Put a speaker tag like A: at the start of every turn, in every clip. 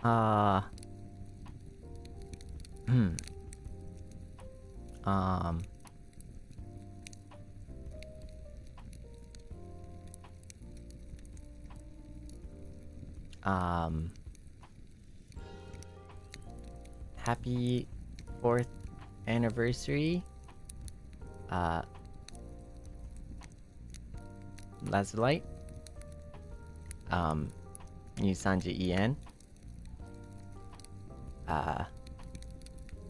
A: Uh, hmm. Um. Happy 4th anniversary. Lazulite. NIJISANJI EN.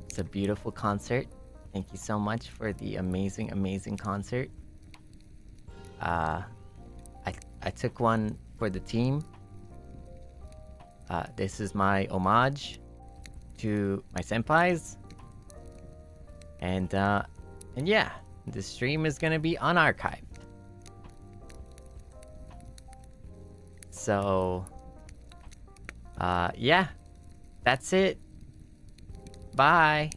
A: It's a beautiful concert. Thank you so much for the amazing concert. I took one for the team. This is my homage to my senpais. And yeah, the stream is gonna be unarchived. So, yeah, that's it. Bye.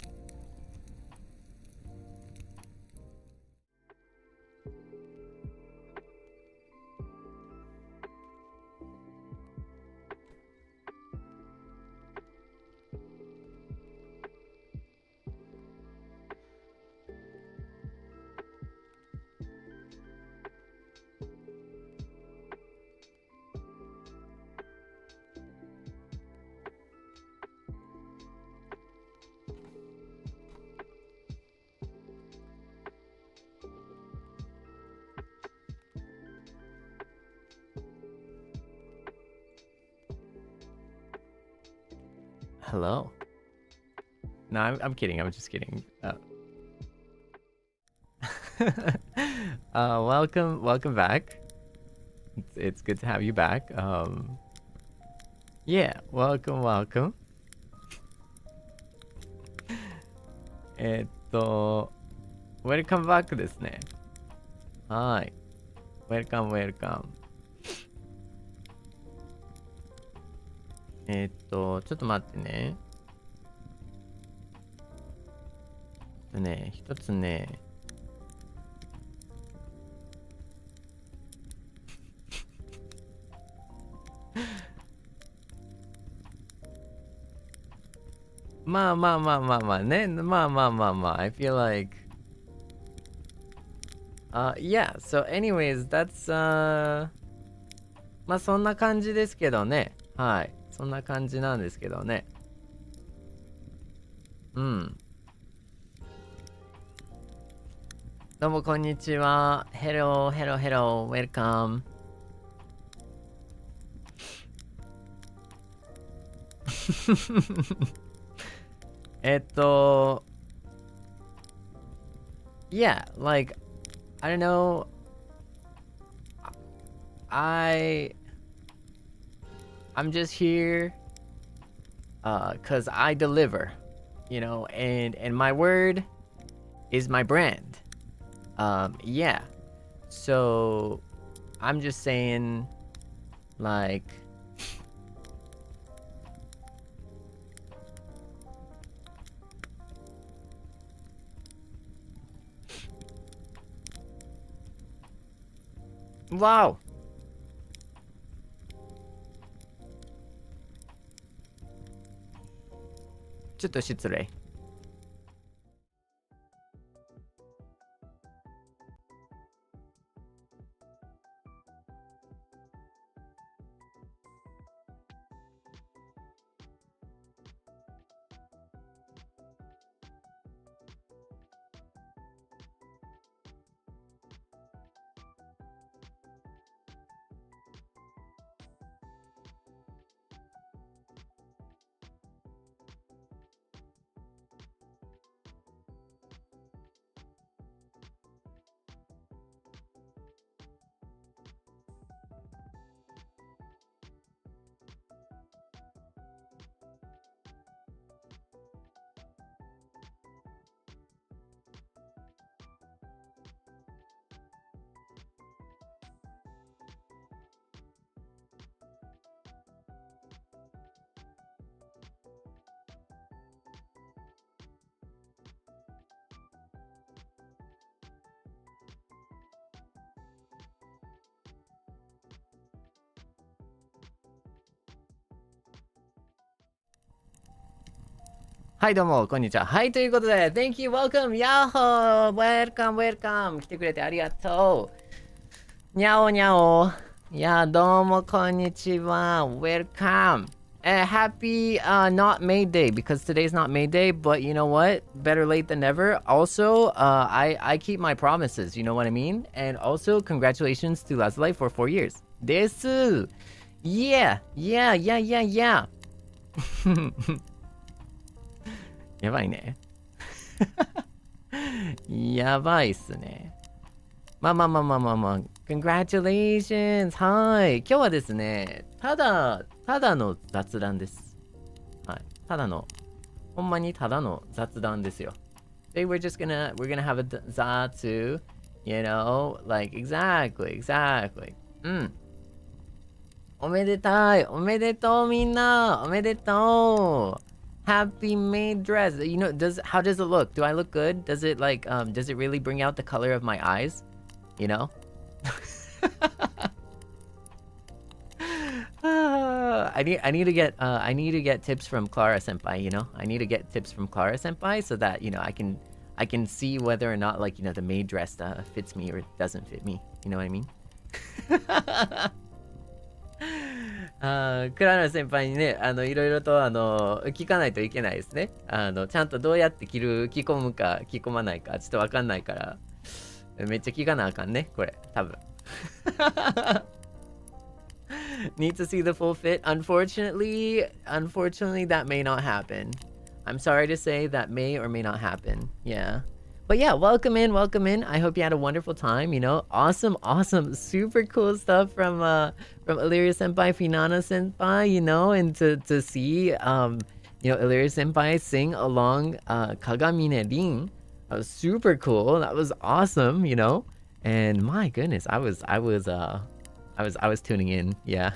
A: Hello. No, I'm kidding. I'm just kidding. Welcome back. It's good to have you back. Yeah, welcome. ウェルカムバックですね。はい。ウェルカム。ちょっと待ってね。一つね。まあね。I feel like yeah, so anyways, that's まあそんな感じですけどね。はい。そんな感じなんですけどね。うん。どうもこんにちは。Hello, welcome. yeah, like, I don't know. I'm just here cause I deliver, you know, and my word is my brand. Yeah. So I'm just saying, like, wow. ちょっと失礼。はい、どうも、こんにちは。はい、ということで、Thank you, welcome, yahoo! Welcome, welcome! 来てくれてありがとう。にゃおにゃお。いや、どうも、こんにちは。Welcome! Happy not May Day, because today's not May Day, but you know what? Better late than never. Also, I keep my promises, you know what I mean? And also, congratulations to Lazuli for 4 years. です。Yeah, yeah, yeah, yeah, yeah. やばいね。やばいっすね。まあまあまあまあまあまあ。Congratulations! はい。今日はですね、ただの雑談です。はい。ほんまにただの雑談ですよ。Today we're gonna have a zatsu, you know, like exactly. うん。おめでたい。おめでとうみんな。おめでとう。Happy May dress. You know, how does it look? Do I look good? Does it really bring out the color of my eyes? You know? I need to get tips from Clara Senpai, you know? I need to get tips from Clara Senpai so that, you know, I can see whether or not, like, you know, the maid dress fits me or doesn't fit me. You know what I mean? クララ先輩にね、いろいろと、聞かないといけないですね。ちゃんとどうやって着込むか、着込まないか、ちょっとわかんないから、めっちゃ聞かなあかんね、これ、多分。Need to see the full fit? Unfortunately, that may not happen. I'm sorry to say that may or may not happen. Yeah. But yeah, welcome in. I hope you had a wonderful time, you know. Awesome, super cool stuff from Illyria Senpai, Finana Senpai, you know, and to see you know, Illyria Senpai sing along Kagamine Rin. That was super cool. That was awesome, you know. And my goodness, I was tuning in, yeah.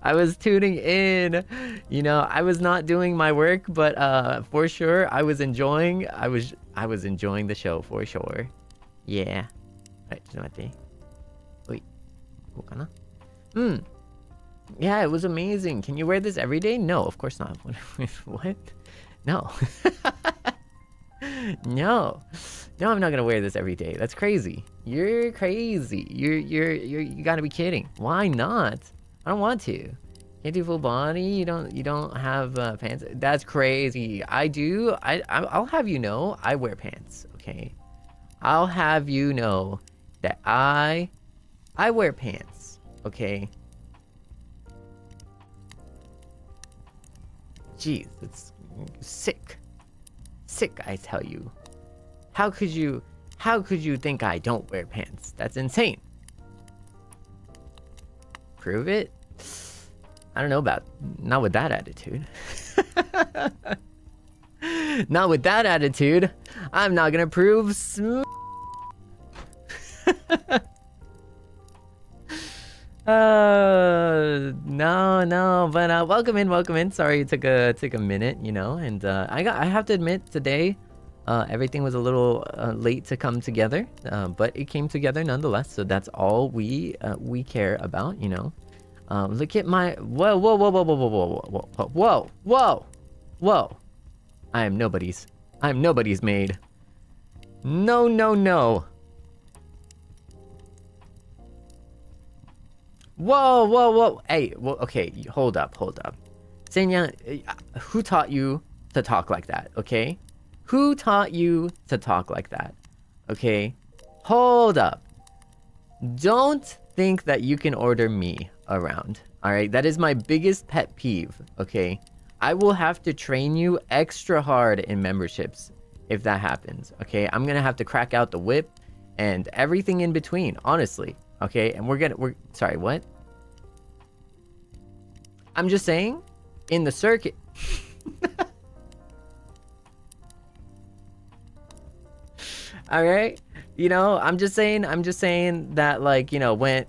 A: I was tuning in, you know. I was not doing my work, but for sure I was enjoying the show for sure. Yeah. Right, ちょっと待って。おい、こうかな。Yeah, it was amazing. Can you wear this every day? No, of course not. What? No. No, I'm not gonna wear this every day. That's crazy. You're crazy. You gotta be kidding. Why not? I don't want to. Can't do full body. You don't have pants. That's crazy. I do. I'll have you know I wear pants. Okay. I'll have you know that I wear pants. Okay. Jeez, it's sick. Sick, I tell you. How could you think I don't wear pants? That's insane. Prove it? I don't know about... Not with that attitude. Not with that attitude. I'm not gonna prove... No, but welcome in. Sorry it took a minute, you know, and I have to admit today everything was a little late to come together, but it came together nonetheless, so that's all we care about, you know. Look at my... Whoa. I am nobody's maid. No. Whoa. Hey, well, okay, hold up. Seinyan, who taught you to talk like that, okay? Who taught you to talk like that, okay? Hold up. Don't think that you can order me around, alright? That is my biggest pet peeve, okay? I will have to train you extra hard in memberships if that happens, okay? I'm gonna have to crack out the whip and everything in between, honestly. Okay, and we're sorry, what? I'm just saying, in the circuit. All right, you know, I'm just saying that, like, you know, when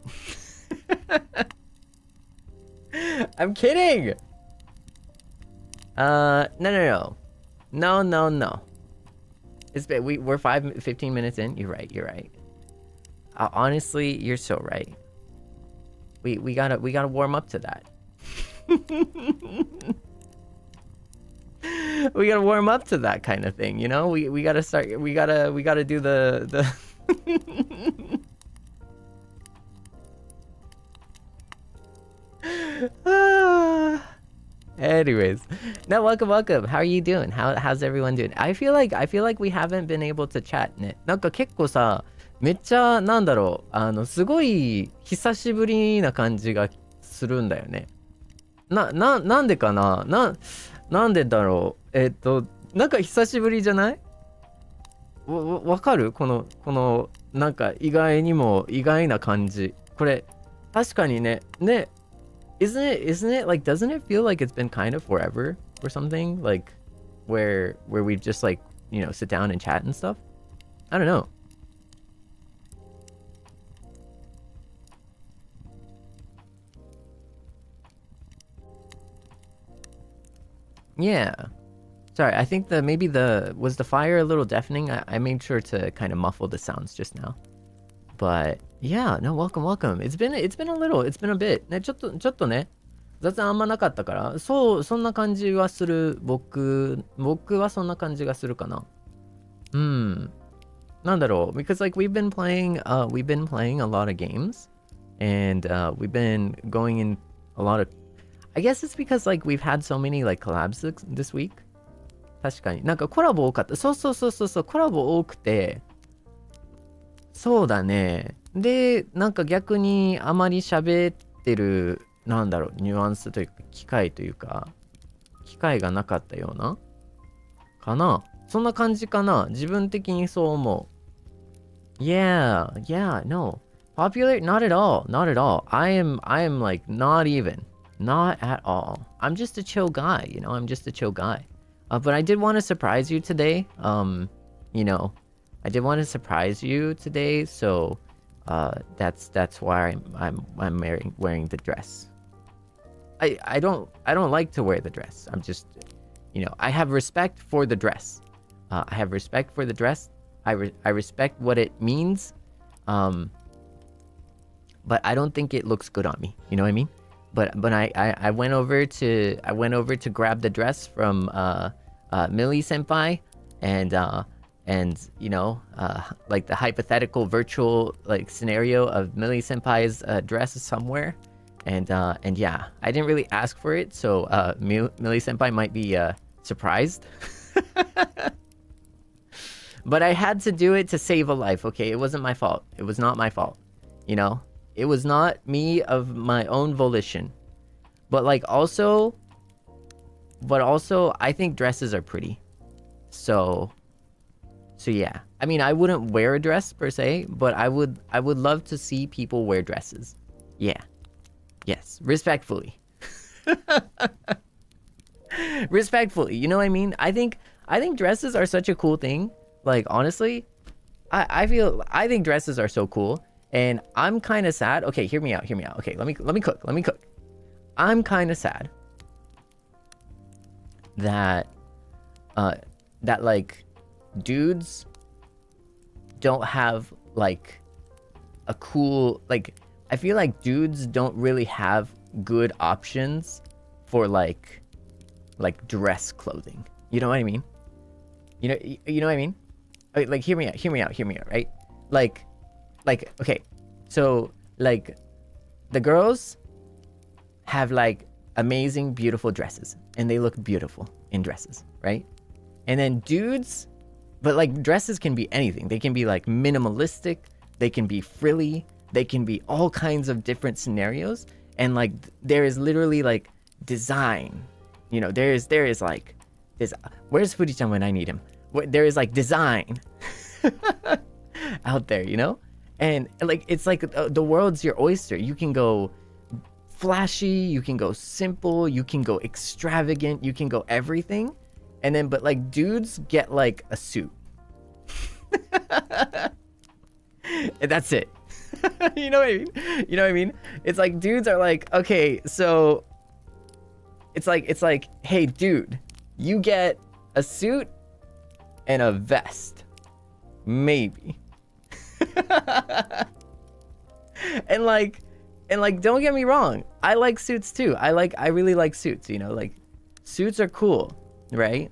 A: I'm kidding. No. We're 15 minutes in. You're right. Honestly, you're so right. We gotta warm up to that. we gotta warm up to that kind of thing, you know? We gotta start. We gotta do the. Anyways, now welcome. How are you doing? How's everyone doing? I feel like we haven't been able to chat ね。なんか結構さ、めっちゃなんだろう、すごい久しぶりな感じがするんだよね。なんでかな。なんでだろう。なんか久しぶりじゃない？わかる？このなんか意外にも意外な感じ。これ確かにね。Isn't it like, doesn't it feel like it's been kind of forever or something, like where we just like, you know, sit down and chat and stuff? I don't know. Yeah. Sorry, I think was the fire a little deafening? I made sure to kind of muffle the sounds just now. But yeah, no, welcome. It's been a bit. ね、ちょっとね、雑談あんまなかったから、そんな感じはする。僕はそんな感じがするかな。なんだろう、because like we've been playing a lot of games, and we've been going in a lot of. I guess it's because like we've had so many like collabs this week. 確かになんかコラボ多かった。そうコラボ多くて。そうだね。で、なんか逆にあまり喋ってる、なんだろう、ニュアンスというか、機会がなかったようなかな。そんな感じかな。自分的にそう思う。Yeah, no. Popular? Not at all. I am like not even. Not at all. I'm just a chill guy, you know? I'm just a chill guy. But I did want to surprise you today. You know, I did want to surprise you today, so that's why I'm wearing the dress. I don't like to wear the dress. I'm just, you know, I have respect for the dress. I have respect for the dress. I respect what it means. But I don't think it looks good on me. You know what I mean? But I went over to grab the dress from Millie Senpai, and you know, like the hypothetical virtual like scenario of Millie Senpai's dress somewhere, and yeah, I didn't really ask for it, so Millie Senpai might be surprised. But I had to do it to save a life. Okay, it wasn't my fault. It was not my fault. You know, it was not me of my own volition. But like also, I think dresses are pretty. So yeah. I mean, I wouldn't wear a dress per se, but I would love to see people wear dresses. Yeah. Yes, respectfully. Respectfully, you know what I mean? I think dresses are such a cool thing. Like honestly, I think dresses are so cool, and I'm kind of sad. Okay, hear me out. Okay, let me cook. I'm kind of sad that like dudes don't have like a cool, like I feel like dudes don't really have good options for like dress clothing. You know what I mean? You know what I mean? Like hear me out, right? Like okay, so like the girls have like amazing beautiful dresses, and they look beautiful in dresses, right? And then dudes, but like dresses can be anything. They can be like minimalistic, they can be frilly, they can be all kinds of different scenarios, and like there is literally like design, you know, there is like this. Where's Fuji-chan when I need him? There is like design out there, you know? And like it's like the world's your oyster. You can go flashy, you can go simple, you can go extravagant, you can go everything. And then but like dudes get like a suit. And that's it. You know what I mean? It's like dudes are like, okay, so it's like, hey dude, you get a suit and a vest, maybe. and like don't get me wrong, I like suits too. I really like suits, you know, like suits are cool, right?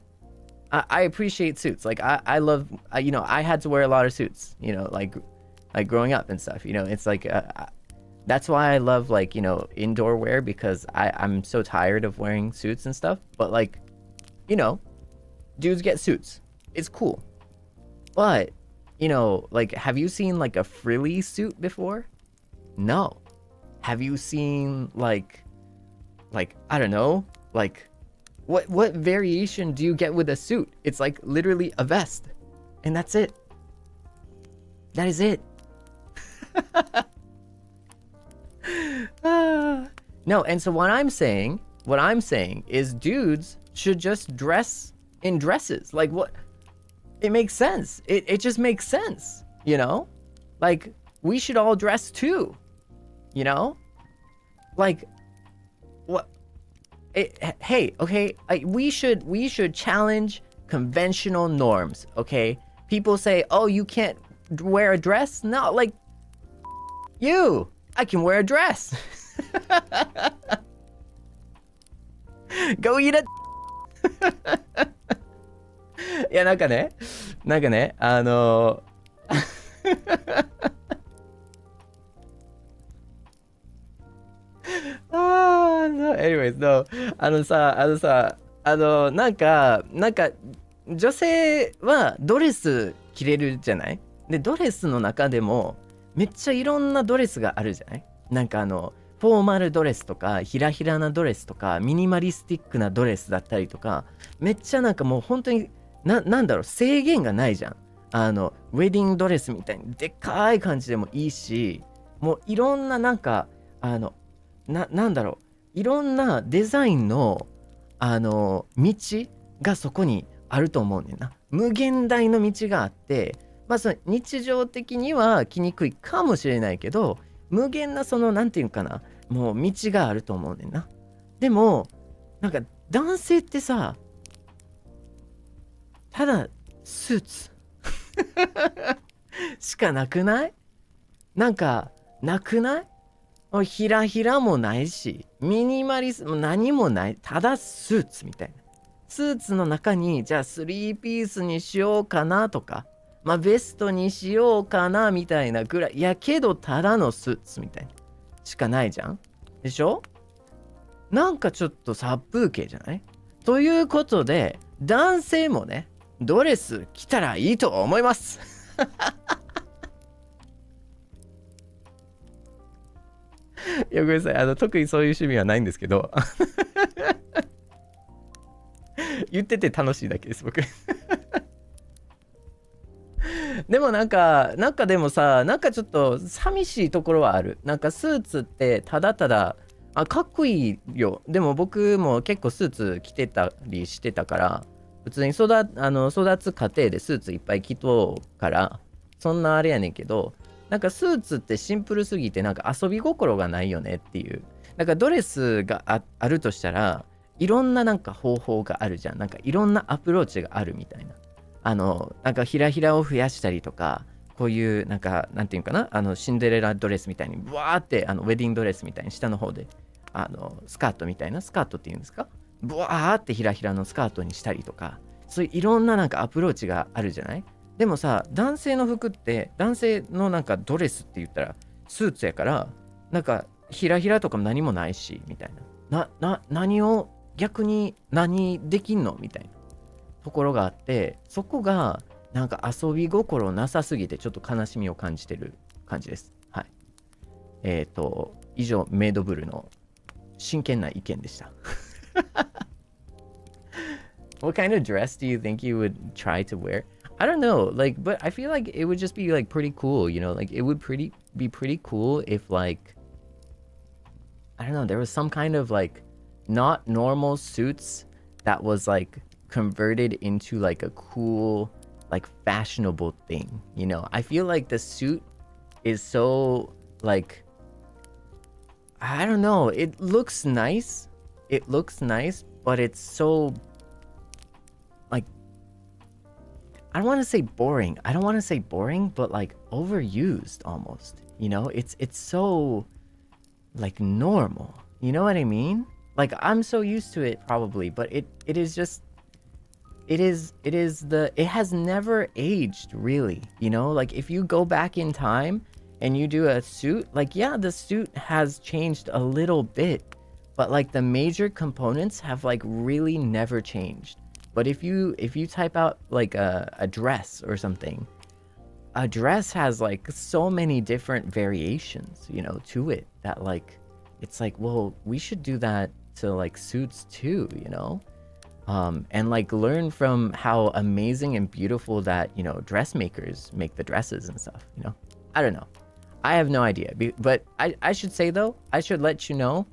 A: I appreciate suits. Like I love, I had to wear a lot of suits, like growing up and stuff. It's like that's why I love like indoor wear, because I'm so tired of wearing suits and stuff. But like, dudes get suits. It's cool. But like, have you seen like a frilly suit before? No. Have you seen like I don't know, like what variation do you get with a suit? It's like literally a vest, and that's it. That is it. No, and so what I'm saying is dudes should just dress in dresses. Like, what? It makes sense. It just makes sense, Like, we should all dress too, Like, what? Hey, okay, we should challenge conventional norms, okay? People say, oh, you can't wear a dress? No, like, I can wear a dress. Go eat it. いや、なんかね、no, anyways, no. なんか、女性はドレス着れるじゃない？で、ドレスの中でも、めっちゃいろんなドレスがあるじゃない？なんかフォーマルドレスとか、ひらひらなドレスとか、ミニマリスティックなドレスだったりとか、めっちゃなんかもう本当に、なんだろう、制限がないじゃん。ウェディングドレスみたいにでっかい感じでもいいし、もういろんななんか、なんだろう、いろんなデザインの、道がそこにあると思うねんな。無限大の道があって、まあその日常的には着にくいかもしれないけど、無限ななんていうかな、もう道があると思うねんな。でも、なんか男性ってさ、ただスーツしかなくない？なんかなくない？ひらひらもないし、ミニマリスも何もない、ただスーツみたいな。スーツの中にじゃあ3ピースにしようかなとか、まあベストにしようかなみたいなぐらい、いやけどただのスーツみたいなしかないじゃん。でしょ？なんかちょっと殺風景じゃない？ということで、男性もね、ドレス着たらいいと思います。いや、ごめんなさい。特にそういう趣味はないんですけど。言ってて楽しいだけです、僕。でもなんかでもさ、なんかちょっと寂しいところはある。なんかスーツってただただ、かっこいいよ。でも僕も結構スーツ着てたりしてたから、普通に育つ過程でスーツいっぱい着とうから、そんなあれやねんけど、なんかスーツってシンプルすぎてなんか遊び心がないよねっていう。なんかドレスが あるとしたら、いろんななんか方法があるじゃん。なんかいろんなアプローチがあるみたいな。なんかひらひらを増やしたりとか、こういうなんかなんていうかな、シンデレラドレスみたいにブワーってウェディングドレスみたいに下の方でスカートみたいな、スカートっていうんですか、ブワーってひらひらのスカートにしたりとか、そういういろんななんかアプローチがあるじゃない。でもさ、男性の服って、男性のなんかドレスって言ったらスーツやから、なんかひらひらとかも何もないしみたいな、何を逆に何できんのみたいなところがあって、そこがなんか遊び心なさすぎてちょっと悲しみを感じてる感じです。はい。以上メイドブルの真剣な意見でした。What kind of dress do you think you would try to wear? I don't know, like, but I feel like it would just be like pretty cool, like it would be pretty cool if like, I don't know, there was some kind of like not normal suits that was like converted into like a cool, like fashionable thing, I feel like the suit is so like, I don't know, it looks nice, but it's so like, I don't want to say boring, but like overused almost, it's so like normal, you know what I mean? Like I'm so used to it probably, but it is just, it has never aged really, you know? Like if you go back in time and you do a suit, like yeah, the suit has changed a little bit, but like the major components have like really never changed. But if you type out like a dress or something, a dress has like so many different variations, you know, to it, that like it's like, well, we should do that to like suits too, you know? And like learn from how amazing and beautiful that, you know, dressmakers make the dresses and stuff, you know? I don't know. I have no idea. But I should say though, I should let you know,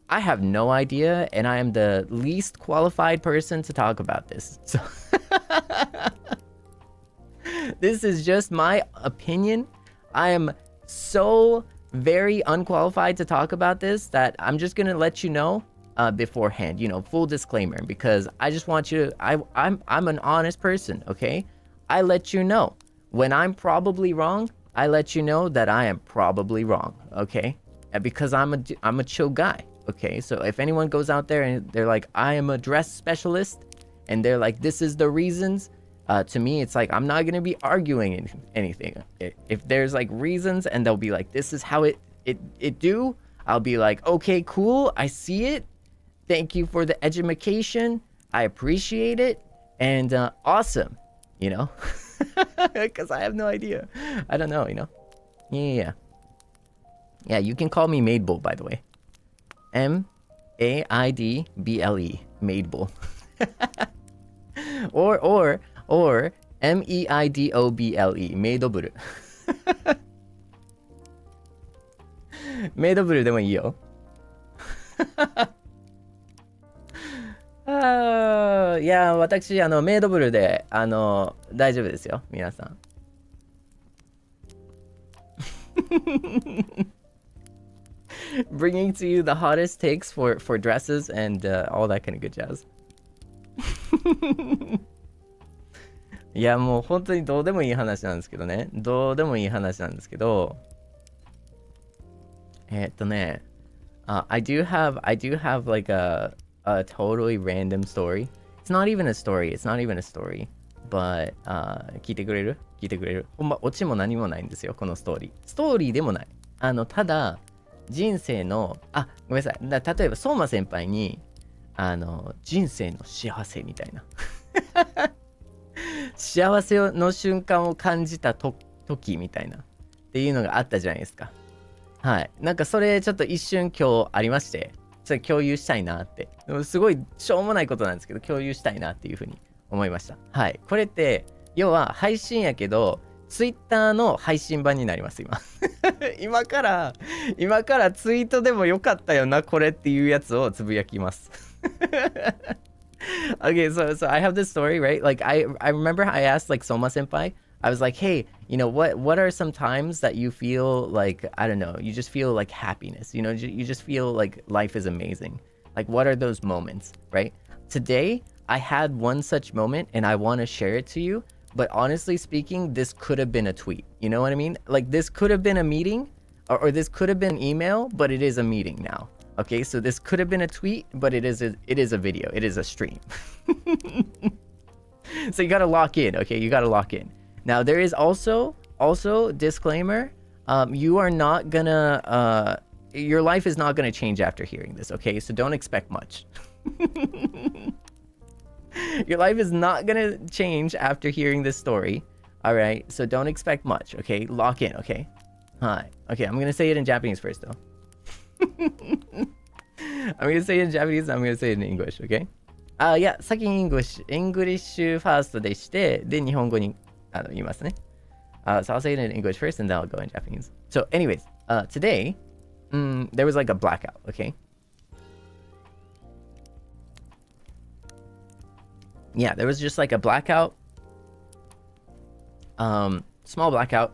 A: I have no idea, and I am the least qualified person to talk about this. So this is just my opinion. I am so very unqualified to talk about this that I'm just gonna let you know beforehand, you know, full disclaimer, because I just want you to, I'm an honest person, okay? I let you know when I'm probably wrong. I let you know that I am probably wrong, okay? And because I'm a chill guy, okay? So if anyone goes out there and they're like, I am a dress specialist, and they're like, this is the reasons, to me, it's like, I'm not gonna be arguing anything. If there's like reasons and they'll be like, this is how it do, I'll be like, okay, cool, I see it. Thank you for the education. I appreciate it. And awesome, you know? Because I have no idea. I don't know, you know? Yeah. Yeah, you can call me Maidble, by the way. Maidble. Maidble. or Meidoble. Maidble. Maidble でもいいよ。いや、私、メイドブルで、大丈夫ですよ、皆さん。Bringing to you the hottest takes for dresses and all that kind of good jazz. いや、もう本当にどうでもいい話なんですけどね。どうでもいい話なんですけど、I do have like a totally random story. It's not even a story. But 聞いてくれる？ほんまオチも何もないんですよ、このストーリー。ストーリーでもない。ただ人生のごめんなさい。例えば相馬先輩に人生の幸せみたいな幸せの瞬間を感じた時みたいなっていうのがあったじゃないですか。はい。なんかそれちょっと一瞬今日ありまして。ちょっと共有したいなって。すごいしょうもないことなんですけど、共有したいなっていうふうに思いました。はい。これって、要は配信やけど、Twitter の配信版になります、今。今からツイートでもよかったよな、これっていうやつをつぶやきます。Okay, so I have this story, right? Like, I remember I asked, like, Soma Senpai, I was like, hey, you know, what are some times that you feel like, I don't know, you just feel like happiness, you know, you just feel like life is amazing. Like, what are those moments, right? Today, I had one such moment and I want to share it to you. But honestly speaking, this could have been a tweet. You know what I mean? Like, this could have been a meeting or this could have been email, but it is a meeting now. Okay, so this could have been a tweet, but it is a video. It is a stream. So you got to lock in, okay? You got to lock in. Now, there is also disclaimer, you are not gonna, your life is not gonna change after hearing this, okay? So don't expect much. Your life is not gonna change after hearing this story, all right? So don't expect much, okay? Lock in, okay? Hi. Okay, I'm gonna say it in Japanese first, though. I'm gonna say it in Japanese, I'm gonna say it in English, okay? Yeah, 先に English first でして、で、日本語に言いますね。So I'll say it in English first and then I'll go in Japanese. So anyways, today, there was like a blackout, okay? Yeah, there was just like a blackout. Small blackout.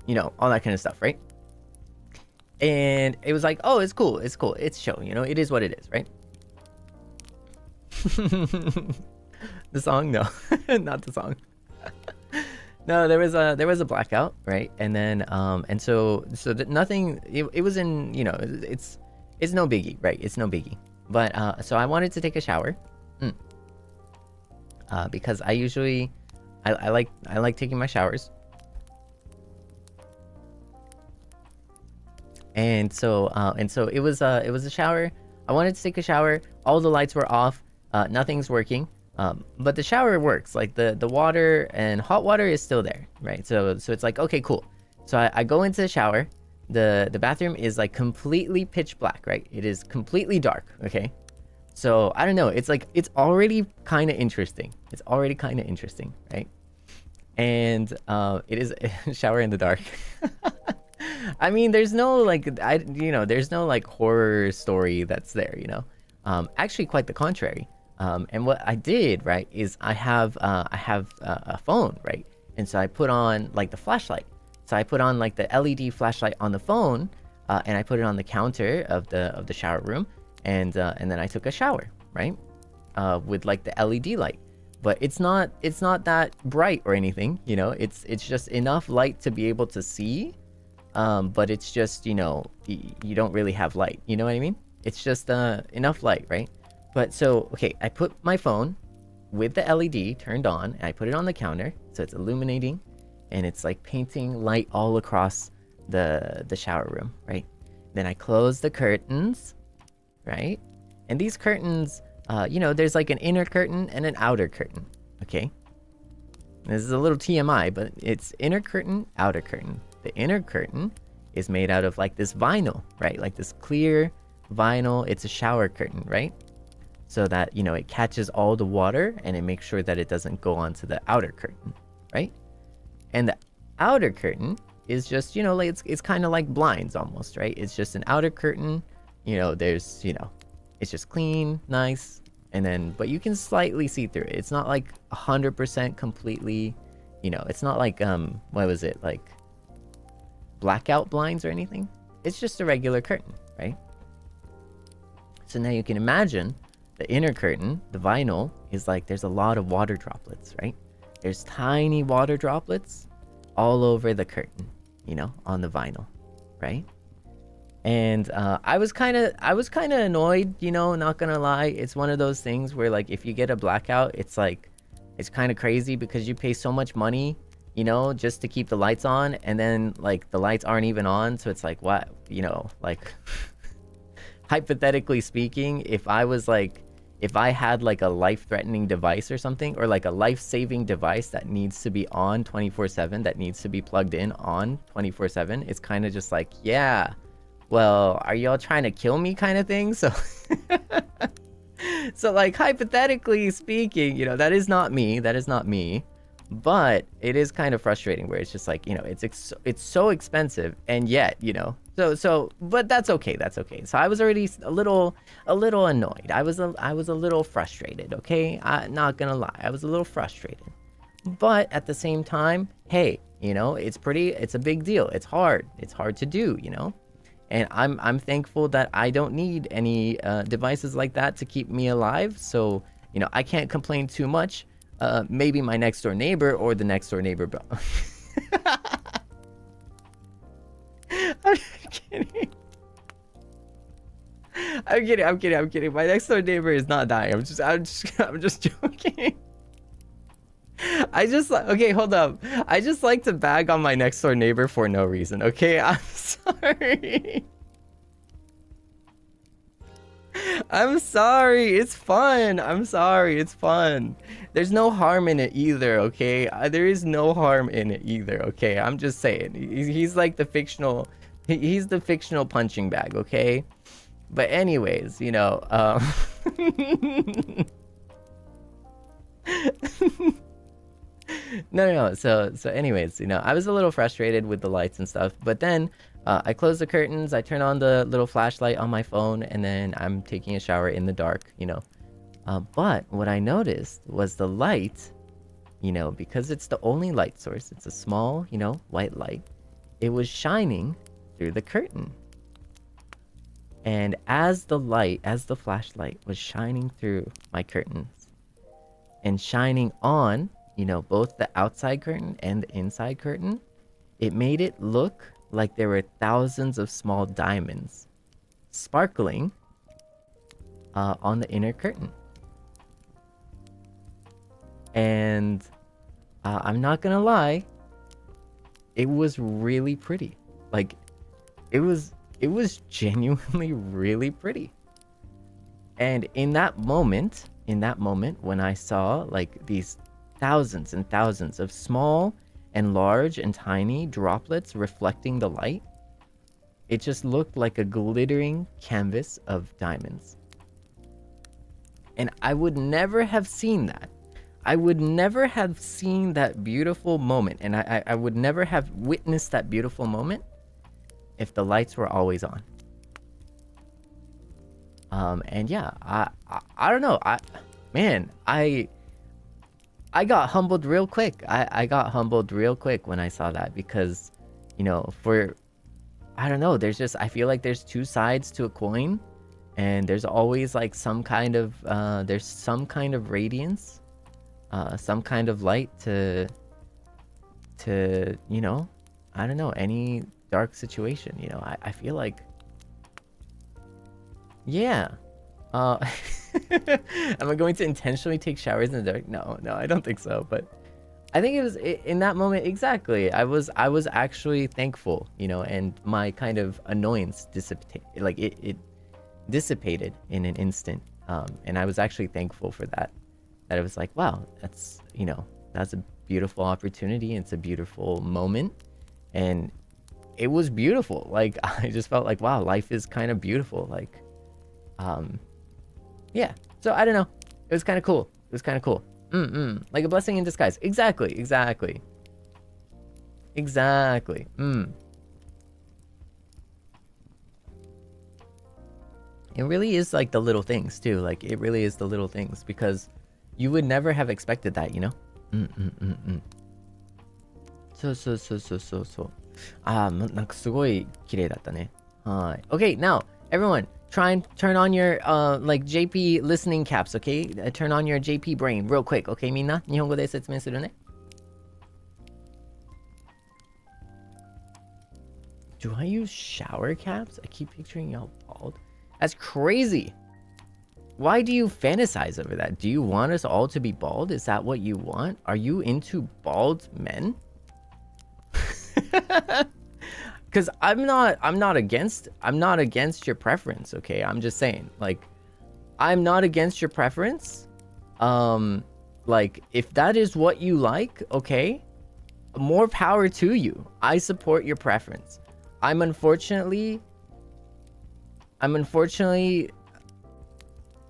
A: You know, all that kind of stuff, right? And it was like, oh, it's cool. It's show, you know, it is what it is, right? The song? No, not the song. No, there was a blackout, right? And then, and so that nothing, it was in, you know, it's no biggie, right? It's no biggie. But so I wanted to take a shower. Because I usually I like taking my showers. And so it was a shower. I wanted to take a shower. All the lights were off. Nothing's working. But the shower works. Like the water and hot water is still there, right? So it's like, okay, cool. So I go into the shower. The bathroom is like completely pitch black, right? It is completely dark, okay? So I don't know. It's like, it's already kind of interesting. It's already kind of interesting, right? And it is a shower in the dark. I mean, there's no like, there's no like horror story that's there, you know? Actually, quite the contrary. And what I did, right, is I have a phone, right? And so I put on like the flashlight. So I put on like the LED flashlight on the phone, and I put it on the counter of the shower room, and then I took a shower, right? With like the LED light. But it's not that bright or anything, you know? It's just enough light to be able to see. But it's just, you know, you don't really have light, you know what I mean? It's just enough light, right? But so, okay, I put my phone with the LED turned on, and I put it on the counter, so it's illuminating, and it's like painting light all across the shower room, right? Then I close the curtains, right? And these curtains, you know, there's like an inner curtain and an outer curtain, okay? This is a little TMI, but it's inner curtain, outer curtain. The inner curtain is made out of like this vinyl, right? Like this clear vinyl. It's a shower curtain, right? So that, you know, it catches all the water and it makes sure that it doesn't go onto the outer curtain, right? And the outer curtain is just, you know, like it's kind of like blinds almost, right? It's just an outer curtain, you know, there's, you know, it's just clean, nice, and then, but you can slightly see through it. It's not like 100% completely, you know, it's not like, what was it, like blackout blinds or anything. It's just a regular curtain, right? So now you can imagine the inner curtain, the vinyl, is like there's a lot of water droplets, right? There's tiny water droplets all over the curtain, you know, on the vinyl, right? And I was kind of annoyed, you know, not gonna lie. It's one of those things where like if you get a blackout, it's like it's kind of crazy because you pay so much money, you know, just to keep the lights on, and then like the lights aren't even on, so it's like, what, you know, like hypothetically speaking, if I had like a life-threatening device or something, or like a life-saving device that needs to be on 24/7, that needs to be plugged in on 24/7, it's kind of just like, yeah, well, are y'all trying to kill me kind of thing? So so like hypothetically speaking, you know, that is not me, but it is kind of frustrating where it's just like, you know, it's so expensive, and yet, you know, so but that's okay. So I was already a little annoyed. I was a little frustrated, okay? I'm not gonna lie, I was a little frustrated. But at the same time, hey, you know, it's a big deal. It's hard to do, you know? And I'm thankful that I don't need any devices like that to keep me alive. So, you know, I can't complain too much. Maybe my next door neighbor or the next door neighbor. I'm kidding. My next door neighbor is not dying. I'm just joking. Okay, hold up. I just like to bag on my next door neighbor for no reason. Okay, I'm sorry. I'm sorry. It's fun. I'm sorry. It's fun. There's no harm in it either, okay? There is no harm in it either, okay? I'm just saying. He's like the fictional... He's the fictional punching bag, okay? But anyways, you know... No. So anyways, you know, I was a little frustrated with the lights and stuff. But then I close the curtains. I turn on the little flashlight on my phone. And then I'm taking a shower in the dark, you know. But what I noticed was the light, you know, because it's the only light source. It's a small, you know, white light. It was shining through the curtain. And as the flashlight was shining through my curtains and shining on, you know, both the outside curtain and the inside curtain, it made it look like there were thousands of small diamonds sparkling on the inner curtain. And I'm not gonna lie, it was really pretty. Like, it was genuinely really pretty. And in that moment when I saw like these thousands and thousands of small and large and tiny droplets reflecting the light, it just looked like a glittering canvas of diamonds. And I would never have seen that. I would never have seen that beautiful moment, and I would never have witnessed that beautiful moment if the lights were always on. And yeah, I don't know. I got humbled real quick. I got humbled real quick when I saw that, because, you know, I don't know, I feel like there's two sides to a coin, and there's always like some kind of radiance, some kind of light to, you know, I don't know, any dark situation, you know. I feel like, yeah. Am I going to intentionally take showers in the dark? No, I don't think so. But I think it was in that moment, exactly. I was actually thankful, you know, and my kind of annoyance dissipated in an instant. And I was actually thankful for that. That I was like, wow, that's, you know, that's a beautiful opportunity. It's a beautiful moment, and it was beautiful. Like, I just felt like, wow, life is kind of beautiful. Like, yeah. So I don't know. It was kind of cool. Like a blessing in disguise. Exactly. It really is like the little things too. Like, it really is the little things, because you would never have expected that, you know? So. なんかすごい綺麗だったね。はい。Okay, now, everyone, try and turn on your like JP listening caps, okay? Turn on your JP brain real quick, okay? みんな日本語で説明するね。Do I use shower caps? I keep picturing y'all bald. That's crazy. Why do you fantasize over that? Do you want us all to be bald? Is that what you want? Are you into bald men? Because I'm not against your preference, okay? I'm just saying, like, I'm not against your preference. Like, if that is what you like, okay, more power to you. I support your preference. I'm unfortunately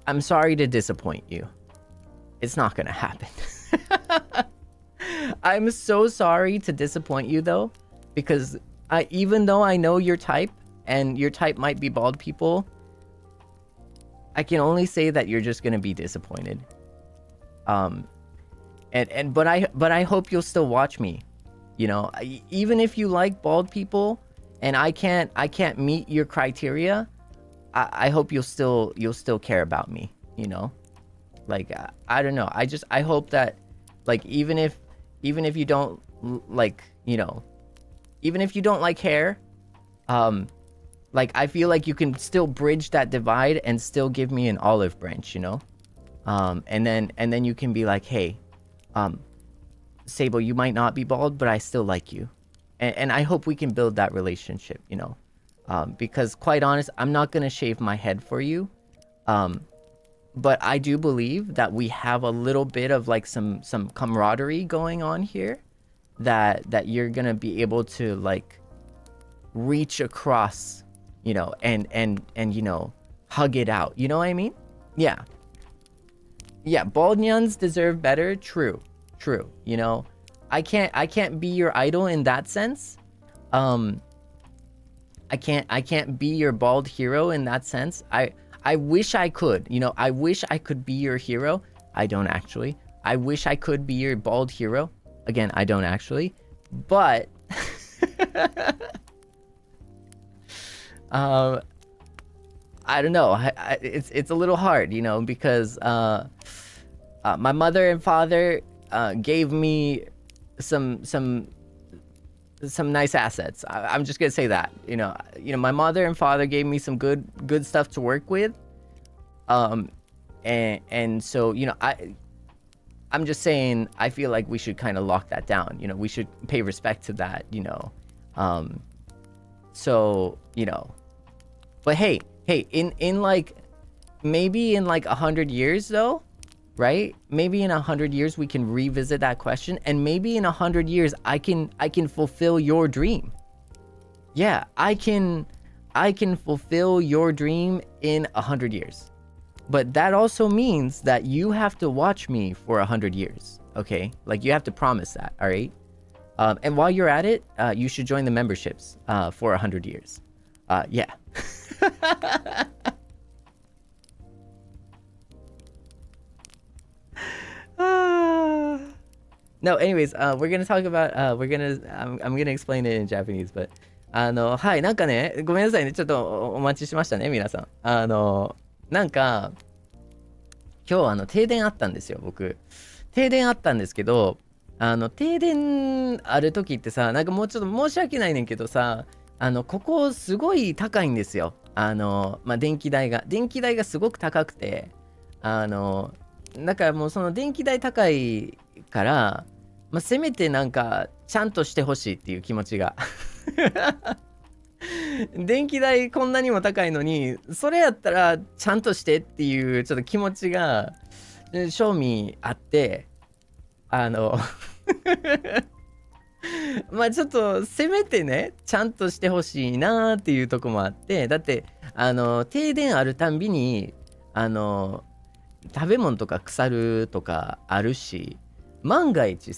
A: I'm sorry to disappoint you. It's not gonna happen. I'm so sorry to disappoint you though, because even though I know your type, and your type might be bald people, I can only say that you're just gonna be disappointed. But I hope you'll still watch me. You know, even if you like bald people, and I can't meet your criteria, I hope you'll still care about me, you know? Like, I don't know. I hope that, like, even if you don't like, you know, even if you don't like hair, like, I feel like you can still bridge that divide and still give me an olive branch, you know? And then you can be like, hey, Seible, you might not be bald, but I still like you. And I hope we can build that relationship, you know? Because, quite honest, I'm not gonna shave my head for you. But I do believe that we have a little bit of like some camaraderie going on here, that you're gonna be able to like reach across, you know, and you know, hug it out. You know what I mean? Yeah, bald nyans deserve better. True. You know, I can't be your idol in that sense. I can't be your bald hero in that sense. I wish I could, you know, I wish I could be your hero. I don't actually. I wish I could be your bald hero. Again, I don't actually. But I don't know. It's a little hard, you know, because my mother and father gave me some nice assets. I'm just gonna say that, you know, my mother and father gave me some good stuff to work with. And so, I'm just saying, I feel like we should kind of lock that down. We should pay respect to that, So, but hey, in like, maybe in like 100 years though, right? Maybe in 100 years we can revisit that question, and maybe in 100 years I can fulfill your dream. Yeah, I can fulfill your dream in 100 years. But that also means that you have to watch me for 100 years, okay? Like, you have to promise that, all right? And while you're at it, you should join the memberships for 100 years. Yeah. No, anyways, we're gonna talk about, I'm gonna explain it in Japanese, but, はい、なんかね、ごめんなさいね、ちょっとお待ちしましたね、皆さん。なんか、今日停電あったんですよ、僕。停電あったんですけど、停電ある時ってさ、なんかもうちょっと申し訳ないねんけどさ、ここすごい高いんですよ。電気代がすごく高くて、だからもうその電気代高いから、せめてなんかちゃんとしてほしいっていう気持ちが。電気代こんなにも高いのに、それやったらちゃんとしてっていうちょっと気持ちが正味あって、ちょっとせめてね、ちゃんとしてほしいなっていうとこもあって、だって停電あるたんびに食べ物とか腐るとかあるし、万が一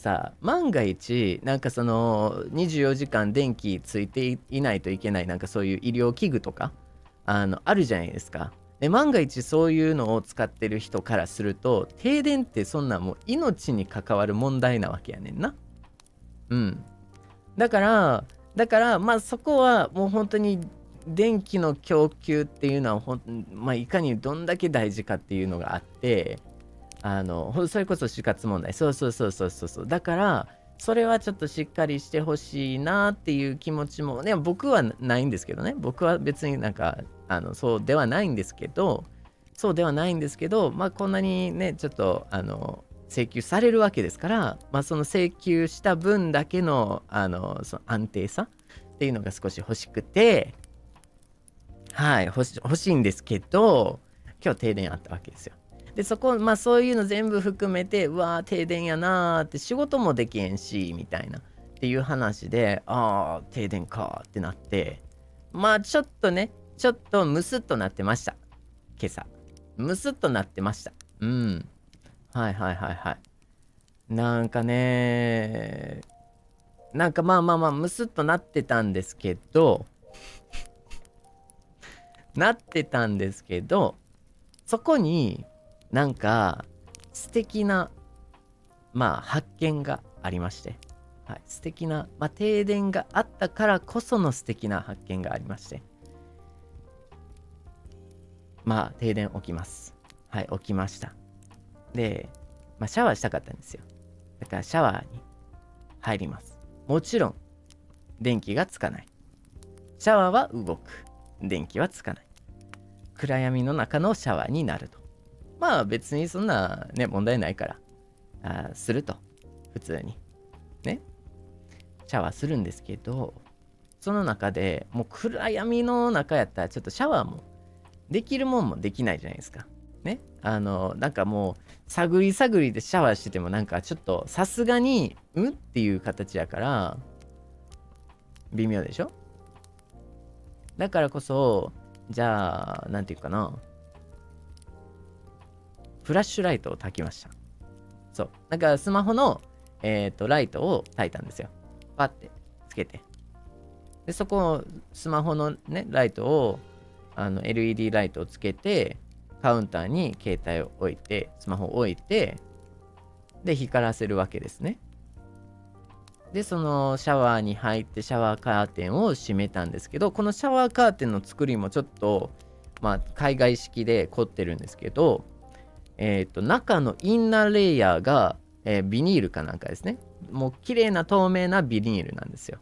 A: なんかその24時間電気ついていないといけない、なんかそういう医療器具とかあるじゃないですか。で、万が一そういうのを使ってる人からすると、停電ってそんなもう命に関わる問題なわけやねんな。うん。だからそこはもう本当に電気の供給っていうのはいかにどんだけ大事かっていうのがあって、それこそ死活問題。そう。だから、それはちょっとしっかりしてほしいなっていう気持ちも、ね、僕はないんですけどね。僕は別になんか、そうではないんですけど、こんなにね、ちょっと、請求されるわけですから、その請求した分だけの、その安定さっていうのが少し欲しくて、はい、欲しいんですけど、今日停電あったわけですよ。で、そういうの全部含めて、うわー、停電やなーって、仕事もできへんし、みたいな、っていう話で、停電かーってなって、ちょっとムスッとなってました。今朝。ムスッとなってました。うん。はい。なんかねー、なんかムスッとなってたんですけど、そこになんか素敵な発見がありまして、はい、素敵な、停電があったからこその素敵な発見がありまして、停電起きます。はい、起きました。で、シャワーしたかったんですよ。だからシャワーに入ります。もちろん電気がつかない。シャワーは動く。電気はつかない。暗闇の中のシャワーになると。別にそんなね、問題ないから、すると。普通に。ね。シャワーするんですけど、その中でもう暗闇の中やったらちょっとシャワーもできるもんもできないじゃないですか。ね。なんかもう探りでシャワーしててもなんかちょっとさすがにっていう形やから微妙でしょ。だからこそ、じゃあなんていうかな、フラッシュライトを焚きました。そう。だからスマホのライトを焚いたんですよ。パッてつけて。で、そこスマホのねライトをLED ライトをつけて、カウンターに携帯を置いて、スマホを置いて、で光らせるわけですね。で、そのシャワーに入ってシャワーカーテンを閉めたんですけど、このシャワーカーテンの作りもちょっと海外式で凝ってるんですけど、中のインナーレイヤーが、ビニールかなんかですね。もう綺麗な透明なビニールなんですよ。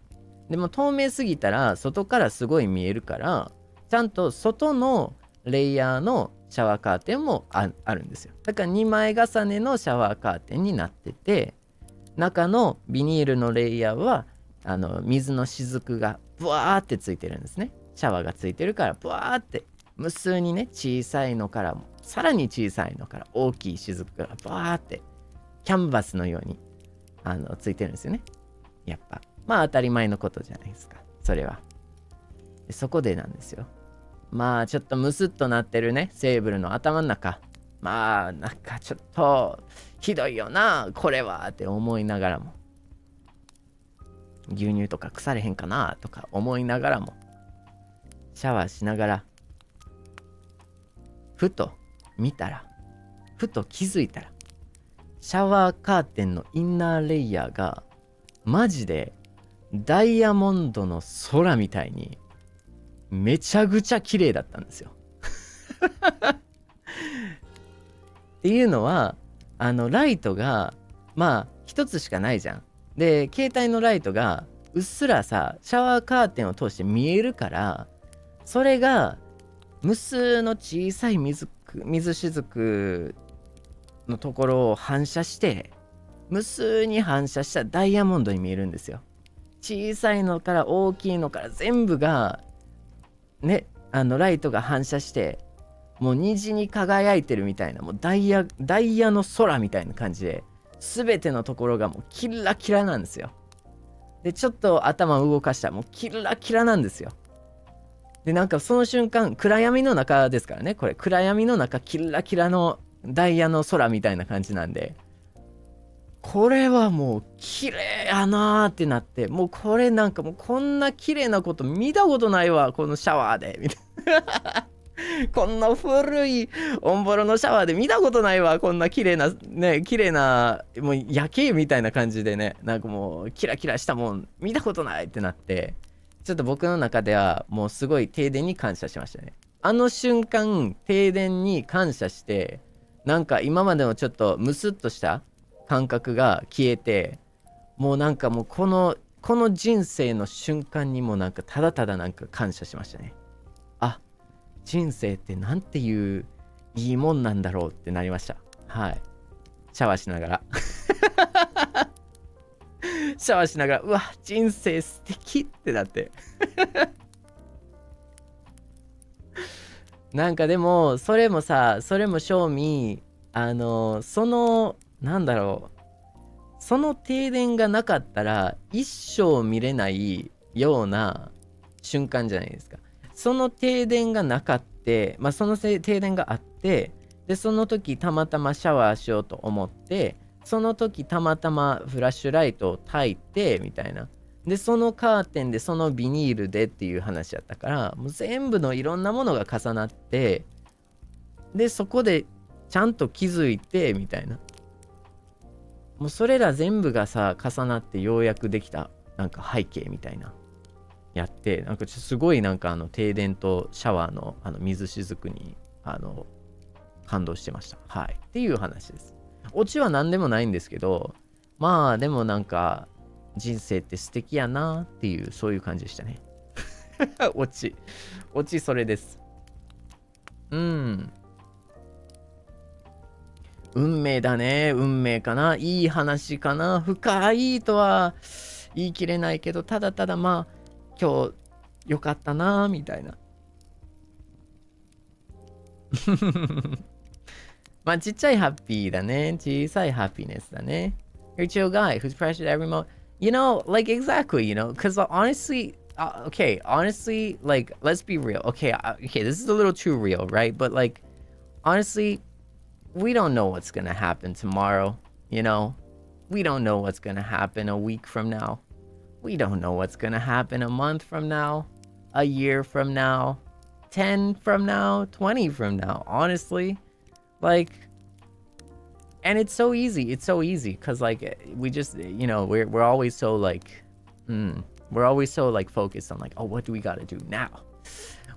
A: でも透明すぎたら外からすごい見えるから、ちゃんと外のレイヤーのシャワーカーテンもあるんですよ。だから2枚重ねのシャワーカーテンになってて、中のビニールのレイヤーは水の雫がブワーってついてるんですね。シャワーがついてるからブワーって無数にね、小さいのからもさらに小さいのから大きい雫がブワーってキャンバスのようについてるんですよね。やっぱまあ当たり前のことじゃないですか、それは。でそこでなんですよ。まあちょっとムスッとなってるね、セーブルの頭の中、まあなんかちょっとひどいよなこれはって思いながらも、牛乳とか腐れへんかなとか思いながらも、シャワーしながらふと見たら、ふと気づいたら、シャワーカーテンのインナーレイヤーがマジでダイヤモンドの空みたいにめちゃくちゃ綺麗だったんですよ。っていうのはライトがまあ一つしかないじゃん。で携帯のライトがうっすらさシャワーカーテンを通して見えるから、それが無数の小さい水雫のところを反射して、無数に反射したダイヤモンドに見えるんですよ。小さいのから大きいのから全部がね、ライトが反射してもう虹に輝いてるみたいな、もうダイヤの空みたいな感じで、全てのところがもうキラキラなんですよ。でちょっと頭を動かしたらもうキラキラなんですよ。でなんかその瞬間、暗闇の中ですからね、これ暗闇の中キラキラのダイヤの空みたいな感じなんで、これはもう綺麗やなーってなって、もうこれなんかもうこんな綺麗なこと見たことないわこのシャワーでみたいな。こんな古いオンボロのシャワーで見たことないわ、こんな綺麗なね、綺麗なもう夜景みたいな感じでね、なんかもうキラキラしたもん見たことないってなって、ちょっと僕の中ではもうすごい停電に感謝しましたね。あの瞬間停電に感謝して、なんか今までのちょっとムスッとした感覚が消えて、もうなんかもうこの人生の瞬間にもなんかただただなんか感謝しましたね。あ、人生ってなんていういいもんなんだろうってなりました。はい。シャワーしながらシャワーしながら、うわ人生素敵ってなってなんかでもそれも正味そのなんだろう、その停電がなかったら一生見れないような瞬間じゃないですか。その停電がなかって、まあその停電があって、でその時たまたまシャワーしようと思って、その時たまたまフラッシュライトを焚いてみたいな、でそのカーテンでそのビニールでっていう話やったから、もう全部のいろんなものが重なって、でそこでちゃんと気づいてみたいな、もうそれら全部がさ重なってようやくできたなんか背景みたいなやって、なんかすごいなんか停電とシャワーの水雫に感動してました。はいっていう話です。オチは何でもないんですけど、まあでもなんか人生って素敵やなっていう、そういう感じでしたね。オチそれです。運命だね。運命かな。いい話かな。深いとは言い切れないけど、ただただまあ今日よかったなみたいな。まあちっちゃいハッピーだね。小さいハッピーネスだね。You're a chill guy who's pressured every moment. You know, like exactly, you know, because honestly, okay, honestly, like let's be real. Okay, okay, this is a little too real, right? But like honestly, we don't know what's gonna happen tomorrow, you know? We don't know what's gonna happen a week from now. We don't know what's gonna happen a month from now, a year from now, 10 from now, 20 from now, honestly. Like, and it's so easy because like we just, you know, we're always so like we're always so like focused on like, oh, what do we got to do now?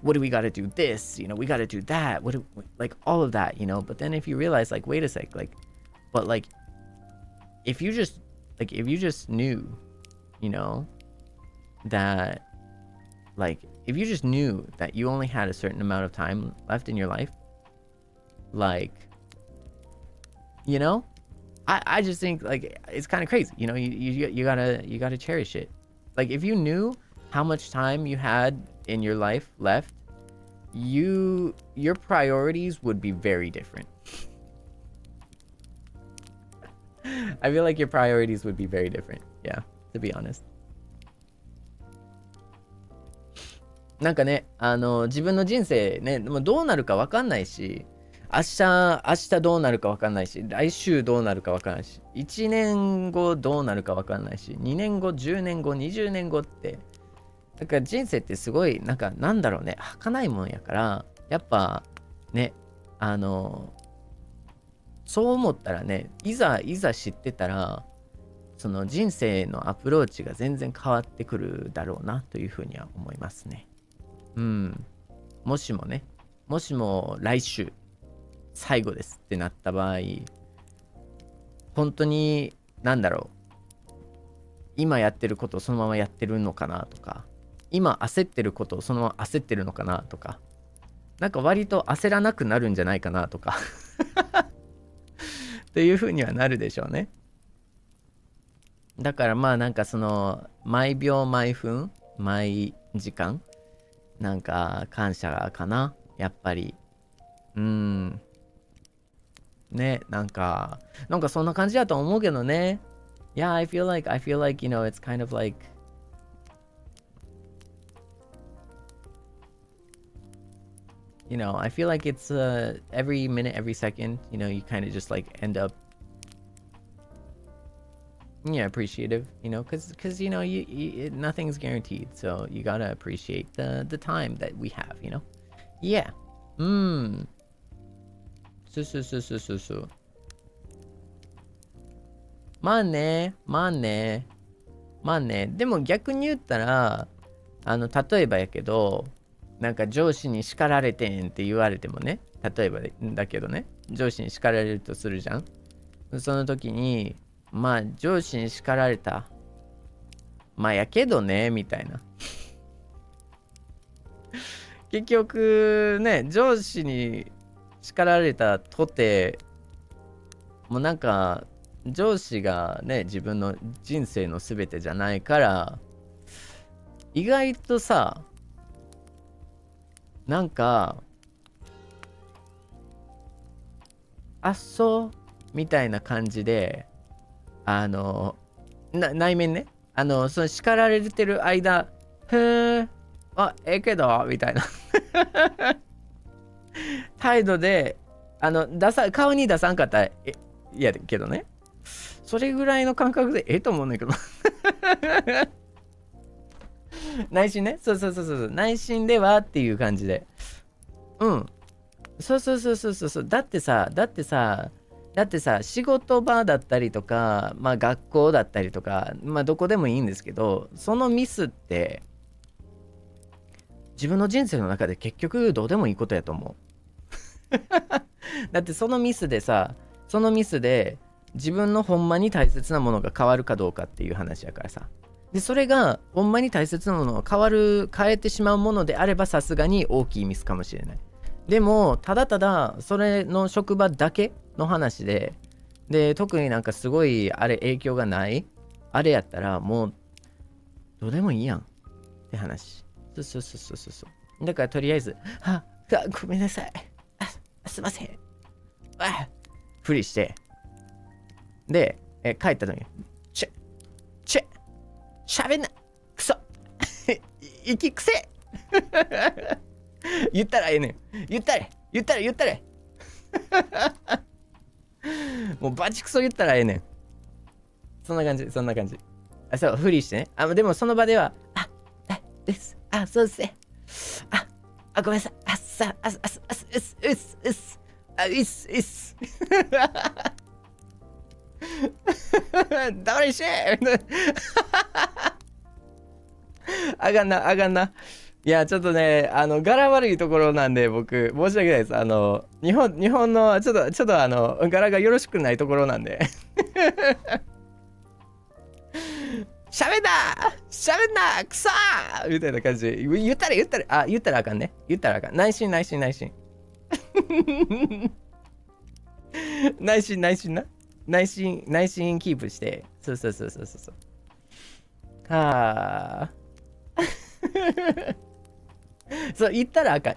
A: What do we got to do this? You know, we got to do that. Like all of that, you know? But then if you realize like, wait a sec, like, but like if you just knew, you know, that like if you just knew that you only had a certain amount of time left in your life, like, you know, I just think like it's kind of crazy. You know, you gotta cherish it. Like if you knew how much time you had in your life left, your priorities would be very different. I feel like your priorities would be very different. Yeah, to be honest. なんかね、自分の人生ね、もうどうなるか分かんないし、明日どうなるか分かんないし、来週どうなるか分かんないし、1年後どうなるか分かんないし、2年後、10年後、20年後って、だから人生ってすごい、なんだろうね、儚いもんやから、やっぱね、そう思ったらね、いざ知ってたら、その人生のアプローチが全然変わってくるだろうなというふうには思いますね。うん。もしも来週、最後ですってなった場合、本当になんだろう、今やってることをそのままやってるのかなとか、今焦ってることをそのまま焦ってるのかなとか、なんか割と焦らなくなるんじゃないかなとかっていう風にはなるでしょうね。だからまあなんかその毎秒毎分毎時間なんか感謝かな、やっぱり。ね、なんかそんな感じだと思うけどね。Yeah, I feel like, you know, it's kind of like, you know, I feel like it's every minute, every second, you know, you kind of just like end up, yeah, appreciative, you know, because you know, nothing's guaranteed, so you gotta appreciate the time that we have, you know. Yeah. そう。まあね。でも逆に言ったら、例えばやけど、なんか上司に叱られてんって言われてもね、例えばだけどね、上司に叱られるとするじゃん。その時に、まあ上司に叱られた。まあやけどね、みたいな。結局ね、上司に叱られたとて、もうなんか上司がね、自分の人生の全てじゃないから、意外とさ、なんかあっそうみたいな感じで、内面ね、その叱られてる間、へえ、けどみたいな態度で顔に出さんかったらいやけどね、それぐらいの感覚でと思うんだけど内心ね、そう内心ではっていう感じで、そうだってさ仕事場だったりとか、まあ学校だったりとか、まあどこでもいいんですけど、そのミスって自分の人生の中で結局どうでもいいことやと思うだってそのミスで自分のほんまに大切なものが変わるかどうかっていう話やからさ。でそれがほんまに大切なものを変えてしまうものであれば、さすがに大きいミスかもしれない。でもただそれの職場だけの話で特になんかすごい影響がないあれやったら、もうどうでもいいやんって話。そうだからとりあえずごめんなさい、すいません、ふりしてで帰ったのにしゃべんなくそ息くせ言ったらええねん、言ったれもうバチクソ言ったらええねん。そんな感じそうふりしてね。でもその場ではですそうですね、ごめんなさい、黙りしえあがんな。いやちょっとね、柄悪いところなんで僕申し訳ないです。日本のちょっと柄がよろしくないところなんで喋喋んなくさーみたいな感じで。言ったら、言ったらあかんね。言ったらあかん。内心。内心な。内心キープして。そう。はあ。そう言ったらあかん。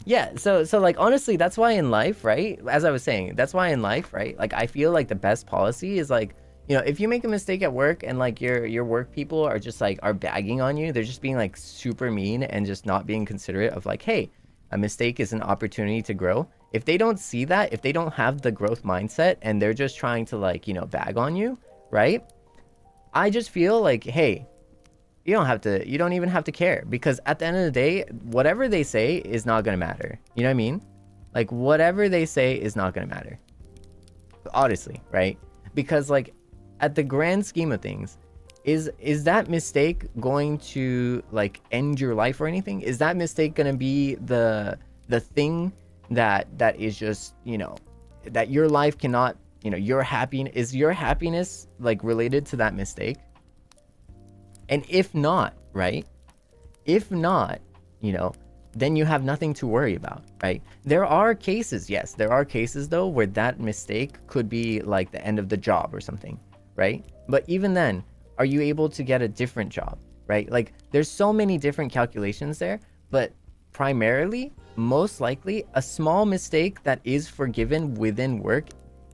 A: Yeah, so like honestly, that's why in life, right? As I was saying, that's why in life, right? Like I feel like the best policy is like, you know, if you make a mistake at work and like your work people are just like are bagging on you, they're just being like super mean and just not being considerate of like, hey, a mistake is an opportunity to grow. If they don't see that, if they don't have the growth mindset and they're just trying to like, you know, bag on you, right? I just feel like, hey, you don't even have to care, because at the end of the day, whatever they say is not going to matter. You know what I mean? Like whatever they say is not going to matter. Honestly, right? Because like at the grand scheme of things, is that mistake going to like end your life or anything? Is that mistake going to be the thing that is just, you know, that your life cannot, you know, your happiness like related to that mistake? And if not, right? If not, you know, then you have nothing to worry about, right? There are cases, yes, there are cases though where that mistake could be like the end of the job or something, right? But even then, are you able to get a different job, right? Like there's so many different calculations there, but primarily, most likely, a small mistake that is forgiven within work,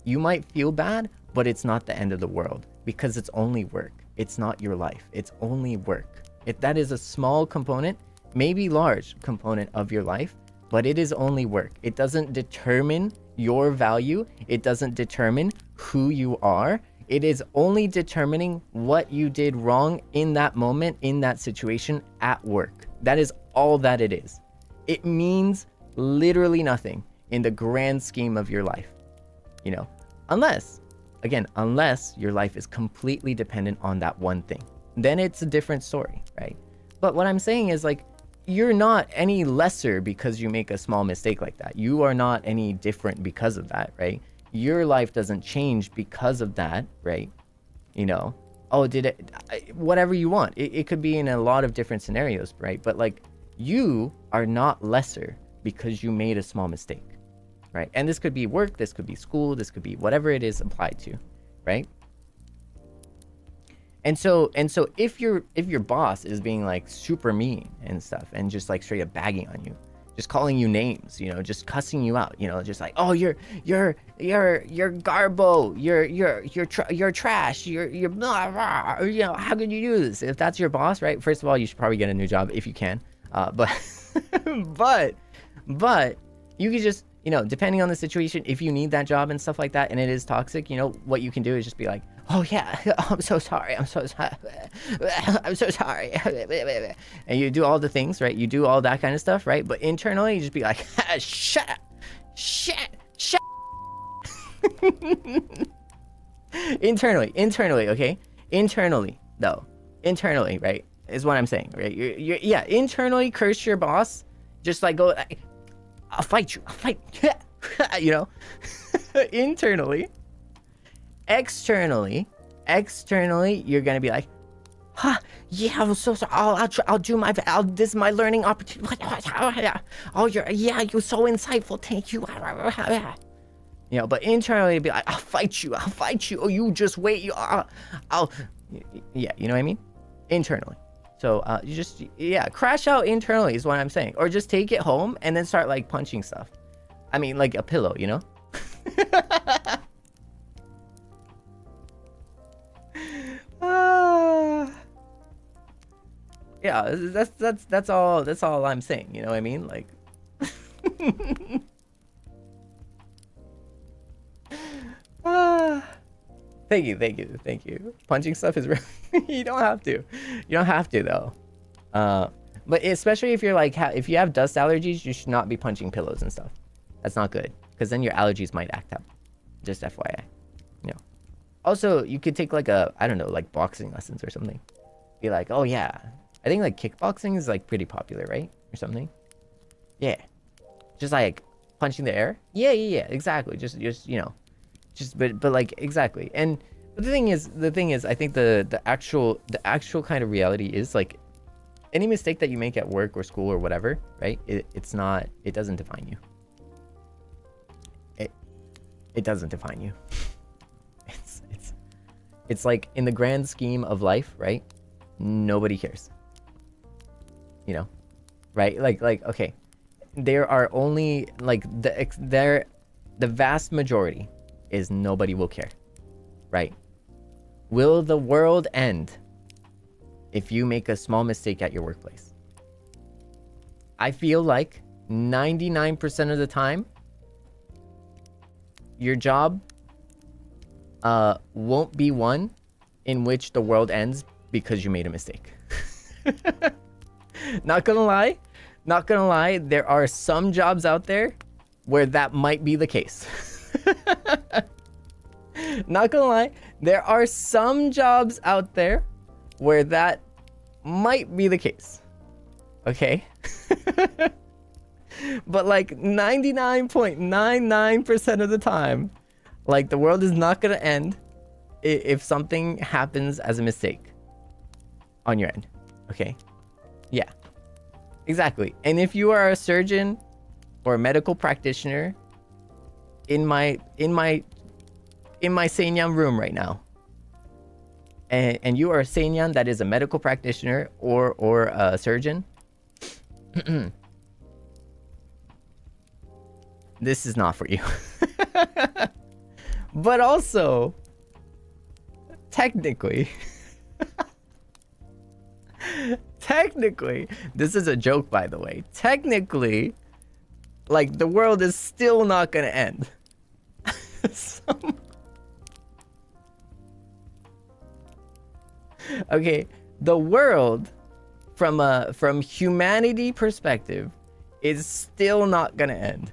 A: you might feel bad, but it's not the end of the world because it's only work. It's not your life. It's only work. If that is a small component, maybe large component of your life, but it is only work. It doesn't determine your value. It doesn't determine who you are. It is only determining what you did wrong in that moment, in that situation at work. That is all that it is. It means literally nothing in the grand scheme of your life, you know, unless your life is completely dependent on that one thing. Then it's a different story, right? But what I'm saying is like, you're not any lesser because you make a small mistake like that. You are not any different because of that, right? Your life doesn't change because of that, right? You know, oh, whatever you want. It could be in a lot of different scenarios, right? But like, you are not lesser because you made a small mistake. Right? And this could be work, this could be school, this could be whatever it is applied to, right? And so if your boss is being like super mean and stuff and just like straight up bagging on you, just calling you names, you know, just cussing you out, you know, just like, oh, you're garbo, you're trash, you're blah, blah, you know, how could you do this? If that's your boss, right? First of all, you should probably get a new job if you can. But you could just, you know, depending on the situation, if you need that job and stuff like that, and it is toxic, you know, what you can do is just be like, oh yeah, I'm so sorry. I'm so sorry. And you do all the things, right? You do all that kind of stuff, right? But internally, you just be like, shut up. Internally, okay? Internally, right? Is what I'm saying, right? Yeah, internally curse your boss. Just like go, I'll fight you. You know, internally. Externally, you're gonna be like, yeah, I'm so sorry. I'll do my. This is my learning opportunity. Oh, you're so insightful. Thank you. You know, but internally, be like, I'll fight you. Oh, you just wait. Yeah, you know what I mean? Internally. So you just, yeah, crash out internally is what I'm saying. Or just take it home and then start like punching stuff. I mean, like a pillow, you know? Yeah, that's all I'm saying, you know what I mean? Like Thank you. Punching stuff is really you don't have to though. But especially if you're like if you have dust allergies, you should not be punching pillows and stuff. That's not good, because then your allergies might act up. Just FYI. You know. Also, you could take like I don't know, like boxing lessons or something. Be like, oh yeah, I think like kickboxing is like pretty popular, right? Or something. Yeah. Just like punching the air. Yeah, exactly. Just you know. But like exactly. And But the thing is, I think the actual kind of reality is like any mistake that you make at work or school or whatever, right? It doesn't define you. It doesn't define you. It's like in the grand scheme of life, right? Nobody cares. You know, right? Like okay, there are only like the vast majority is nobody will care, right? Will the world end if you make a small mistake at your workplace? I feel like 99% of the time, your job won't be one in which the world ends because you made a mistake. Not gonna lie, there are some jobs out there where that might be the case. Not gonna lie, there are some jobs out there where that might be the case. Okay? But like 99.99% of the time, like the world is not gonna end if something happens as a mistake on your end. Okay? Yeah. Exactly. And if you are a surgeon or a medical practitioner in my Seinyan room right now, and you are a Seinyan that is a medical practitioner or a surgeon, this is not for you. But also, technically, this is a joke, by the way. Technically, like, the world is still not gonna end. Okay, the world from humanity perspective is still not gonna end.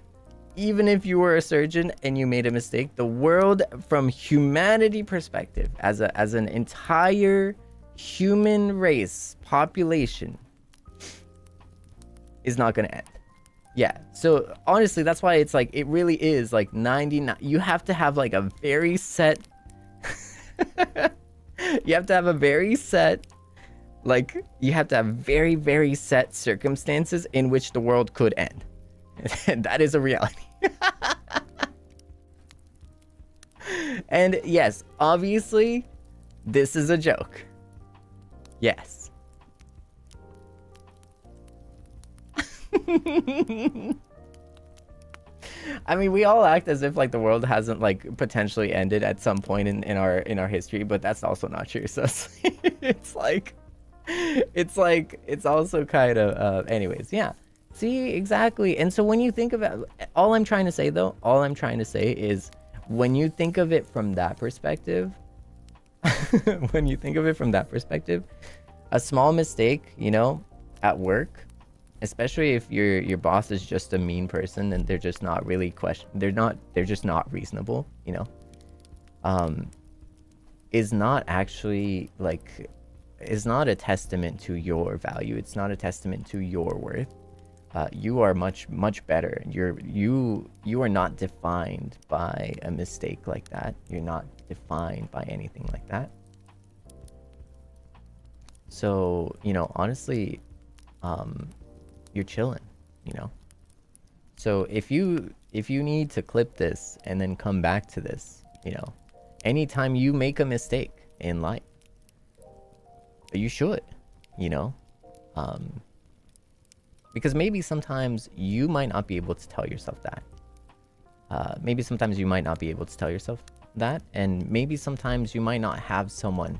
A: Even if you were a surgeon and you made a mistake, the world from humanity perspective, as an entire human race population, is not gonna end. Yeah, so honestly, that's why it's like, it really is like 99. You have to have like a very set you have to have a very set, like, you have to have very, very set circumstances in which the world could end. And that is a reality. And yes, obviously, this is a joke. Yes. I mean, we all act as if like the world hasn't like potentially ended at some point in our history, but that's also not true. So it's also kind of anyways, yeah. See, exactly. And so when you think about, all I'm trying to say is, when you think of it from that perspective, a small mistake, you know, at work, especially if your boss is just a mean person and they're just not really they're just not reasonable, you know, is not actually like, is not a testament to your value. It's not a testament to your worth. You are much better. You are not defined by a mistake like that. You're not defined by anything like that. So, you know, honestly, you're chilling, you know. So if you need to clip this and then come back to this, you know, anytime you make a mistake in life, you should, you know, because maybe sometimes you might not be able to tell yourself that. Maybe sometimes you might not be able to tell yourself that, and maybe sometimes you might not have someone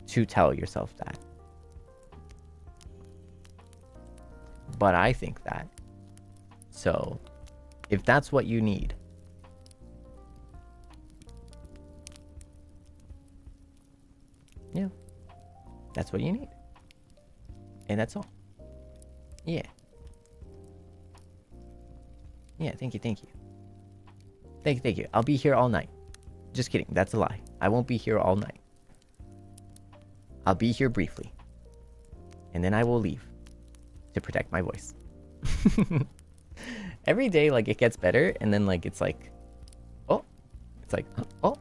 A: to tell yourself that. But I think that. So, if that's what you need, yeah, that's what you need. And that's all. Yeah. Yeah, thank you. Thank you. I'll be here all night. Just kidding, that's a lie. I won't be here all night. I'll be here briefly. And then I will leave to protect my voice. Every day, like, it gets better, and then, like, it's like, oh. It's like, oh.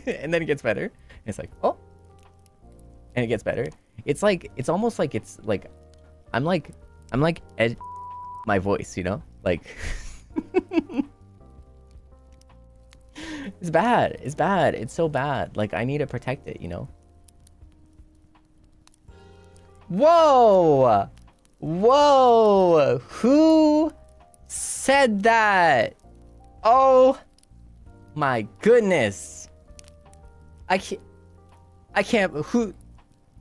A: and then it gets better. And it's like, oh, and it gets better. It's like, it's almost like it's like, I'm like my voice, you know, like. It's bad. It's bad. It's so bad. Like, I need to protect it, you know? Whoa! Whoa! Who said that? Oh my goodness. I can't, who?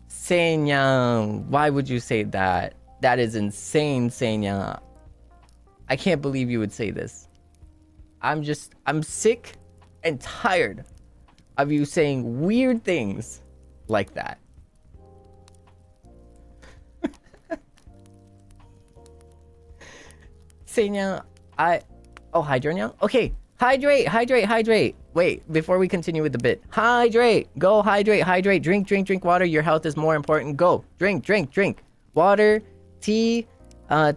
A: Seinyan, why would you say that? That is insane, Seinyan. I can't believe you would say this. I'm sick and tired of you saying weird things like that. Seinyan, Hydronya? Okay, hydrate. Wait, before we continue with the bit. Hydrate! Go hydrate. Drink water. Your health is more important. Go. Drink. Water, tea.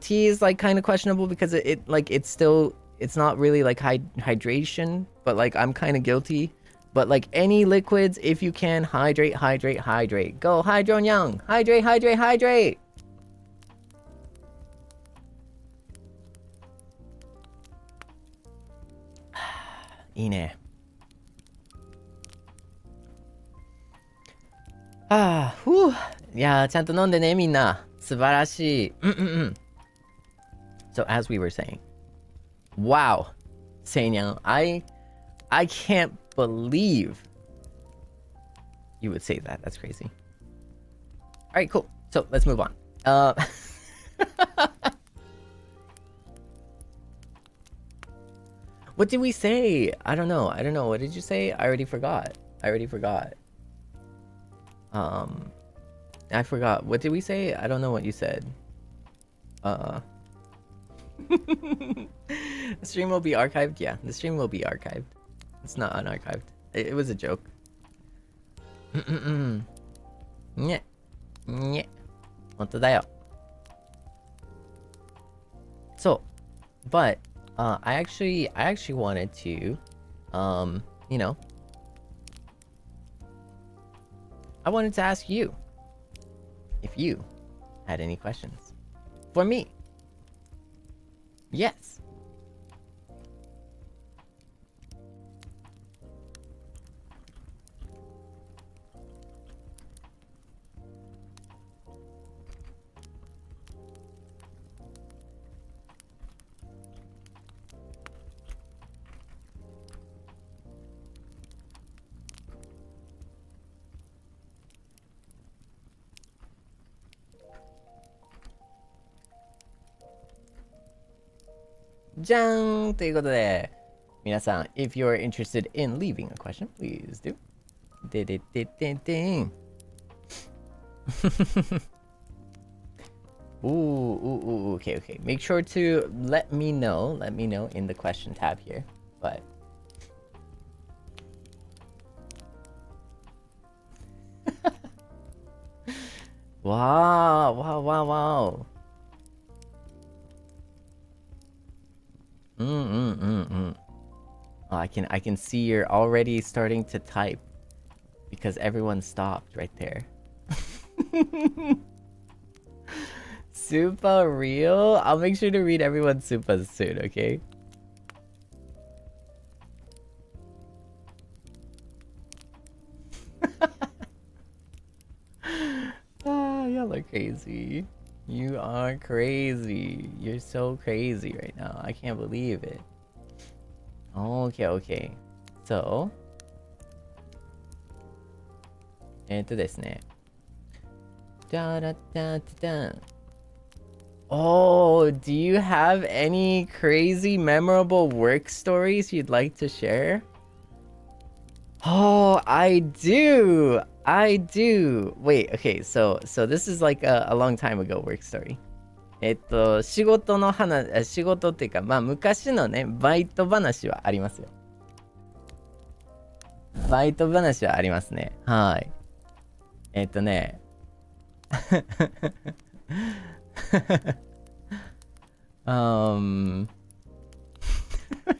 A: Tea is like kind of questionable because it's not really like hydration, but like I'm kind of guilty. But like any liquids, if you can, hydrate. Go, Hydronya! Hydrate! いいね。いやー、ちゃんと飲んでね、みんな。素晴らしい。So as we were saying, wow, Seinyan, I can't believe you would say that. That's crazy. All right, cool. So let's move on. What did we say? I don't know. What did you say? I already forgot. I forgot. What did we say? I don't know what you said. The stream will be archived? Yeah, the stream will be archived. It's not unarchived. It was a joke. Nye. 本当だよ。So, but I actually wanted to you know, I wanted to ask you if you had any questions for me. Yes. Jang! ということで、皆さん、if you're interested in leaving a question, please do. Okay. Make sure to let me know in the question tab here. But wow. Oh, I can see you're already starting to type because everyone stopped right there. Super real? I'll make sure to read everyone's supas soon, okay? Y'all are crazy. You are crazy. You're so crazy right now. I can't believe it. Okay. So, ですね。Oh, do you have any crazy, memorable work stories you'd like to share? Oh, I do. Wait, okay, so this is like a long time ago work story. 仕事っていうか、まあ昔のね、バイト話はありますよ。はい。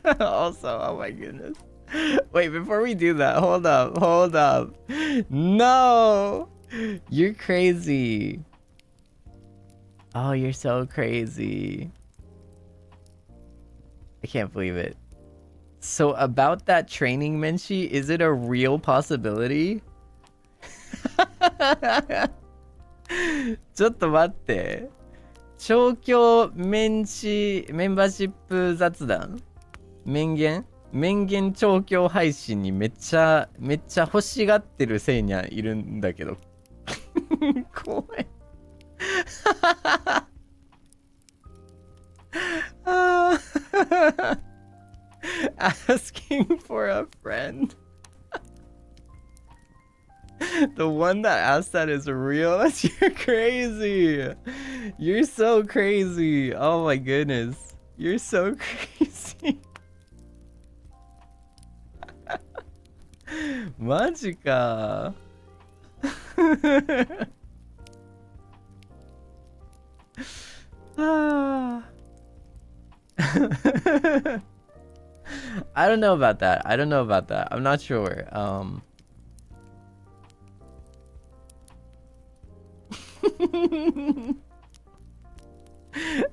A: Also, oh my goodness. Wait, before we do that, hold up. No! You're crazy. Oh, you're so crazy. I can't believe it. So about that training, Menshi, is it a real possibility? ちょっと待って。調教メンバーシップ雑談面言調教配信にめっちゃ欲しがってるセイニャンいるんだけど。怖い。Asking for a friend. The one that asked that is real? You're crazy. You're so crazy. Oh my goodness. You're so crazy. マジか。I don't know about that. I'm not sure.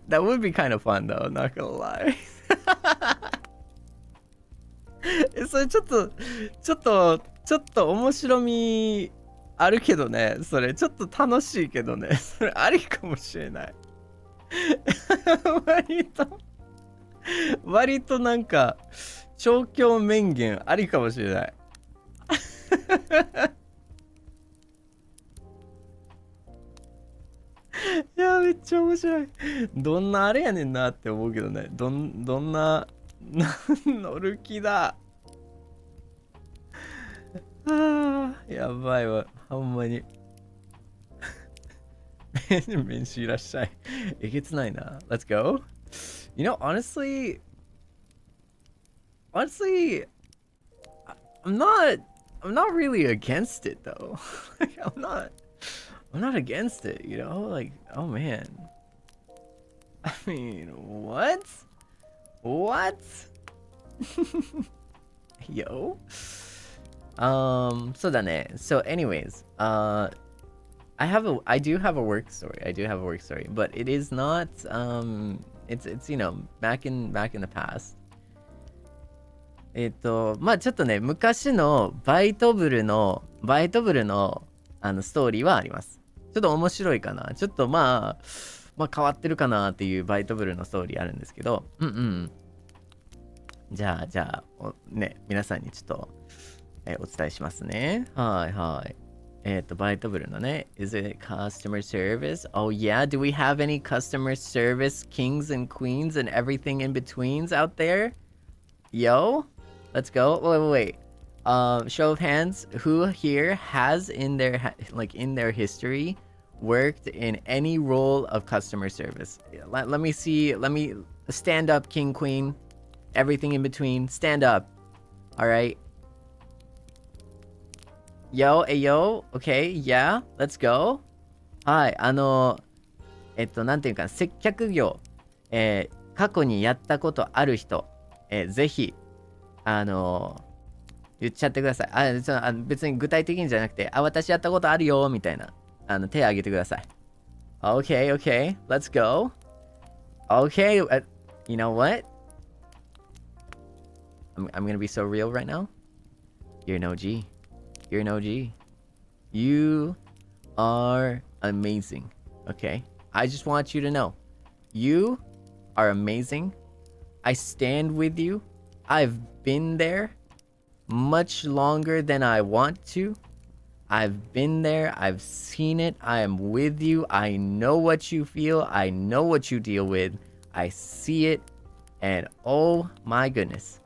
A: That would be kind of fun though, not gonna lie. それちょっと面白みあるけどね。それちょっと楽しいけどね。それありかもしれない。割となんか調教面言ありかもしれない。いやめっちゃ面白い。どんなあれやねんなって思うけどね。どんな乗る気だ。やばいわほんまに。面試いらっしゃい。えげつないな。Let's go. You know, honestly, I'm not really against it though. Like, I'm not against it, you know? Like, oh man. I mean, what? Yo. So だね. So anyways, I do have a work story, but it is not it's you know back in the past. まあちょっとね昔のバイトブルのストーリーはあります。ちょっと面白いかな。ちょっとまあ変わってるかなっていうバイトブルのストーリーあるんですけど、じゃあね皆さんにちょっと、お伝えしますね。はい。バイトブルのね、is it customer service? Oh yeah, do we have any customer service kings and queens and everything in betweens out there? Yo, let's go. Wait. Show of hands, who here has in their history worked in any role of customer service? Let me see. Let me stand up, king, queen, everything in between. Stand up. All right. Yo, okay, yeah, let's go. はい、なんていうか、接客業、過去にやったことある人、ぜひ、言っちゃってください。別に具体的にじゃなくて、私やったことあるよ、みたいな、手を挙げてください。Okay, let's go. Okay, you know what? I'm gonna be so real right now. You're an OG. You're an OG. You are amazing. Okay? I just want you to know. You are amazing. I stand with you. I've been there much longer than I want to. I've been there. I've seen it. I am with you. I know what you feel. I know what you deal with. I see it. And oh my goodness.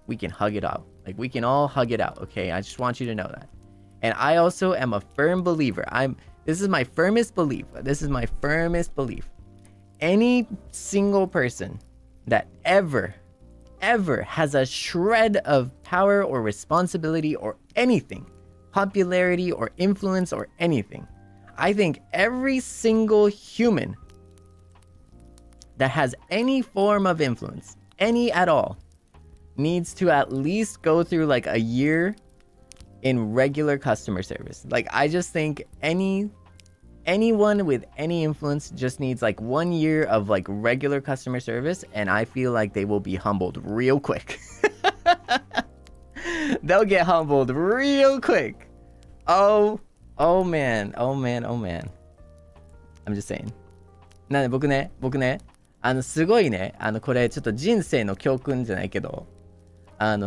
A: We can hug it out. Like, we can all hug it out, okay? I just want you to know that. And I also am a firm believer. This is my firmest belief. Any single person that ever has a shred of power or responsibility or anything, popularity or influence or anything, I think every single human that has any form of influence, any at all, needs to at least go through like a year in regular customer service. Like I just think anyone with any influence just needs like 1 year of like regular customer service, and I feel like they will be humbled real quick. They'll get humbled real quick. Oh man. I'm just saying. なんで僕ね、すごいね、これちょっと人生の教訓じゃないけど、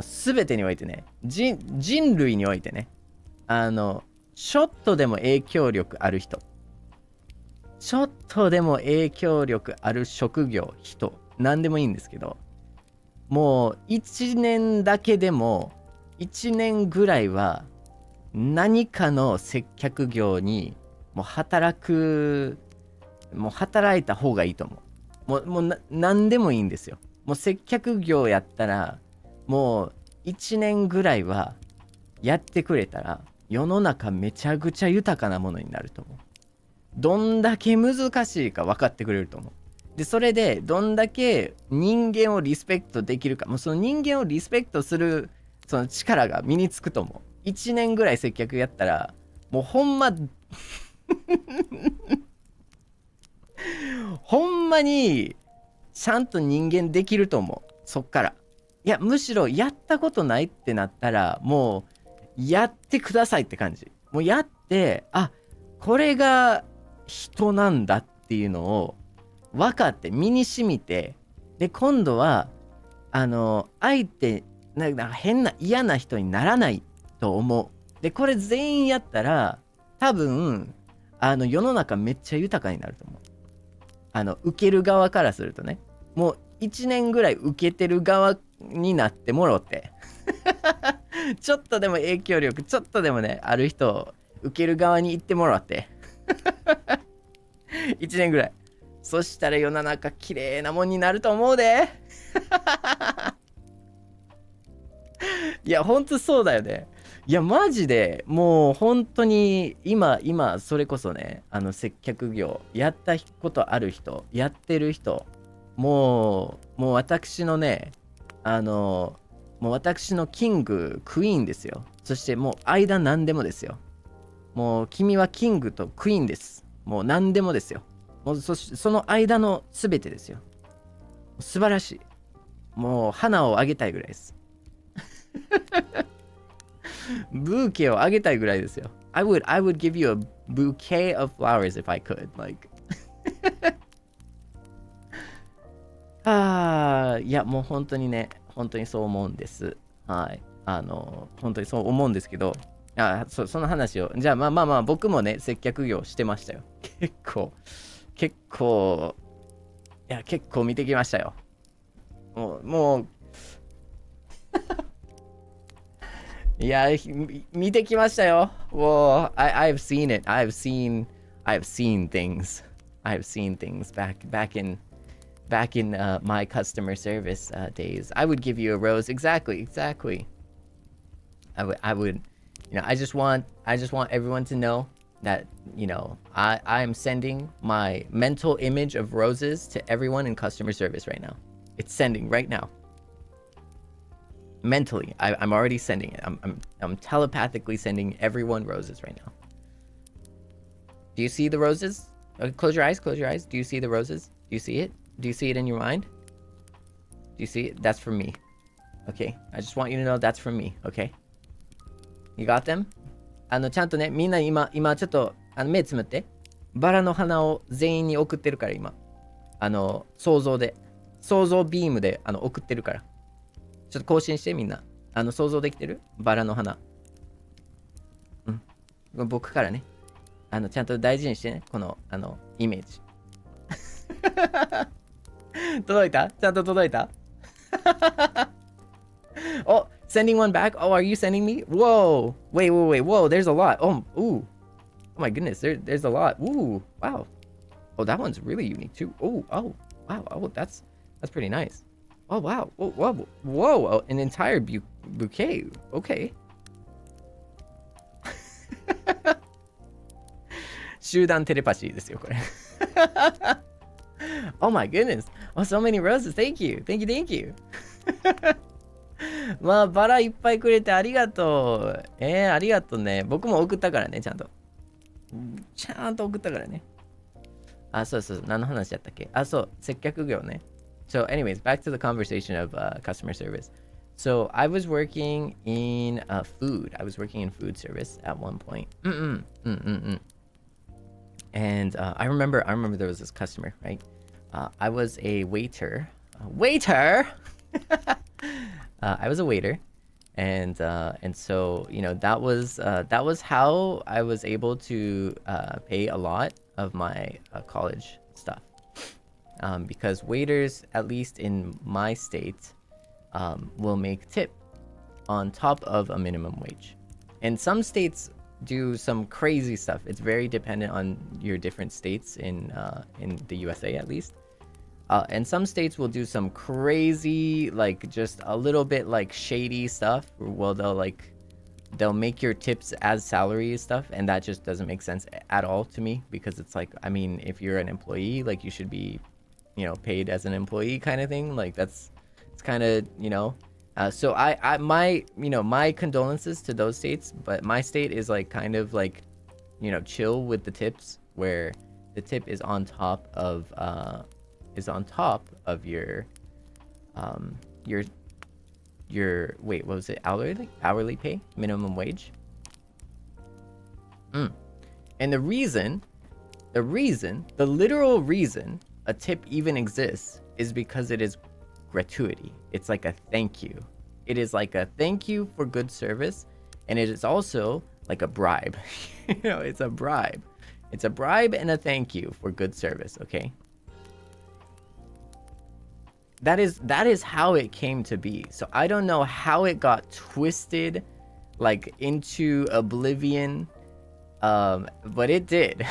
A: すべてにおいてね、人類においてね、ちょっとでも影響力ある人、ちょっとでも影響力ある職業、人、なんでもいいんですけど、もう1年だけでも、1年ぐらいは何かの接客業にもう働いた方がいいと思う。もう何でもいいんですよ。もう接客業やったら、もう1年ぐらいはやってくれたら、世の中めちゃくちゃ豊かなものになると思う。どんだけ難しいか分かってくれると思う。で、それでどんだけ人間をリスペクトできるか、もうその人間をリスペクトするその力が身につくと思う。1年ぐらい接客やったら、もうほんまほんまにちゃんと人間できると思う。そっから。いや、むしろやったことないってなったら、もうやってくださいって感じ。もうやって、あ、これが人なんだっていうのを分かって身に染みて、で、今度は相手なんか変な嫌な人にならないと思う。で、これ全員やったら、多分世の中めっちゃ豊かになると思う。受ける側からするとね、もう1年ぐらい受けてる側になってもろってちょっとでも影響力ちょっとでもねある人を受ける側に行ってもらって1年ぐらい、そしたら世の中綺麗なもんになると思うでいやほんとそうだよね。いやマジでもう本当に今それこそね接客業やったことある人やってる人、もう私のねもう私のキングクイーンですよ。そしてもう間何でもですよ。もう君はキングとクイーンです。もう何でもですよ。もうその間の全てですよ。素晴らしい。もう花をあげたいぐらいですブーケをあげたいぐらいですよ。I would give you a bouquet of flowers if I could. Like いやもう本当にね、本当にそう思うんです。はい。本当にそう思うんですけど、その話を、じゃあまあ僕もね、接客業してましたよ。結構見てきましたよ。もういや、見てきましたよ。もう、I've seen it. I've seen things. I've seen things back in my customer service days. I would give you a rose. Exactly. I would, I just want everyone to know that, I am sending my mental image of roses to everyone in customer service right now. It's sending right now. Mentally, I'm already sending it. I'm telepathically sending everyone roses right now. Do you see the roses? Close your eyes. Do you see the roses? Do you see it? Do you see it in your mind? Do you see it? That's from me. Okay. I just want you to know that's from me. Okay. You got them? ちゃんとね、みんな今ちょっと目つむって。バラの花を全員に送ってるから今。想像ビームで送ってるから。ちょっと更新してみんな。想像できてる？バラの花。うん。僕からね。ちゃんと大事にしてね。この、イメージ。届いた？ちゃんと届いた？Oh, sending one back? Oh, are you sending me? Whoa. Wait. Whoa, there's a lot. Oh my goodness. There's a lot. Ooh, wow. Oh, that one's really unique too. Oh, wow. Oh, that's pretty nice. Oh, wow. Whoa. An entire bouquet. Okay. 集団テレパシーですよ、これ。Oh my goodness. Oh, so many roses. Thank you. まあ、バラいっぱいくれてありがとう。ありがとうね。僕も送ったからね、ちゃんと。ちゃんと送ったからね。あ、そうそう。何の話やったっけ？あ、そう。接客業ね。So, anyways, back to the conversation of customer service. So, I was working in food. I was working in food service at one point. And I remember there was this customer, right? I was a waiter. Waiter! I was a waiter. And so, you know, that was how I was able to pay a lot of my college stuff. Because waiters, at least in my state, will make tip on top of a minimum wage. And some states do some crazy stuff. It's very dependent on your different states in the USA, at least. And some states will do some crazy, like just a little bit like shady stuff. Well, they'll make your tips as salary stuff, and that just doesn't make sense at all to me, because it's like, I mean, if you're an employee, like you should be, you know, paid as an employee kind of thing. Like it's kind of, you know. So my condolences to those states, but my state is like kind of like, you know, chill with the tips, where the tip is on top of your wait, what was it? Hourly pay, minimum wage. And the literal reason a tip even exists is because it is gratuity. It's like a thank you. It is like a thank you for good service, and it is also like a bribe. You know, it's a bribe. It's a bribe and a thank you for good service, okay? That is how it came to be. So I don't know how it got twisted like into oblivion, but it did.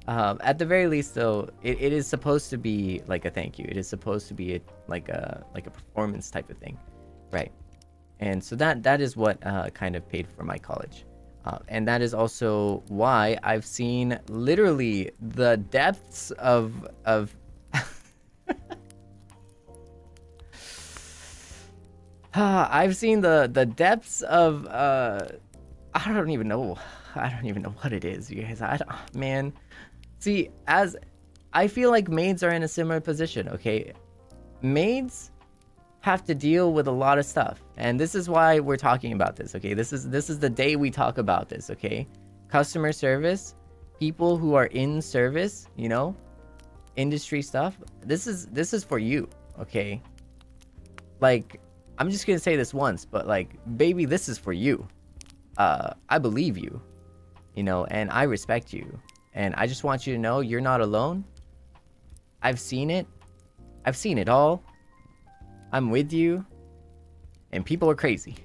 A: At the very least, though, it is supposed to be like a thank you. It is supposed to be like a performance type of thing, right? And so that is what kind of paid for my college, and that is also why I've seen literally the depths of I've seen the depths of I don't even know what it is, you guys. Man. See, as I feel like maids are in a similar position, okay? Maids have to deal with a lot of stuff, and this is why we're talking about this, okay? This is the day we talk about this, okay? Customer service, people who are in service, you know, industry stuff. This is for you, okay? Like, I'm just gonna say this once, but like, baby, this is for you. I believe you, you know, and I respect you. And I just want you to know you're not alone. I've seen it. I've seen it all. I'm with you. And people are crazy.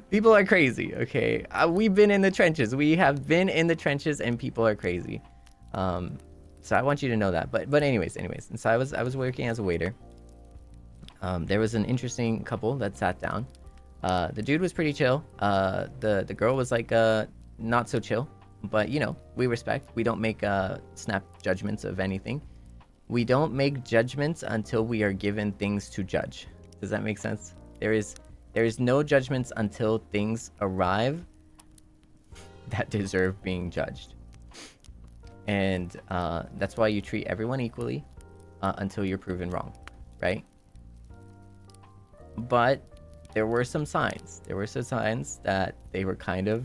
A: People are crazy, okay? We've been in the trenches. We have been in the trenches, and people are crazy. So I want you to know that. But anyways. And so I was working as a waiter. There was an interesting couple that sat down. The dude was pretty chill. The girl was like not so chill, but you know, we respect. We don't make snap judgments of anything. We don't make judgments until we are given things to judge. Does that make sense? There is no judgments until things arrive that deserve being judged. And that's why you treat everyone equally until you're proven wrong, right? But there were some signs. There were some signs that they were kind of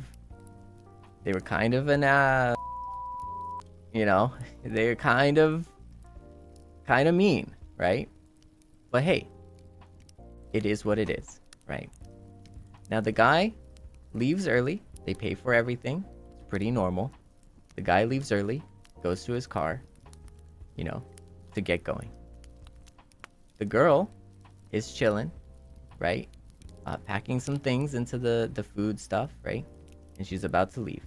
A: an you know, they're kind of mean, right? But hey, it is what it is, right? Now the guy leaves early. They pay for everything. It's pretty normal. The guy leaves early, goes to his car, you know, to get going. The girl is chilling, right? Packing some things into the food stuff, right? And she's about to leave.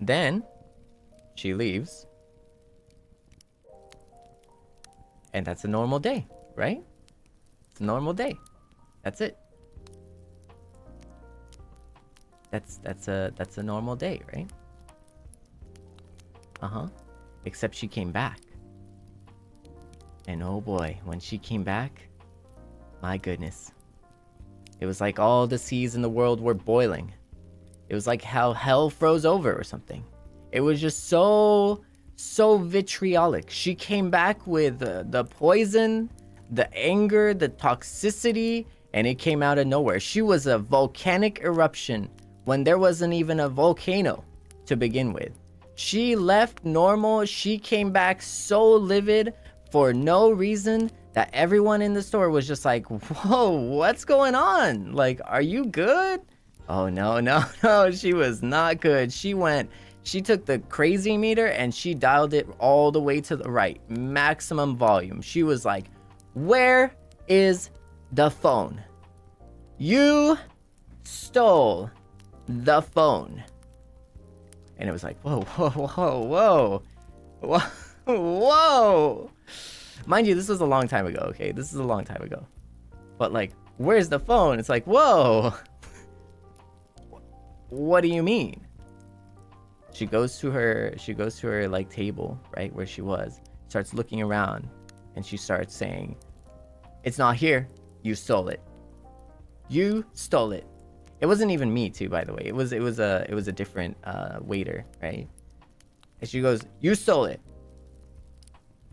A: Then she leaves, and that's a normal day, right? It's a normal day. That's it. That's a normal day, right? Except she came back. And oh boy, when she came back, my goodness. It was like all the seas in the world were boiling. It was like how hell froze over or something. It was just so vitriolic. She came back with the poison, the anger, the toxicity, and it came out of nowhere. She was a volcanic eruption when there wasn't even a volcano to begin with. She left normal. She came back so livid for no reason that everyone in the store was just like, whoa, what's going on? Like, are you good? Oh, no. She was not good. She took the crazy meter and she dialed it all the way to the right. Maximum volume. She was like, where is the phone? You stole the phone. And it was like, whoa. Mind you, this was a long time ago, okay? This is a long time ago. But like, where's the phone? It's like, whoa. What do you mean? She goes to her like table, right, where she was, starts looking around, and she starts saying, it's not here. You stole it. You stole it. It wasn't even me too, by the way. It was a different waiter, right? And she goes, you stole it.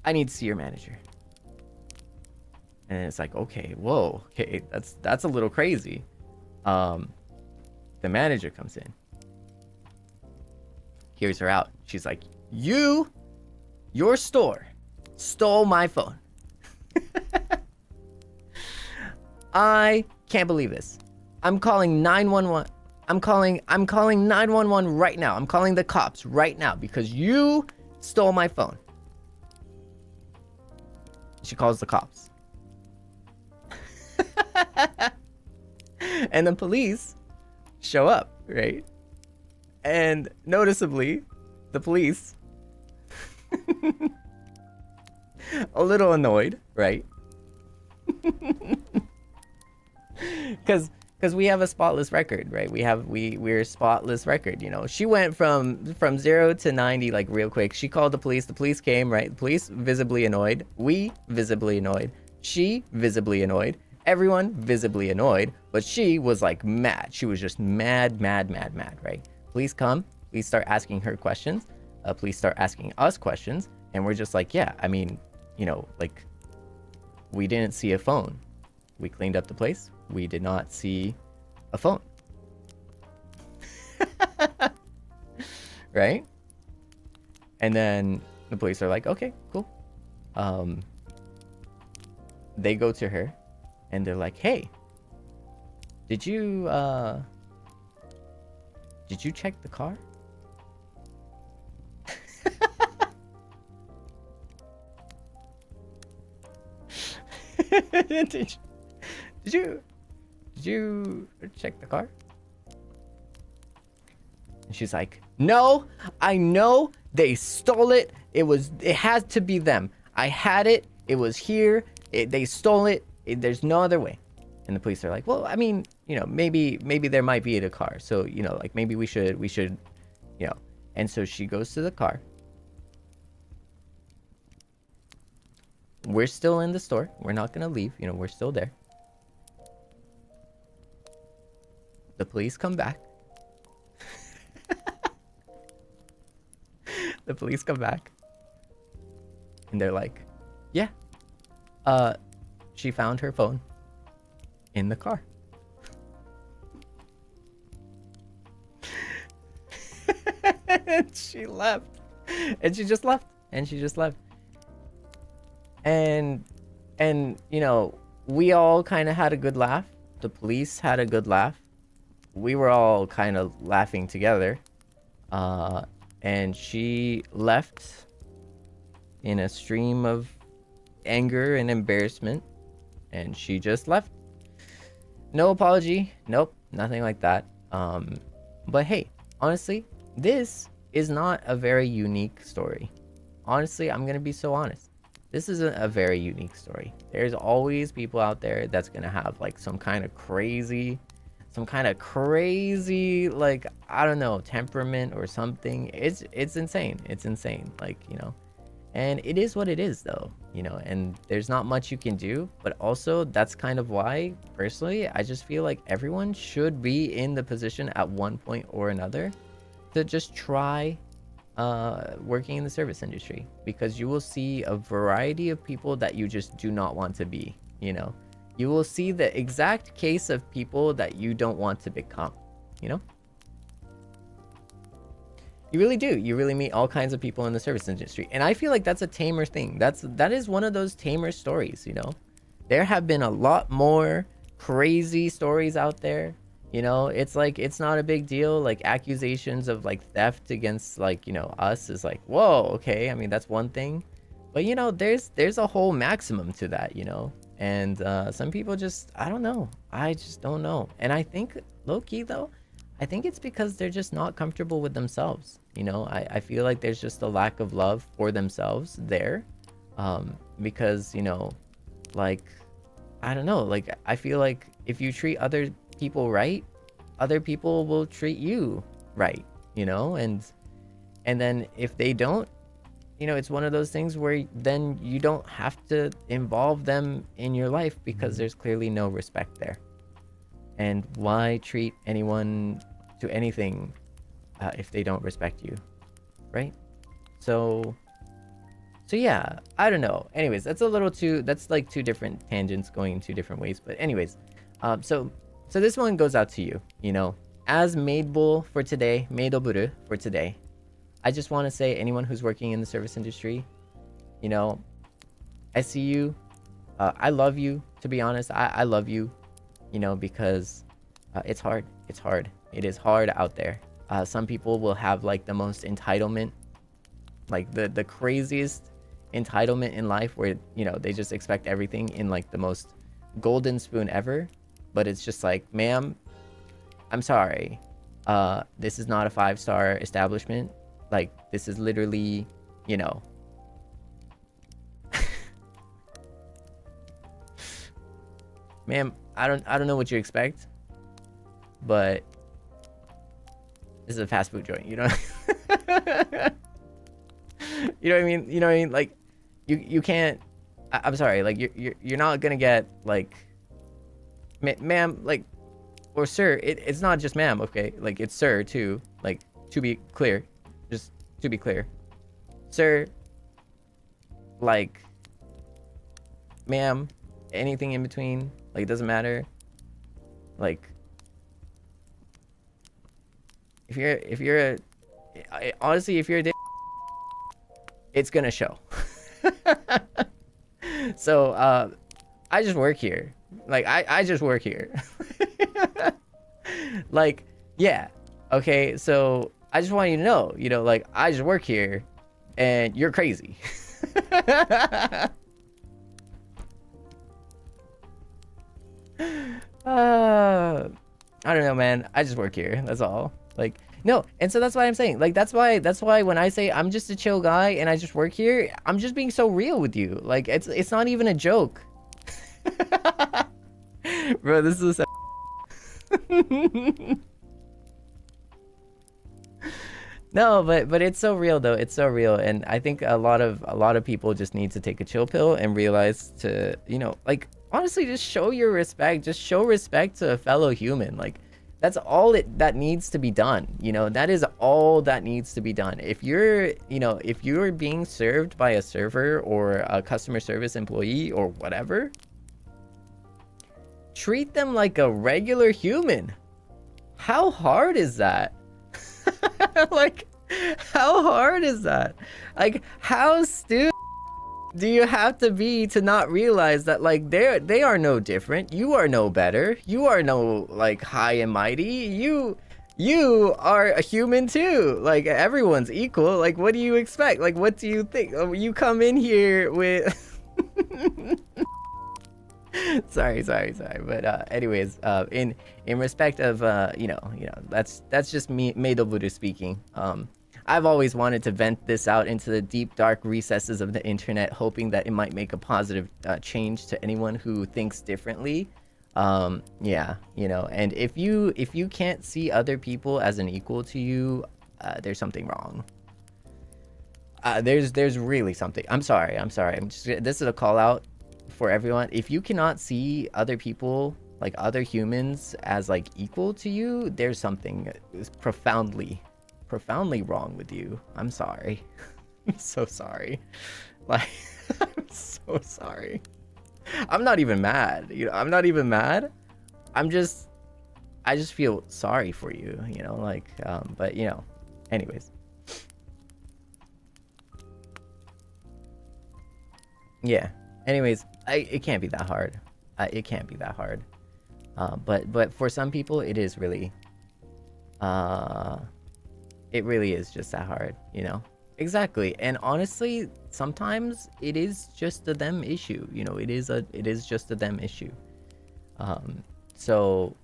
A: I need to see your manager. And it's like, okay, whoa, okay, that's a little crazy. The manager comes in, hears her out. She's like, your store stole my phone. I can't believe this. I'm calling 911. I'm calling 911 right now. I'm calling the cops right now because you stole my phone. She calls the cops. And the police show up, right? And noticeably, the police a little annoyed, right? Because we have a spotless record, right? We're a spotless record, you know. She went from 0 to 90 like real quick. She called the police. The police came, right? The police visibly annoyed. We visibly annoyed. She visibly annoyed. Everyone visibly annoyed. But she was like mad. She was just mad, right? Police come. Police start asking her questions. Police start asking us questions. And we're just like, yeah, I mean, you know, like, we didn't see a phone. We cleaned up the place. We did not see a phone. Right? And then the police are like, okay, cool. They go to her and they're like, hey, did you check the car? Did you check the car? And she's like, no, I know they stole it. It has to be them. I had it. It was here. They stole it. There's no other way. And the police are like, well, I mean, you know, maybe there might be in a car. So, you know, like maybe we should, you know. And so she goes to the car. We're still in the store. We're not going to leave. You know, we're still there. The police come back. The police come back. And they're like, yeah. She found her phone in the car. And she left. And she just left. And you know, we all kind of had a good laugh. The police had a good laugh. We were all kind of laughing together. And she left in a stream of anger and embarrassment. And she just left. No apology. Nope. Nothing like that. But hey, honestly, this is not a very unique story. Honestly, I'm going to be so honest. This isn't a very unique story. There's always people out there that's going to have like some kind of crazy some kind of crazy, like, I don't know, temperament or something. It's insane. It's insane. Like, you know, and it is what it is though, you know, and there's not much you can do. But also that's kind of why personally I just feel like everyone should be in the position at one point or another to just try working in the service industry, because you will see a variety of people that you just do not want to be, you know. You will see the exact case of people that you don't want to become, you know. You really do. You really meet all kinds of people in the service industry, and I feel like that's a tamer thing. That is one of those tamer stories, you know. There have been a lot more crazy stories out there. You know, it's like, it's not a big deal. Like accusations of like theft against, like, you know, us is like, whoa, okay. I mean, that's one thing. But, you know, there's a whole maximum to that, you know. And some people just, I don't know. I just don't know. And I think, low-key though, I think it's because they're just not comfortable with themselves. You know, I feel like there's just a lack of love for themselves there. Because, you know, like, I don't know. Like, I feel like if you treat other people right, other people will treat you right, you know. And then if they don't, you know, it's one of those things where then you don't have to involve them in your life because there's clearly no respect there. And why treat anyone to anything if they don't respect you, right? So yeah, I don't know. Anyways, that's like two different tangents going in two different ways. But anyways, so this one goes out to you, you know, as Maidbull for today, Maidoburu for today. I just want to say, anyone who's working in the service industry, you know, I see you. I love you, to be honest. I love you, you know, because it's hard. It's hard. It is hard out there. Some people will have like the most entitlement, like the craziest entitlement in life where, you know, they just expect everything in like the most golden spoon ever. But it's just like, ma'am, I'm sorry. This is not a 5-star establishment. Like, this is literally, you know. Ma'am, I don't know what you expect, but this is a fast food joint, you know. You know what I mean? You know what I mean? Like, you can't. I'm sorry. Like, you're not gonna get like, ma'am, like, or sir. It's not just ma'am, okay? Like, it's sir too. Like, to be clear. Just to be clear, sir, like, ma'am, anything in between, like, it doesn't matter. Like, honestly, if you're a dick, it's gonna show. So, I just work here. Like, I just work here. Like, yeah, okay, so I just want you to know, you know, like, I just work here and you're crazy. I don't know, man. I just work here. That's all. Like, no. And so that's why I'm saying, like, that's why when I say I'm just a chill guy and I just work here, I'm just being so real with you. Like, it's not even a joke. Bro, this is No, but it's so real though. It's so real, and I think a lot of people just need to take a chill pill and realize to, you know, like, honestly, just show your respect. Just show respect to a fellow human. Like, that's all that needs to be done. You know, that is all that needs to be done. If you're, you know, if you're being served by a server or a customer service employee or whatever, treat them like a regular human. How hard is that? Like, how hard is that? Like, how stupid do you have to be to not realize that, like, they are no different. You are no better. You are no, like, high and mighty. You are a human too. Like, everyone's equal. Like, what do you expect? Like, what do you think? You come in here with sorry, but anyways, in respect of you know, that's just me, Maidoburu, speaking. I've always wanted to vent this out into the deep, dark recesses of the internet, hoping that it might make a positive change to anyone who thinks differently. Yeah, you know, and if you can't see other people as an equal to you, there's something wrong. There's really something. I'm sorry. This is a call out for everyone. If you cannot see other people, like other humans, as like equal to you, there's something profoundly wrong with you. I'm sorry. I'm so sorry. Like, I'm so sorry. I'm not even mad. You know, I'm not even mad. I just feel sorry for you, you know, like, but you know, anyways. Yeah. Anyways, it can't be that hard. It can't be that hard. But for some people, it is really, it really is just that hard, you know? Exactly. And honestly, sometimes it is just a them issue, you know, it is just a them issue. So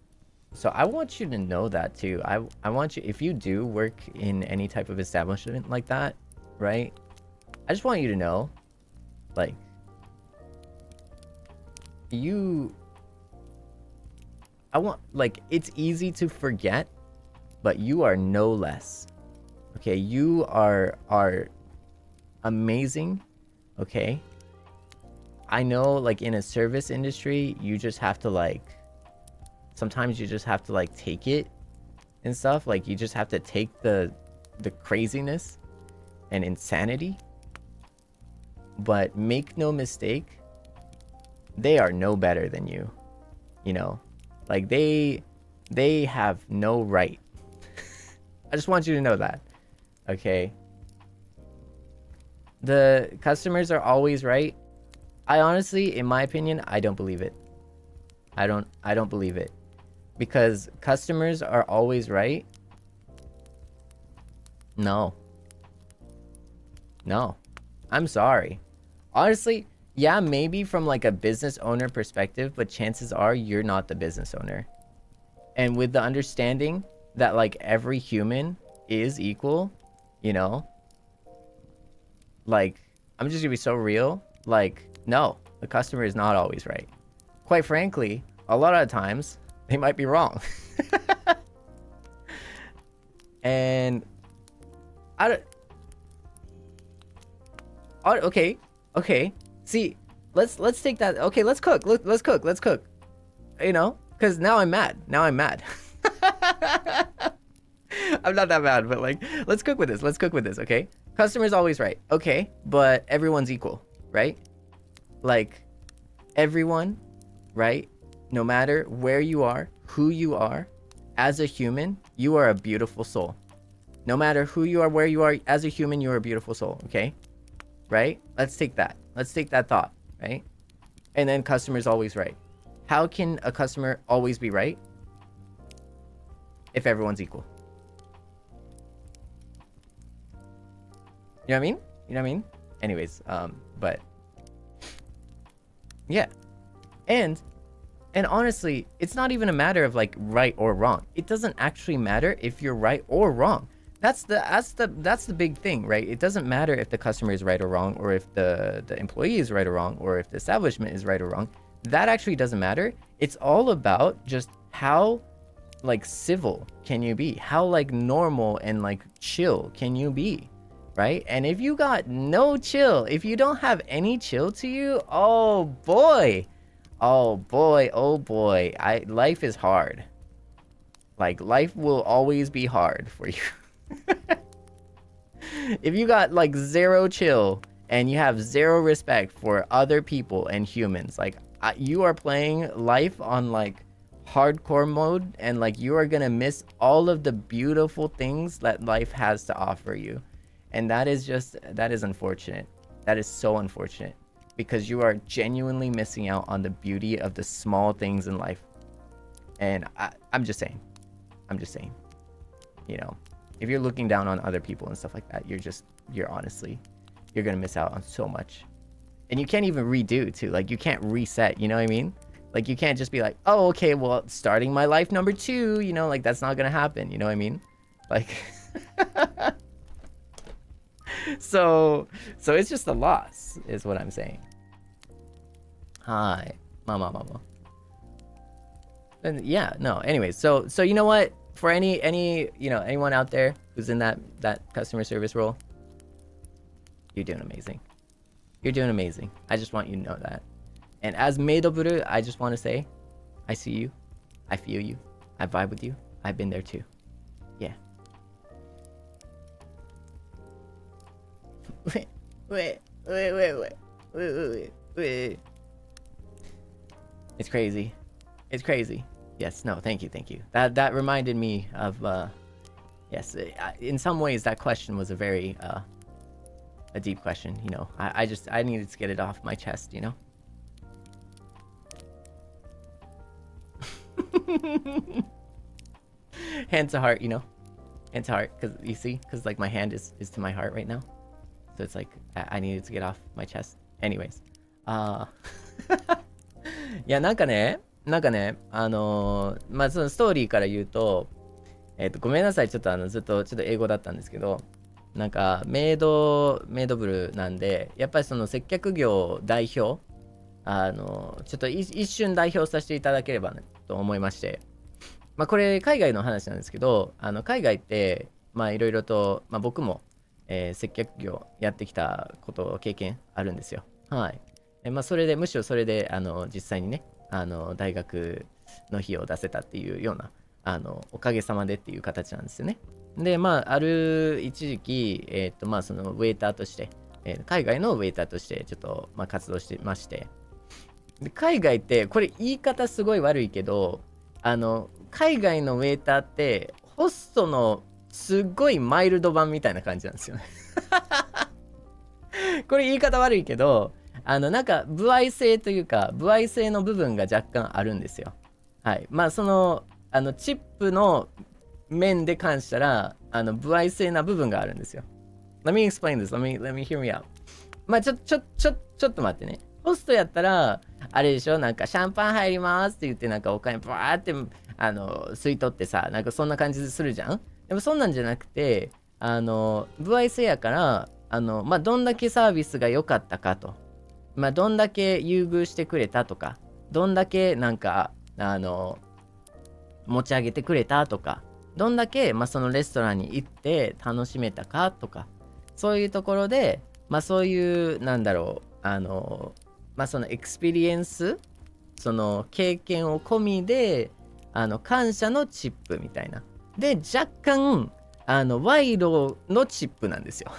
A: I want you to know that too. I want you, if you do work in any type of establishment like that, right? I just want you to know, like, it's easy to forget, but you are no less. Okay, you are amazing. Okay, I know, like, in a service industry, you just have to, like, sometimes you just have to, like, take it and stuff. Like, you just have to take the craziness and insanity. But make no mistake, they are no better than you, you know? Like, they have no right. I just want you to know that, okay? The customers are always right. I honestly, in my opinion, I don't believe it. I don't believe it. Because customers are always right. No. I'm sorry. Honestly, yeah, maybe from like a business owner perspective, but chances are you're not the business owner. And with the understanding that like every human is equal, you know, like, I'm just gonna be so real. Like, no, the customer is not always right. Quite frankly, a lot of times they might be wrong. And okay. See, let's take that. Okay, let's cook. Let's cook. You know, because now I'm mad. I'm not that mad, but like, let's cook with this. Okay, customer's always right. Okay, but everyone's equal, right? Like, everyone, right? No matter where you are, who you are, as a human, you are a beautiful soul. No matter who you are, where you are, as a human, you are a beautiful soul. Okay, right? Let's take that thought, right? And then customer's always right. How can a customer always be right if everyone's equal? You know what I mean? Anyways, but yeah. And honestly, it's not even a matter of like right or wrong. It doesn't actually matter if you're right or wrong. That's the big thing, right? It doesn't matter if the customer is right or wrong, or if the employee is right or wrong, or if the establishment is right or wrong. That actually doesn't matter. It's all about just how like civil can you be? How like normal and like chill can you be? Right? And if you got no chill, if you don't have any chill to you, oh boy, life is hard. Like, life will always be hard for you. If you got like zero chill and you have zero respect for other people and humans, like, you are playing life on like hardcore mode, and like, you are gonna miss all of the beautiful things that life has to offer you. And that is unfortunate. That is so unfortunate, because you are genuinely missing out on the beauty of the small things in life. And I'm just saying, you know, if you're looking down on other people and stuff like that, you're honestly, you're gonna miss out on so much. And you can't even redo too. Like, you can't reset, you know what I mean? Like, you can't just be like, oh, okay, well, starting my life number 2, you know, like, that's not gonna happen, you know what I mean? Like, so it's just a loss, is what I'm saying. Hi, mama. Yeah, no. Anyways, so you know what? For anyone out there who's in that customer service role, you're doing amazing. You're doing amazing. I just want you to know that. And as Meidoburu, I just want to say, I see you, I feel you, I vibe with you. I've been there too. Yeah. Wait. It's crazy. It's crazy. Yes, no, thank you. That reminded me of, yes, in some ways that question was a very, a deep question, you know. I needed to get it off my chest, you know. Hand to heart, you know. Hand to heart, because you see, because like my hand is to my heart right now. So it's like, I needed to get off my chest. Anyways. いや、なんかね、まあ、そのストーリーから言うと、ごめんなさい、ちょっとずっと英語だったんですけど、なんかメイドブルなんで、やっぱりその接客業代表、ちょっと一瞬代表させていただければ、ね、と思いまして、まあこれ海外の話なんですけど、海外ってまあいろいろと、まあ、僕も、接客業やってきたこと経験あるんですよ。はい。まあそれでむしろそれで実際にね大学の費用を出せたっていうようなおかげさまでっていう形なんですよね。でまあある一時期まあそのウェイターとして、海外のウェイターとしてちょっとまあ活動してまして、で海外ってこれ言い方すごい悪いけど海外のウェイターってホストのすっごいマイルド版みたいな感じなんですよね。これ言い方悪いけどなんか歩合制というか歩合制の部分が若干あるんですよ。はい。まあそのチップの面で関したら歩合制な部分があるんですよ。Let me explain this. Let me hear me out. まあちょっと待ってね。ホストやったらあれでしょ、なんかシャンパン入りますって言ってなんかお金バーって吸い取ってさ、なんかそんな感じするじゃん。でもそんなんじゃなくて歩合制やからまあどんだけサービスが良かったかと。まあどんだけ優遇してくれたとか、どんだけなんか持ち上げてくれたとか、どんだけまあそのレストランに行って楽しめたかとか、そういうところでまあそういうなんだろうまあそのエクスペリエンス、その経験を込みで感謝のチップみたいなで若干賄賂のチップなんですよ。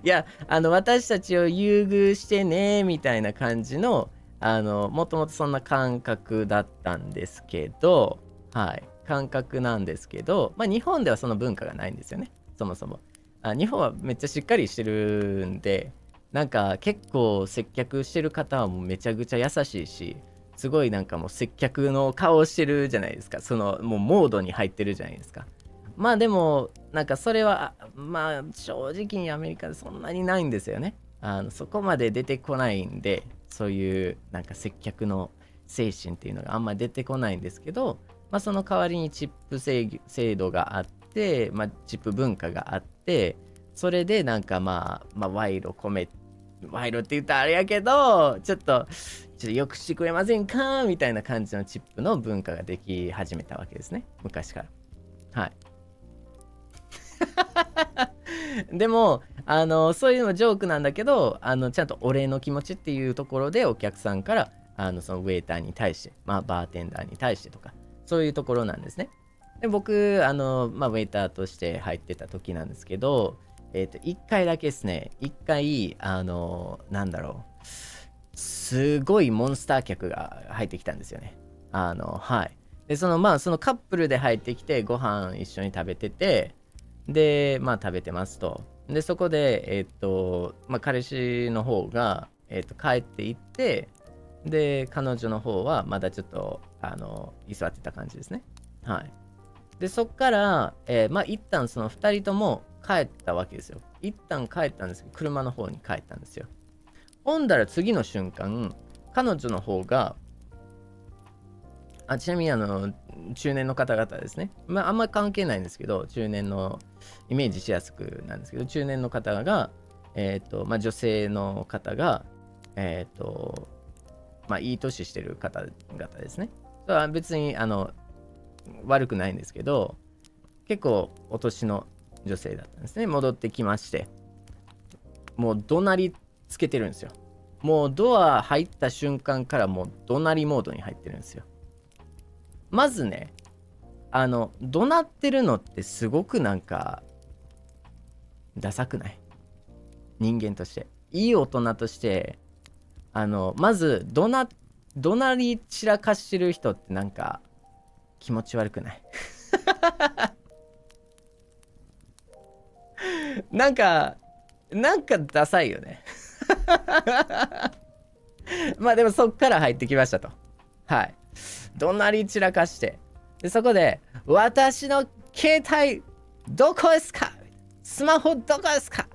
A: いや私たちを優遇してねみたいな感じのもともとそんな感覚だったんですけど、はい感覚なんですけど、まあ日本ではその文化がないんですよね、そもそも。日本はめっちゃしっかりしてるんで、なんか結構接客してる方はもうめちゃくちゃ優しいし、すごいなんかもう接客の顔してるじゃないですか。そのもうモードに入ってるじゃないですか。まあでもなんかそれはまあ正直にアメリカでそんなにないんですよね。そこまで出てこないんで、そういうなんか接客の精神っていうのがあんま出てこないんですけど、まあその代わりにチップ制度があって、まあチップ文化があって、それでなんかまあ賄賂って言ったらあれやけど、ちょっとよくしてくれませんかみたいな感じのチップの文化ができ始めたわけですね、昔から。はい。でもそういうのもジョークなんだけどちゃんとお礼の気持ちっていうところでお客さんからそのウェイターに対して、まあ、バーテンダーに対してとかそういうところなんですね。で僕まあ、ウェイターとして入ってた時なんですけど、1回だけですね、1回なんだろう、すごいモンスター客が入ってきたんですよね。はい。でそのカップルで入ってきてご飯一緒に食べてて、でまあ食べてますと。でそこでまあ彼氏の方が帰っていって、で彼女の方はまだちょっと居座ってた感じですね。はい。でそっからまあ一旦その2人とも帰ったわけですよ。一旦帰ったんですけど、車の方に帰ったんですよ。ほんだら次の瞬間、彼女の方がちなみに中年の方々ですね。まああんまり関係ないんですけど、中年のイメージしやすくなんですけど、中年の方がまあ女性の方がまあいい年してる方々ですね。それは別に悪くないんですけど、結構お年の女性だったんですね。戻ってきまして、もう怒鳴りつけてるんですよ。もうドア入った瞬間からもう怒鳴りモードに入ってるんですよ。まずね、怒鳴ってるのってすごくなんかダサくない？人間として、いい大人として、まず怒鳴り散らかしてる人ってなんか気持ち悪くない？なんかダサいよね。まあでもそっから入ってきましたと。はい。怒鳴り散らかして。で、そこで、私の携帯どこですか？スマホどこですか？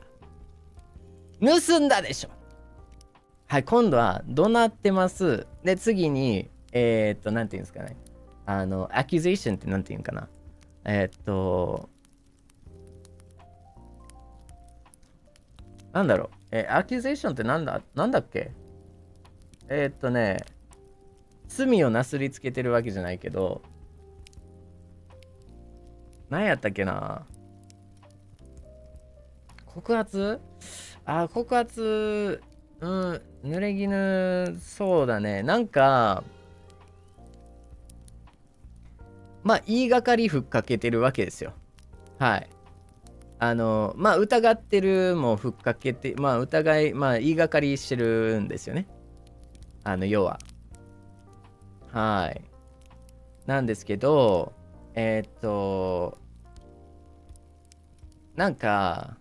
A: 盗んだでしょ。はい、今度は怒鳴ってます。で、次に、なんていうんですかね。アキュゼーションってなんていうんかな。なんだろう。アキュゼーションってなんだっけ？罪をなすりつけてるわけじゃないけど、何やったっけな。告発？告発、濡れ衣、そうだね。なんか、まあ、言いがかりふっかけてるわけですよ。はい。まあ、疑ってるもふっかけて、まあ、言いがかりしてるんですよね。要は。はい。なんですけど、なんか、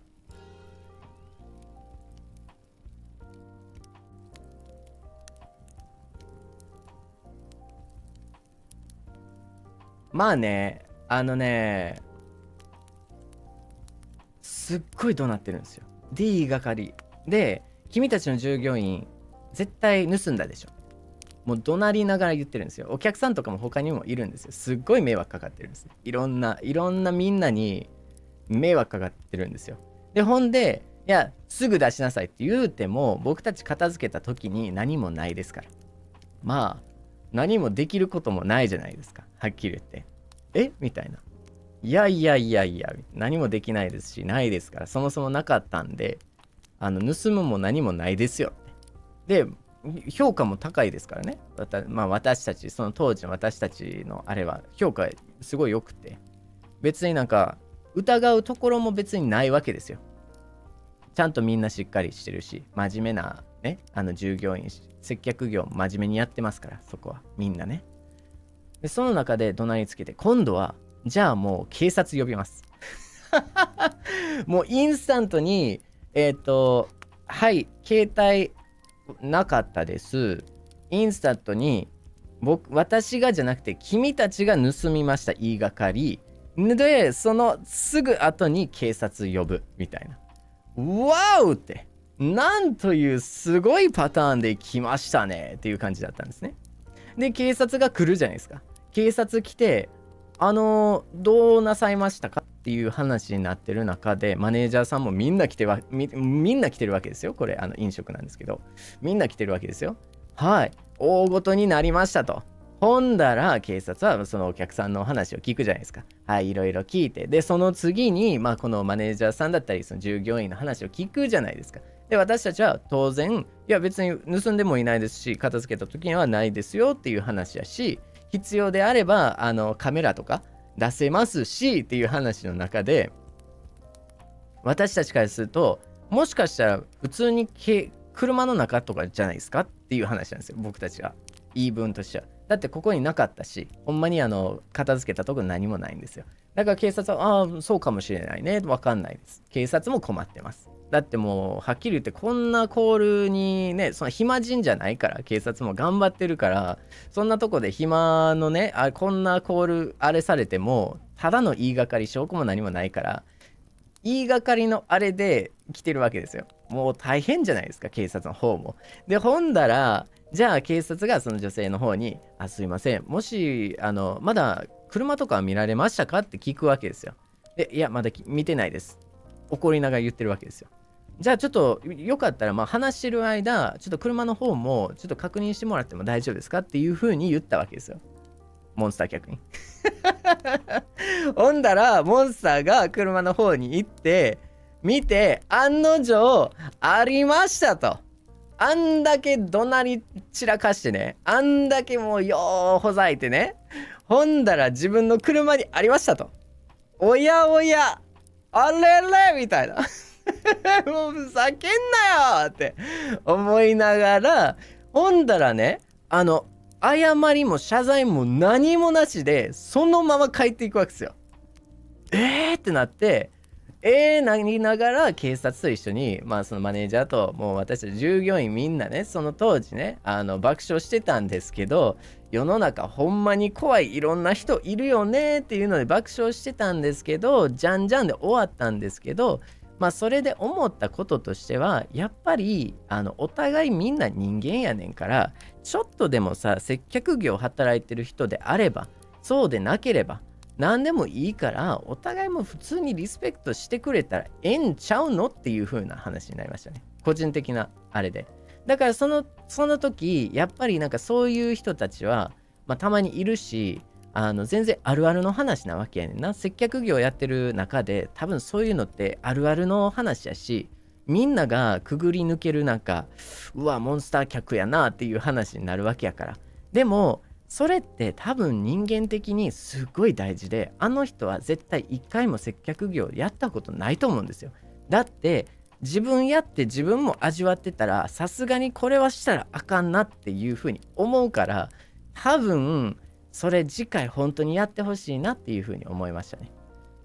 A: まあね、すっごい怒鳴ってるんですよ。で、言いがかり。で、君たちの従業員、絶対盗んだでしょ。もう怒鳴りながら言ってるんですよ。お客さんとかも他にもいるんですよ。すっごい迷惑かかってるんですよ。いろんなみんなに迷惑かかってるんですよ。で、ほんで、いや、すぐ出しなさいって言うても、僕たち片付けた時に何もないですから。まあ、何もできることもないじゃないですか。はっきり言って。みたいな。いや、何もできないですし、ないですから、そもそもなかったんで、盗むも何もないですよ。で、評価も高いですからね。まあ私たち、その当時の私たちのあれは評価すごい良くて、別になんか疑うところも別にないわけですよ。ちゃんとみんなしっかりしてるし、真面目なね、従業員、接客業も真面目にやってますから、そこはみんなね。で、その中で怒鳴りつけて、今度は、じゃあもう警察呼びます。もうインスタントに、はい、携帯なかったです。インスタントに私がじゃなくて君たちが盗みました言いがかりで、そのすぐ後に警察呼ぶみたいな。ワオって、なんというすごいパターンで来ましたねっていう感じだったんですね。で、警察が来るじゃないですか。警察来て、どうなさいましたかっていう話になってる中で、マネージャーさんもみんな来てるわけですよ。これ飲食なんですけど、みんな来てるわけですよ。はい、大ごとになりましたと。ほんだら警察はそのお客さんの話を聞くじゃないですか。はい、いろいろ聞いて、でその次にこのマネージャーさんだったりその従業員の話を聞くじゃないですか。で、私たちは当然、いや別に盗んでもいないですし、片付けた時にはないですよっていう話やし、必要であればカメラとか出せますしっていう話の中で、私たちからすると、もしかしたら普通に車の中とかじゃないですかっていう話なんですよ、僕たちが言い分としては。だってここになかったし、ほんまに片付けたとこ何もないんですよ。だから警察は、そうかもしれないね、わかんないです。警察も困ってます。だってもうはっきり言って、こんなコールにね、その暇人じゃないから、警察も頑張ってるから、そんなとこで暇のね、こんなコールあれされてもただの言いがかり、証拠も何もないから、言いがかりのあれで来てるわけですよ。もう大変じゃないですか、警察の方も。で、ほんだら、じゃあ警察がその女性の方に、すいません、もしまだ車とか見られましたかって聞くわけですよ。で、いやまだ見てないです、怒りながら言ってるわけですよ。じゃあちょっとよかったら、話してる間ちょっと車の方もちょっと確認してもらっても大丈夫ですかっていう風に言ったわけですよ。モンスター客に。ほんだら、モンスターが車の方に行って、見て、案の定、ありましたと。あんだけ怒鳴り散らかしてね、あんだけもうようほざいてね、ほんだら自分の車にありましたと。おやおや、あれれみたいな。もうふざけんなよって思いながら、ほんだらね、謝りも謝罪も何もなしで、そのまま帰っていくわけですよ。ってなって、なりながら警察と一緒に、まあそのマネージャーともう私たち従業員みんなね、その当時ね、爆笑してたんですけど、世の中ほんまに怖いいろんな人いるよねっていうので爆笑してたんですけど、じゃんじゃんで終わったんですけど、まあそれで思ったこととしては、やっぱりお互いみんな人間やねんから、ちょっとでもさ、接客業働いてる人であれば、そうでなければ何でもいいから、お互いも普通にリスペクトしてくれたらええんちゃうのっていう風な話になりましたね。個人的なあれで。だからその時、やっぱりなんかそういう人たちは、まあたまにいるし、全然あるあるの話なわけやねんな。接客業やってる中で、多分そういうのってあるあるの話やし、みんながくぐり抜けるなんか、うわ、モンスター客やなっていう話になるわけやから。でも、それって多分人間的にすごい大事で、あの人は絶対一回も接客業やったことないと思うんですよ。だって自分やって自分も味わってたら、さすがにこれはしたらあかんなっていうふうに思うから、多分それ次回本当にやってほしいなっていうふうに思いましたね。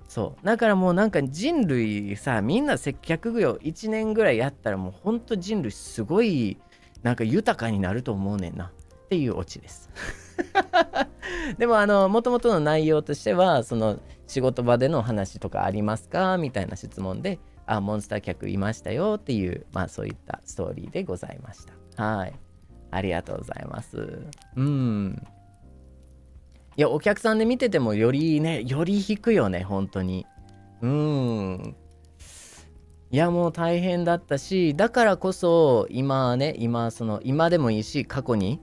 A: そうだからもうなんか人類さ、みんな接客業1年ぐらいやったらもう本当人類すごいなんか豊かになると思うねんなっていうオチです。でももともとの内容としては、その仕事場での話とかありますかみたいな質問で、モンスター客いましたよっていう、まあそういったストーリーでございました。はい。ありがとうございます。いや、お客さんで見ててもより引くよね、本当に。いや、もう大変だったし、だからこそ、今でもいいし、過去に、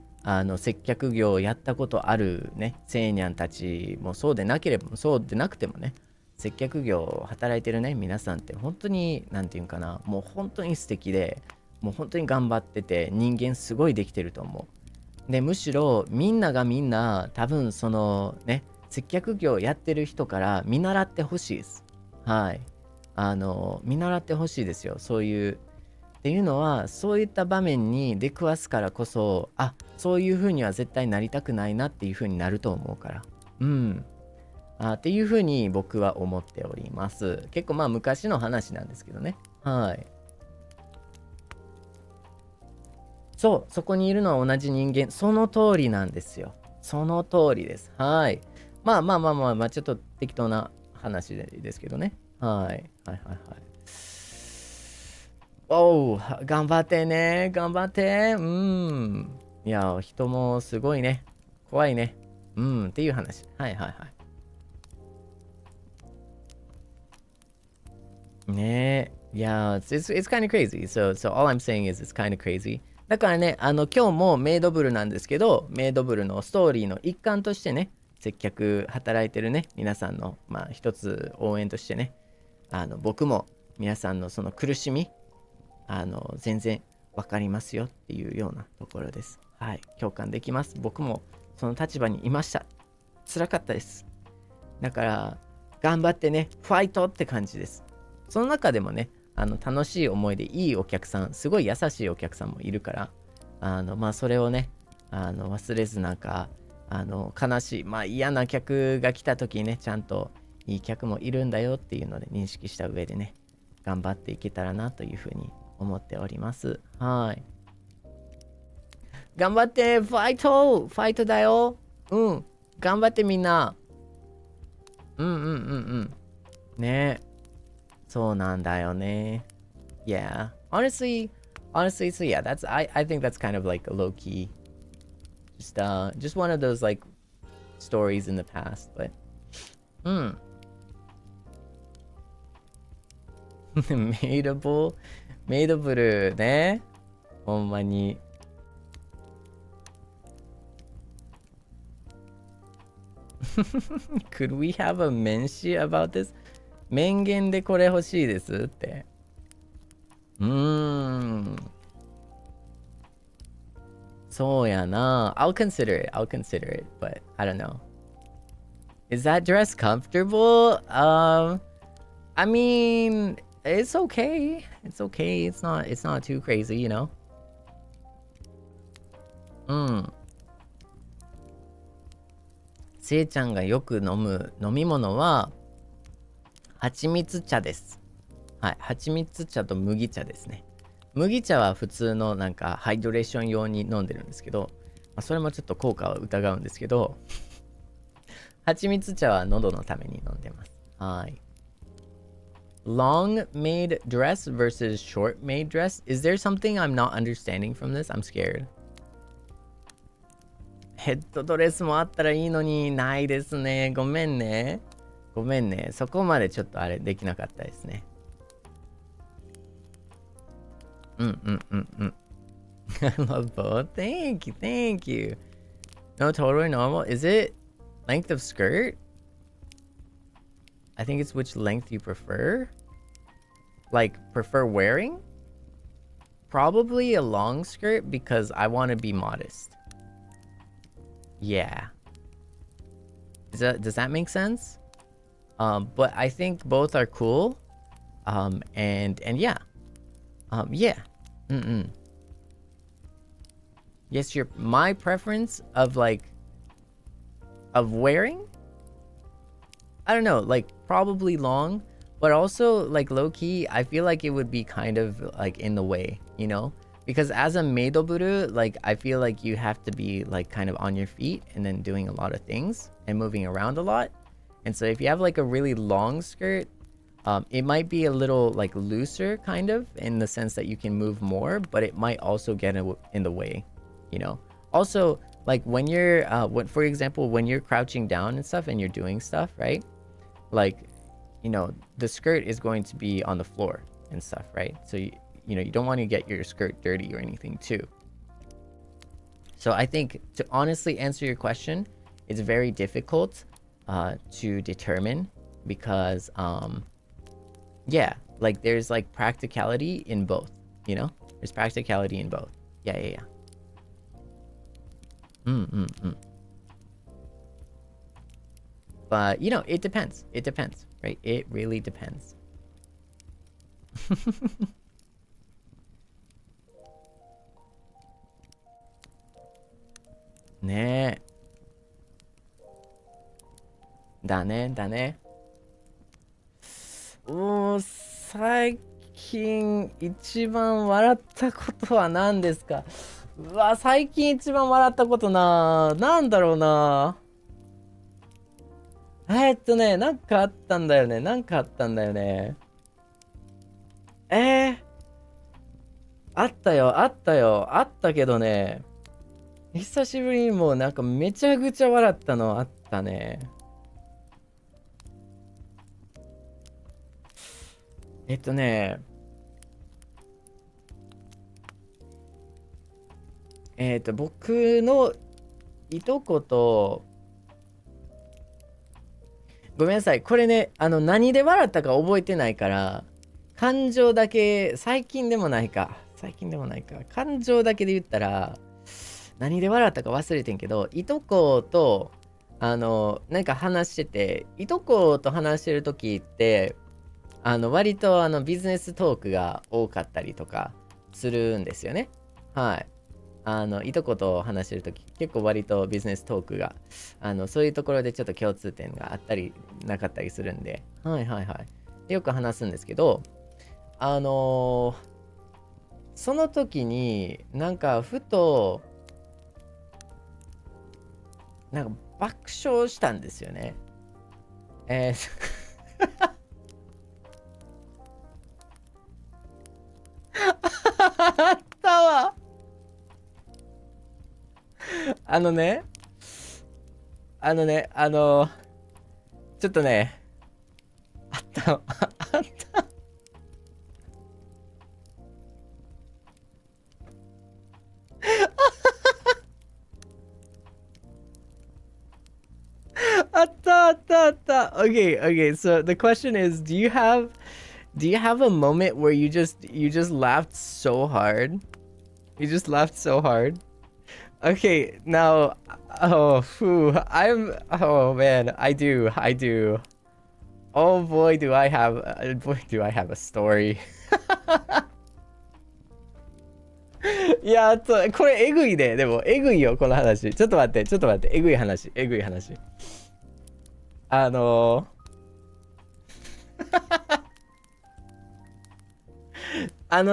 A: 接客業をやったことあるね、セイニャンたちもそうでなければ、そうでなくてもね、接客業を働いてるね、皆さんって本当に、なんていうんかな、もう本当に素敵で、もう本当に頑張ってて、人間すごいできてると思う。で、むしろ、みんながみんな、多分そのね、接客業をやってる人から見習ってほしいです。はい。見習ってほしいですよ。そういう。っていうのは、そういった場面に出くわすからこそ、そういう風には絶対なりたくないなっていう風になると思うから。っていう風に僕は思っております。結構まあ昔の話なんですけどね。はい。そこにいるのは同じ人間。その通りなんですよ。その通りです。はい。まあ、ちょっと適当な話ですけどね。はい。頑張ってね。頑張って。いや、人もすごいね。怖いね。っていう話。ねえ。いや、it's kind of crazy. So all I'm saying is it's kind of crazy. だからね、今日もメイドブルなんですけど、メイドブルのストーリーの一環としてね、接客働いてるね、皆さんの、まあ一つ応援としてね、僕も皆さんのその苦しみ、全然わかりますよっていうようなところです。はい、共感できます。僕もその立場にいました。辛かったです。だから、頑張ってね、ファイトって感じです。その中でもね、楽しい思いでいいお客さん、すごい優しいお客さんもいるから、まあ、それをね、忘れずなんか、悲しい、まあ、嫌な客が来た時にね、ちゃんといい客もいるんだよっていうので認識した上でね、頑張っていけたらなというふうに思っております。はい。頑張って、ファイトだよ。頑張ってみんな。ねえ。そうなんだよね。Yeah. Honestly, so yeah, I think that's kind of like a low key, just one of those like stories in the past, but, メイドブルね。ほんまに。Could we have a 面詞 about this? 名言でこれ欲しいですって。そうやな。I'll consider it. I'll consider it. But I don't know. Is that dress comfortable? I mean, it's okay. It's okay. It's not too crazy, you know? せいちゃんがよく飲む飲み物は蜂蜜茶です。はい、蜂蜜茶と麦茶ですね。麦茶は普通のなんかハイドレーション用に飲んでるんですけど、それもちょっと効果は疑うんですけど、蜂蜜茶は喉のために飲んでます。はい。Long made dress versus short made dress. Is there something I'm not understanding from this? I'm scared. ヘッドドレスもあったらいいのにないですね。ごめんね。ごめんね。そこまでちょっとあれできなかったですね。I love both. Thank you. Thank you. No, totally normal. Is it length of skirt? I think it's which length you prefer. Like, prefer wearing? Probably a long skirt because I want to be modest. Yeah. Does that make sense? But I think both are cool. And yeah. Yeah. Yes, my preference of wearing, I don't know, like probably long, but also like low key, I feel like it would be kind of like in the way, you know? Because as a meidoburu, like I feel like you have to be like kind of on your feet and then doing a lot of things and moving around a lot. And so if you have like a really long skirt, it might be a little like looser kind of in the sense that you can move more, but it might also get in the way, you know? Also, like when you're, for example, when you're crouching down and stuff and you're doing stuff, right? Like, you know, the skirt is going to be on the floor and stuff, right? So, you know, you don't want to get your skirt dirty or anything too. So I think to honestly answer your question, it's very difficult to determine because, yeah, like there's like practicality in both, you know? There's practicality in both. Yeah. But, you know, it depends. It depends, right? It really depends. ねえ。だね。最近一番笑ったことは何ですか？うわ、最近一番笑ったことなんだろうな。なんかあったんだよね。あったよ。あったけどね。久しぶりにもうなんかめちゃくちゃ笑ったのあったね。僕のいとこと、ごめんなさい。これね、何で笑ったか覚えてないから、感情だけ、最近でもないか。感情だけで言ったら、何で笑ったか忘れてんけど、いとこと、なんか話してて、いとこと話してる時って、割とビジネストークが多かったりとかするんですよね。はい。いとこと話してるとき、結構割とビジネストークが、そういうところでちょっと共通点があったり、なかったりするんで、はい。よく話すんですけど、その時になんかふと、なんか爆笑したんですよね。あったわ。ちょっとね、あった。Okay, okay. So the question is, do you have a moment where you just laughed so hard? You just laughed so hard. Okay, now, oh man, I do. Oh boy, do I have a story. いやこれえぐいで、でもえぐいよこの話。ちょっと待って、えぐい話。あの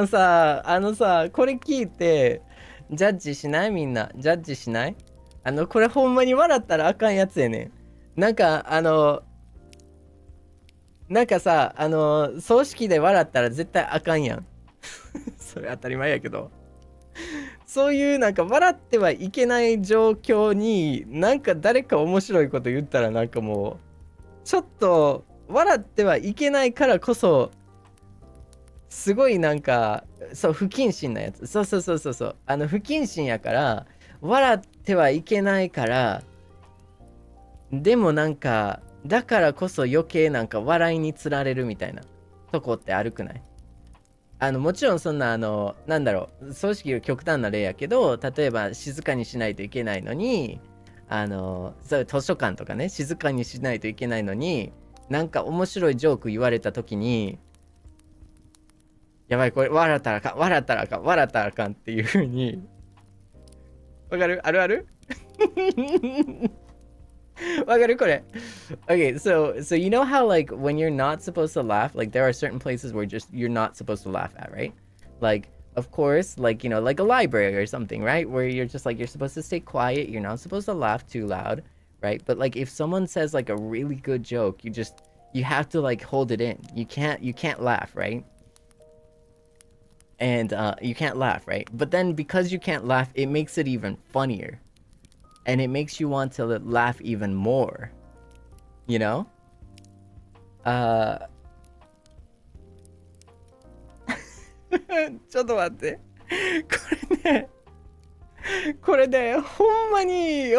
A: さ、これ聞いて、ジャッジしない？みんな。ジャッジしない？これほんまに笑ったらあかんやつやねん。なんかさ、葬式で笑ったら絶対あかんやん。それ当たり前やけど。そういうなんか笑ってはいけない状況に、なんか誰か面白いこと言ったらなんかもう、ちょっと笑ってはいけないからこそ、すごいなんかそう不謹慎なやつ、そう不謹慎やから笑ってはいけないから、でもなんかだからこそ余計なんか笑いにつられるみたいなとこってあるくない？もちろんそんななんだろう、葬式が極端な例やけど、例えば静かにしないといけないのに、そういう図書館とかね、静かにしないといけないのに、なんか面白いジョーク言われた時に、やばいこれ笑ったらあかんっていう風に、わかる？あるある？わかるこれ。Okay, so you know how like when you're not supposed to laugh, like there are certain places where just you're not supposed to laugh at, right? Like of course, like you know, like a library or something, right? Where you're just like you're supposed to stay quiet, you're not supposed to laugh too loud, right? But like if someone says like a really good joke, you have to like hold it in. You can't laugh, right? And you can't laugh, right? But then because you can't laugh, it makes it even funnier. And it makes you want to laugh even more. You know? ちょっと待って。これね、ほんまに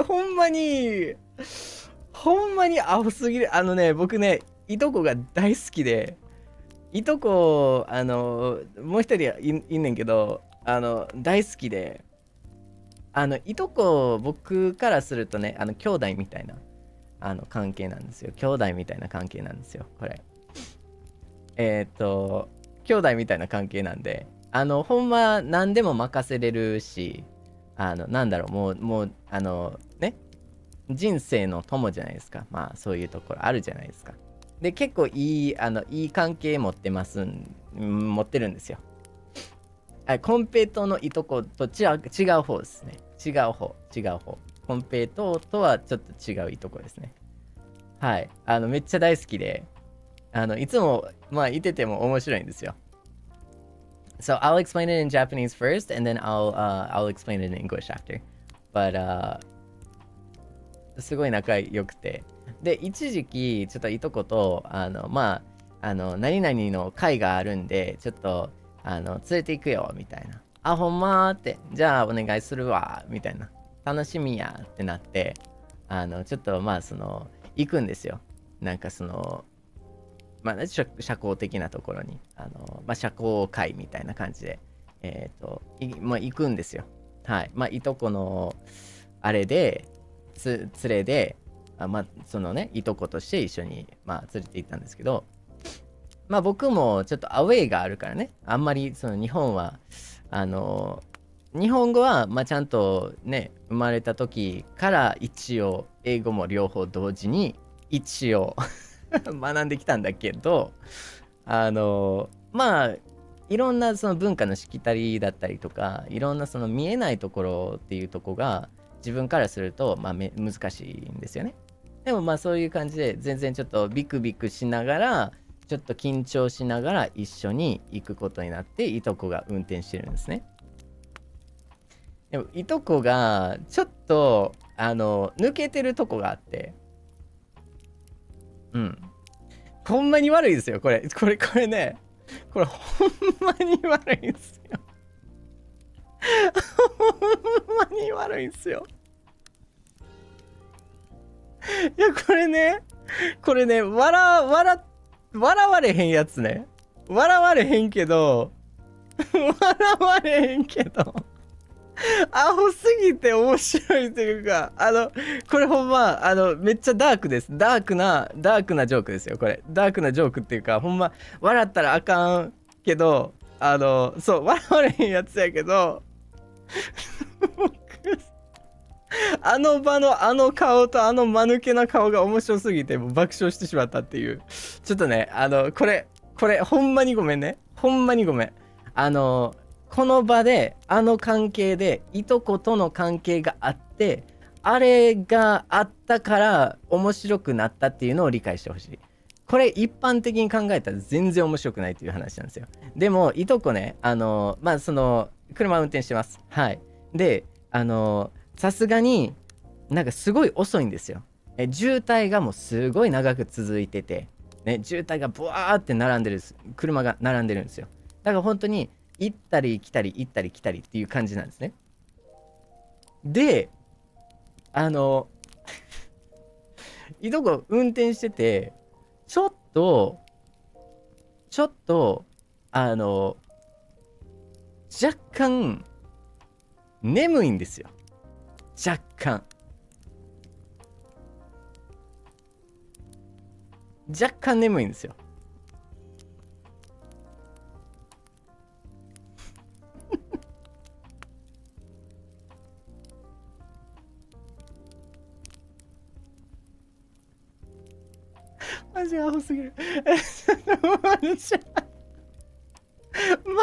A: アホすぎる。僕ね、いとこが大好きで、いとこ、もう一人いんねんけど、大好きで、いとこ、僕からするとね、兄弟みたいな、関係なんですよ。兄弟みたいな関係なんですよ、これ。兄弟みたいな関係なんで、ほんま何でも任せれるし、なんだろう、もう、ね、人生の友じゃないですか。まあ、そういうところあるじゃないですか。で、結構いい関係持ってるんですよ。コンペイトーのいとこと違う方ですね。違う方。コンペイトーとはちょっと違ういとこですね。はい。めっちゃ大好きで、いつも、まあ、いてても面白いんですよ。So I'll explain it in Japanese first, and then I'll explain it in English after. But, すごい仲良くて。で、一時期、ちょっといとこと、まあ、何々の会があるんで、ちょっと、連れて行くよ、みたいな。あ、ほんまーって、じゃあお願いするわ、みたいな。楽しみやってなって、ちょっとまあ、行くんですよ。なんかまあ、社交的なところに、まあ、社交会みたいな感じで、まあ、行くんですよ。はい。まあ、いとこの、あれで、連れで、まあ、ね、いとことして一緒に、まあ、連れて行ったんですけど、まあ僕もちょっとアウェイがあるからね、あんまり日本は日本語はまあちゃんとね生まれた時から一応英語も両方同時に一応学んできたんだけど、まあいろんな文化のしきたりだったりとか、いろんな見えないところっていうとこが自分からするとまあ難しいんですよね。でもまあそういう感じで全然ちょっとビクビクしながら、ちょっと緊張しながら一緒に行くことになって、いとこが運転してるんですね。でもいとこがちょっと抜けてるとこがあって、ほんまに悪いですよ、これね、これほんまに悪いですよ。ほんまに悪いですよ。いや、これね、これね、笑われへんやつね。笑われへんけど、アホすぎて面白いというか、これほんま、めっちゃダークです。ダークなジョークですよ、これ。ダークなジョークっていうか、ほんま、笑ったらあかんけど、そう、笑われへんやつやけど、あの場のあの顔とあの間抜けな顔が面白すぎて、もう爆笑してしまったっていう。ちょっとね、これ、ほんまにごめんね。ほんまにごめん。この場で、関係で、いとことの関係があって、あれがあったから面白くなったっていうのを理解してほしい。これ一般的に考えたら全然面白くないっていう話なんですよ。でも、いとこね、車運転してます。はい。で、さすがになんかすごい遅いんですよ。渋滞がもうすごい長く続いてて、ね、渋滞がブワーって並んでるんです。車が並んでるんですよ。だから本当に行ったり来たり行ったり来たりっていう感じなんですね。で、いとこ運転してて、ちょっと、若干、眠いんですよ。若干眠いんですよ。マジアホすぎる。マ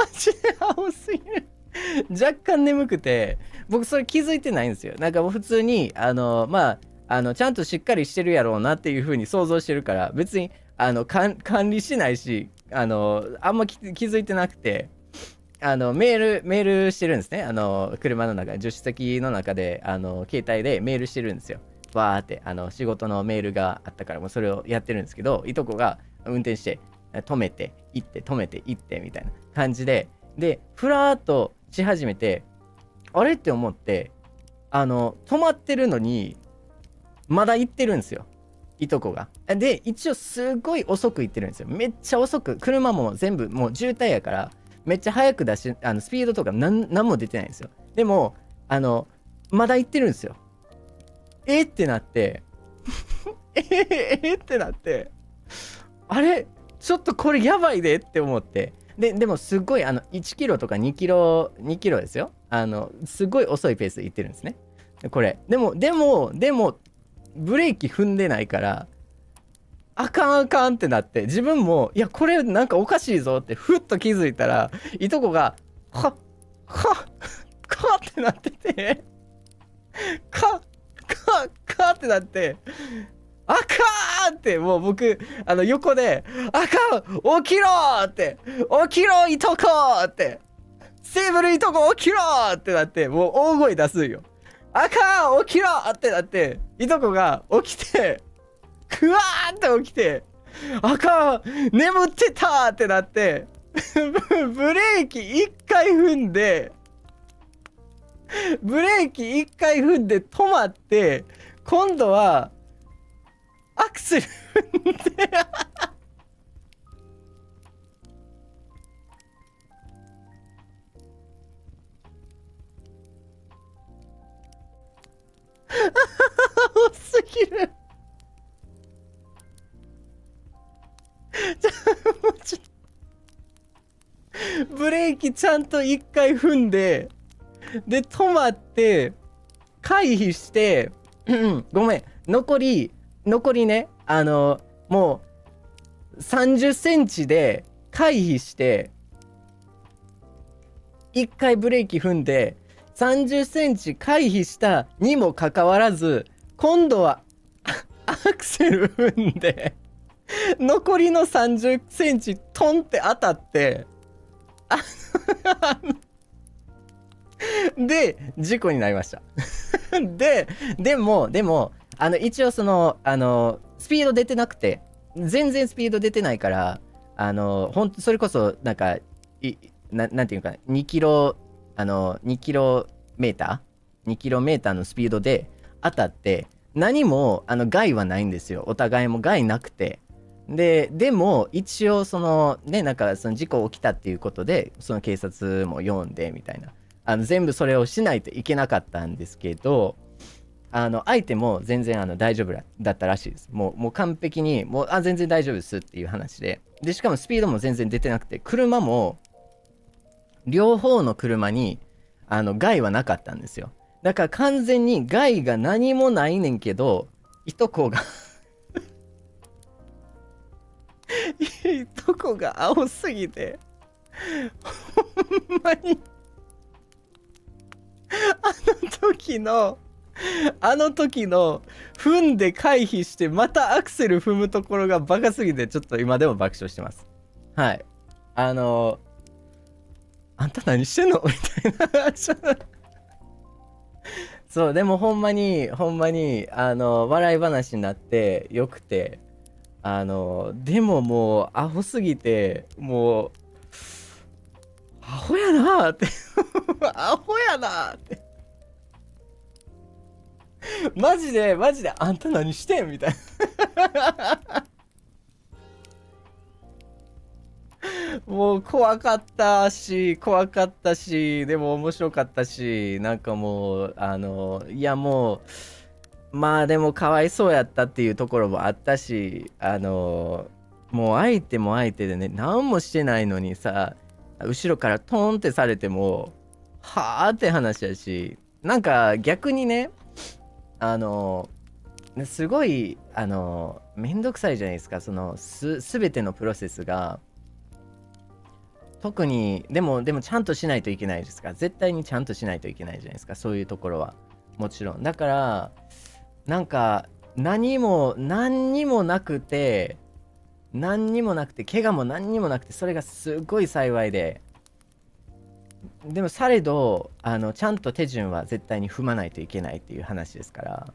A: ジでアホすぎる。若干眠くて、僕それ気づいてないんですよ。なんかもう普通にちゃんとしっかりしてるやろうなっていう風に想像してるから、別に管理しないし、あんま気づいてなくて、メールしてるんですね。車の中、助手席の中で携帯でメールしてるんですよ。わーって仕事のメールがあったから、もうそれをやってるんですけど、いとこが運転して止めて行って止めて行ってみたいな感じで、ふらーっとし始めて、あれって思って、止まってるのにまだ行ってるんですよ、いとこが。で、一応すごい遅く行ってるんですよ。めっちゃ遅く、車も全部もう渋滞やからめっちゃ速く出し、スピードとかなんも出てないんですよ。でもまだ行ってるんですよ。ってなってってなって、あれちょっとこれやばいでって思って、でもすごい1キロとか2キロですよ。すごい遅いペースで行ってるんですね、これ。でもブレーキ踏んでないからあかんってなって、自分もいやこれなんかおかしいぞってふっと気づいたら、いとこがはってなってて、ってなって、あかーって、もう僕横であかん起きろーって、起きろいとこーって、セーブルいとこ起きろーってなって、もう大声出すんよ。あかん起きろーってなって、いとこが起きて、クワーって起きて、あかん眠ってたーってなってブレーキ1回踏んで止まって、今度はアクセル踏んで多すぎる。ブレーキちゃんと1回踏んで、止まって回避して、ごめん、残りね、もう30センチで回避して、1回ブレーキ踏んで30センチ回避したにもかかわらず、今度はアクセル踏んで残りの30センチトンって当たって、で事故になりましたでも一応そのスピード出てなくて、全然スピード出てないから、ほんとそれこそなんかなんていうか2キロメーターのスピードで当たって、何も害はないんですよ。お互いも害なくて。でも一応そのね、なんかその事故起きたっていうことでその警察も呼んでみたいな、全部それをしないといけなかったんですけど、相手も全然大丈夫だったらしいです。もう完璧にもう全然大丈夫ですっていう話で、しかもスピードも全然出てなくて、車も両方の車に害はなかったんですよ。だから完全に害が何もないねんけど、いとこがいとこが青すぎて、ほんまにあの時の踏んで回避してまたアクセル踏むところがバカすぎて、ちょっと今でも爆笑してます。はい。あんた何してんのみたいなそう、でもほんまに笑い話になってよくて、でももうアホすぎて、もうアホやなーってアホやなーってマジであんた何してんみたいなもう怖かったし、でも面白かったし、なんかもういやもうまあでもかわいそうやったっていうところもあったし、もう相手も相手でね、何もしてないのにさ、後ろからトーンってされてもはあって話やし、なんか逆にね、すごいめんどくさいじゃないですか、その全てのプロセスが。特にでもちゃんとしないといけないですから、絶対にちゃんとしないといけないじゃないですか、そういうところは。もちろんだから、なんか何にもなくて、怪我も何にもなくて、それがすごい幸いで。でもされどちゃんと手順は絶対に踏まないといけないっていう話ですから、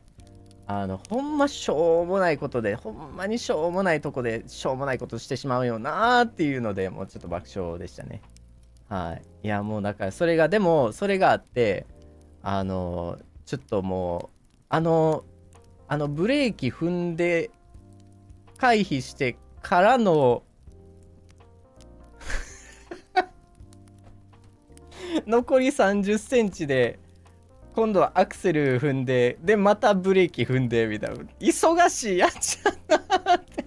A: ほんましょうもないことで、ほんまにしょうもないとこでしょうもないことしてしまうよなーっていうので、もうちょっと爆笑でしたね。はい。いやもうだからそれがあって、ちょっともうブレーキ踏んで回避してからの残り30センチで今度はアクセル踏んで、でまたブレーキ踏んでみたいな、忙しいやっちゃなって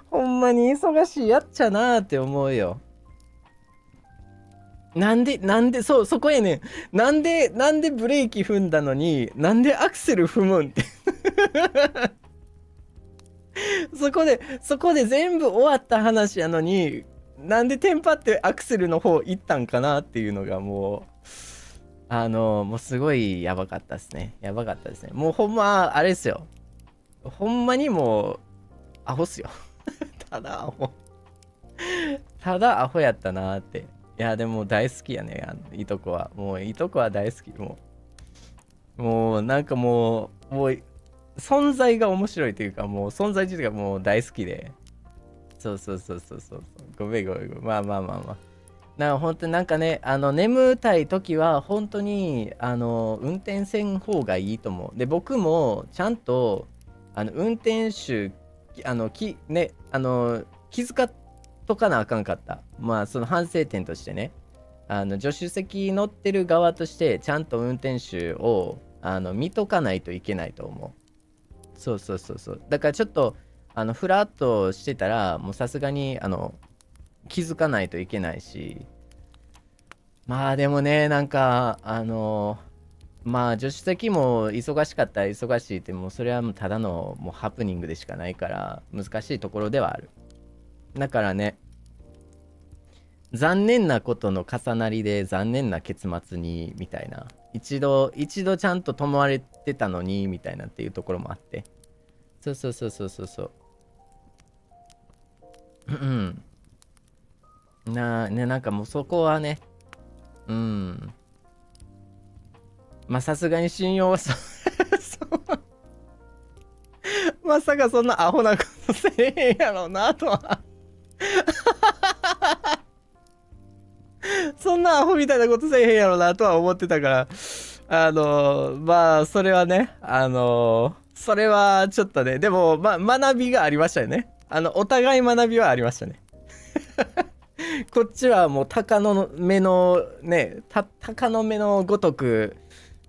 A: ほんまに忙しいやっちゃなって思うよ。なんでそこやねん。なんでブレーキ踏んだのになんでアクセル踏むんってそこで全部終わった話やのに、なんでテンパってアクセルの方行ったんかなっていうのがもうすごいやばかったですね。もうほんまあれですよ。ほんまにもうアホっすよただアホやったなーって。いやでも大好きやね、いとこは。もういとこは大好き。もうなんかもう存在が面白いというか、もう存在自体がもう大好きで。そう。ごめん。まあ。本当になんかね、眠たい時は本当に運転せん方がいいと思う。で、僕もちゃんと運転手気遣っとかなあかんかった。まあその反省点としてね、助手席乗ってる側としてちゃんと運転手を見とかないといけないと思う。そう。だからちょっとフラッとしてたら、もうさすがに気づかないといけないし、まあでもね、なんかまあ助手席も忙しかったら忙しいって、もうそれはもうただのもうハプニングでしかないから難しいところではある。だからね、残念なことの重なりで残念な結末にみたいな、一度ちゃんと止まれてたのにみたいなっていうところもあって、そううんなんかもうそこはね、まあさすがに信用はまさかそんなアホなことせえへんやろうなとはそんなアホみたいなことせえへんやろうなとは思ってたから、まあ、それはね、それはちょっとね、でも、まあ、学びがありましたよね。お互い学びはありましたね。こっちはもう鷹の目のね、鷹の目のごとく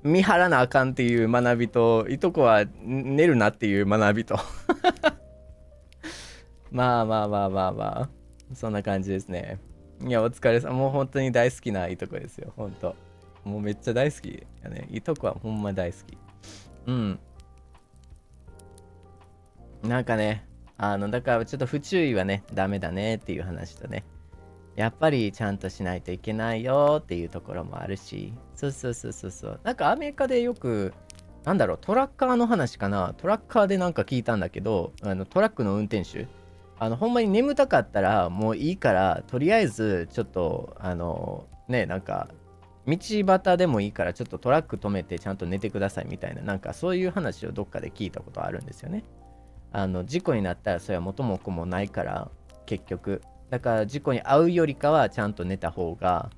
A: 見張らなあかんっていう学びと、いとこは寝るなっていう学びと。まあまあまあまあまあ、そんな感じですね。いや、お疲れ様。もう本当に大好きないとこですよ、本当。もうめっちゃ大好きやね。いとこはほんま大好き。うん。なんかね、だからちょっと不注意はね、ダメだねっていう話とね。やっぱりちゃんとしないといけないよっていうところもあるし。そうそうそうそうそう。なんかアメリカでよく、なんだろう、トラッカーの話かな。トラッカーでなんか聞いたんだけど、トラックの運転手。ほんまに眠たかったらもういいから、とりあえずちょっと、ね、なんか、道端でもいいからちょっとトラック止めてちゃんと寝てくださいみたいな、なんかそういう話をどっかで聞いたことあるんですよね。事故になったらそれは元も子もないから結局だから事故に遭うよりかはちゃんと寝た方が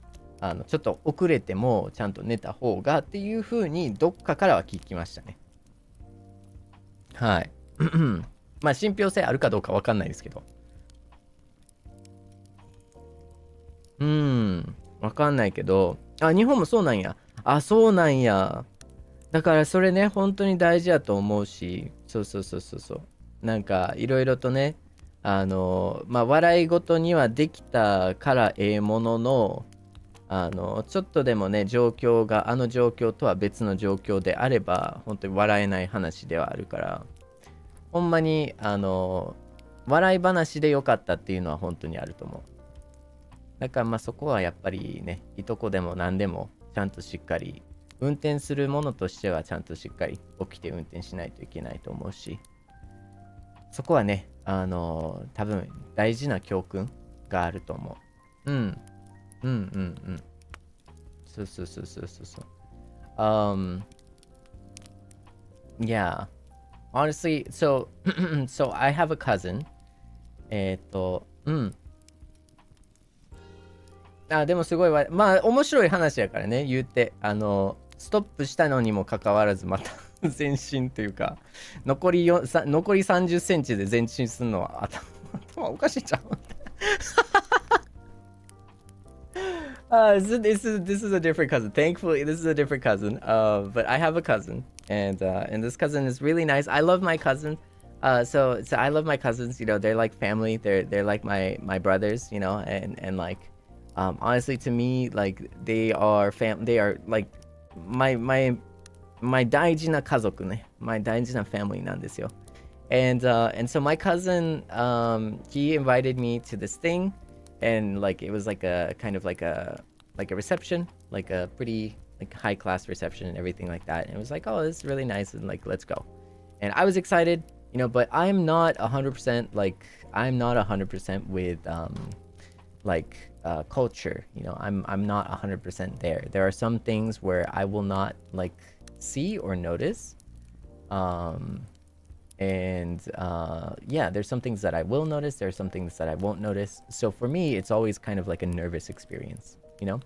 A: ちょっと遅れてもちゃんと寝た方がっていう風にどっかからは聞きましたね。はい。まあ信憑性あるかどうかわかんないですけど、わかんないけど、日本もそうなんや。そうなんや。だからそれね本当に大事やと思うし、そうそうそうそうそう、なんかいろいろとね、まあ笑い事にはできたからええものの、ちょっとでもね状況が状況とは別の状況であれば本当に笑えない話ではあるから、ほんまに笑い話でよかったっていうのは本当にあると思う。だからまあそこはやっぱりね、いとこでも何でもちゃんとしっかり運転するものとしてはちゃんとしっかり起きて運転しないといけないと思うし、そこはね、多分大事な教訓があると思う。うん。うんうんうん。そうそうそうそうそうそう。Yeah. Honestly, so, so I have a cousin. うん。でもすごいわ。まあ、面白い話やからね、言うて。ストップしたのにもかかわらず、また前進というか、残り30センチで前進するのは頭おかしいじゃん。this is a different cousin. Thankfully, this is a different cousin. But I have a cousin, and this cousin is really nice. I love my cousin. So I love my cousins. You know, they're like family. They're like my brothers. You know, and like, honestly, to me, like they are They are like my 大事な家族ね。my 大事な family なんですよ。And so my cousin, he invited me to this thing, and like it was like a kind of like a reception, like a pretty like high class reception and everything like that. And it was like, oh, this is really nice, and like let's go. And I was excited, you know, but I'm not 100% like I'm not 100% with like culture. You know, I'm not 100% there. There are some things where I will not like see or notice. Yeah, there's some things that I will notice, there's some things that I won't notice. So for me, it's always kind of like a nervous experience, you know.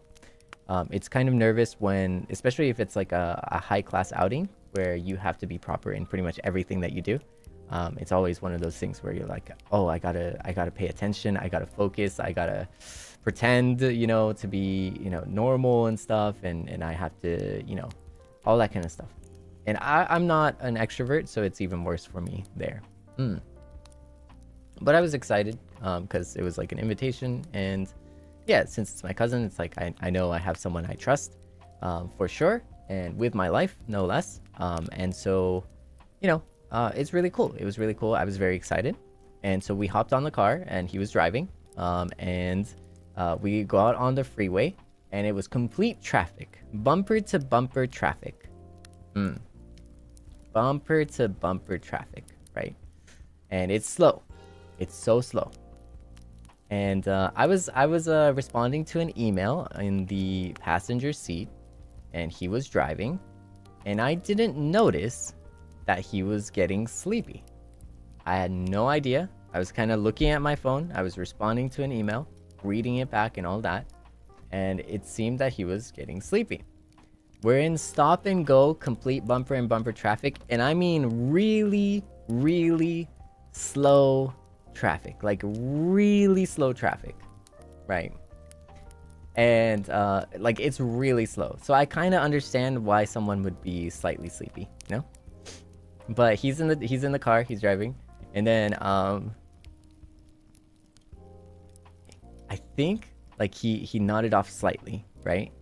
A: It's kind of nervous when, especially if it's like a high class outing where you have to be proper in pretty much everything that you do. It's always one of those things where you're like, oh, I gotta pay attention, I gotta focus, I gotta pretend, you know, to be, you know, normal and stuff, and I have to, you know, all that kind of stuff. And I'm not an extrovert, so it's even worse for me there. But I was excited because it was like an invitation. And yeah, since it's my cousin, it's like I know I have someone I trust for sure. And with my life, no less. And so, you know, it's really cool. It was really cool. I was very excited. And so we hopped on the car and he was driving. And we go out on the freeway and it was complete traffic. Bumper to bumper traffic. Bumper to bumper traffic, right? And it's slow. It's so slow. And I was responding to an email in the passenger seat, and he was driving, and I didn't notice that he was getting sleepy. I had no idea. I was kind of looking at my phone. I was responding to an email, reading it back and all that, and it seemed that he was getting sleepy. We're in stop and go, complete bumper and bumper traffic, and I mean really, really slow traffic, like really slow traffic, right? And like it's really slow. So I kind of understand why someone would be slightly sleepy, you know? But he's in the car, he's driving, and then I think like he nodded off slightly, right?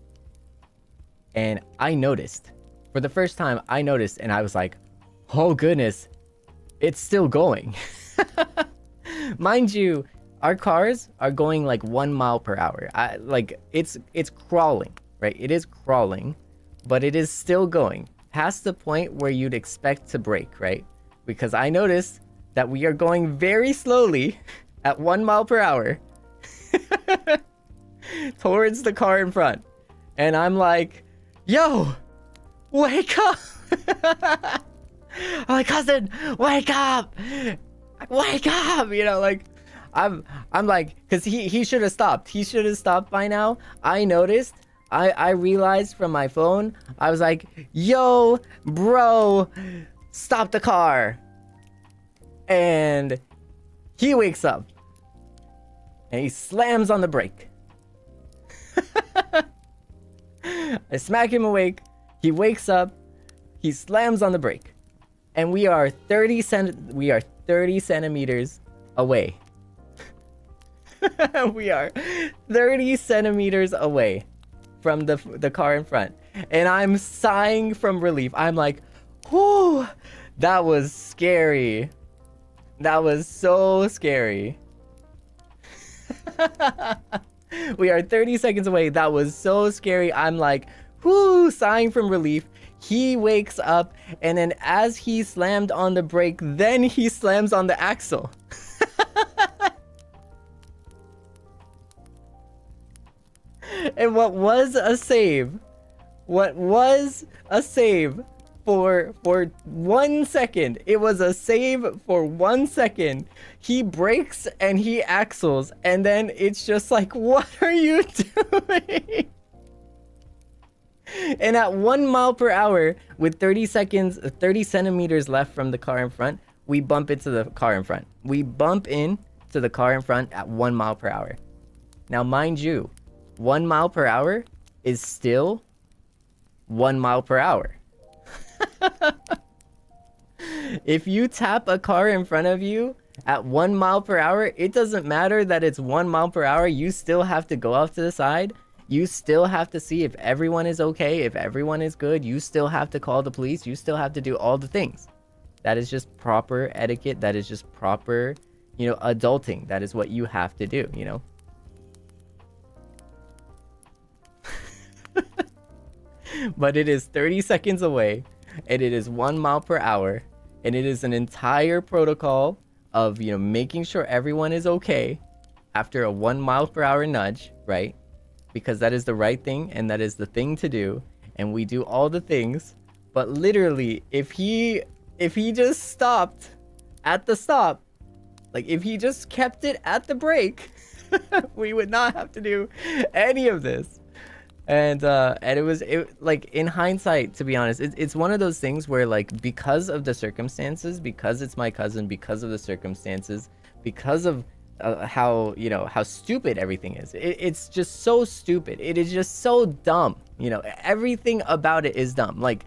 A: And I noticed, for the first time, I noticed, and I was like, oh goodness, it's still going. Mind you, our cars are going like 1 mile per hour. Like it's crawling, right? It is crawling, but it is still going past the point where you'd expect to brake, right? Because I noticed that we are going very slowly at 1 mile per hour towards the car in front. And I'm like, yo, wake up. I'm like, cousin, wake up, you know, like I'm like, because he should have stopped. He should have stopped by now. I noticed, I realized from my phone, I was like, yo, bro, stop the car. And he wakes up and he slams on the brake. I smack him awake. He wakes up. He slams on the brake, and we are 30 centimeters away. We are 30 centimeters away from the car in front, and I'm sighing from relief. I'm like, whew, that was scary. That was so scary. We are 30 seconds away. That was so scary. I'm like, whoo, sighing from relief. He wakes up, and then as he slammed on the brake, then he slams on the axle. And what was a save for 1 second. It was a save for 1 second. He brakes and he axles, and then it's just like, what are you doing? And at 1 mile per hour, with 30 centimeters left from the car in front, we bump into the car in front. We bump into the car in front at 1 mile per hour. Now, mind you, 1 mile per hour is still 1 mile per hour. If you tap a car in front of you at 1 mile per hour, it doesn't matter that it's 1 mile per hour. You still have to go off to the side. You still have to see if everyone is okay, if everyone is good. You still have to call the police. You still have to do all the things. That is just proper etiquette. That is just proper, you know, adulting. That is what you have to do, you know? But it is 30 seconds away, and it is 1 mile per hour, and it is an entire protocol of, you know, making sure everyone is okay after a 1 mile per hour nudge, right? Because that is the right thing, and that is the thing to do, and we do all the things. But literally, if he just stopped at the stop, like if he just kept it at the brake, we would not have to do any of this. And it was like, in hindsight, to be honest, it's one of those things where, like, because of the circumstances, because it's my cousin, because of the circumstances, because of how, you know, how stupid everything is, it's just so stupid. It is just so dumb, you know. Everything about it is dumb. Like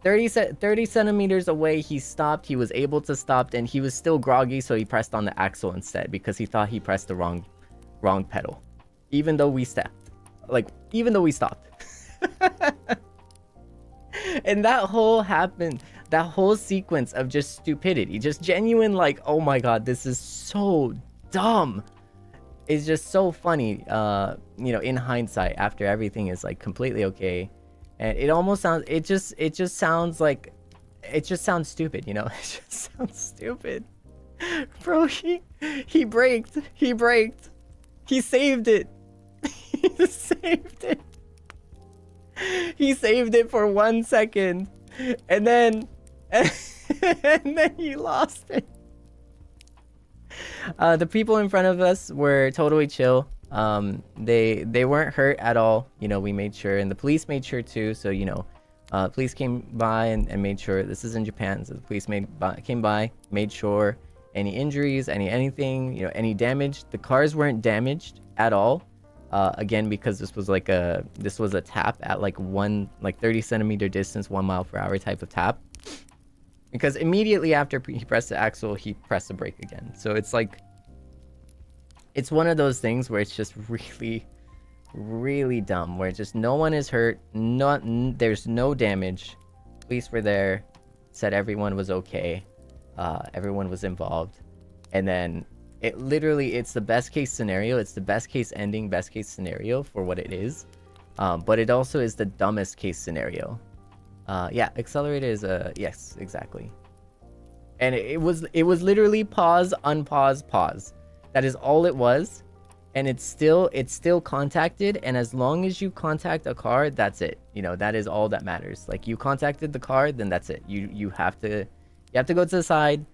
A: 30 centimeters away, he stopped. He was able to stop, and he was still groggy, so he pressed on the axle instead because he thought he pressed the wrong pedal, even though we stopped. And that whole sequence of just stupidity, just genuine, like, oh my god, this is so dumb, is just so funny, you know, in hindsight, after everything is like completely okay. And it almost sounds, it just sounds like, it just sounds stupid, you know. It just sounds stupid. Bro, he braked, he saved it. He saved it. He saved it for 1 second, and then he lost it. The people in front of us were totally chill. They weren't hurt at all. You know, we made sure, and the police made sure too. So you know, police came by and made sure. This is in Japan, so the police came by, made sure any injuries, anything, you know, any damage. The cars weren't damaged at all. Again, because this was a tap at like 30 centimeter distance, 1 mile per hour type of tap. Because immediately after he pressed the axle, he pressed the brake again. So it's like, it's one of those things where it's just really, really dumb. Where just no one is hurt, there's no damage. Police were there, said everyone was okay, everyone was involved, and then it's the best case scenario. It's the best case ending, best case scenario for what it is. But it also is the dumbest case scenario. Yeah, accelerator is yes, exactly. And it was literally pause, unpause, pause. That is all it was. And it's still contacted, and as long as you contact a car, that's it. You know, that is all that matters. Like, you contacted the car, then that's it. You have to go to the side.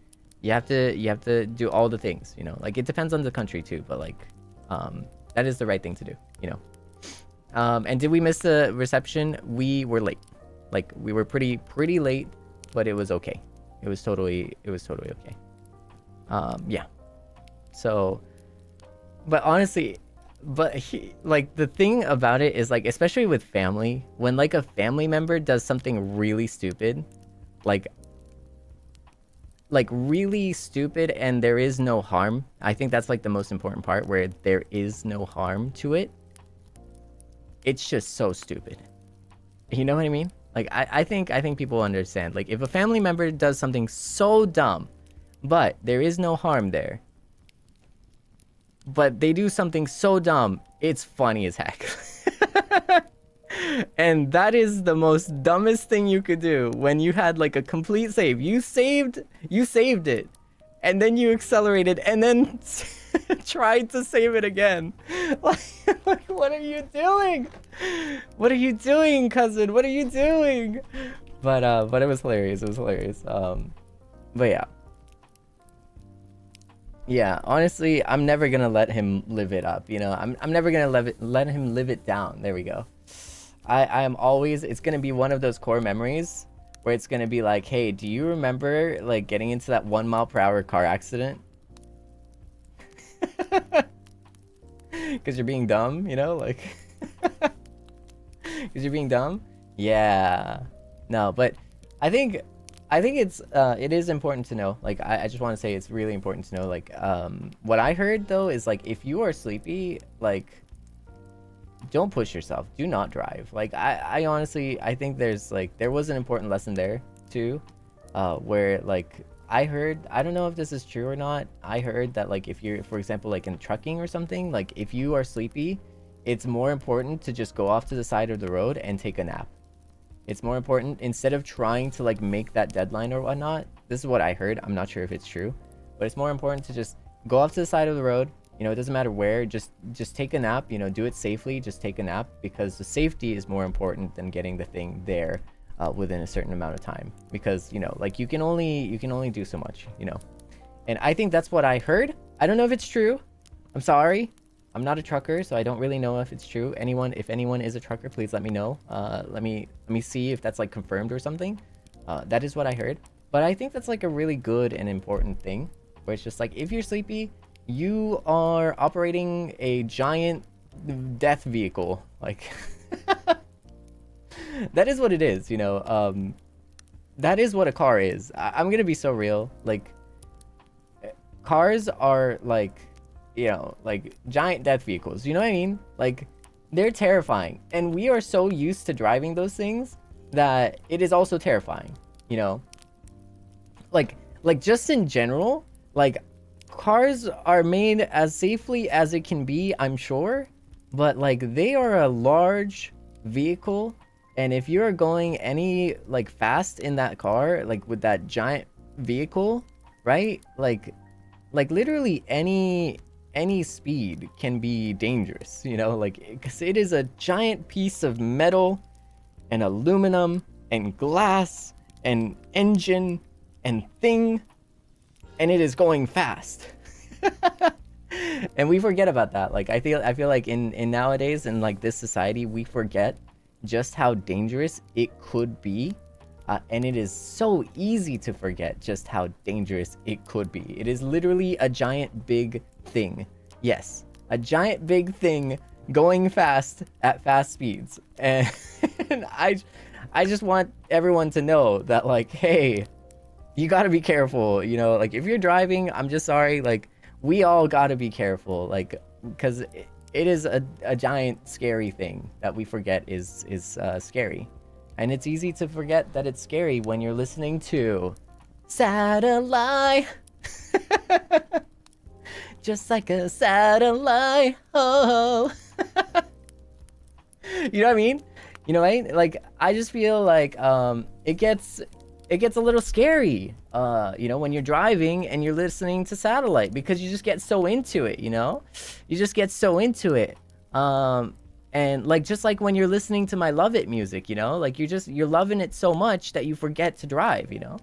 A: You have to do all the things, you know. Like, it depends on the country too, but like that is the right thing to do, you know. And did we miss the reception? We were late. Like, we were pretty late, but it was okay. It was totally okay. Yeah. So, but honestly, like, the thing about it is, like, especially with family, when like a family member does something really stupid, like really stupid, and there is no harm. I think that's like the most important part, where there is no harm to it. It's just so stupid. You know what I mean? Like, I think people understand. Like, if a family member does something so dumb, but there is no harm there, but they do something so dumb, it's funny as heck. And that is the most dumbest thing you could do when you had like a complete save. You saved it, and then you accelerated, and then tried to save it again. Like, what are you doing? What are you doing, cousin? What are you doing? But it was hilarious. It was hilarious. But yeah. Yeah, honestly, I'm never gonna let him live it up, you know. I'm never gonna let him live it down. There we go. I am always, it's gonna be one of those core memories where it's gonna be like, hey, do you remember like getting into that 1 mile per hour car accident? Because you're being dumb, you know, like, because you're being dumb. Yeah, no, but I think it is important to know. Like, I just want to say it's really important to know. Like, what I heard though is, like, if you are sleepy, like, don't push yourself. Do not drive. Like, I honestly, I think there was an important lesson there too, where, like, I heard, I don't know if this is true or not, I heard that, like, if you're, for example, like in trucking or something, like, if you are sleepy, it's more important to just go off to the side of the road and take a nap. It's more important, instead of trying to like make that deadline or whatnot. This is what I heard. I'm not sure if it's true, but it's more important to just go off to the side of the road. You know, it doesn't matter where, just take a nap, you know, do it safely, just take a nap, because the safety is more important than getting the thing there within a certain amount of time. Because, you know, like, you can only do so much, you know. And I think that's what I heard. I don't know if it's true. I'm sorry. I'm not a trucker, so I don't really know if it's true. If anyone is a trucker, please let me know. Let me see if that's like confirmed or something. That is what I heard. But I think that's like a really good and important thing, where it's just like, if you're sleepy, you are operating a giant death vehicle. Like, that is what it is, you know. That is what a car is. I'm gonna be so real. Like, cars are like, you know, like giant death vehicles, you know what I mean? Like, they're terrifying, and we are so used to driving those things that it is also terrifying, you know. Like just in general, like, cars are made as safely as it can be, I'm sure, but like, they are a large vehicle, and if you're going any like fast in that car, like with that giant vehicle, right, like literally any speed can be dangerous, you know, like, because it is a giant piece of metal and aluminum and glass and engine and thing, and it is going fast. And we forget about that. Like I feel like in nowadays in like this society, we forget just how dangerous it could be. And it is so easy to forget just how dangerous it could be. It is literally a giant big thing. Yes, a giant big thing going fast at fast speeds. And I just want everyone to know that, like, hey, you gotta be careful, you know, like if you're driving, I'm just sorry, like we all gotta be careful, like, because it is a giant scary thing that we forget is scary. And it's easy to forget that it's scary when you're listening to Satellite. Just like a satellite. Oh. You know what I mean? You know, right? Like I just feel like it gets a little scary, you know, when you're driving and you're listening to Satellite, because you just get so into it, you know? You just get so into it. And like just like when you're listening to my Love It music, you know, like you're loving it so much that you forget to drive, you know.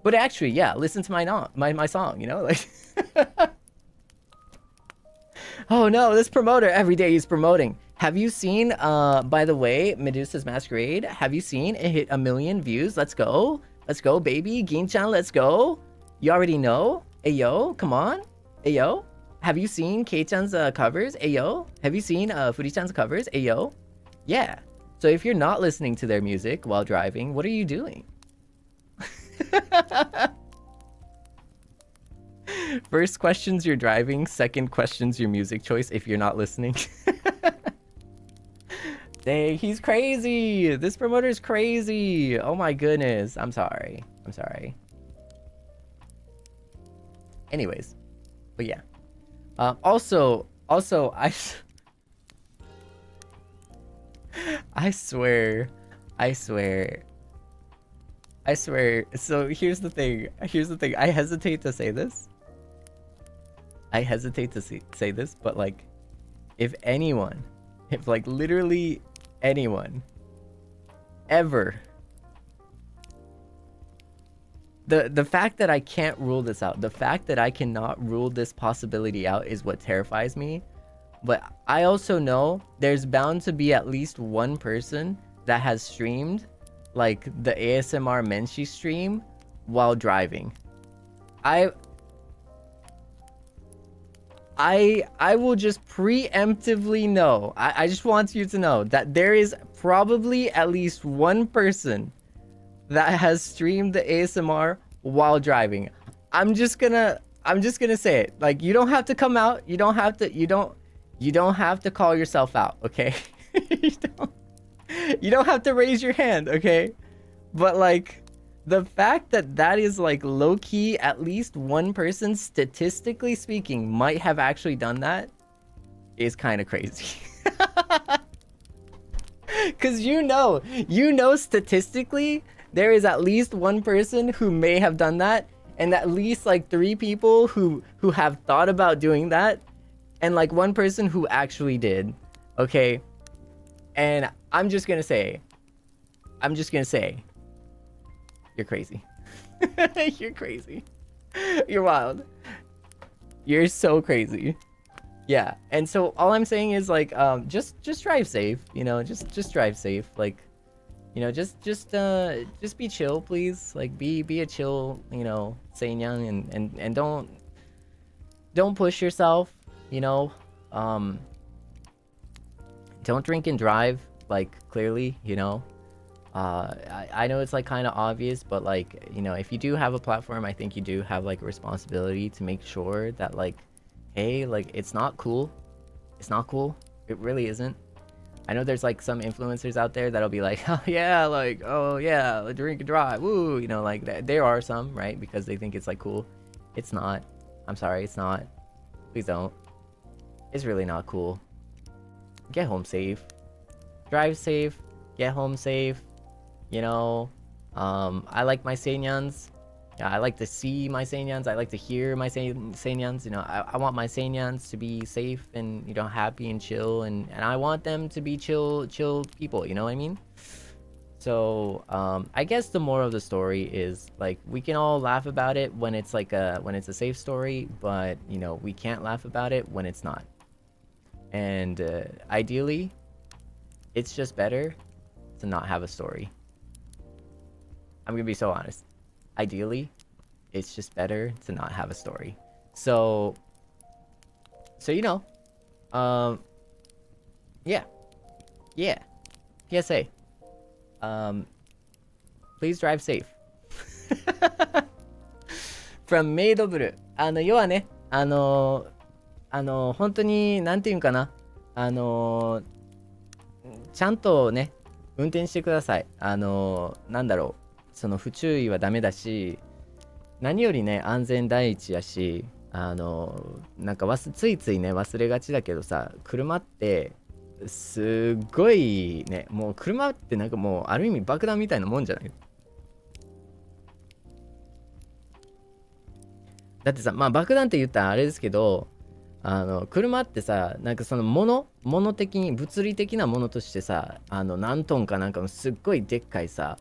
A: But actually, yeah, listen to my song, you know, like. Oh no, this promoter every day he's promoting. Have you seen? By the way, Medusa's Masquerade. Have you seen it hit 1 million views? Let's go, baby. Gin-chan, let's go. You already know. Ayo, come on. Ayo, have you seen Kei-chan's covers? Ayo, have you seen Furi-chan's covers? Ayo, yeah. So if you're not listening to their music while driving, what are you doing? First question's you're driving. Second question's your music choice if you're not listening. Dang, he's crazy. This promoter's crazy. Oh my goodness. I'm sorry. Anyways, but yeah. Also, I swear. So here's the thing. I hesitate to say this. But like, if like literally anyone ever, the fact that I can't rule this out, the fact that I cannot rule this possibility out is what terrifies me. But I also know there's bound to be at least one person that has streamed like the ASMR Menshi stream while driving. I will just preemptively know. I just want you to know that there is probably at least one person that has streamed the ASMR while driving. I'm just gonna say it. Like, you don't have to come out. You don't have to call yourself out, okay? You don't have to raise your hand, okay? But like, the fact that is like low-key at least one person, statistically speaking, might have actually done that is kind of crazy. Because you know statistically there is at least one person who may have done that, and at least like 3 people who have thought about doing that, and like 1 person who actually did, okay? And I'm just gonna say, you're crazy. You're crazy. You're wild. You're so crazy. Yeah. And so all I'm saying is like, just drive safe, you know, just drive safe. Like, you know, just be chill, please. Like, be a chill, you know, Seinyan, and don't push yourself, you know. Don't drink and drive, like, clearly, you know. I know it's like kind of obvious, but like, you know, if you do have a platform, I think you do have like a responsibility to make sure that like, hey, like, it's not cool. It really isn't. I know there's like some influencers out there that'll be like, oh yeah, like, oh yeah, drink and drive, woo, you know, like there are some, right? Because they think it's like cool. It's not. I'm sorry, it's not. Please don't. It's really not cool. Get home safe. Drive safe. Get home safe. You know, I like my Seinyans. Yeah, I like to see my Seinyans. I like to hear my Seinyans. You know, I want my Seinyans to be safe and, you know, happy and chill. And I want them to be chill people. You know what I mean? So I guess the moral of the story is like we can all laugh about it when it's like when it's a safe story, but you know we can't laugh about it when it's not. And ideally, it's just better to not have a story. I'm gonna be so honest. Ideally, it's just better to not have a story. So you know, yeah, PSA. Please drive safe. From メイドブル。要はね、本当に、なんていうんかな。ちゃんとね、運転してください。なんだろう。その不注意はダメだし、何よりね、安全第一やし、なんかついついね、忘れがちだけどさ、車って、すっごいね、もう車ってなんかもうある意味爆弾みたいなもんじゃない？だってさ、まあ爆弾って言ったらあれですけど、車ってさ、なんかその物的に物理的なものとしてさ、何トンかなんかのすっごいでっかいさ、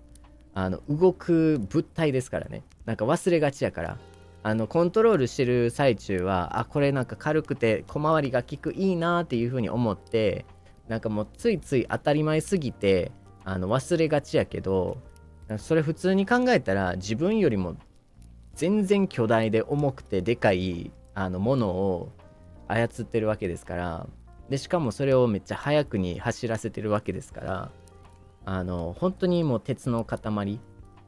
A: 動く物体ですからね。なんか忘れがちやから。コントロールしてる最中は、これなんか軽くて小回りが利くいいなっていう風に思って、なんかもうついつい当たり前すぎて忘れがちやけど、それ普通に考えたら自分よりも全然巨大で重くてでかいものを操ってるわけですから、でしかもそれをめっちゃ速くに走らせてるわけですから、本当にもう鉄の塊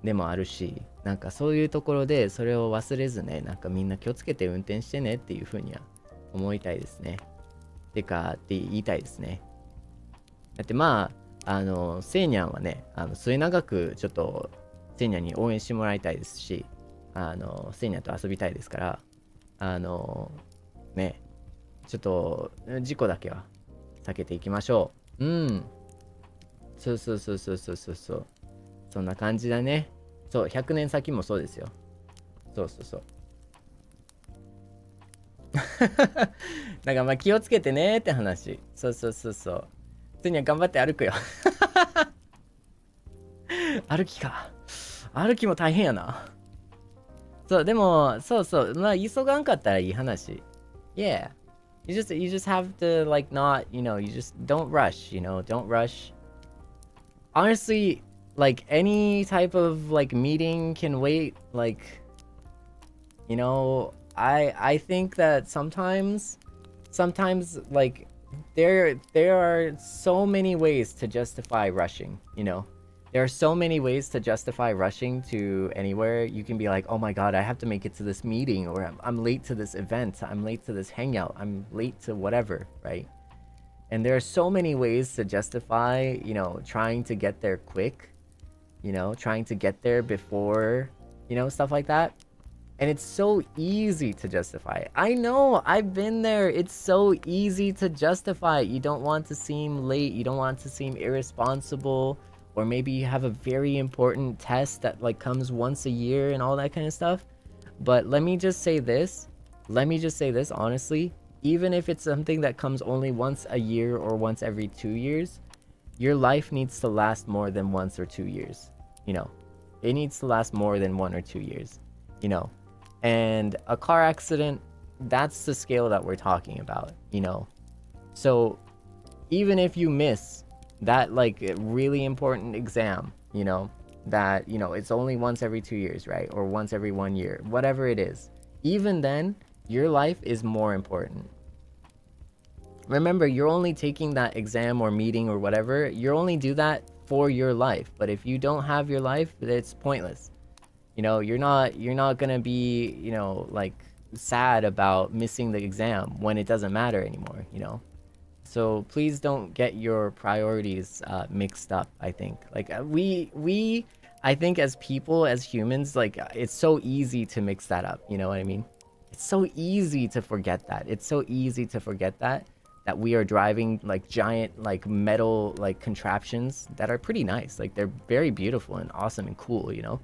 A: でもあるし、なんかそういうところでそれを忘れずね、なんかみんな気をつけて運転してねっていうふうには思いたいですね。てかって言いたいですね。だってまあセイニャンはね、末永くちょっとセイニャンに応援してもらいたいですし、セイニャンと遊びたいですから、ね、ちょっと事故だけは避けていきましょう。そう。そんな感じだね。そう、100年先もそうですよ。そう。だからまあ気をつけてねって話。そう。ついには頑張って歩くよ。歩きも大変やな。そう、でも、そう。まあ、急がんかったらいい話。Yeah. You just have to, like, not, you know, you just don't rush, you know, don't rush. Honestly, like, any type of, like, meeting can wait. Like, you know, I think that sometimes, like, there are so many ways to justify rushing, you know. There are so many ways to justify rushing to anywhere. You can be like, oh my god, I have to make it to this meeting, or I'm late to this event, I'm late to this hangout, I'm late to whatever, right? And there are so many ways to justify, you know, trying to get there quick, you know, trying to get there before, you know, stuff like that. And it's so easy to justify. I know, I've been there. It's so easy to justify. You don't want to seem late. You don't want to seem irresponsible. Or maybe you have a very important test that like comes once a year and all that kind of stuff. But let me just say this. Honestly. Even if it's something that comes only once a year or once every 2 years, your life needs to last more than once or 2 years. You know, it needs to last more than 1 or 2 years. You know. And a car accident, that's the scale that we're talking about, you know. So even if you miss that like really important exam, you know, that, you know, it's only once every 2 years, right? Or once every 1 year, whatever it is. Even then, your life is more important. Remember, you're only taking that exam or meeting or whatever, you only do that for your life. But if you don't have your life, it's pointless. You know, you're not gonna be, you know, like sad about missing the exam when it doesn't matter anymore, you know. So please don't get your priorities mixed up. I think like we I think as people, as humans, like it's so easy to mix that up. You know what I mean? It's so easy to forget that. It's so easy to forget that we are driving like giant like metal like contraptions that are pretty nice. Like they're very beautiful and awesome and cool, you know.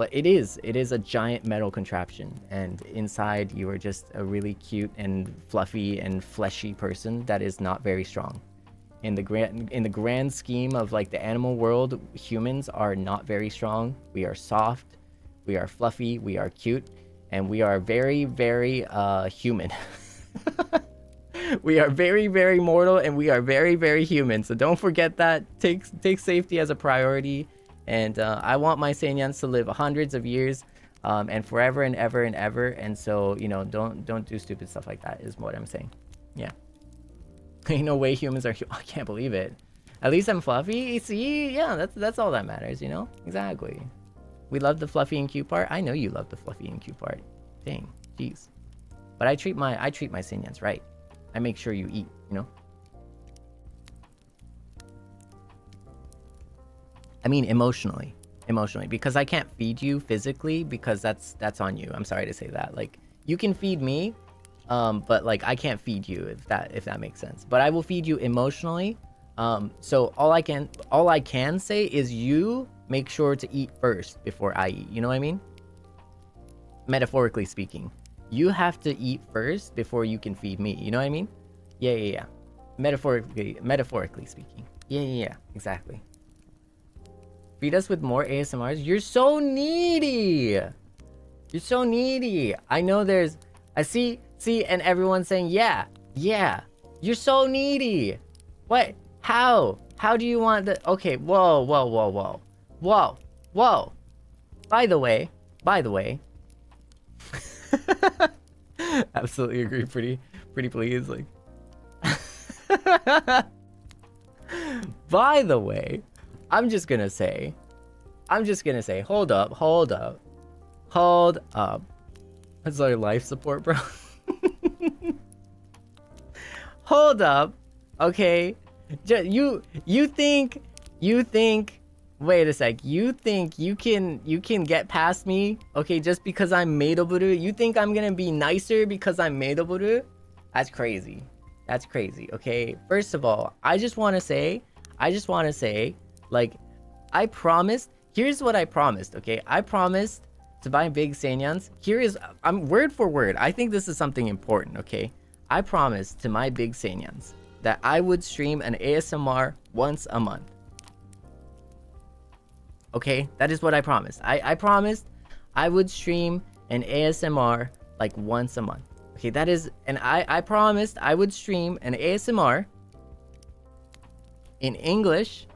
A: But it is a giant metal contraption, and inside you are just a really cute and fluffy and fleshy person that is not very strong, in the grand scheme of like the animal world, humans are not very strong. We are soft, we are fluffy, we are cute, and we are very, very human. We are very, very mortal, and we are very, very human. So don't forget that. Take safety as a priority. And I want my Seinyans to live hundreds of years, and forever and ever and ever. And so, you know, don't do stupid stuff like that is what I'm saying. Yeah. Ain't no way humans are I can't believe it. At least I'm fluffy. See, yeah, that's all that matters, you know? Exactly. We love the fluffy and cute part. I know you love the fluffy and cute part. Dang, jeez. But I treat my Seinyans right. I make sure you eat, you know? I mean emotionally, because I can't feed you physically, because that's on you. I'm sorry to say that. Like, you can feed me, but like I can't feed you, if that makes sense. But I will feed you emotionally. So all I can say is you make sure to eat first before I eat. You know what I mean? Metaphorically speaking, you have to eat first before you can feed me. You know what I mean? Yeah. Metaphorically speaking. Yeah. Exactly. Feed us with more ASMRs. You're so needy. You're so needy. I know I see, and everyone's saying, yeah. You're so needy. What? How do you want the... Okay, whoa. By the way. Absolutely agree, pretty please, like... By the way, I'm just gonna say, hold up. That's our life support, bro. Hold up, okay? You think, wait a sec, you think you can get past me, okay, just because I'm Meidoboru? You think I'm gonna be nicer because I'm Meidoboru? That's crazy, okay? First of all, I just want to say, like, I promised, here's what I promised, okay? I promised to buy big Seinyans. I'm word for word. I think this is something important, okay? I promised to my big Seinyans that I would stream an ASMR once a month. Okay? That is what I promised. I promised I would stream an ASMR like once a month. Okay, that is... And I promised I would stream an ASMR in English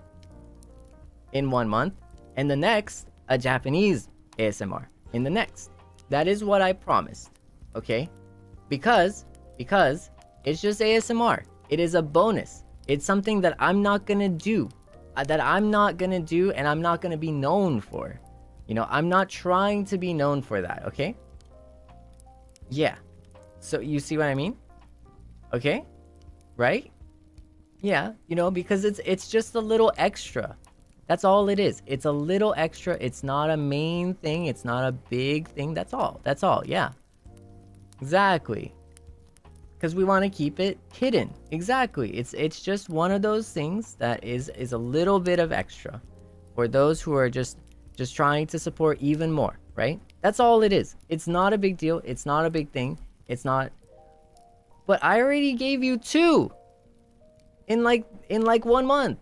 A: in 1 month, and the next, a Japanese ASMR in the next. That is what I promised. Okay? Because it's just ASMR. It is a bonus. It's something that I'm not gonna do. And I'm not gonna be known for. You know, I'm not trying to be known for that, okay? Yeah. So you see what I mean? Okay? Right? Yeah, you know, because it's just a little extra. That's all it is. It's a little extra. It's not a main thing. It's not a big thing. That's all. Yeah. Exactly. Because we want to keep it hidden. Exactly. It's just one of those things that is a little bit of extra for those who are just trying to support even more, right? That's all it is. It's not a big deal. It's not a big thing. It's not. But I already gave you 2 in like 1 month.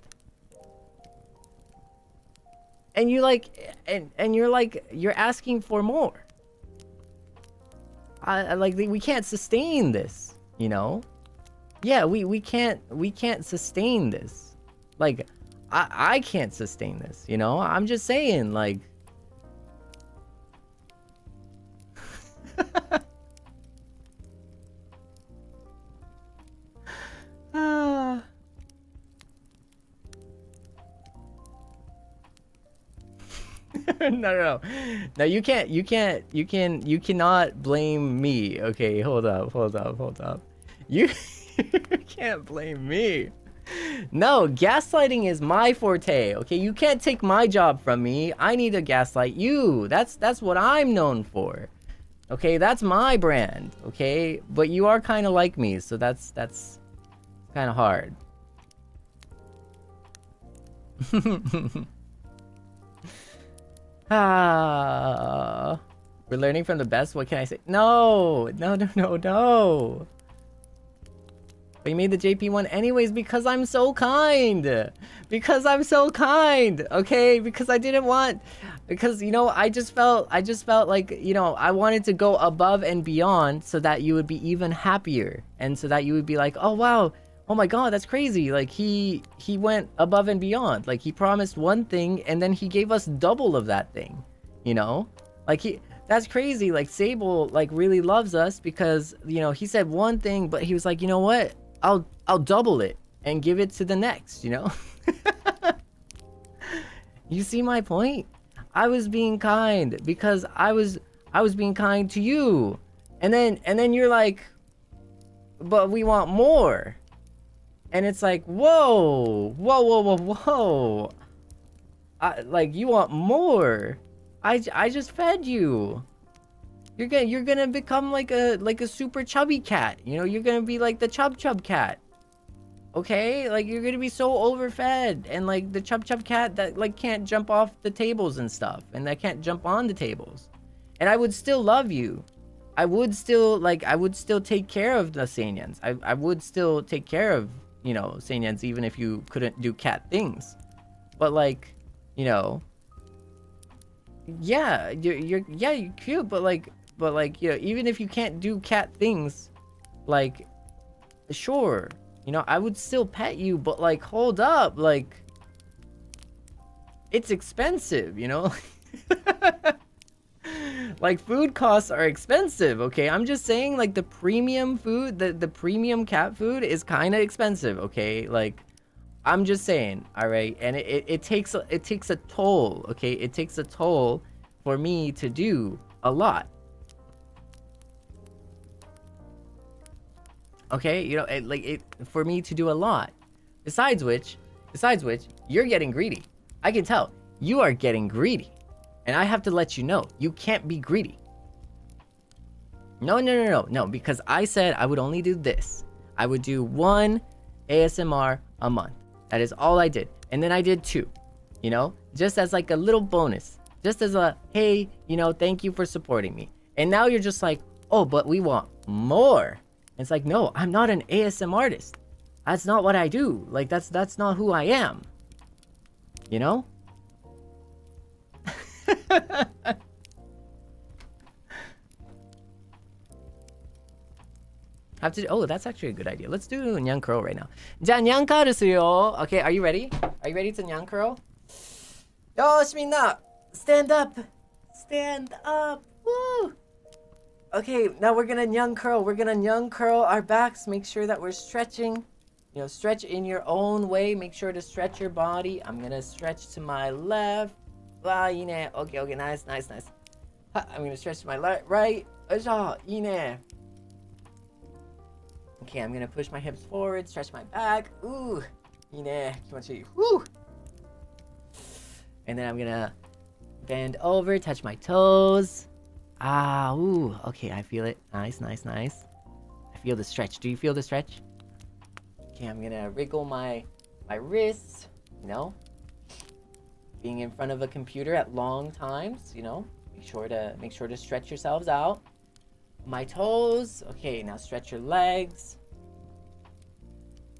A: And you like, and you're like, you're asking for more. Like, we can't sustain this, you know? Yeah, we can't sustain this. Like, I can't sustain this, you know? I'm just saying, like... No, you cannot blame me. Okay, hold up. You can't blame me. No, gaslighting is my forte. Okay, you can't take my job from me. I need to gaslight you. That's what I'm known for. Okay, that's my brand. Okay, but you are kind of like me, so that's kind of hard. We're learning from the best. What can I say? No. But you made the JP one anyways because I'm so kind. Because I'm so kind. Okay? Because I didn't want... Because, you know, I just felt like, you know, I wanted to go above and beyond so that you would be even happier. And so that you would be like, oh, wow. Oh my god, that's crazy. Like, he went above and beyond. Like, he promised one thing and then he gave us double of that thing. You know? Like, that's crazy. Like, Seible, like, really loves us because, you know, he said one thing, but he was like, you know what? I'll double it and give it to the next, you know? You see my point? I was being kind because I was being kind to you. And then you're like, but we want more. And it's like, whoa. Like, you want more. I just fed you. You're gonna become like a super chubby cat. You know, you're gonna be like the chub cat. Okay? Like, you're gonna be so overfed and like the chub cat that like can't jump off the tables and stuff and that can't jump on the tables. And I would still love you. I would still take care of the Seinyans. I would still take care of, you know, Seinyans even if you couldn't do cat things. But like, you know, yeah, you're cute, but like, you know, even if you can't do cat things, like, sure, you know, I would still pet you, but like, hold up, like, it's expensive, you know? Like, food costs are expensive, okay? I'm just saying, like, the premium food, the premium cat food is kind of expensive, okay? Like, I'm just saying, all right? And it takes a toll, okay? It takes a toll for me to do a lot. Okay, you know, for me to do a lot. Besides which, you're getting greedy. I can tell you are getting greedy, and I have to let you know you can't be greedy. No, because I said I would only do this. I would do 1 ASMR a month. That is all I did, and then I did 2. You know, just as like a little bonus, just as a hey, you know, thank you for supporting me. And now you're just like, oh, but we want more. It's like, no, I'm not an ASM artist. That's not what I do. Like, that's not who I am. You know? Oh, that's actually a good idea. Let's do Nyan Curl right now. じゃあ、Nyan Curl ですよ。Okay, are you ready? Are you ready to Nyan Curl? よーし、みんな Stand up! Stand up! Woo! Okay, now we're gonna Nyan Curl. We're gonna Nyan Curl our backs. Make sure that we're stretching. You know, stretch in your own way. Make sure to stretch your body. I'm gonna stretch to my left. Okay, nice. I'm gonna stretch to my right. Okay, I'm gonna push my hips forward, stretch my back. Ooh, woo. And then I'm gonna bend over, touch my toes. Ooh, okay, I feel it. Nice. I feel the stretch. Do you feel the stretch? Okay, I'm gonna wriggle my wrists, you know. Being in front of a computer at long times, you know. Make sure to stretch yourselves out. My toes. Okay, now stretch your legs.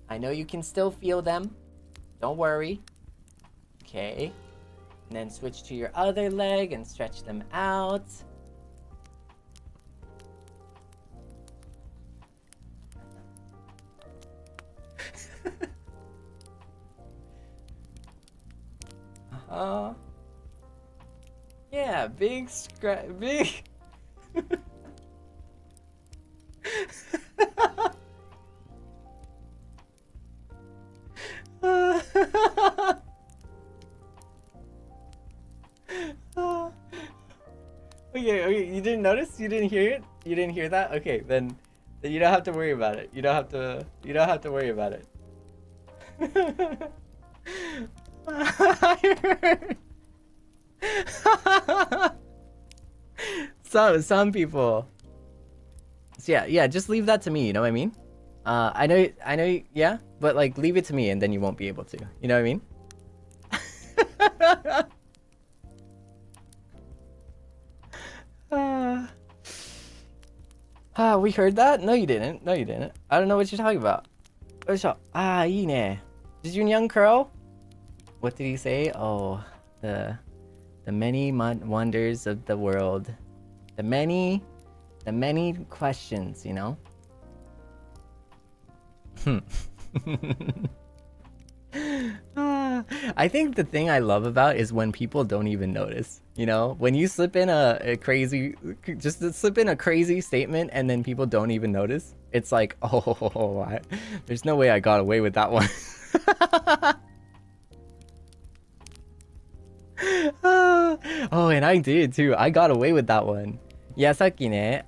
A: I know you can still feel them. Don't worry. Okay. And then switch to your other leg and stretch them out. Yeah, big Okay, you didn't notice? You didn't hear it? You didn't hear that? Okay, then you don't have to worry about it. You don't have to worry about it. Some people. So yeah, just leave that to me, you know what I mean? I know, yeah, but like leave it to me and then you won't be able to. You know what I mean? We heard that? No, you didn't. I don't know what you're talking about. よいしょ。ああ、いいね。Did you young curl? What did he say? Oh, the many wonders of the world. The many questions, you know? I think the thing I love about is when people don't even notice. You know, when you slip in a crazy, just slip in a crazy statement and then people don't even notice. It's like, oh, there's no way I got away with that one. Oh, and I did too. I got away with that one. いや、さっきね、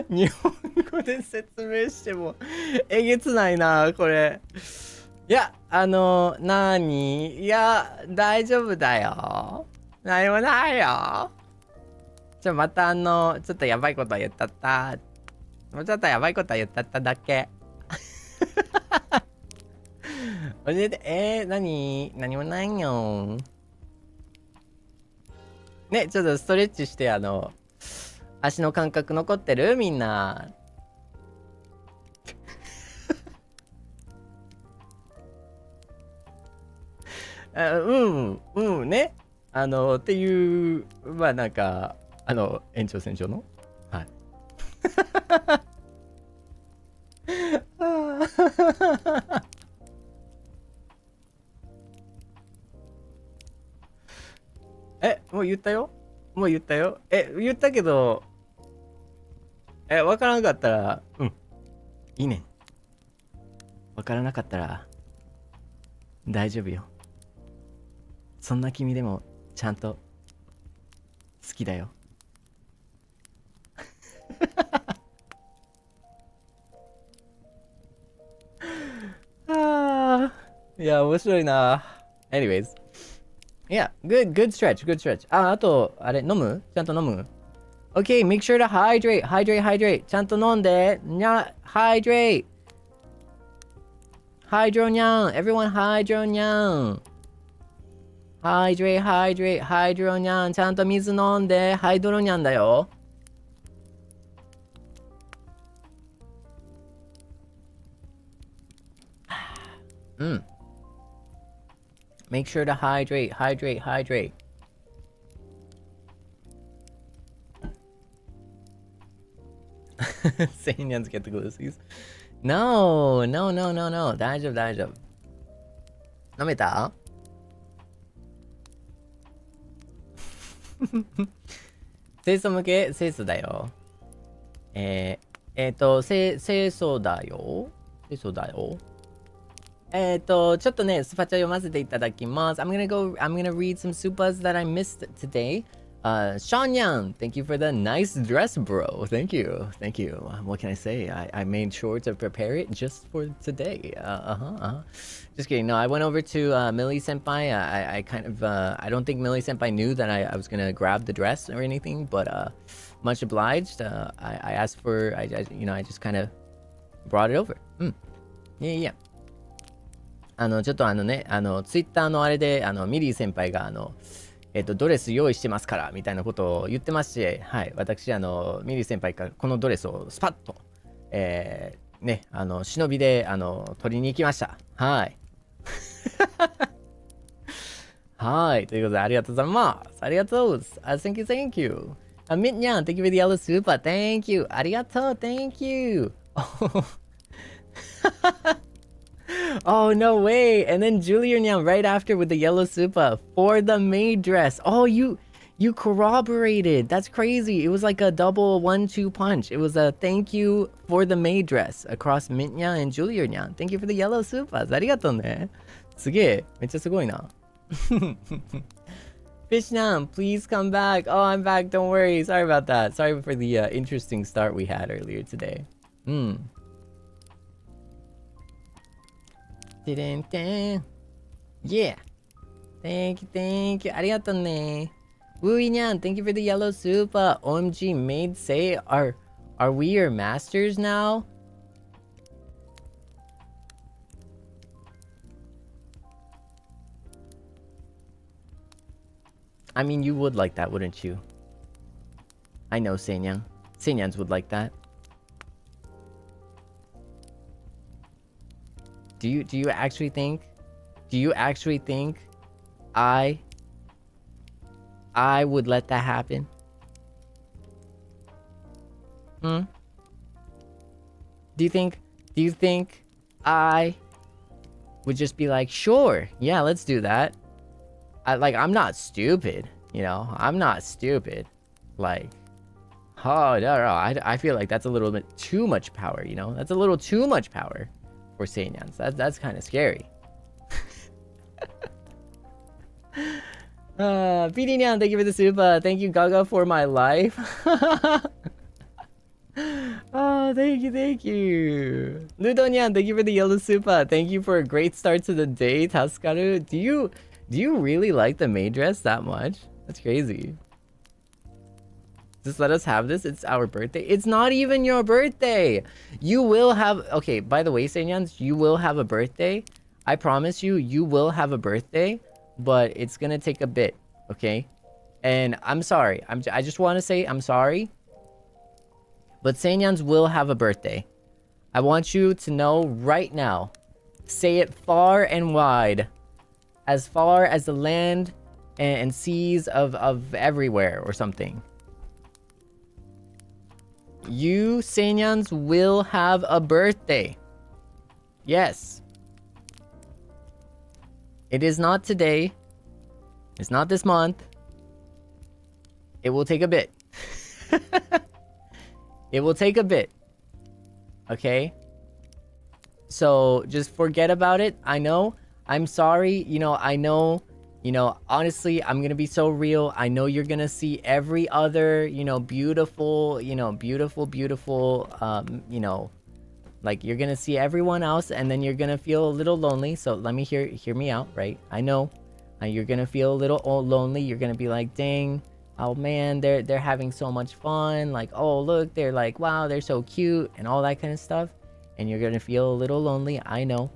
A: 日本語で説明してもえげつないな、これ。いや、なーに、いや、大丈夫だよ。何もないよ。またちょっとやばいこと言ったった。もうちょっとやばいこと言ったっただけ。教えて、何もないよ。ね、ちょっとストレッチして、足の感覚残ってるみんな。ね。っていう、まあなんか、延長線上のはい。もう言ったよ。もう言ったよ。言ったけど、わからなかったら、いいね。わからなかったら、大丈夫よ。そんな君でも、ちゃんと、好きだよ。いや、面白いな。Anyways. Yeah, good stretch, good stretch. あと、あれ、飲む？ちゃんと飲む？ Okay, make sure to hydrate. ちゃんと飲んで。hydrate. Hydro にゃん。Everyone hydro にゃん。hydro にゃん。ちゃんと水飲んで。ハイドロにゃんだよ。Make sure to hydrate. Seinyan's get the glucies. No. 大丈夫。飲めた？清楚向け？清楚だよ。清楚だよ。ちょっとね、スパチャ読ませていただきます。I'm gonna read some supas that I missed today. Seinyan, thank you for the nice dress, bro. Thank you. What can I say? I made sure to prepare it just for today. Just kidding. No, I went over to Millie Senpai. I kind of, I don't think Millie Senpai knew that I was gonna grab the dress or anything, but much obliged. I asked for, I just kind of brought it over. Yeah. ちょっとツイッターのあれで、ミリー先輩が、ドレス用意してますから、みたいなことを言ってますし、はい、私、ミリー先輩からこのドレスをスパッと、忍びで、取りに行きました。はい。はい、ということで、ありがとうございます。ありがとう。Thank you. Mitnyan, thank you for the yellow super. Thank you. ありがとう。Thank you. Oh, no way. And then Julian right after with the yellow supa for the maid dress. Oh, you corroborated. That's crazy. It was like a double 1-2 punch. It was a thank you for the maid dress across Mintnya and Julian. Thank you for the yellow supas. ありがとうね。すげえ。めっちゃすごいな。Fishnam, please come back. Oh, I'm back. Don't worry. Sorry about that. Sorry for the interesting start we had earlier today. Yeah. Thank you. ありがとうね。Wooinyan, thank you for the yellow super. OMG, maid say, are we your masters now? I mean, you would like that, wouldn't you? I know Seinyan. Seinyans would like that. Do you actually think I would let that happen? Do you think I would just be like, sure, yeah, let's do that? I'm not stupid, you know? I'm not stupid. Like, oh, no. I feel like that's a little bit too much power, you know? That's a little too much power for Seinyan. So that's kind of scary. PD Nyan, thank you for the super. Thank you, Gaga, for my life. Oh, thank you. Ludo Nyan, thank you for the yellow super. Thank you for a great start to the day, Taskaru. Do you really like the maid dress that much? That's crazy. Just let us have this. It's our birthday. It's not even your birthday. You will have... Okay, by the way, Seinyans, you will have a birthday. I promise you, you will have a birthday. But it's gonna take a bit, okay? And I'm sorry. I just want to say I'm sorry. But Seinyans will have a birthday. I want you to know right now. Say it far and wide. As far as the land and seas of everywhere or something. You, Seinyans, will have a birthday. Yes. It is not today. It's not this month. It will take a bit. It will take a bit. Okay? So, just forget about it. I know. I'm sorry. You know, I know. You know, honestly, I'm gonna be so real. I know you're gonna see every other, you know, beautiful, you know, like you're gonna see everyone else, and then you're gonna feel a little lonely. So let me hear me out, right? I know you're gonna feel a little lonely. You're gonna be like, dang, oh man, they're having so much fun. Like, oh look, they're like, wow, they're so cute, and all that kind of stuff. And you're gonna feel a little lonely. I know.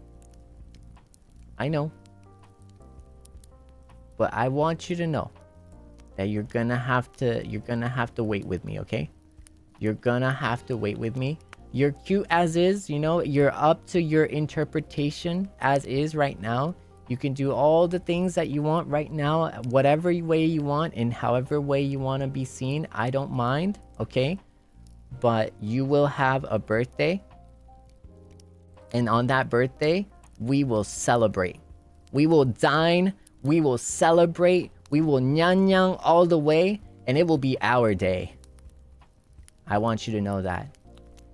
A: But I want you to know that you're gonna have to wait with me, okay? You're gonna have to wait with me. You're cute as is, you know, you're up to your interpretation as is right now. You can do all the things that you want right now, whatever way you want, and however way you want to be seen. I don't mind, okay? But you will have a birthday. And on that birthday, we will celebrate. We will dine. We will celebrate. We will nyang all the way. And it will be our day. I want you to know that.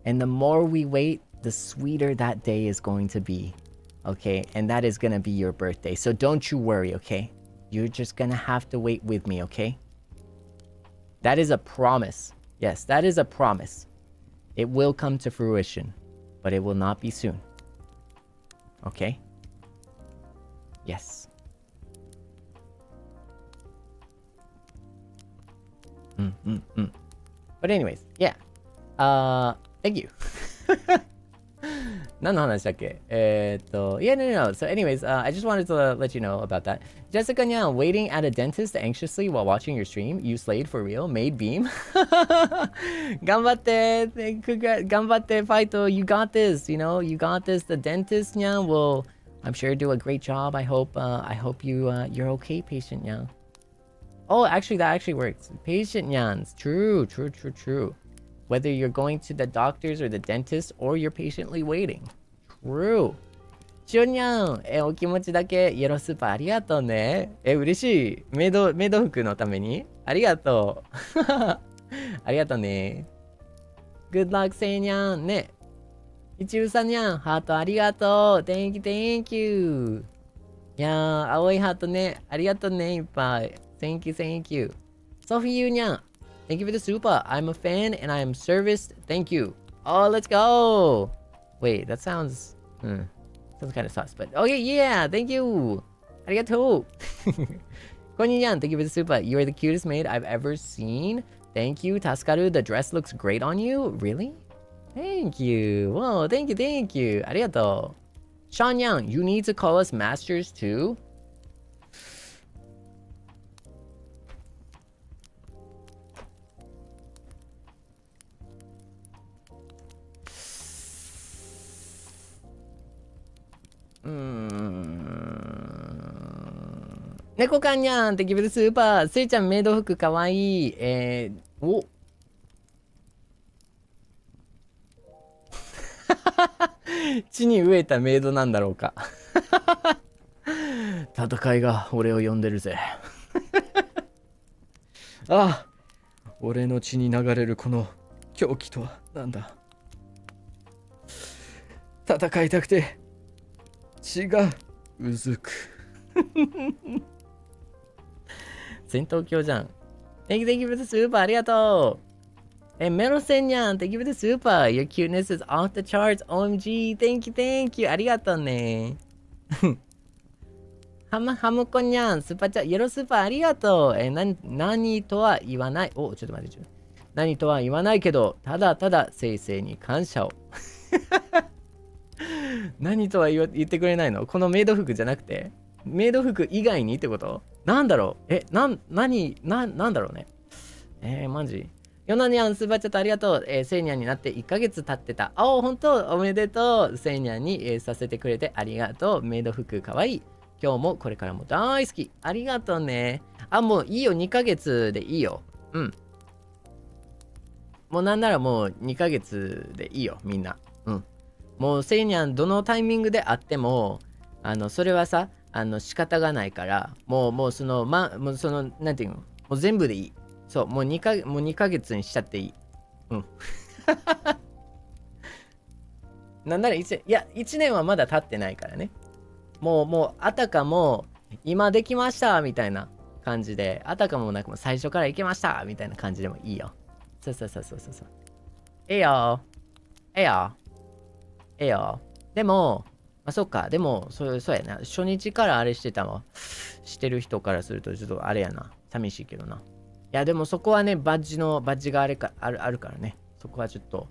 A: And the more we wait, the sweeter that day is going to be. Okay? And that is going to be your birthday. So don't you worry, okay? You're just going to have to wait with me, okay? That is a promise. Yes, that is a promise. It will come to fruition. But it will not be soon. Okay? Yes. But anyways, yeah. Thank you. 何の話だっけYeah, no. So anyways, I just wanted to let you know about that. Jessica Nyan, waiting at a dentist anxiously while watching your stream. You slayed for real. Made beam. 頑張って。頑張って、Faito. You got this. You know, you got this. The dentist, Nyan, will, I'm sure, do a great job. I hope you're okay, patient Nyan. Oh, actually, that actually works. Patient Nyans. True. Whether you're going to the doctors or the dentist or you're patiently waiting. True. しおにゃん、お気持ちだけイエロースーパーありがとうね。嬉しい。メイド服のためにありがとう。ありがとうね。Good luck, せいにゃん。ね。いちうさにゃん、ハートありがとう。Thank you. いやー、青いハートね。ありがとうね、いっぱい。Thank you. Sophie Yu Nyang, thank you for the super. I'm a fan and I am serviced. Thank you. Oh, let's go. Wait, that sounds kind of sus, but okay, yeah, thank you. Arigato. Konyi Nyan, thank you for the super. You are the cutest maid I've ever seen. Thank you. Taskaru, the dress looks great on you. Really? Thank you. Whoa, thank you. Arigato. Sean Yang, you need to call us masters too. 猫かんにゃん、テキブルスーパー。せいちゃん、メイド服かわいい。お地に飢えたメイドなんだろうか。戦いが俺を呼んでるぜ。ああ、俺の血に流れるこの狂気とはなんだ。戦いたくて血がうずく。戦闘狂じゃん。Thank you for the super ありがとう。メロセンニャン Thank you for the super Your cuteness is off the charts OMG Thank you ありがとうね。ハムコニャンスーパーチャイエロースーパーありがとう。何とは言わない。お、ちょっと待って。何とは言わないけど、ただただ先生に感謝を。何とは言ってくれないの？このメイド服じゃなくてメイド服以外にってこと？なんだろう？なんだろうね。マジヨナニャンスーパーチャットありがとう。セイニャンになって1ヶ月経ってた。本当おめでとう。セイニャンに、させてくれてありがとう。メイド服かわいい。今日もこれからも大好き。ありがとうね。もういいよ。2ヶ月でいいよ。うん。もうなんならもう2ヶ月でいいよ。みんな。うん。もうセイニャンどのタイミングであっても、それはさ、仕方がないから、もうその、もうその、なんていうの、もう全部でいい。そう、もう2ヶ月にしちゃっていい。うん。なんなら1年はまだ経ってないからね。もう、あたかも、今できましたみたいな感じで、あたかもなんかもう最初から行けましたみたいな感じでもいいよ。そう。ええよ。でも、そっか、でも、そうやな。初日からあれしてる人からすると、ちょっとあれやな。寂しいけどな。いや、でもそこはね、バッジがあるからね。そこはちょっと、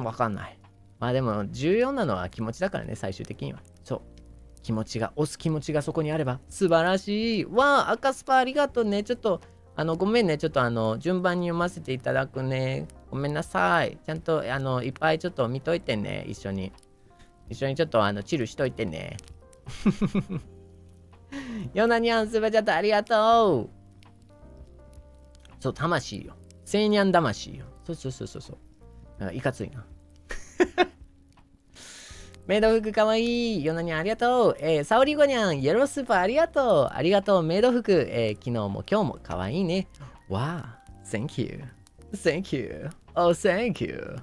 A: わかんない。まあでも、重要なのは気持ちだからね、最終的には。そう。押す気持ちがそこにあれば、素晴らしい。わあ、赤スパありがとうね。ちょっと、ごめんね。ちょっと順番に読ませていただくね。ごめんなさい。ちゃんと、いっぱいちょっと見といてね。一緒にちょっと、チルしといてね。ヨナニャンスーパーチャットありがとう。そう、魂よ。セイニャン魂よ。そう。いかついな。メイド服かわいい。ヨナニャンありがとう。サオリゴニャン、イエロースーパーありがとう。ありがとう、メイド服。昨日も今日もかわいいね。わあ、Thank you. Oh, thank you.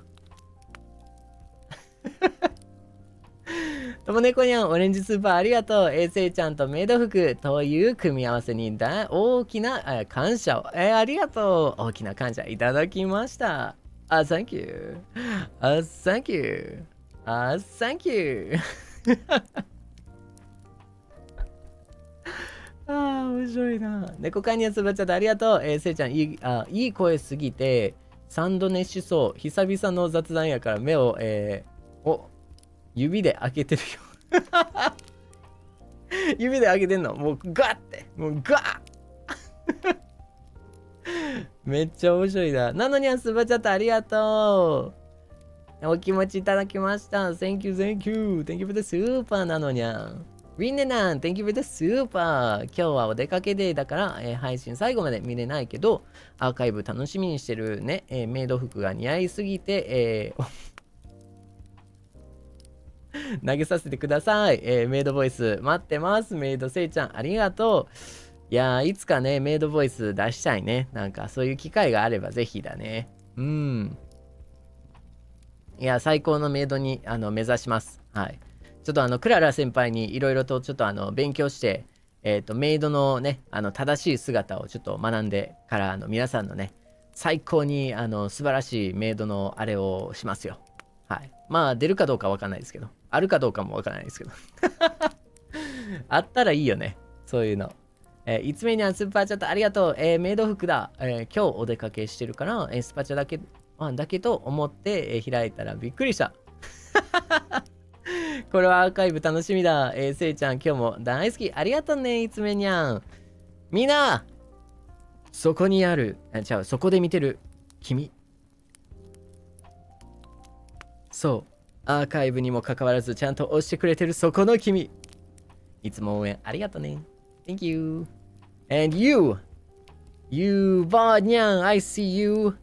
A: ともねこにゃん、オレンジスーパーありがとう。せいちゃんとメイド服という組み合わせに大きな感謝を。ありがとう。大きな感謝いただきました。Thank you. Thank you. Thank you. 面白いな。猫かんにゃつばちゃってありがとう。せいちゃん、いい声すぎて、3度寝しそう。久々の雑談やから目を、指で開けてるよ。指で開けてんの。もうガッて。もうガッめっちゃ面白いな。なのにゃんすばちゃってありがとう。お気持ちいただきました。Thank you. Thank you for the super なのにゃん。リンネナン、Thank you for the super。今日はお出かけデーだから、配信最後まで見れないけど、アーカイブ楽しみにしてるね。メイド服が似合いすぎて、投げさせてください。メイドボイス待ってます。メイドせいちゃんありがとう。いやー、いつかね、メイドボイス出したいね。なんかそういう機会があればぜひだね。いや、最高のメイドに目指します。はい。ちょっとクララ先輩にいろいろとちょっと勉強して、メイドのね、正しい姿をちょっと学んでから皆さんのね、最高に素晴らしいメイドのあれをしますよ。はい。まあ出るかどうかわかんないですけど、あるかどうかもわからないですけど。あったらいいよね。そういうの。いつめにはスーパーチャットありがとう。メイド服だ。今日お出かけしてるから、スパチャだけと思って、開いたらびっくりした。これはアーカイブ楽しみだ。せいちゃん今日も大好き。ありがとうね、いつめにゃん。みんなそこにある、そこで見てる君。そう。アーカイブにもかかわらずちゃんと押してくれてるそこの君。いつも応援ありがとね。Thank you. And you VOD I see you.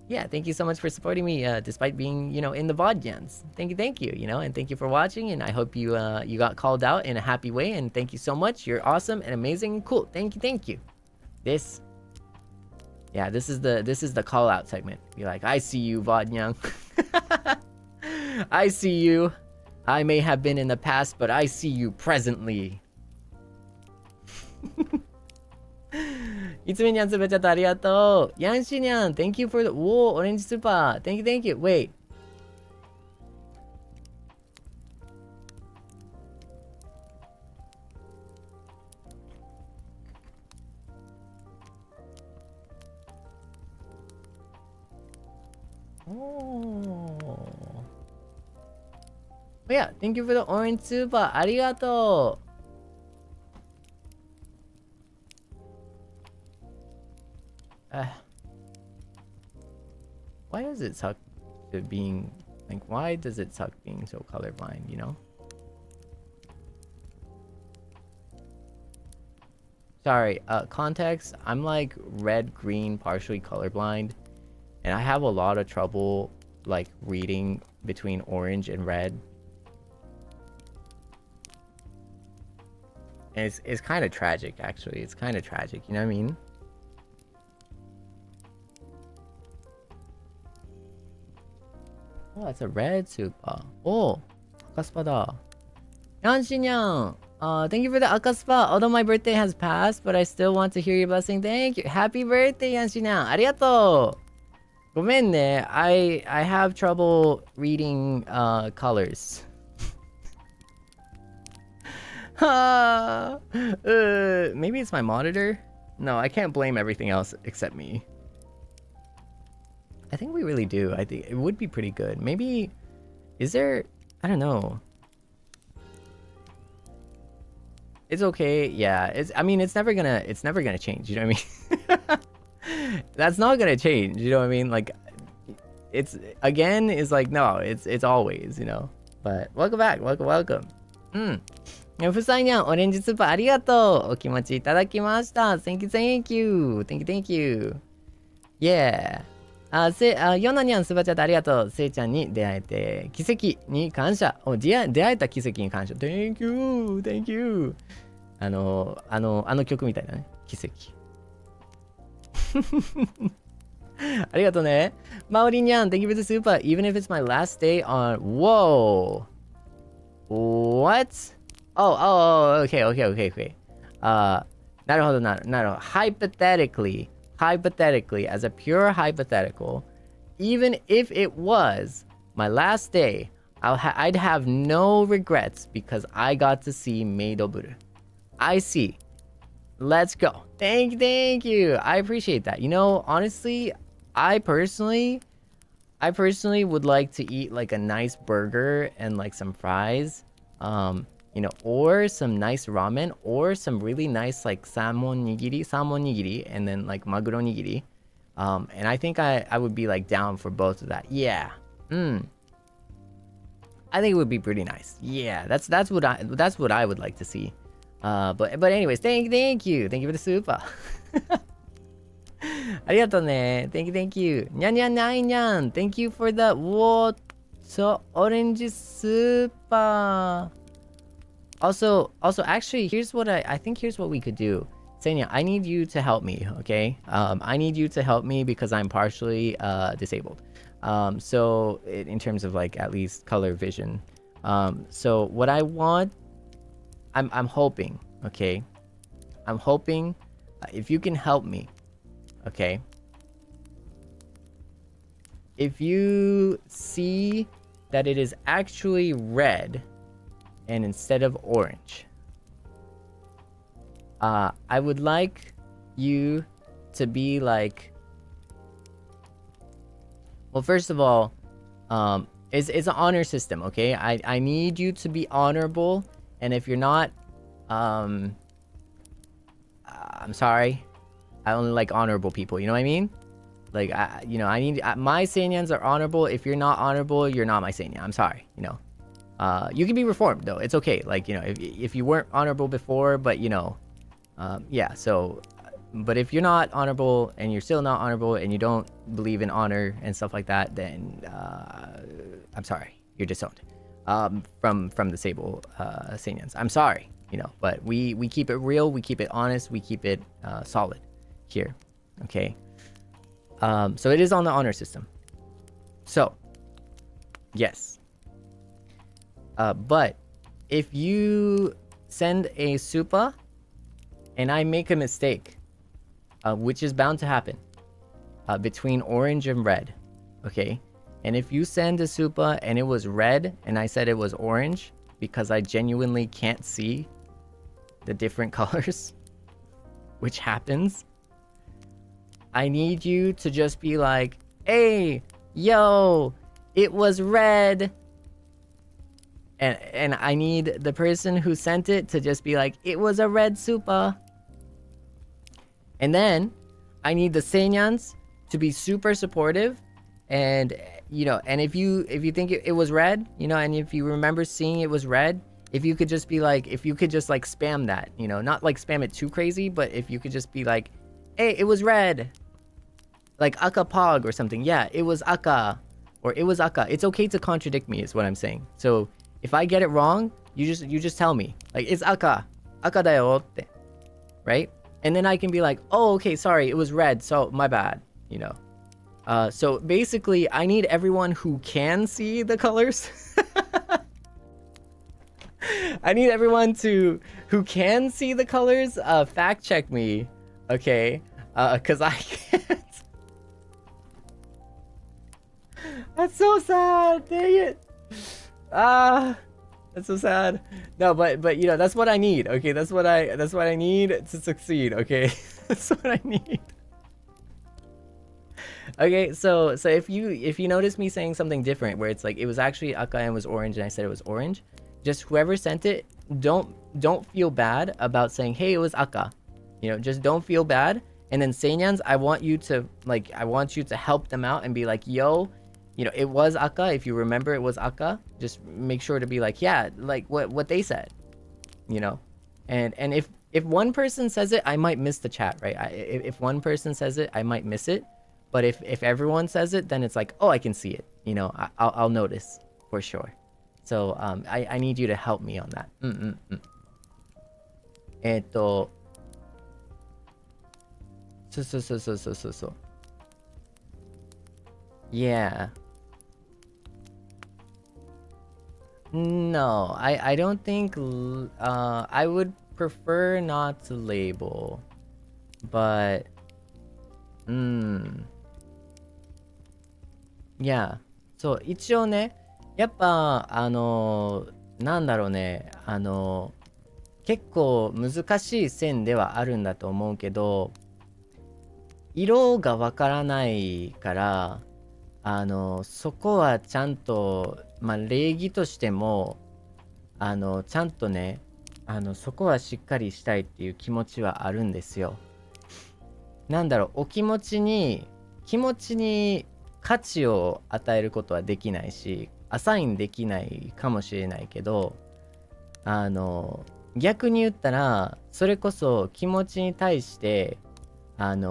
A: Yeah, thank you so much for supporting me, despite being, in the VOD. Thank you, and thank you for watching, and I hope you got called out in a happy way, and thank you so much. You're awesome and amazing and cool. Thank you. This is the call out segment. Be like, I see you, VOD. I see you. I may have been in the past, but I see you presently. いつめにゃんつぶちゃったありがとう。ヤンシニャン Thank you for the... Whoa, orange super. Thank you. Wait. Oh. Yeah, thank you for the orange super. ありがとう。Why does it suck to being like, why does it suck being so colorblind, Sorry, context, I'm like red, green, partially colorblind, and I have a lot of trouble like reading between orange and red. And it's kind of tragic, actually. It's kind of tragic, you know what I mean? Oh, that's a red super. Oh, Akaspa. Yanshinyan. Thank you for the Akaspa. Although my birthday has passed, but I still want to hear your blessing. Thank you. Happy birthday, Yanshinyan. Arigato. ごめんね. I have trouble reading colors. Maybe it's my monitor? No, I can't blame everything else except me. I think we really do. I think it would be pretty good. Maybe, is there, I don't know. It's okay. Yeah, it's never gonna change, you know what I mean? That's not gonna change, you know what I mean? Like, it's, again, is like, no, it's always, But, welcome back. Welcome. Seinyan, orange super ありがとう。お気持ちいただきました。Thank you. Yeah. ヨナニャンスバチャでありがとう。せいちゃんに出会えて奇跡に感謝。出会えた奇跡に感謝。Thank you. あの曲みたいなね。奇跡。ありがとうね。マオリニャン、Thank you for the super. Even if it's my last day on... Whoa. What? Oh, okay. なるほど。Hypothetically, as a pure hypothetical, even if it was my last day, I'd have no regrets because I got to see Meidoburu. I see. Let's go. Thank you. I appreciate that. Honestly, I personally would like to eat like a nice burger and like some fries, or some nice ramen, or some really nice like salmon nigiri, and then like maguro nigiri. And I think I would be like down for both of that. Yeah. I think it would be pretty nice. Yeah, that's what I would like to see. But anyways, thank you for the super. ありがとうね。Thank you. にゃんにゃんないにゃん。Thank you for the orange super. Also, actually, here's what I think here's what we could do. Seinya, I need you to help me, okay? I need you to help me because I'm partially disabled. So in terms of like at least color vision. So what I want, I'm hoping, okay? I'm hoping if you can help me, okay? If you see that it is actually red and instead of orange, I would like you to be like, well, first of all, it's an honor system, okay? I need you to be honorable, and if you're not, I'm sorry, I only like honorable people, you know what I mean? Like, I need, my Seinyans are honorable. If you're not honorable, you're not my Seinya. I'm sorry, You can be reformed though. It's okay. Like, if you weren't honorable before, but yeah. So, but if you're not honorable and you're still not honorable and you don't believe in honor and stuff like that, then I'm sorry, you're disowned. From the Seible Seinyans. I'm sorry, but we keep it real, we keep it honest, we keep it solid here. Okay. So it is on the honor system. So yes. But if you send a supa and I make a mistake, which is bound to happen between orange and red, okay? And if you send a supa and it was red and I said it was orange because I genuinely can't see the different colors, which happens, I need you to just be like, hey, yo, it was red. And I need the person who sent it to just be like, it was a red supa. And then I need the Seinyans to be super supportive. And, and if you think it was red, and if you remember seeing it was red, if you could just be like, spam that, not like spam it too crazy, but if you could just be like, hey, it was red. Like Aka Pog or something. Yeah, it was Aka. Or it was Aka. It's okay to contradict me is what I'm saying. So if I get it wrong, you just tell me. Like, it's Aka. Aka da yo tte. Right? And then I can be like, oh, okay, sorry, it was red, so my bad, So basically, I need everyone who can see the colors. I need everyone who can see the colors, fact check me, okay? Because I can't. That's so sad, dang it. That's so sad. No, but that's what I need. Okay, that's what I need to succeed. Okay, that's what I need. Okay, so if you notice me saying something different, where it's like it was actually Aka and was orange, and I said it was orange, just whoever sent it, don't feel bad about saying, hey, it was Aka. Just don't feel bad. And then Seinyans, I want you to help them out and be like, yo. It was Aka. If you remember it was Aka, just make sure to be like, yeah, like what they said, and if one person says it, I might miss the chat, right? If one person says it, I might miss it, but if everyone says it, then it's like, oh, I can see it, I'll notice for sure. So I need you to help me on that. So yeah. No, I don't think I would prefer not to label, but yeah. そう一応ね、やっぱなんだろうね、結構難しい線ではあるんだと思うけど、色がわからないから、そこはちゃんと、礼儀としてもちゃんとねそこはしっかりしたいっていう気持ちはあるんですよ。なんだろう、お気持ちに価値を与えることはできないし、アサインできないかもしれないけど、逆に言ったらそれこそ気持ちに対してなん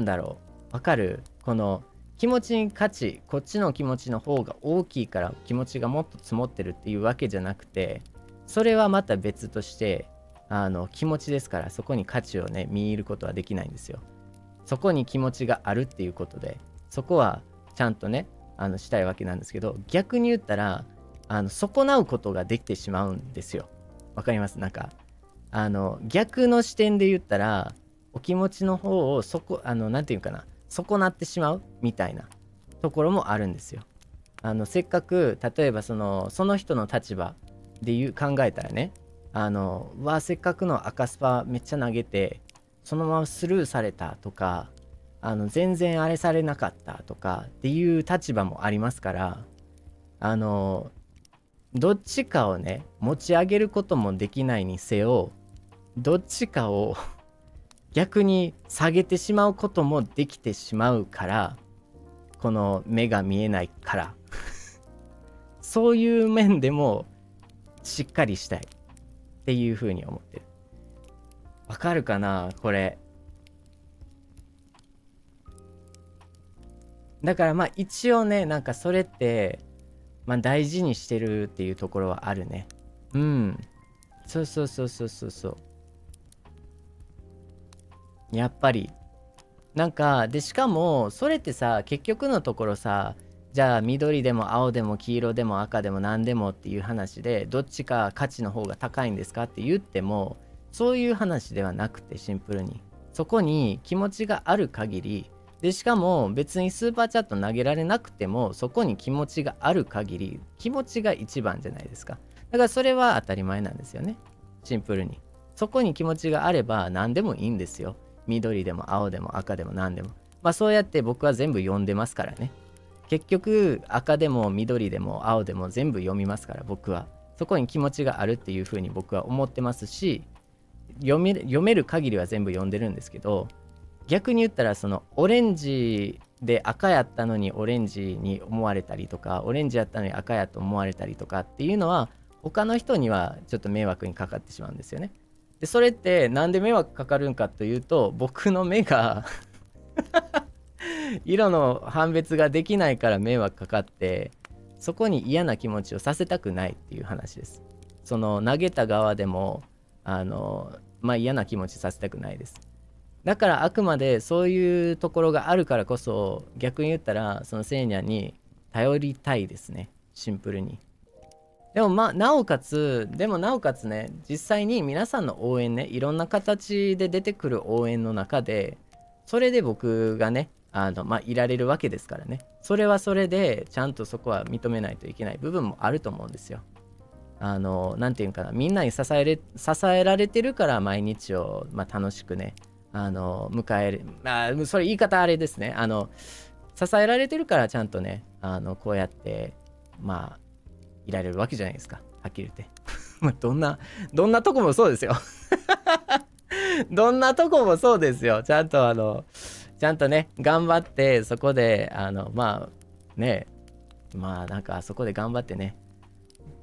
A: だろう、わかる？この気持ちに価値、こっちの気持ちの方が大きいから気持ちがもっと積もってるっていうわけじゃなくて、それはまた別として気持ちですから、そこに価値をね見入ることはできないんですよ。そこに気持ちがあるっていうことで、そこはちゃんとねしたいわけなんですけど、逆に言ったら損なうことができてしまうんですよ。わかります？なんか逆の視点で言ったらお気持ちの方をなんていうかな、損なってしまうみたいなところもあるんですよ。せっかく例えばその人の立場で考えたらね、せっかくの赤スパめっちゃ投げてそのままスルーされたとか、全然あれされなかったとかっていう立場もありますから、どっちかをね持ち上げることもできないにせよ、どっちかを逆に下げてしまうこともできてしまうから、この目が見えないからそういう面でもしっかりしたいっていうふうに思ってる。わかるかなこれ。だからまあ一応ね、なんかそれってまあ大事にしてるっていうところはあるね。うん。そうそうそうそうそうそう。やっぱりなんかでしかもそれってさ結局のところさ、じゃあ緑でも青でも黄色でも赤でも何でもっていう話でどっちか価値の方が高いんですかって言ってもそういう話ではなくて、シンプルにそこに気持ちがある限りで、しかも別にスーパーチャット投げられなくてもそこに気持ちがある限り気持ちが一番じゃないですか。だからそれは当たり前なんですよね。シンプルにそこに気持ちがあれば何でもいいんですよ。緑でも青でも赤でも何でも。まあそうやって僕は全部読んでますからね。結局赤でも緑でも青でも全部読みますから、僕はそこに気持ちがあるっていうふうに僕は思ってますし、読める限りは全部読んでるんですけど、逆に言ったらそのオレンジで赤やったのにオレンジに思われたりとか、オレンジやったのに赤やと思われたりとかっていうのは他の人にはちょっと迷惑にかかってしまうんですよね。でそれってなんで迷惑かかるんかというと、僕の目が色の判別ができないから迷惑かかって、そこに嫌な気持ちをさせたくないっていう話です。その投げた側でもまあ嫌な気持ちさせたくないです。だからあくまでそういうところがあるからこそ、逆に言ったらそのセイニャンに頼りたいですね、シンプルに。でもまあなおかつね、実際に皆さんの応援ね、いろんな形で出てくる応援の中で、それで僕がねまあいられるわけですからね。それはそれでちゃんとそこは認めないといけない部分もあると思うんですよ。なんていうかな、みんなに支えられてるから毎日を、まあ、楽しくね迎える、それ言い方あれですね。支えられてるからちゃんとねこうやってまあいられるわけじゃないですか、はっきり言ってまあどんなとこもそうですよどんなとこもそうですよ。ちゃんとね頑張って、そこでまあね、まあなんかそこで頑張ってね、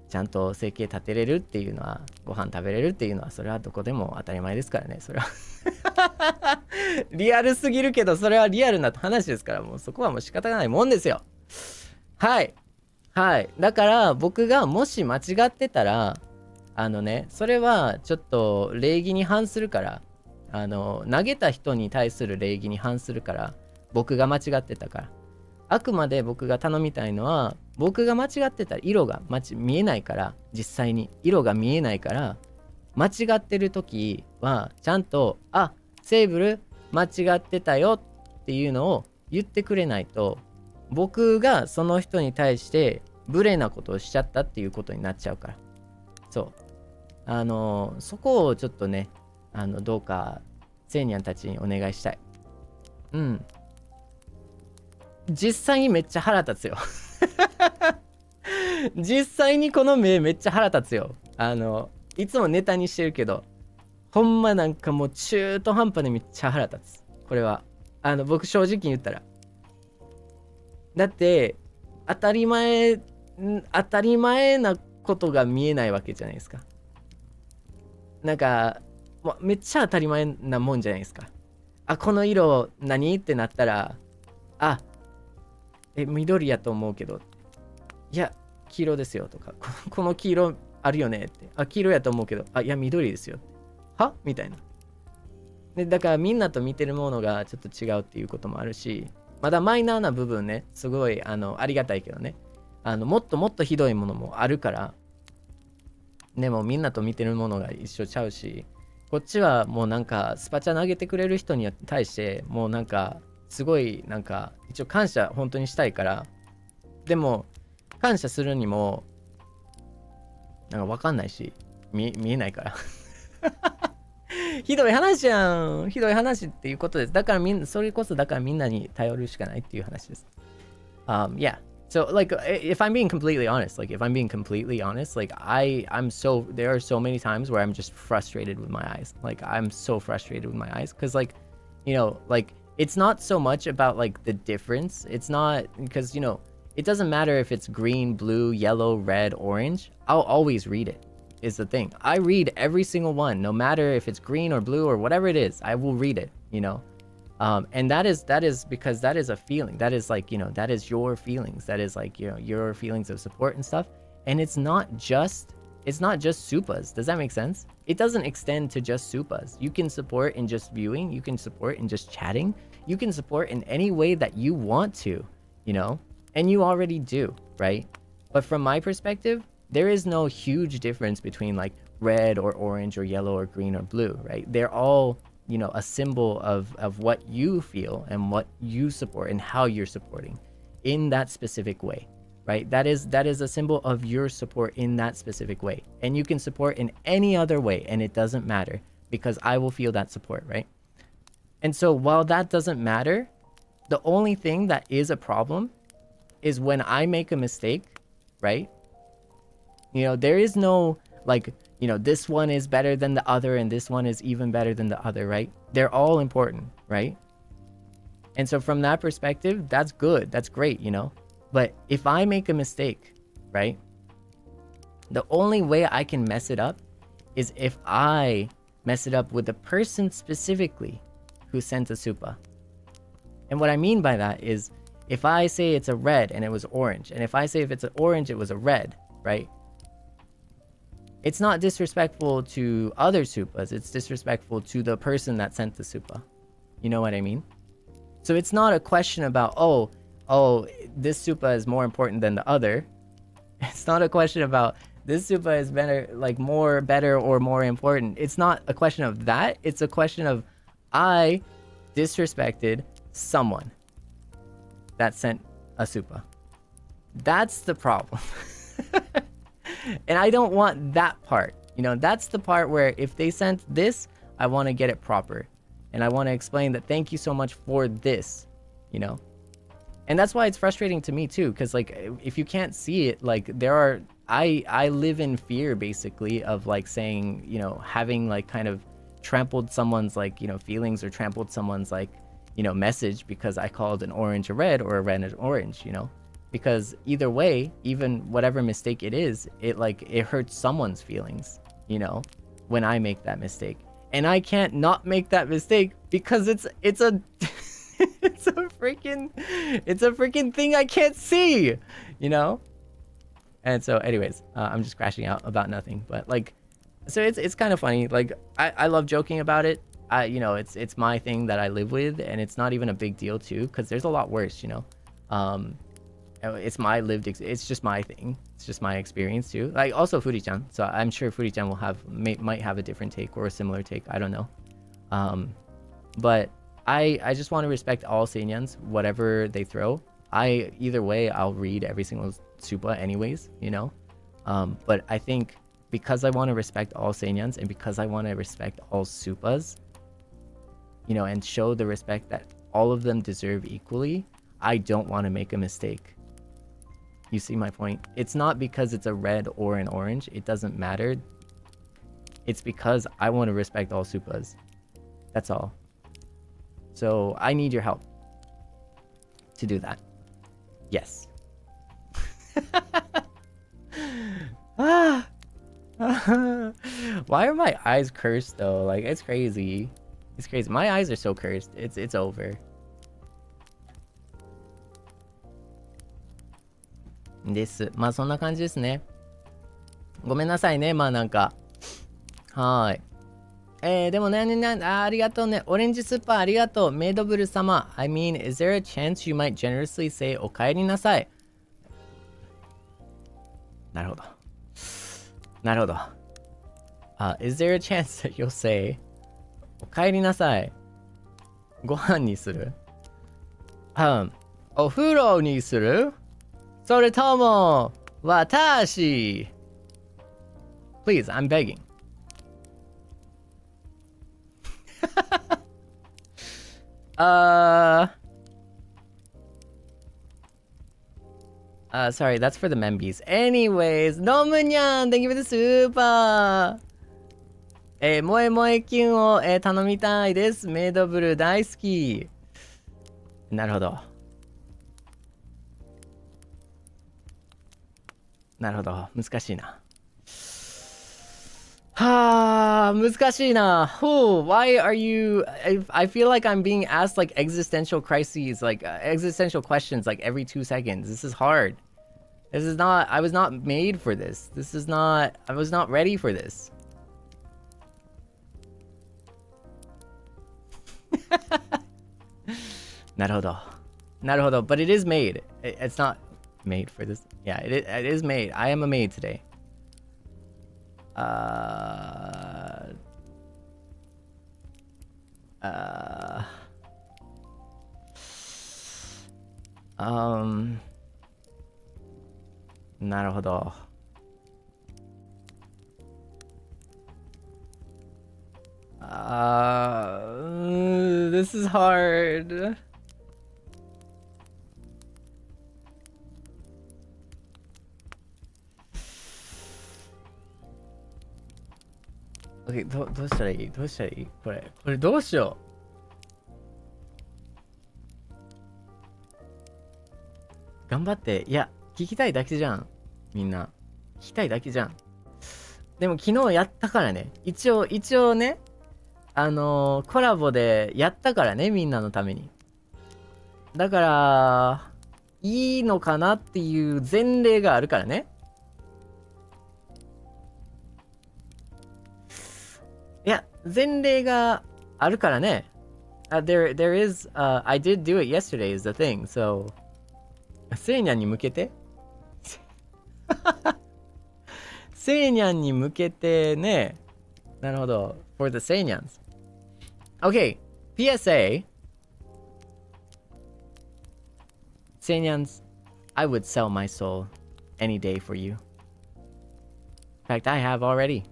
A: ちゃんと生計立てれるっていうのは、ご飯食べれるっていうのは、それはどこでも当たり前ですからね。それはリアルすぎるけど、それはリアルな話ですから、もうそこはもう仕方がないもんですよ。はいだから僕がもし間違ってたらそれはちょっと礼儀に反するから、投げた人に対する礼儀に反するから、僕が間違ってたから。あくまで僕が頼みたいのは、僕が間違ってたら色が見えないから、実際に色が見えないから、間違ってる時はちゃんとセーブル間違ってたよっていうのを言ってくれないと、僕がその人に対して無礼なことをしちゃったっていうことになっちゃうから。そうそこをちょっとねどうかセイニャンたちにお願いしたい。実際にめっちゃ腹立つよ実際にこの目めっちゃ腹立つよ。いつもネタにしてるけど、ほんまなんかもう中途半端でめっちゃ腹立つ。これは僕正直に言ったら、だって当たり前なことが見えないわけじゃないですか。なんかめっちゃ当たり前なもんじゃないですか。この色何ってなったら、緑やと思うけど、いや黄色ですよとか、この黄色あるよねって、黄色やと思うけど、いや緑ですよはみたいな。でだからみんなと見てるものがちょっと違うっていうこともあるし、まだマイナーな部分ね、すごいありがたいけどね、もっとひどいものもあるから。でもみんなと見てるものが一緒ちゃうし、こっちはもうなんかスパチャ投げてくれる人に対してもうなんかすごいなんか一応感謝本当にしたいから。でも感謝するにもなんか分かんないし、見えないからひどい話やん。ひどい話っていうことです。だからそれこそだからみんなに頼るしかないっていう話です。Yeah. So like if I'm being completely honest, like there are so many times where I'm just frustrated with my eyes. Like I'm so frustrated with my eyes because like like it's not so much about like the difference. It's not because It doesn't matter if it's green, blue, yellow, red, orange. I'll always read it, is the thing. I read every single one, no matter if it's green or blue or whatever it is. I will read it, you know. And that is because that is a feeling. That is like, you know, that is your feelings. That is like, you know, your feelings of support and stuff. And it's not just supas. Does that make sense? It doesn't extend to just supas. You can support in just viewing. You can support in just chatting. You can support in any way that you want to, you know, and you already do, right? But from my perspective, there is no huge difference between like red or orange or yellow or green or blue, right? They're all, you know, a symbol of what you feel and what you support and how you're supporting in that specific way, right? That is a symbol of your support in that specific way. And you can support in any other way, and it doesn't matter because I will feel that support, right? And so while that doesn't matter, the only thing that is a problem is when I make a mistake, right? You know, there is no like, you know, this one is better than the other and this one is even better than the other, right? They're all important, right? And so from that perspective, that's good. That's great, you know? But if I make a mistake, right? The only way I can mess it up is if I mess it up with the person specifically who sent a supa. And what I mean by that is if I say it's a red and it was orange, and if I say if it's an orange, it was a red, right? It's not disrespectful to other supas. It's disrespectful to the person that sent the supa. You know what I mean? So it's not a question about, oh, this supa is more important than the other. It's not a question about this supa is better, like better or more important. It's not a question of that. It's a question of I disrespected someone that sent a supa. That's the problem. And I don't want that part. You know, that's the part where if they sent this, I want to get it proper. And I want to explain that thank you so much for this, you know? And that's why it's frustrating to me too, because like if you can't see it, like I live in fear basically of like saying, you know, having like kind of trampled someone's like, you know, feelings or trampled someone's like, you know, message because I called an orange a red or a red an orange, you know? Because either way, even whatever mistake it is, it hurts someone's feelings, you know, when I make that mistake. And I can't not make that mistake because it's a it's a freaking thing I can't see, you know? And so anyways, I'm just crashing out about nothing, but like, so it's kind of funny. Like I love joking about it. You know, it's my thing that I live with, and it's not even a big deal too, because there's a lot worse, you know? It's my it's just my thing. It's just my experience too. Like also Furi-chan. So I'm sure Furi-chan might have a different take or a similar take. I don't know. But I just want to respect all Seinyans, whatever they throw. Either way, I'll read every single supa anyways, you know? But I think because I want to respect all Seinyans and because I want to respect all supas, you know, and show the respect that all of them deserve equally, I don't want to make a mistake. You see my point? It's not because it's a red or an orange. It doesn't matter. It's because I want to respect all supas. That's all. So I need your help to do that. Yes. Why are my eyes cursed though? Like it's crazy. It's crazy. My eyes are so cursed. It's over. です。まあそんな感じですね。ごめんなさいね。まあなんか。はーい。でもね、ありがとうね。オレンジスーパーありがとう。メイドブル様。I mean, is there a chance you might generously say お帰りなさい？なるほど。なるほど。Is there a chance that you'll say お帰りなさい？ご飯にする？お風呂にする？それとも、私。Please, I'm begging. Sorry, that's for the membies. Anyways, ノムニャン Thank you for the super! 萌え萌えキュンを、頼みたいです。メイドブル大好き。なるほど。なるほど。難しいな。はあ、難しいな。Why are you... I feel like I'm being asked like existential crises, like existential questions like every 2 seconds. This is hard. This is not... I was not made for this. This is not... I was not ready for this. Naruhodo. Naruhodo. But it is made. It's not made for this. Yeah, it is made. I am a maid today. Naruhodo. This is hard. Okay, どうしたらいいこれどうしよう。頑張って。いや、聞きたいだけじゃん。みんな。聞きたいだけじゃん。でも昨日やったからね。一応ね、コラボでやったからね、みんなのために。だから、いいのかなっていう前例があるからね。いや、前例があるからね。There is, I did do it yesterday is the thing, so. セイニャンに向けてセイニャンに向けてね。なるほど。For the Seinyans. Okay, PSA. Seinyans, I would sell my soul any day for you. In fact, I have already.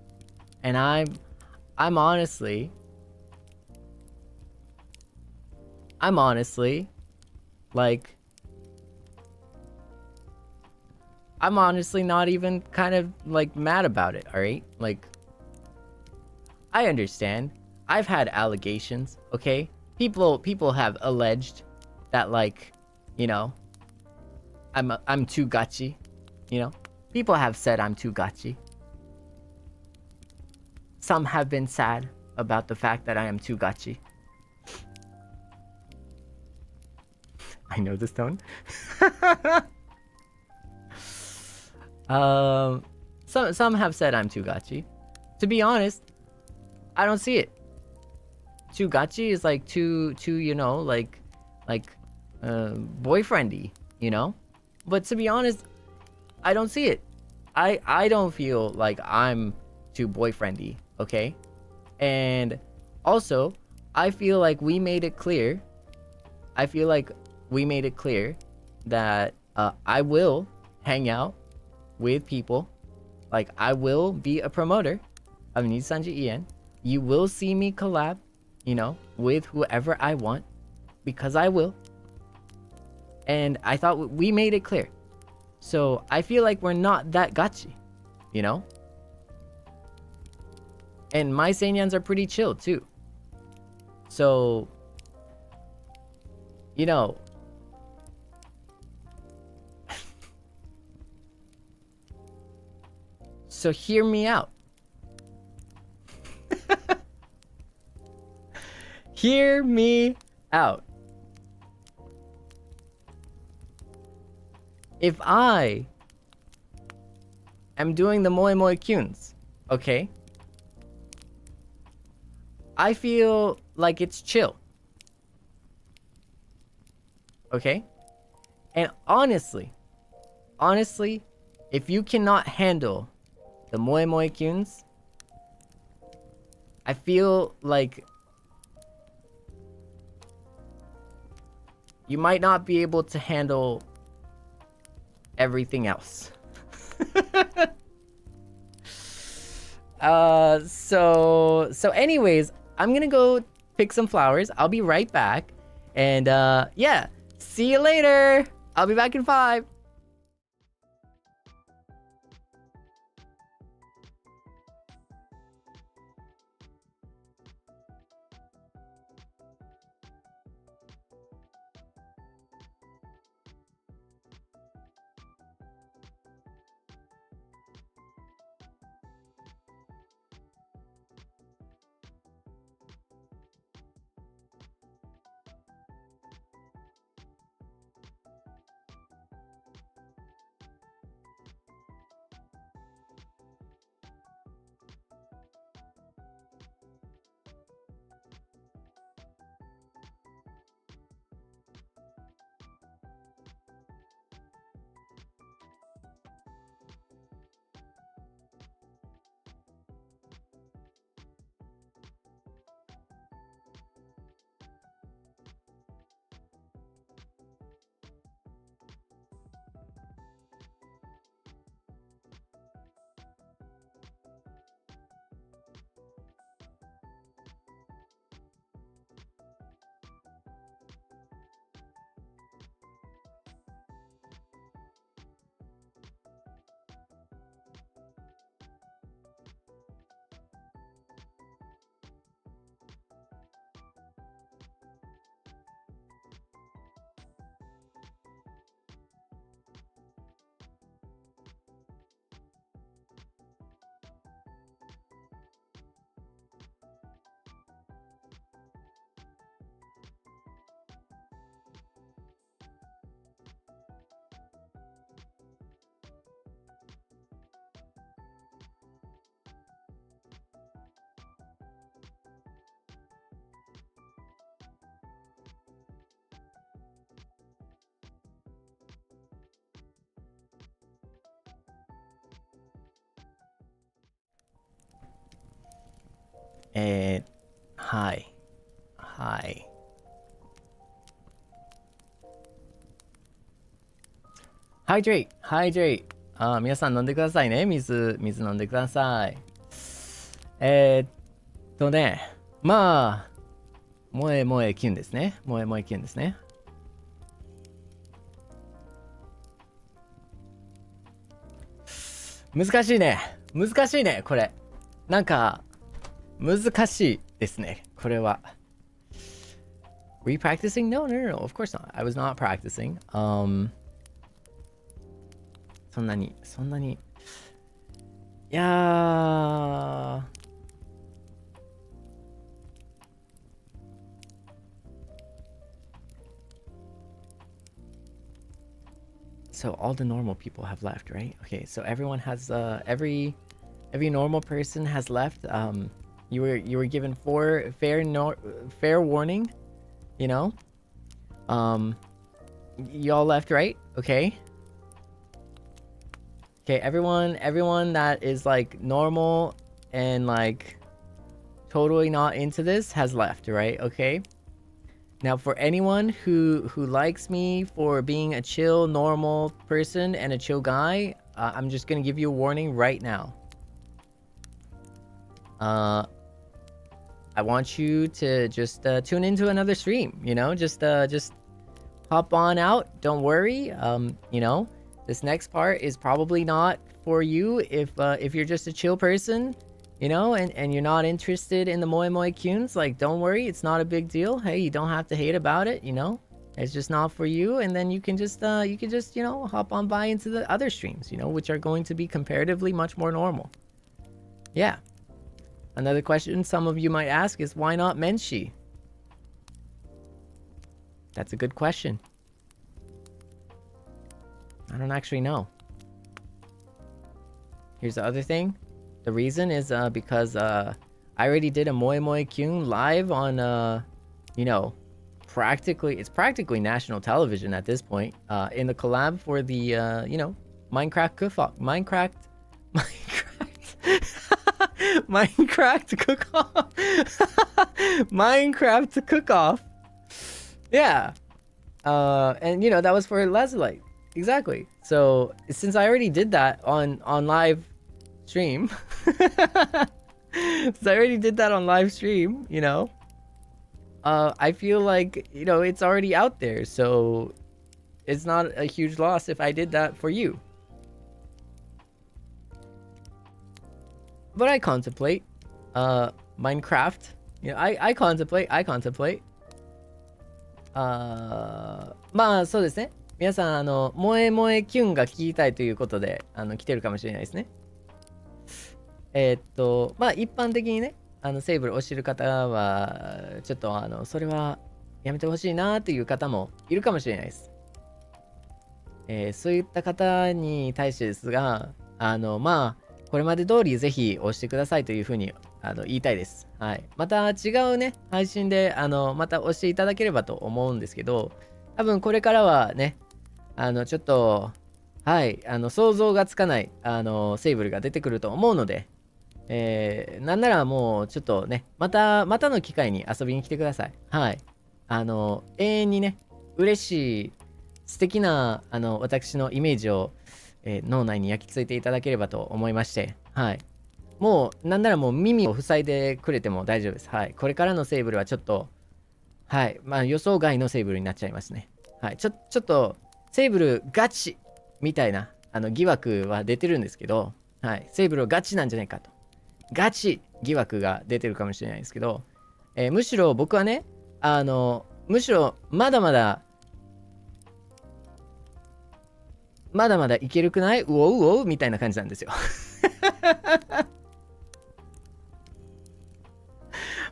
A: And I'm honestly like, I'm honestly not even kind of like mad about it, alright? Like, I understand. I've had allegations, okay? People have alleged that, like, you know, I'm too gachi, you know? People have said I'm too gachi. Some have been sad about the fact that I am too gachi. I know this tone. Some have said I'm too gachi. To be honest, I don't see it. Too gachi is like too you know, like boyfriendy, you know? But to be honest, I don't see it. I don't feel like I'm too boyfriendy, okay? And also, I feel like we made it clear. I feel like we made it clear that I will hang out with people. Like, I will be a promoter of NIJISANJI EN. You will see me collab, you know, with whoever I want, because I will. And I thought we made it clear. So I feel like we're not that gachi, you know? And my Seinyans are pretty chill too. So, you know, so hear me out. Hear me out. If I am doing the moi moi kyuns, okay? I feel like it's chill. Okay? And honestly, if you cannot handle the moi moi kyuns, I feel like you might not be able to handle everything else. So anyways, I'm gonna go pick some flowers. I'll be right back. And yeah, see you later. I'll be back in 5. はい。はい。ハイドレイハイドレイ皆さん飲んでくださいね。水飲んでください。まあ、萌え萌えキュンですね。萌え萌えキュンですね。難しいね。難しいね、これ。なんか、難しいですね、これは。Were you practicing? No, no, no, no, of course not. I was not practicing. そんなに。いやー。So all the normal people have left, right? Okay, so everyone has every normal person has left. You were given fair warning, you know? You all left, right? Okay. Okay, everyone that is like normal and like totally not into this has left, right? Okay. Now, for anyone who likes me for being a chill, normal person and a chill guy, I'm just gonna give you a warning right now. I want you to just tune into another stream. You know, just hop on out. Don't worry. You know, this next part is probably not for you if you're just a chill person. You know, and you're not interested in the Moi Moi Kyuns, like, don't worry, it's not a big deal. Hey, you don't have to hate about it, you know? It's just not for you, and then you can just, you know, hop on by into the other streams, you know, which are going to be comparatively much more normal. Yeah. Another question some of you might ask is, why not Menshi? That's a good question. I don't actually know. Here's the other thing. The reason is because I already did a Moi Moi Kyun live on you know, it's practically national television at this point, in the collab for the you know, Minecraft cook-off. Minecraft cook-off. Minecraft cook-off. Yeah. And you know, that was for Lazulite. Exactly. So since I already did that on live stream, so I already did that on live stream, you know, I feel like, you know, it's already out there, so it's not a huge loss if I did that for you. But I contemplate Minecraft, you know, I contemplate まあそうですね、皆さん萌え萌えキュンが聞きたいということで来てるかもしれないですね。まあ一般的にね、セイブルを知る方はちょっとそれはやめてほしいなという方もいるかもしれないです。そういった方に対してですが、まあこれまで通りぜひ押してくださいというふうに言いたいです。はい。また違うね配信でまた押していただければと思うんですけど、多分これからはねちょっとはい想像がつかないセイブルが出てくると思うので。なんならもうちょっとね、またの機会に遊びに来てください。はい。永遠にね、嬉しい、素敵な、私のイメージを、脳内に焼き付いていただければと思いまして、はい。もう、なんならもう耳を塞いでくれても大丈夫です。はい。これからのセーブルはちょっと、はい。まあ予想外のセーブルになっちゃいますね。はい。ちょっと、セーブルガチみたいな、疑惑は出てるんですけど、はい。セーブルガチなんじゃないかと。ガチ疑惑が出てるかもしれないですけど、むしろ僕はね、むしろまだまだいけるくない？うおうおうみたいな感じなんですよ。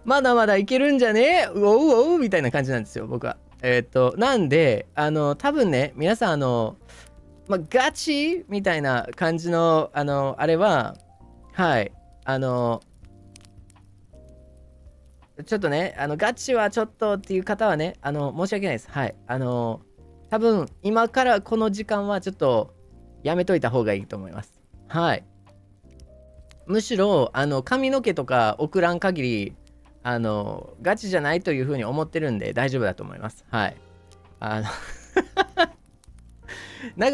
A: まだまだいけるんじゃね？うおうおうみたいな感じなんですよ、僕は。なんで、多分ね、皆さんまあ、ガチみたいな感じの、あれは、はい。ちょっとね、ガチはちょっとっていう方はね、申し訳ないです。はい。多分、今からこの時間はちょっとやめといた方がいいと思います。はい。むしろ髪の毛とか送らん限りガチじゃないというふうに思ってるんで大丈夫だと思います。はい。なん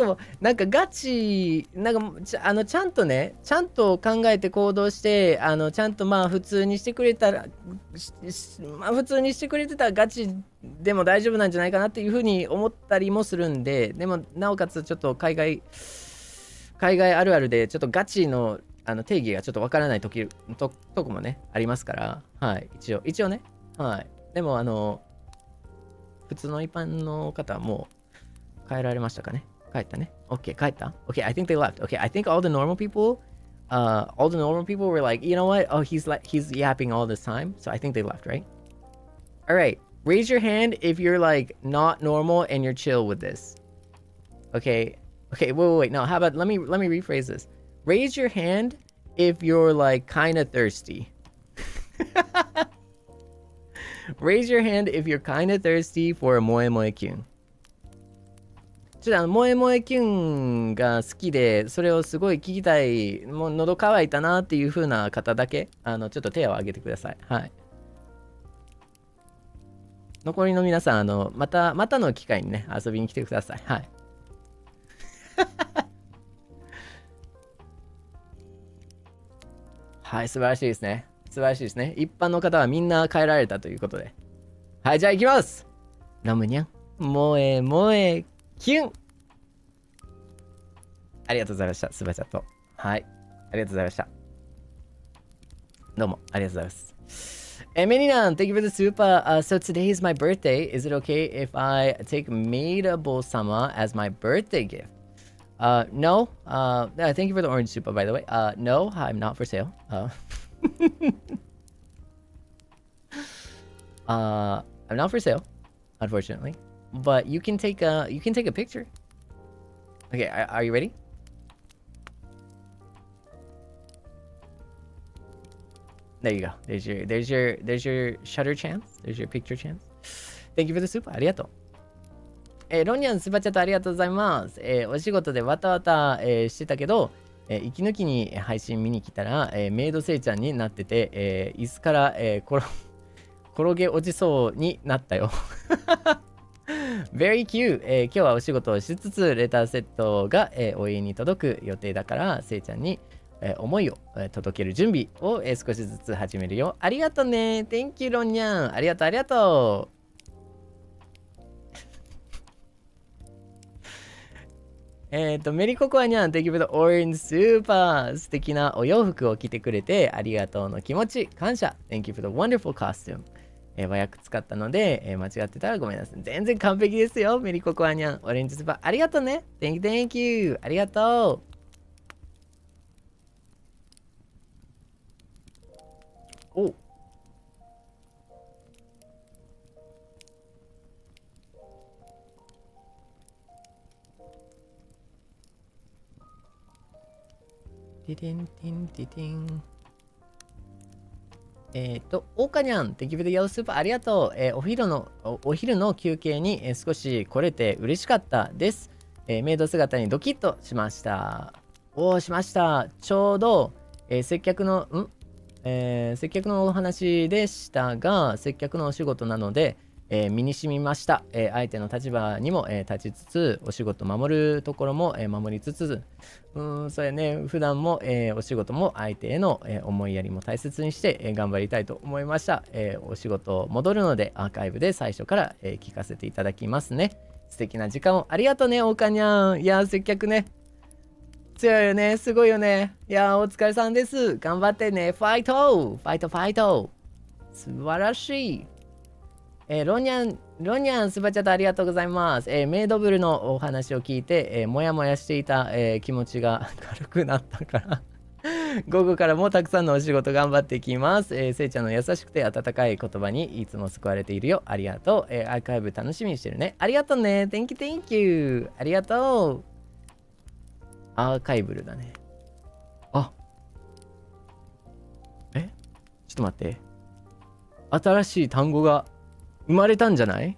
A: かガチ、なんかちゃんとね、ちゃんと考えて行動して、ちゃんとまあ普通にしてくれたら、まあ普通にしてくれてたらガチでも大丈夫なんじゃないかなっていうふうに思ったりもするんで、でもなおかつちょっと海外あるあるで、ちょっとガチの定義がちょっとわからないとこもね、ありますから、はい、一応ね、はい。でも普通の一般の方はもう帰られましたかね。帰ったね。OK、帰った ?OK, I think they left. OK, I think all the normal people were like, you know what? Oh, he's yapping all this time. So I think they left, right? Alright, raise your hand if you're like not normal and you're chill with this. Okay, wait. No, how about, let me rephrase this. Raise your hand if you're like kind of thirsty. Raise your hand if you're kind of thirsty for a moe moe kyun. ちょっと萌え萌えキュンが好きで、それをすごい聞きたい、もう喉乾いたなっていう風な方だけ、ちょっと手を挙げてください。はい。残りの皆さん、またの機会にね、遊びに来てください。はい。はい、素晴らしいですね。素晴らしいですね。一般の方はみんな帰られたということで。はい、じゃあ行きます。ラムニャン、萌え萌えキュン。ありがとうございました。スバチャット。はい。ありがとうございました。どうも、ありがとうございます。メニナン、thank you for the super. So today is my birthday. Is it okay if I take Maidable sama as my birthday gift? No. Thank you for the orange super, by the way. No, I'm not for sale. I'm not for sale, unfortunately. But you can take a picture. Okay, are you ready? There you go. There's your shutter chance. There's your picture chance. Thank you for the super. ありがとう。ロニャンスパチャットありがとうございます。お仕事でわたわた、してたけど、息抜きに配信見に来たら、メイドせいちゃんになってて、椅子から、転げ落ちそうになったよ。Very cute、今日はお仕事をしつつレターセットが、お家に届く予定だからせいちゃんに、思いを、届ける準備を、少しずつ始めるよ。ありがとうね。Thank you ロンニャン。ありがとう。メリココアニャン Thank you for the orange super。 素敵なお洋服を着てくれてありがとうの気持ち感謝。 Thank you for the wonderful costume。和訳使ったので、間違ってたらごめんなさい。全然完璧ですよ。メリココアニャン。オレンジスーパー。ありがとうね。Thank you. ありがとう。おティティンティンティティン。オーカニャン、Thank you for the yellow soup。ありがとう。お昼の休憩に、少し来れて嬉しかったです。メイド姿にドキッとしました。しました。ちょうど、接客のお話でしたが、接客のお仕事なので、身に染みました。相手の立場にも、立ちつつ、お仕事守るところも、守りつつ、それね、普段も、お仕事も相手への、思いやりも大切にして、頑張りたいと思いました。お仕事戻るので、アーカイブで最初から、聞かせていただきますね。素敵な時間をありがとうね、おかにゃん。いや、接客ね。強いよね、すごいよね。いや、お疲れさんです。頑張ってね。ファイト。素晴らしい。ロニャン、スバチャットありがとうございます。メイドブルのお話を聞いて、もやもやしていた、気持ちが軽くなったから、午後からもたくさんのお仕事頑張っていきます。せいちゃんの優しくて温かい言葉にいつも救われているよ。ありがとう。アーカイブ楽しみにしてるね。ありがとうね。Thank you. ありがとう。アーカイブルだね。あ。ちょっと待って。新しい単語が生まれたんじゃない？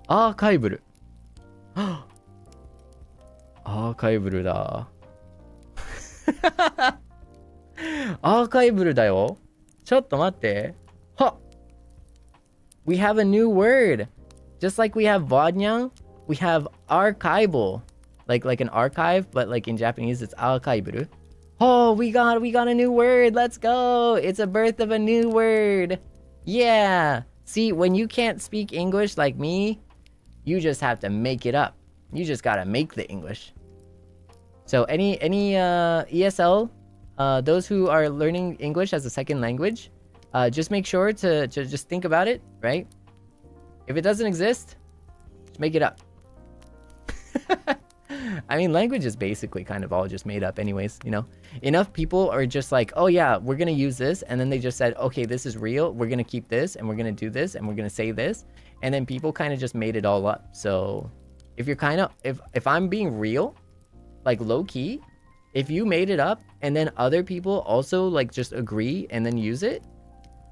A: アーカイブル。アーカイブルだ。アーカイブルだよ。ちょっと待って。は We have a new word. Just like we have vodnyang, we have archival. Like an archive, but like in Japanese it's archival. Oh, we got a new word. Let's go. It's a birth of a new word. Yeah. See, when you can't speak English like me, you just have to make it up. You just gotta make the English. So any ESL, those who are learning English as a second language, just make sure to just think about it, right? If it doesn't exist, just make it up. I mean, language is basically kind of all just made up anyways, you know? Enough people are just like, oh yeah, we're gonna use this, and then they just said, okay, this is real, we're gonna keep this, and we're gonna do this, and we're gonna say this, and then people kind of just made it all up. So if you're kind of, if I'm being real, like low-key, if you made it up, and then other people also like just agree and then use it,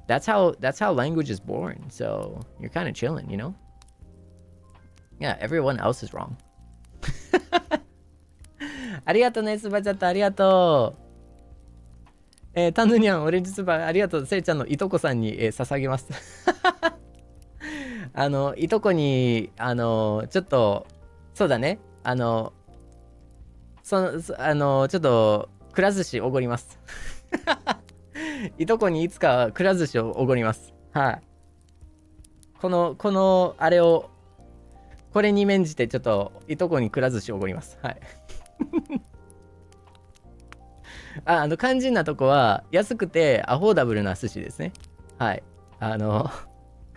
A: that's how language is born. So you're kind of chilling, you know? Yeah, everyone else is wrong. ありがとうね、スバチャットありがとう。タヌニャン、オレンジスバありがとう。せいちゃんのいとこさんに、捧げます。いとこに、ちょっと、そうだね。ちょっと、くら寿司おごります。いとこにいつかくら寿司をおごります。はい。この、あれを、これに免じてちょっといとこにくら寿司おごります。はい。肝心なとこは安くてアフォーダブルな寿司ですね。はい。く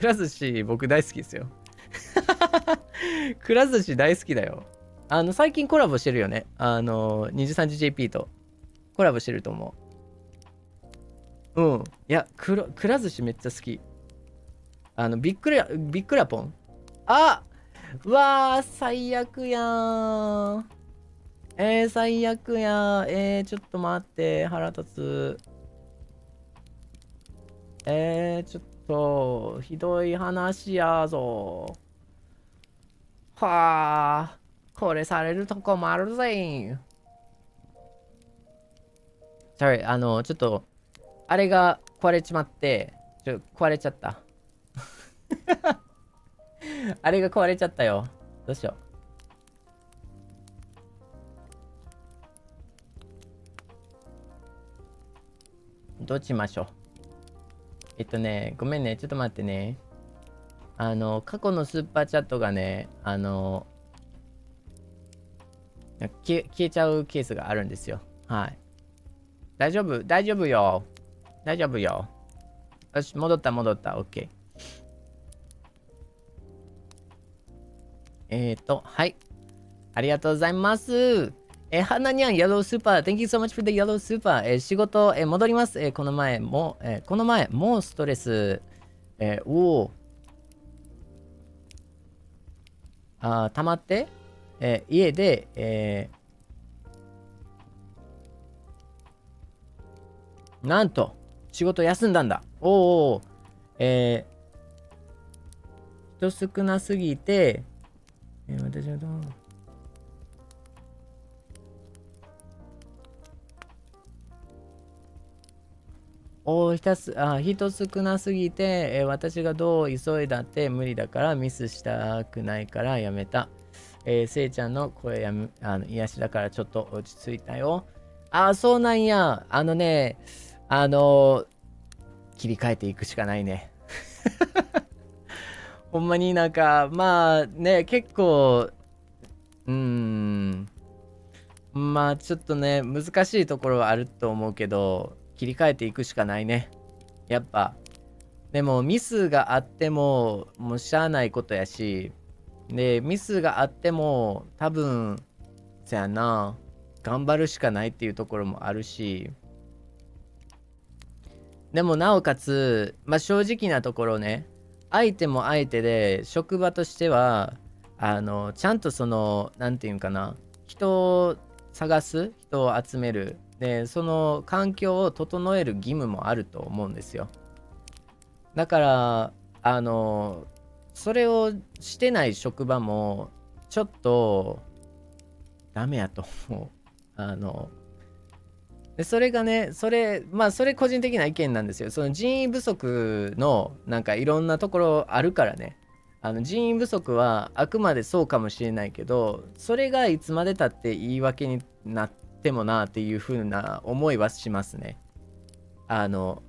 A: ら寿司僕大好きですよ。くら寿司大好きだよ。最近コラボしてるよね。23時 JP とコラボしてると思う。うん。いや、くら寿司めっちゃ好き。びっくらポン。あ、うわー、最悪やーん。最悪やー。ちょっと待って、腹立つ。ちょっと、ひどい話やぞ。はあ、これされるとこもあるぜ。Sorry、ちょっと、あれが壊れちまって、壊れちゃった。あれが壊れちゃったよ。どうしよう。どうしましょう。ごめんね。ちょっと待ってね。過去のスーパーチャットがね、消えちゃうケースがあるんですよ。はい。大丈夫よ。大丈夫よ。よし、戻った。OK。はい。ありがとうございます。はなにゃん、Yellow Super。Thank you so much for the Yellow Super。仕事、戻ります。この前、もうストレス、溜まって、家で、なんと、仕事休んだんだ。人少なすぎて、私はどう人少なすぎて、私がどう急いだって無理だからミスしたくないからやめた。せいちゃんの声癒しだからちょっと落ち着いたよ。そうなんや。切り替えていくしかないね。ほんまになんか、まあね、結構、まあちょっとね、難しいところはあると思うけど、切り替えていくしかないね。やっぱ。でもミスがあっても、もうしゃあないことやし、で、ミスがあっても、多分、そやな、頑張るしかないっていうところもあるし、でもなおかつ、まあ正直なところね、相手も相手で、職場としては、ちゃんとなんていうんかな、人を探す、人を集める、で、その環境を整える義務もあると思うんですよ。だから、それをしてない職場も、ちょっと、ダメやと思う。でそれがね、それ個人的な意見なんですよ。その人員不足のなんかいろんなところあるからね。人員不足はあくまでそうかもしれないけど、それがいつまでたって言い訳になってもなっていう風な思いはしますね。多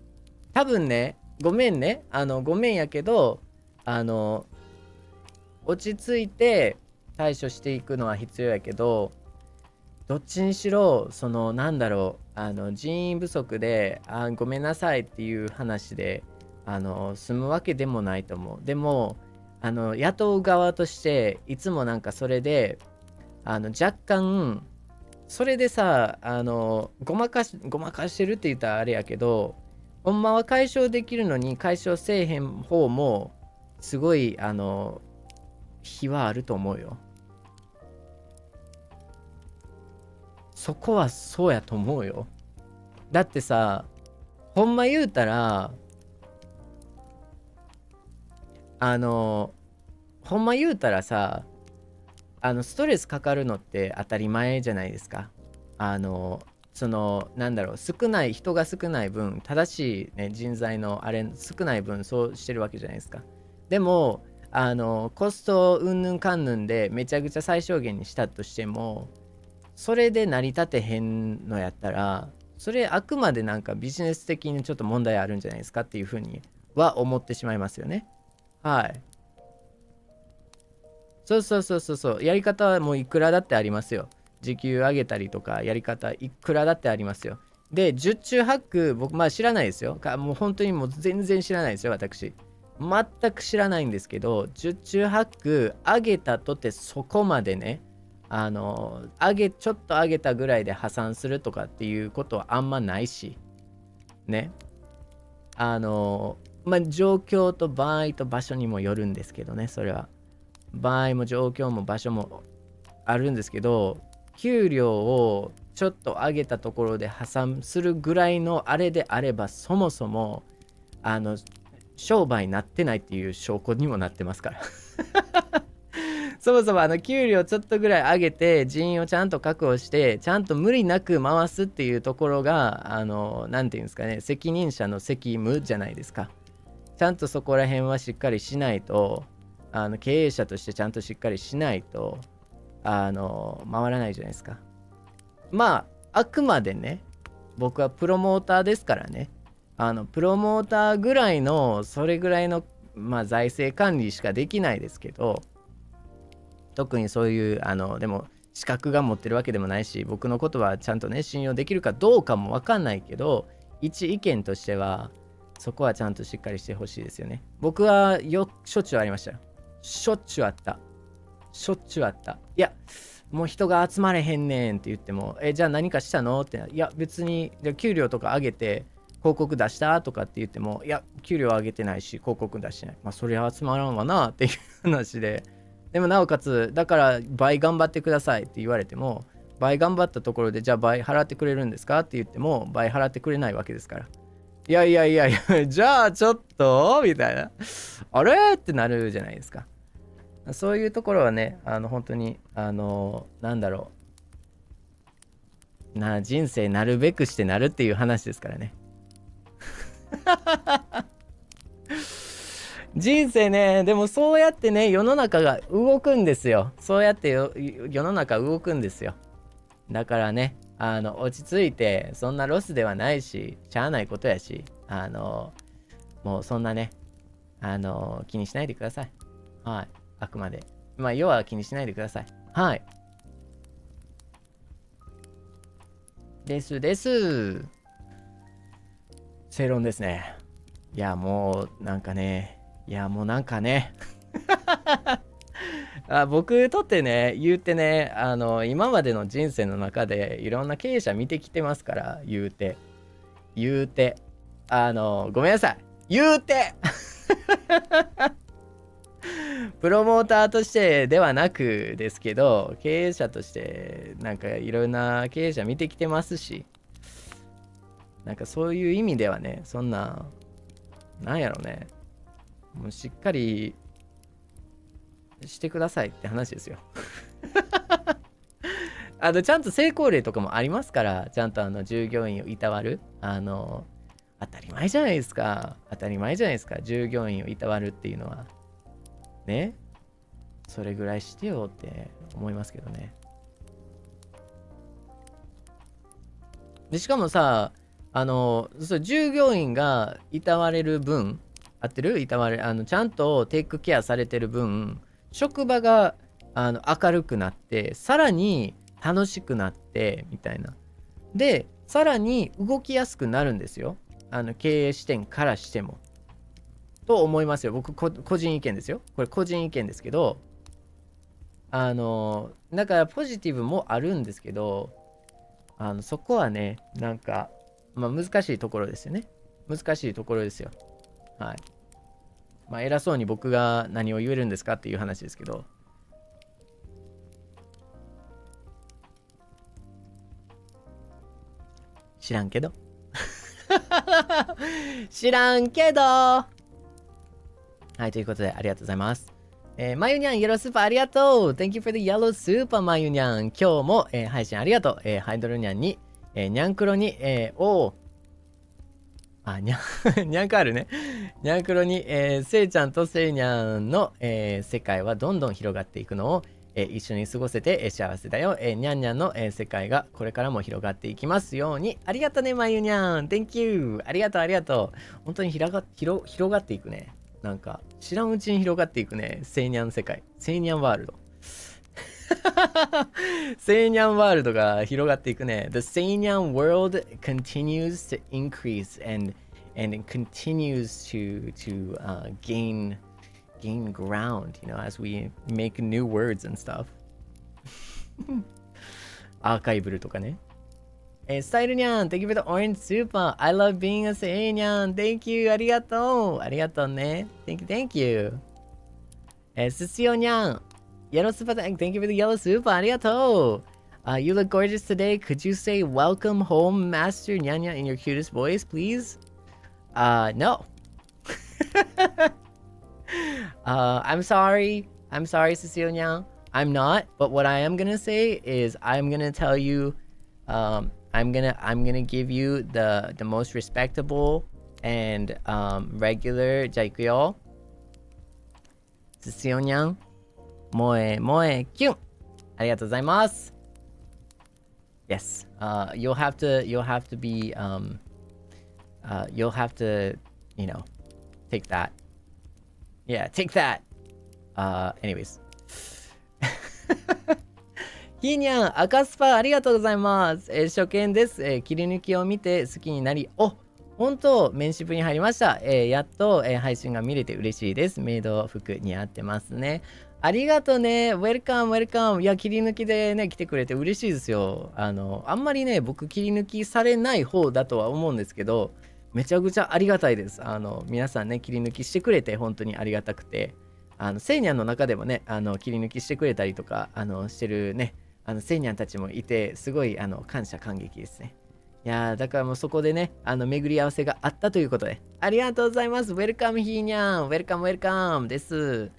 A: 分ね、ごめんね、ごめんやけど、落ち着いて対処していくのは必要やけど、どっちにしろそのなんだろう、人員不足でごめんなさいっていう話で済むわけでもないと思う。でも雇う側としていつもなんかそれで若干それでさごまかしてるって言ったらあれやけど、ほんまは解消できるのに解消せえへん方もすごい非はあると思うよ。そこはそうやと思うよ。だってさ、ほんま言うたらほんま言うたらさ、ストレスかかるのって当たり前じゃないですか。そのなんだろう、人が少ない分、正しい、ね、人材のあれ少ない分そうしてるわけじゃないですか。でもコストうんぬんかんぬんでめちゃくちゃ最小限にしたとしても、それで成り立てへんのやったら、それあくまでなんかビジネス的にちょっと問題あるんじゃないですかっていうふうには思ってしまいますよね。はい。そう。やり方はもういくらだってありますよ。時給上げたりとか、やり方いくらだってありますよ。で、十中八九、僕、知らないですよ。もう本当にもう全然知らないですよ、私。全く知らないんですけど、十中八九上げたとてそこまでね、ちょっと上げたぐらいで破産するとかっていうことはあんまないし、ね。状況と場合と場所にもよるんですけどね、それは。場合も状況も場所もあるんですけど、給料をちょっと上げたところで破産するぐらいのあれであれば、そもそも商売になってないっていう証拠にもなってますからそもそも給料ちょっとぐらい上げて人員をちゃんと確保してちゃんと無理なく回すっていうところがなんていうんですかね、責任者の責務じゃないですか。ちゃんとそこら辺はしっかりしないと、経営者としてちゃんとしっかりしないと回らないじゃないですか。あくまでね、僕はプロモーターですからね、プロモーターぐらいのそれぐらいの財政管理しかできないですけど、特にそういうでも資格が持ってるわけでもないし、僕のことはちゃんとね信用できるかどうかも分かんないけど、一意見としてはそこはちゃんとしっかりしてほしいですよね。僕はしょっちゅうありましたよ。しょっちゅうあった。いやもう人が集まれへんねんって言っても、じゃあ何かしたのって、いや別にじゃあ給料とか上げて広告出したとかって言っても、いや給料上げてないし広告出してない、それは集まらんわなっていう話で、でもなおかつだから倍頑張ってくださいって言われても、倍頑張ったところでじゃあ倍払ってくれるんですかって言っても倍払ってくれないわけですから、いやじゃあちょっとみたいな、あれってなるじゃないですか。そういうところはね、本当になんだろう人生なるべくしてなるっていう話ですからね人生ね、でもそうやってね世の中が動くんですよ。そうやって世の中動くんですよ。だからね、落ち着いて、そんなロスではないししゃあないことやし、もうそんなね気にしないでください。はい、あくまで要は気にしないでください。はい、です正論ですね。いやもうなんかね僕とってね言うてね、今までの人生の中でいろんな経営者見てきてますから、言うてごめんなさい、言うてプロモーターとしてではなくですけど、経営者としてなんかいろんな経営者見てきてますし、なんかそういう意味ではね、そんななんやろね、もうしっかりしてくださいって話ですよちゃんと成功例とかもありますから、ちゃんと従業員をいたわる。当たり前じゃないですか。当たり前じゃないですか。従業員をいたわるっていうのは。ね。それぐらいしてよって思いますけどね。で、しかもさ、そう従業員がいたわれる分、合ってる？いたわれ、ちゃんとテイクケアされてる分、職場が明るくなって、さらに楽しくなって、みたいな。で、さらに動きやすくなるんですよ。経営視点からしても。と思いますよ。僕、個人意見ですよ。これ個人意見ですけど、だからポジティブもあるんですけど、そこはね、なんか、まあ難しいところですよね。難しいところですよ。はい。まあ偉そうに僕が何を言えるんですかっていう話ですけど。知らんけど。知らんけど。はい、ということでありがとうございます。まゆにゃん、イエロースーパーありがとう。Thank you for the yellow super まゆにゃん。今日も、配信ありがとう。ハイドルにゃんに、にゃんくろに、にゃんくあるね。にゃんくろに、せいちゃんとせいにゃんの、世界はどんどん広がっていくのを、一緒に過ごせて、幸せだよ。にゃんにゃんの、世界がこれからも広がっていきますように。ありがとうね、まゆにゃん。Thank you。ありがとう、ありがとう。本当に広がっていくね。なんか、知らんうちに広がっていくね。セイニャン世界。セイニャンワールド。セイニャンワールドが広がっていくね。The Seinyan world continues to increase and it continues to gain ground, you know, as we make new words and stuff. アーカイブルとかね。スタイルにゃん、Thank you for the orange super. I love being a Seinyan. Thank you. ありがとう。ありがとうね。Thank you. すすよにゃん。Yellow super. Thank you for the yellow super. ありがとう。You look gorgeous today. Could you say welcome home, Master Nyanya, in your cutest voice, please? No. I'm sorry. I'm sorry, Cecilia. I'm not. But what I am gonna say is I'm gonna tell you, I'm gonna give you the most respectable and regular じゃあ行くよ。Cecilia, 萌えキュン。ありがとうございます。Yes. You'll have to be you'll have to, you know, take that. Yeah, take that. Anyways. ひーにゃん、赤スパありがとうございます。初見です。切り抜きを見て好きになり、本当、メンシップに入りました。やっと、配信が見れて嬉しいです。メイド服似合ってますね。ありがとうね。ウェルカム、ウェルカム。いや、切り抜きでね、来てくれて嬉しいですよ。あんまりね、僕、切り抜きされない方だとは思うんですけど、めちゃくちゃありがたいです。皆さんね、切り抜きしてくれて、本当にありがたくて、セイニャンの中でもね、切り抜きしてくれたりとか、してるね、セイニャンたちもいて、すごい、感謝感激ですね。いやー、だからもうそこでね、巡り合わせがあったということで、ありがとうございます。ウェルカムヒーニャン、ウェルカムウェルカムです。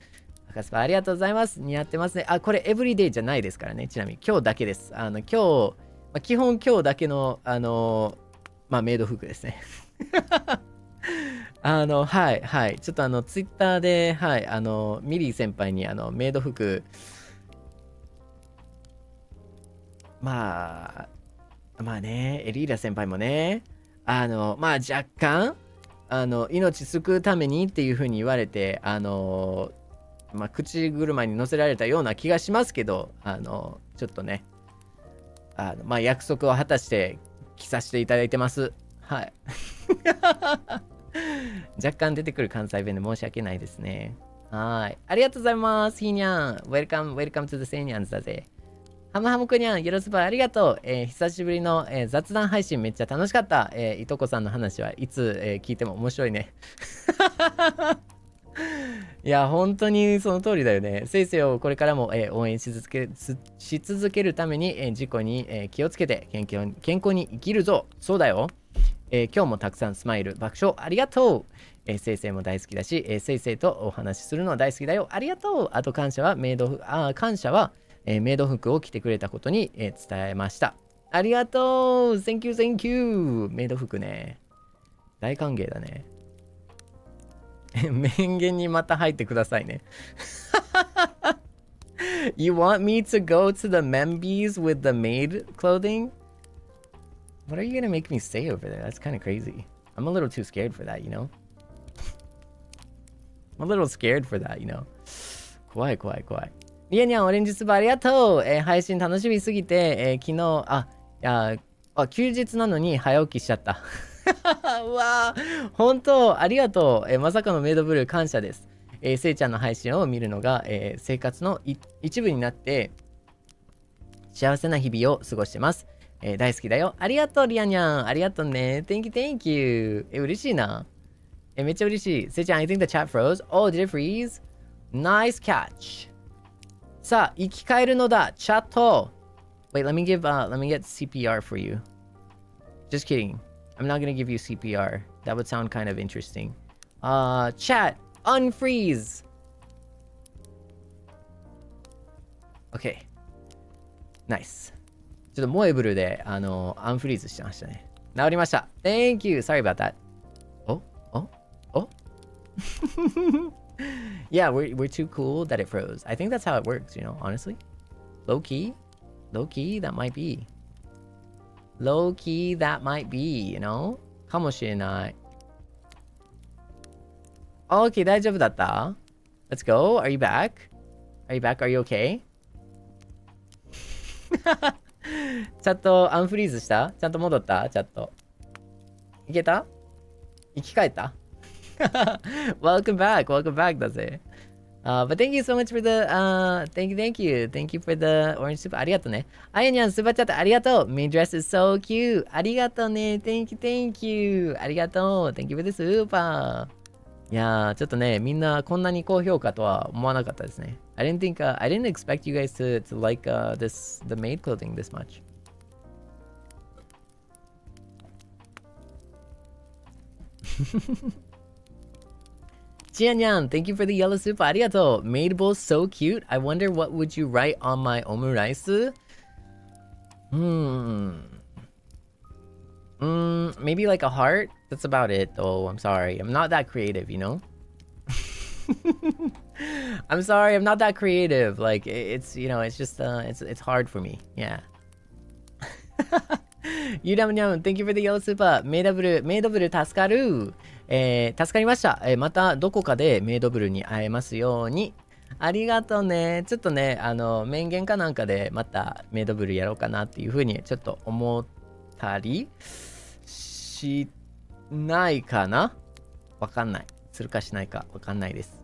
A: 赤スパありがとうございます。似合ってますね。これエブリデイじゃないですからね。ちなみに今日だけです。今日、基本今日だけの、メイド服ですね。はい、はい。ちょっとツイッターで、はい、ミリー先輩に、メイド服、まあね、エリーラ先輩もね、若干、命救うためにっていう風に言われて、口車に乗せられたような気がしますけど、ちょっとね、約束を果たして着させていただいてます。はい。若干出てくる関西弁で申し訳ないですね。はい。ありがとうございます。ひーにゃん。Welcome to the Seinyans だぜ。ハムハムくにゃん、よろしくありがとう。久しぶりの、雑談配信めっちゃ楽しかった。いとこさんの話はいつ、聞いても面白いね。いや、本当にその通りだよね。せいせいをこれからも、応援し続けるために、事故に、気をつけて健康に生きるぞ。そうだよ。今日もたくさんスマイル、爆笑ありがとう。せいせいも大好きだし、せいせいとお話しするのは大好きだよ。ありがとう。あと感謝はメイド服を着てくれたことに、伝えました。ありがとう !Thank you, thank you! メイド服ね。大歓迎だね。名言にまた入ってくださいね。You want me to go to the Membies with the maid clothing? What are you gonna make me say over there? That's kind of crazy. I'm a little too scared for that, you know? I'm a little scared for that, you know? 怖い怖い怖い。リエニャン、オレンジスバありがとう。配信楽しみすぎて、昨日、休日なのに早起きしちゃった。うわー、本当、ありがとう。まさかのメイドブルー感謝です。せいちゃんの配信を見るのが、生活の一部になって、幸せな日々を過ごしてます。大好きだよ。ありがとう、リアニャン。ありがとうね。Thank you, thank you. 嬉しいな。めっちゃ嬉しい。せいちゃん、I think the chat froze. Oh, did it freeze? Nice catch. さあ、生き返るのだ。チャット。Wait, let me get CPR for you. Just kidding. I'm not gonna give you CPR. That would sound kind of interesting. Chat, unfreeze. Okay. Nice. ちょっとモエブルで、アンフリーズしてましたね。治りました。Thank you. Sorry about that. Oh? Yeah, we're too cool that it froze. I think that's how it works, you know, honestly. Low key, that might be. Low key, that might be, you know? かもしれない。Okay, 大丈夫だった ?Let's go. Are you back? Are you okay? ちゃんとアンフリーズしたちゃんと戻ったちゃんと。いけた生き返ったWelcome back だぜ。But thank you so much for the, thank you for the orange soup. ありがとうね。あやにゃん、スーパーチャットありがとう。Main dress is so cute. ありがとうね。Thank you. ありがとう。Thank you for the super. いやー、ちょっとね、みんなこんなに高評価とは思わなかったですね。I didn't expect you guys to like the maid clothing this much. Jianyan, thank you for the yellow soup. ありがとう。Maid bowl so cute. I wonder what would you write on my omurice? Maybe like a heart? That's about it though. I'm sorry. I'm not that creative, you know? I'm sorry, I'm not that creative. Like it's, you know, it's just it's hard for me. Yeah.ゆらむにゃん、Thank you for the yellow super. メイドブル助かる。助かりました。またどこかでメイドブルに会えますように。ありがとうね。ちょっとね、名言かなんかでまたメイドブルやろうかなっていうふうにちょっと思ったりしないかな？わかんない。するかしないかわかんないです。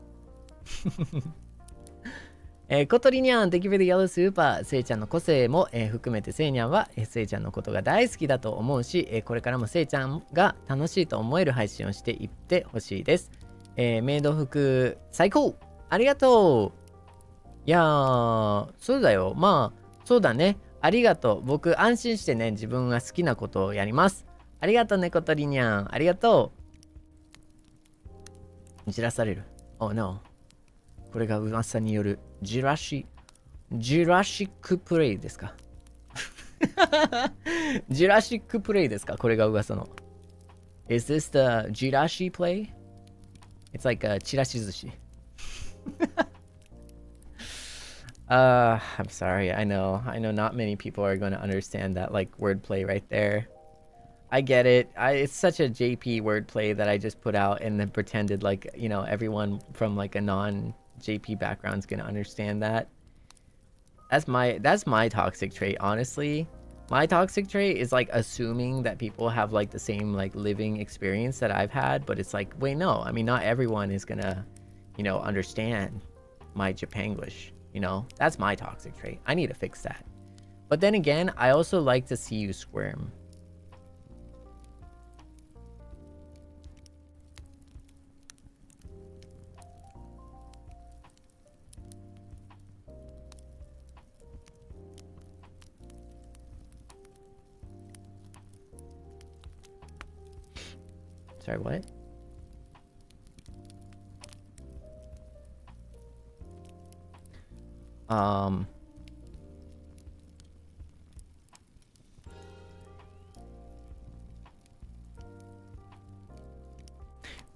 A: 小鳥にゃん、Thank you for the yellow super. せいちゃんの個性も、含めてせいにゃんは、せいちゃんのことが大好きだと思うし、これからもせいちゃんが楽しいと思える配信をしていってほしいです。メイド服最高ありがとういやー、そうだよ。まあ、そうだね。ありがとう。僕、安心してね、自分が好きなことをやります。ありがとうね、小鳥にゃん。ありがとう。じらされる。Oh no。これが噂によるジュラシックプレイですかジュラシックプレイですかこれが噂の。Is this the ジュラシ play? It's like a チラシ寿司。I'm sorry. I know not many people are going to understand that like wordplay right there. I get it. It's such a JP wordplay that I just put out and then pretended like, you know, everyone from like a non-JP background is going to understand that. That's my toxic trait, honestly. My toxic trait is like assuming that people have like the same like living experience that I've had, but it's like, wait, no. I mean, not everyone is going to, you know, understand my Japanglish, you know? That's my toxic trait. I need to fix that. But then again, I also like to see you squirm. Sorry, what?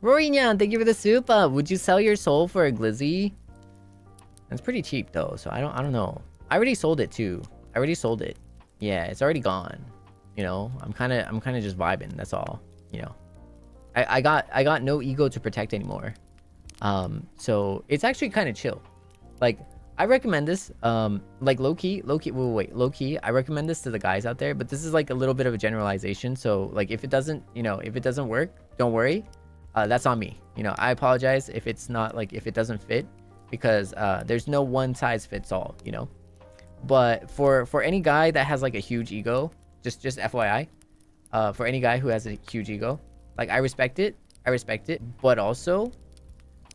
A: Rory-nyan, thank you for the super. Would you sell your soul for a glizzy? It's pretty cheap though, so I don't know. I already sold it too. I already sold it. Yeah, it's already gone. You know, I'm kind of just vibing. That's all. You know, I got no ego to protect anymore. So it's actually kind of chill. Like, I recommend this. Like low key. Wait, low key. I recommend this to the guys out there, but this is like a little bit of a generalization. So like, if it doesn't, you know, if it doesn't work, don't worry. That's on me. You know, I apologize if it's not like, if it doesn't fit, because there's no one size fits all. You know, but for any guy that has like a huge ego, just FYI, for any guy who has a huge ego, like I respect it, but also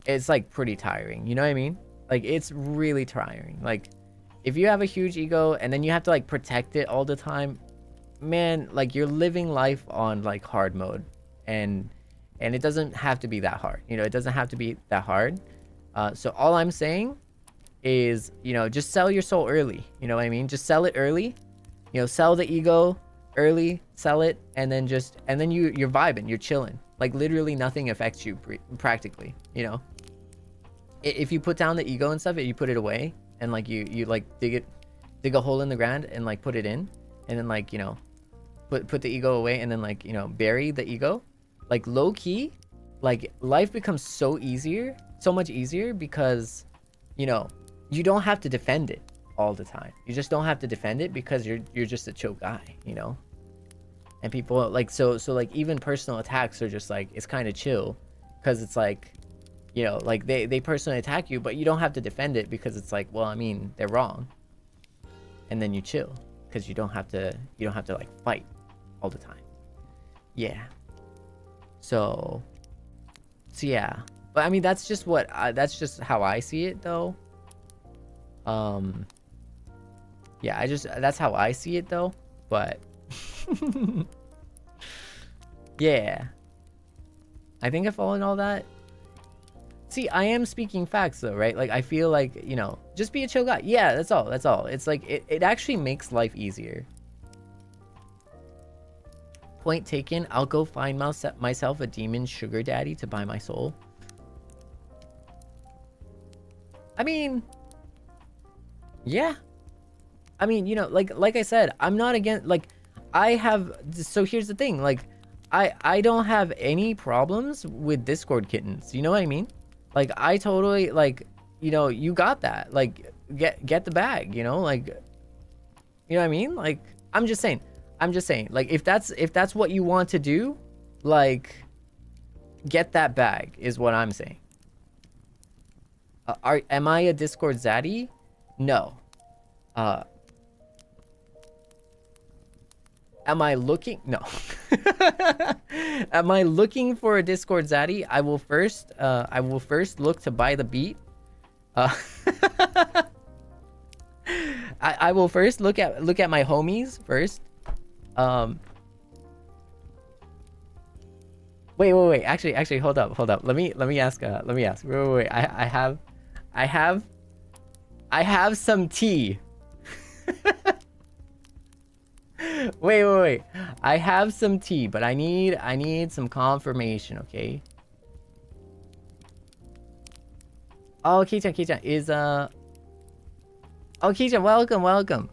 A: it's like pretty tiring. You know what I mean? Like, it's really tiring. Like, if you have a huge ego and then you have to like protect it all the time, man, like you're living life on like hard mode, and it doesn't have to be that hard. You know, it doesn't have to be that hard. So all I'm saying is, you know, just sell your soul early. You know what I mean? Just sell it early. You know, sell the ego early, sell it, and then you're vibing, you're chilling. Like literally nothing affects you practically, you know? If you put down the ego and stuff, you put it away, and like you like dig a hole in the ground and like put it in, and then like, you know, put the ego away, and then like, you know, bury the ego. Like low key, like life becomes so much easier, because, you know, you don't have to defend it all the time. You just don't have to defend it, because you're just a chill guy, you know? And people like, so like even personal attacks are just like, it's kind of chill, because it's like, you know, like they personally attack you, but you don't have to defend it, because it's like, well, I mean, they're wrong. And then you chill, because you don't have to like fight all the time. Yeah. So yeah. But I mean, that's just how I see it though. Yeah, that's how I see it though. But yeah, I think I followed all that. See, I am speaking facts though, right? Like, I feel like, you know, just be a chill guy. Yeah, that's all. It's like, it actually makes life easier. Point taken. I'll go find myself a demon sugar daddy to buy my soul. I mean, yeah. I mean, you know, like I said, I'm not against, like, so here's the thing, like, I don't have any problems with Discord kittens. You know what I mean? Like, I totally, like, you know, you got that. Like, get the bag, you know? Like, you know what I mean? Like, I'm just saying, like, if that's what you want to do, like, get that bag is what I'm saying. Am I a Discord zaddy? No. Am I looking? No. Am I looking for a Discord zaddy? I will first look to buy the beat. I will first look at my homies first. Wait. Actually, hold up. Let me ask. Wait. I have some tea. Wait. I have some tea, but I need some confirmation, okay? Oh, Kei-chan is oh, Kei-chan, welcome.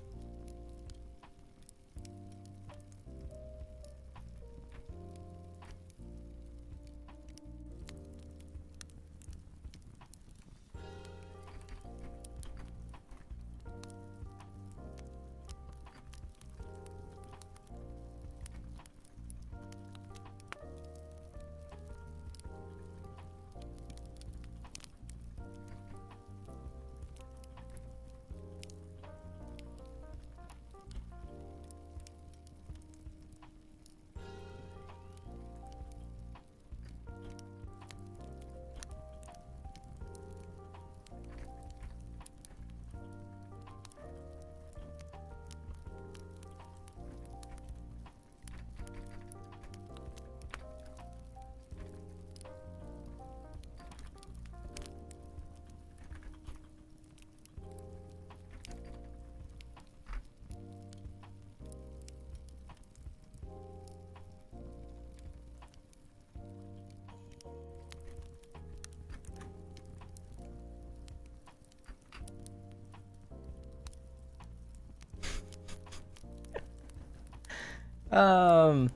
A: um.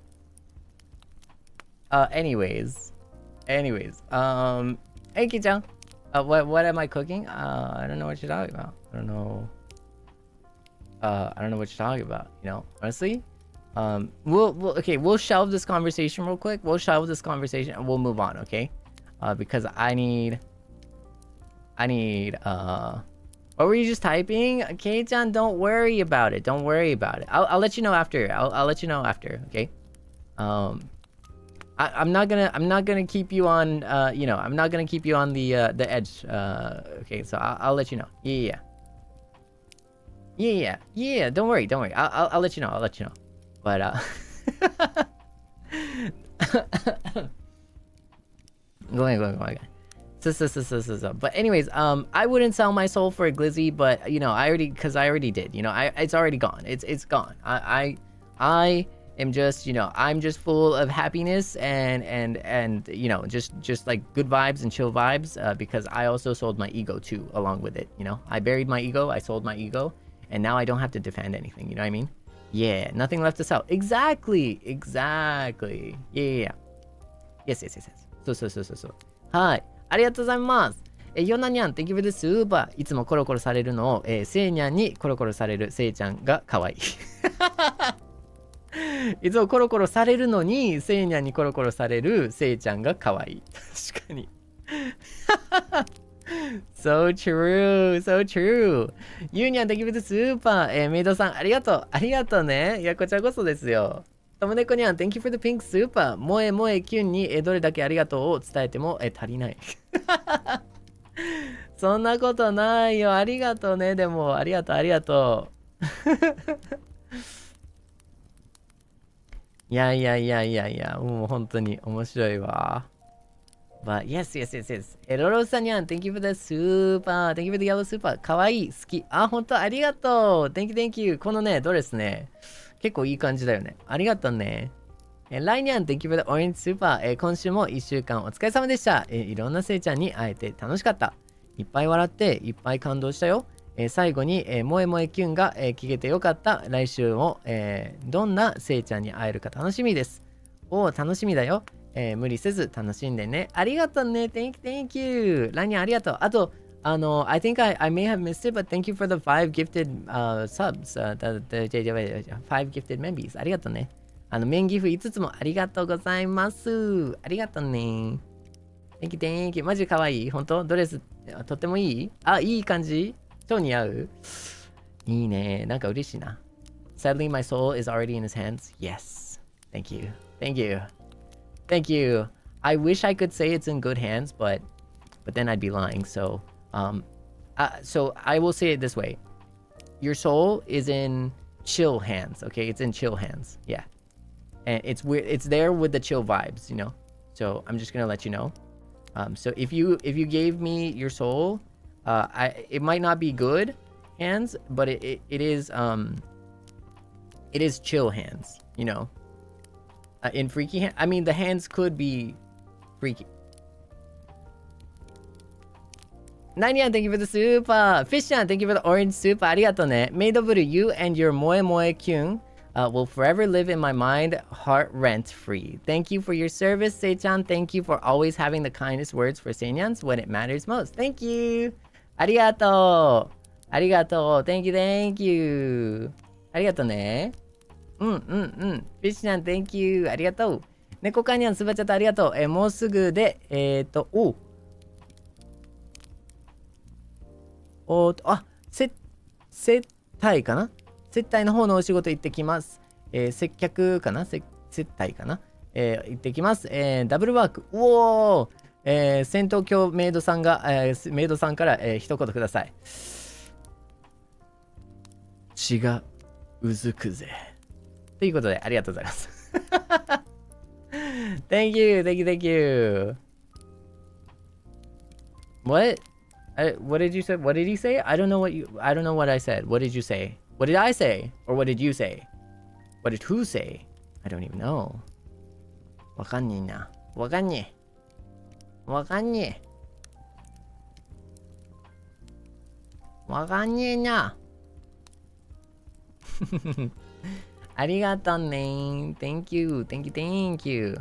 A: Anyways. Hey, Ki-chan. What am I cooking? I don't know what you're talking about. I don't know what you're talking about. You know, honestly. We'll shelve this conversation real quick. We'll shelve this conversation and we'll move on, okay? Because I need. What were you just typing? Kei-chan, don't worry about it. Don't worry about it. I'll let you know after. I'll let you know after, okay? I'm not gonna keep you on. I'm not gonna keep you on the edge. Okay, so I'll let you know. Yeah. Don't worry. I'll let you know. But go ahead. So. But anyways, I wouldn't sell my soul for a glizzy, but I already did. It's already gone. It's gone. I am just, I'm just full of happiness and just like good vibes and chill vibes, because I also sold my ego too along with it. I buried my ego, I sold my ego, and now I don't have to defend anything. You know what I mean? Yeah, nothing left to sell. Exactly. Yeah. Yes. So. はい。ありがとうございます。ヨナニャン、Thank you for the super。いつもコロコロされるのを、セイニャンにコロコロされるセイちゃんが可愛い。いつもコロコロされるのに、セイニャンにコロコロされるセイちゃんが可愛い。確かに。So true. ユーニャン、Thank you for the super。メイドさん、ありがとうね。いや、こちらこそですよ。ともねこにゃん、Thank you for the pink super。萌え萌えキュンにどれだけありがとうを伝えても足りない。そんなことないよ。ありがとうね。でも、ありがとう。いや、もう本当に面白いわ。But yes. ロロさんにゃん、Thank you for the super。Thank you for the yellow super。かわいい、好き。本当ありがとう。Thank you。このね、ドレスね。結構いい感じだよね。ありがとうね。ライニャン、Thank you for the orange super。今週も1週間お疲れ様でした。いろんなせいちゃんに会えて楽しかった。いっぱい笑って、いっぱい感動したよ。最後に、萌え萌えキュンが、聞けてよかった。来週も、どんなせいちゃんに会えるか楽しみです。楽しみだよ。無理せず楽しんでね。ありがとうね。Thank you。ライニャンありがとう。あと、I think I may have missed it, but thank you for the 5 gifted subs. The 5 gifted members. ありがとうね。メンギフ5つもありがとうございます。ありがとうね。Thank you. マジかわいい。本当ドレス、とってもいい？いい感じ？超似合う？いいね。なんか嬉しいな。Sadly, my soul is already in his hands. Yes. Thank you. I wish I could say it's in good hands, but then I'd be lying. So I will say it this way. Your soul is in chill hands, okay? It's in chill hands. Yeah. And it's there with the chill vibes, So I'm just going to let you know. So if you gave me your soul, it might not be good hands, but it is chill hands, in freaky hands. I mean, the hands could be freaky. Nanian, thank you for the super. Fishan, thank you for the orange super. ありがとうね。Made of you and your moe moe kyun will forever live in my mind, heart rent free. Thank you for your service, Sei-chan. Thank you for always having the kindest words for Seinyans when it matters most. Thank you. ありがとう。Thank you. ありがとうね。Fishan, thank you. ありがとう。猫かにゃん、すばちゃったありがとう。もうすぐで、接待かな、接待の方のお仕事行ってきます。接客かな、接待かな、行ってきます。ダブルワーク。戦闘狂メイドさんが、メイドさんから、一言ください。血がうずくぜ。ということで、ありがとうございます。Thank you. What did you say? What did he say? I don't know what I said. What did you say? What did I say? Or what did you say? What did who say? I don't even know. わかんねえな。わかんねえな。ありがとうね。Thank you, thank you, thank you.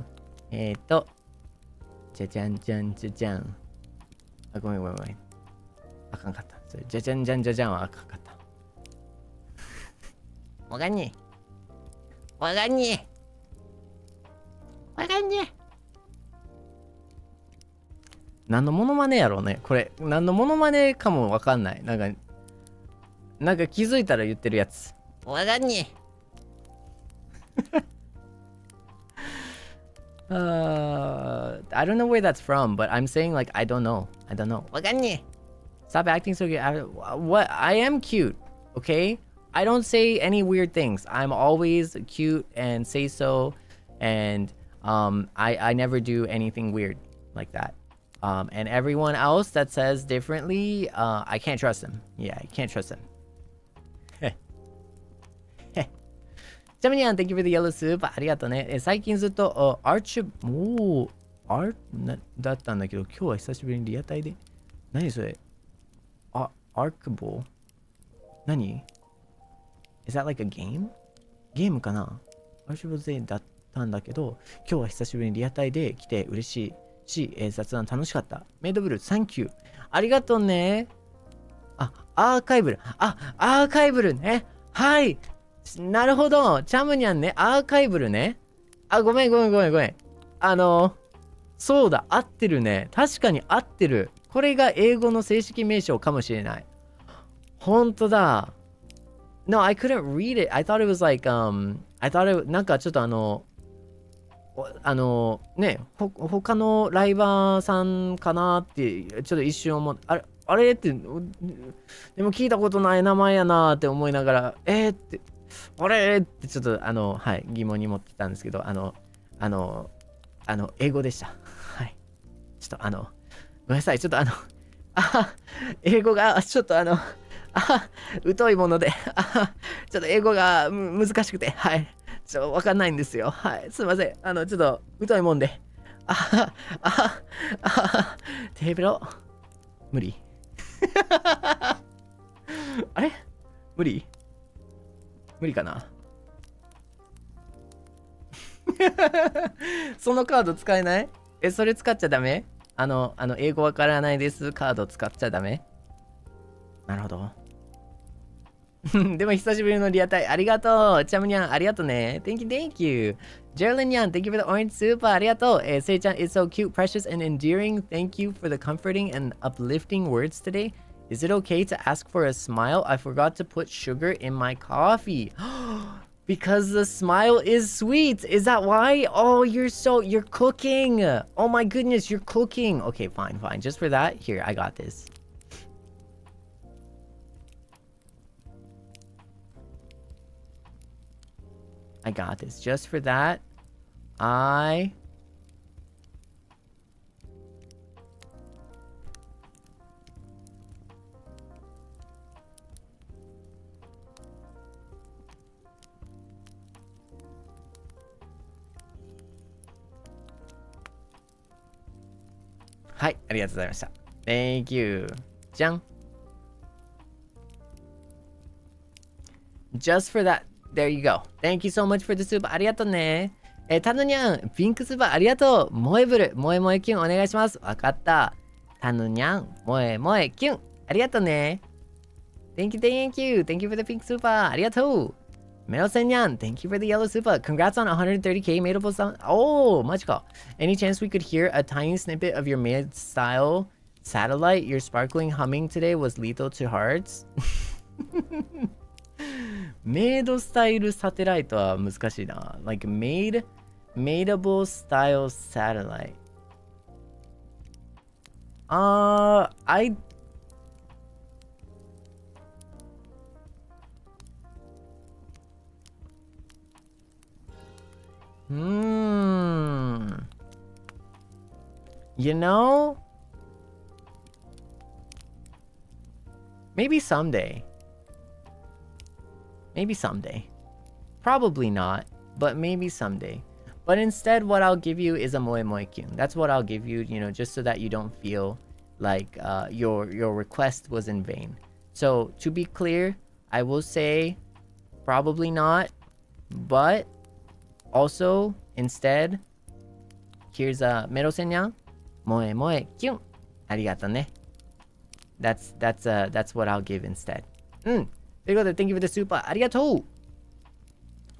A: じゃじゃんじゃんじゃじゃん。あ、ごめんごめんごめん。あかんかった。じゃじゃんじゃんじゃじゃんはあかんかった。わかんねえ。わかんねえ。わかんねえ。何のモノマネやろうね。これ、何のモノマネかもわかんない。なんか気づいたら言ってるやつ。わかんねえ。I don't know where that's from, but I'm saying like I don't know. I don't know. わかんねえ。Stop acting so cute. What? I am cute, okay? I don't say any weird things. I'm always cute and say so, and I never do anything weird like that. And everyone else that says differently, I can't trust them. Yeah, I can't trust them. ちなみに、Thank you for the yellow soup. ありがとうね。最近ずっと、アーチだったんだけど、今日は久しぶりにリアタイで。何それ？アークボー？何？ Is that like a game? ゲームかな？アーチボー勢だったんだけど、今日は久しぶりにリアタイで来て嬉しいし、雑談楽しかった。メイドブルー、サンキュー。ありがとうね。アーカイブル。アーカイブルね。はい。なるほど。チャムニャンね。アーカイブルね。ごめん。そうだ。合ってるね。確かに合ってる。これが英語の正式名称かもしれない。ほんとだ。No, I couldn't read it. I thought it was like, I thought it, なんかちょっとね、他のライバーさんかなって、ちょっと一瞬思って、あれって、でも聞いたことない名前やなって思いながら、って、あれってちょっとはい、疑問に持ってたんですけど、英語でした。はい。ちょっとごめんなさい、ちょっと英語が、ちょっと疎いもので、ちょっと英語が難しくて、はい。わかんないんですよ。はい。すいません。ちょっと疎いもんで。テーブル無理あれ無理かなそのカード使えない？それ使っちゃダメ？英語わからないです。カード使っちゃダメ？なるほど。でも久しぶりのリアタイありがとう。チャムニャンありがとうね。Thank you, thank you. Gerlin Yan, thank you for the orange soup. ありがとう。せいちゃん is so cute, precious, and endearing. Thank you for the comforting and uplifting words today. Is it okay to ask for a smile? I forgot to put sugar in my coffee. Because the smile is sweet. Is that why? Oh, you're cooking. Oh my goodness, you're cooking. Okay, fine. Just for that, here, I got this. I got this. Just for that,はい、ありがとうございました。Thank you. じゃん。Just for that. There you go. Thank you so much for the soup. ありがとうね。タヌニャン、ピンクスーパーありがとう。萌えブル、萌え萌えキュンお願いします。わかった。タヌニャン、萌え萌えキュン。ありがとうね。Thank you, thank you. Thank you for the pink super. ありがとう。メロセンニャン、Thank you for the yellow super. Congrats on 130k Madeable sound. Oh, マジか。Any chance we could hear a tiny snippet of your maid style satellite? Your sparkling humming today was lethal to hearts. メイドスタイルサテライトは難しいな。Like madeable style satellite. You know? Maybe someday. Probably not, but maybe someday. But instead, what I'll give you is a moe moe kyun. That's what I'll give you, just so that you don't feel like your request was in vain. So, to be clear, I will say probably not, But also, instead, here's a メロセニャン。萌え萌えキュン。ありがとうね。That's what I'll give instead. うん。ということで、Thank you for the super. ありがとう。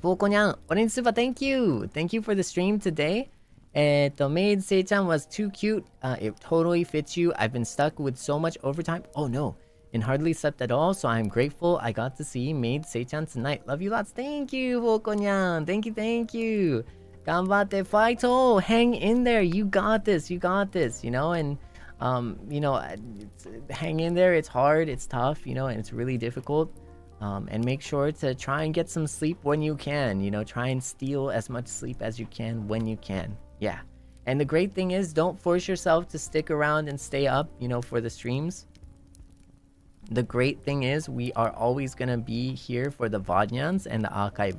A: フォーコニャン、オレンジスーパー Thank you. Thank you for the stream today. Maid Sei-chan was too cute. It totally fits you. I've been stuck with so much overtime. Oh no. And hardly slept at all, so I'm grateful I got to see Maid Sei-chan tonight. Love you lots. Thank you, フォーコニャン。Thank you, thank you. 頑張って、ファイト Hang in there. You got this. You got this. You know, and hang in there. It's hard. It's tough. And it's really difficult. And make sure to try and get some sleep when you can. Try and steal as much sleep as you can when you can. Yeah. And the great thing is, don't force yourself to stick around and stay up, for the streams. The great thing is, we are always going to be here for the Vodnyans and the archive.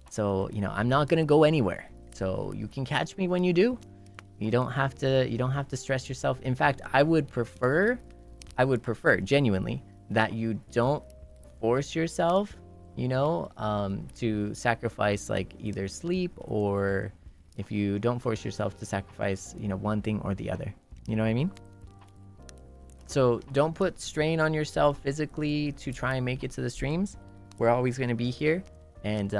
A: So, I'm not going to go anywhere. So you can catch me when you do. You don't have to stress yourself. In fact, I would prefer genuinely that you don't force yourself, to sacrifice like either sleep, or if you don't force yourself to sacrifice, one thing or the other. You know what I mean? So don't put strain on yourself physically to try and make it to the streams. We're always going to be here, and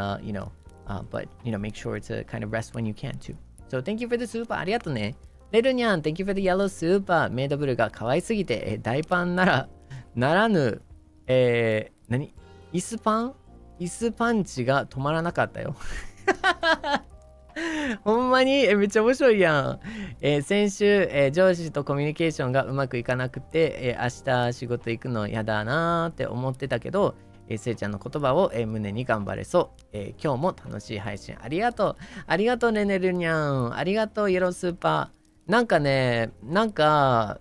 A: but make sure to kind of rest when you can too. So thank you for the super. ありがとうね。レルニャン thank you for the yellow super. メイドブルが可愛すぎて、大パンならぬ、椅子パンチが止まらなかったよ。ほんまにめっちゃ面白いやん。先週、上司とコミュニケーションがうまくいかなくて、明日仕事行くのやだなーって思ってたけど、せいちゃんの言葉を、胸に頑張れそう、今日も楽しい配信ありがとう。ありがとうね、ねるにゃん。ありがとう、イエロースーパー。なんか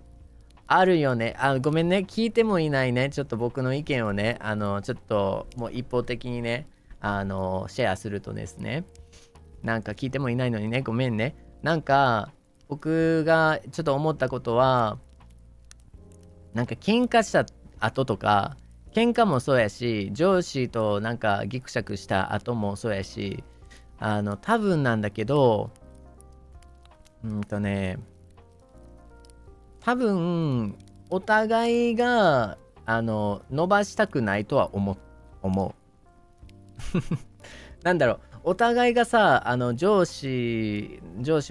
A: あるよね。ごめんね。聞いてもいないね。ちょっと僕の意見をね、ちょっともう一方的にね、シェアするとですね。なんか聞いてもいないのにね、ごめんね。なんか、僕がちょっと思ったことは、なんか喧嘩した後とか、喧嘩もそうやし、上司となんかギクシャクした後もそうやし、多分なんだけど、多分お互いが伸ばしたくないとは思う。なんだろう、お互いがさ、上司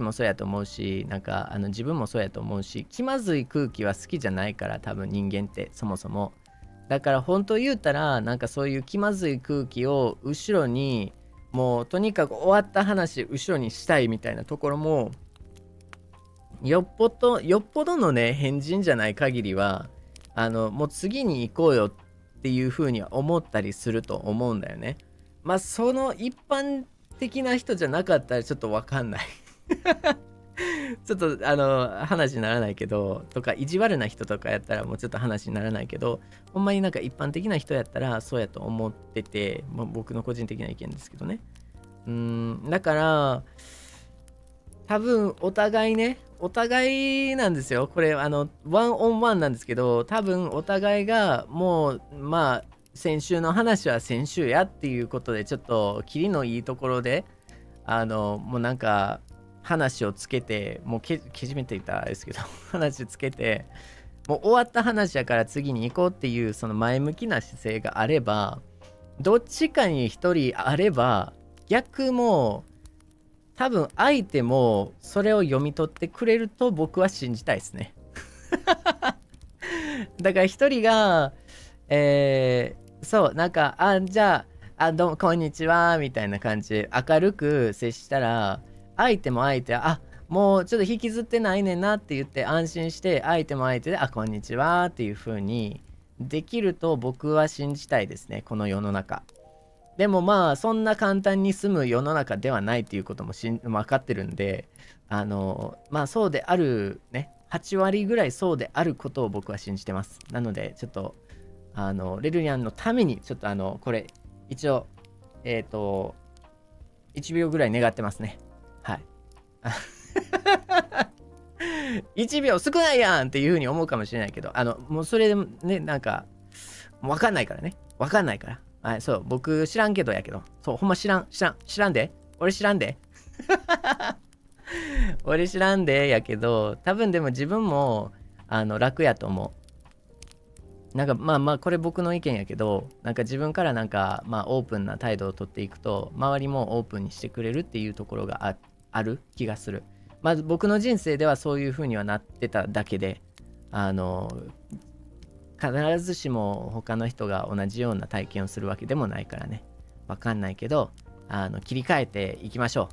A: もそうやと思うし、なんか自分もそうやと思うし、気まずい空気は好きじゃないから、多分人間ってそもそも。だから本当言うたら、なんかそういう気まずい空気を後ろに、もうとにかく終わった話後ろにしたいみたいなところも、よっぽどのね、変人じゃない限りは、もう次に行こうよっていう風には思ったりすると思うんだよね。まあその一般的な人じゃなかったらちょっとわかんない。ちょっと話にならないけど、とか意地悪な人とかやったらもうちょっと話にならないけど、ほんまになんか一般的な人やったらそうやと思ってて、まあ、僕の個人的な意見ですけどね。だから多分お互いなんですよ。これワンオンワンなんですけど、多分お互いがもうまあ先週の話は先週やっていうことで、ちょっとキリのいいところでもうなんか話をつけて、もうけじめていたんですけど話つけて、もう終わった話やから次に行こうっていうその前向きな姿勢があれば、どっちかに一人あれば、逆も多分相手もそれを読み取ってくれると僕は信じたいですね。だから一人がそうなんかじゃあどうもこんにちはみたいな感じで明るく接したら、相手ももうちょっと引きずってないねんなって言って安心して、相手も相手でこんにちはっていう風にできると僕は信じたいですね、この世の中。でもまあそんな簡単に住む世の中ではないっていうことも分かってるんで、まあそうであるね、8割ぐらいそうであることを僕は信じてます。なのでちょっとレルニャンのためにちょっとこれ一応1秒ぐらい願ってますね。はい。1秒少ないやんっていう風に思うかもしれないけど、もうそれでもね、なんか分かんないからね。分かんないから。はい、そう、僕知らんけどやけど。そう、ほんま知らんで。俺知らんで。俺知らんでやけど、多分でも自分も、楽やと思う。なんかまあこれ僕の意見やけど、なんか自分からなんかまあオープンな態度をとっていくと、周りもオープンにしてくれるっていうところがある気がする。まず僕の人生ではそういう風にはなってただけで、必ずしも他の人が同じような体験をするわけでもないからね。わかんないけど、切り替えていきましょ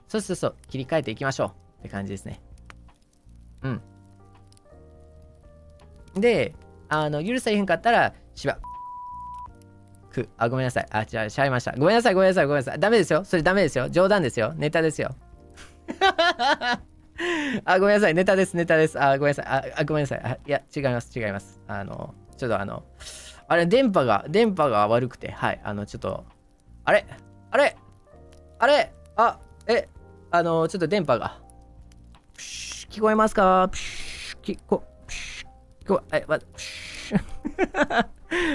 A: う。そう、切り替えていきましょうって感じですね。うん。で、許さへんかったら、ごめんなさい。じゃあ、しゃいました。ごめんなさい。ダメですよ。それダメですよ。冗談ですよ。ネタですよ。ごめんなさい。ネタです。ごめんなさい。ごめんなさい。いや、違います。ちょっとあれ、電波が悪くて、はい。ちょっと、ちょっと電波が。聞こえますか？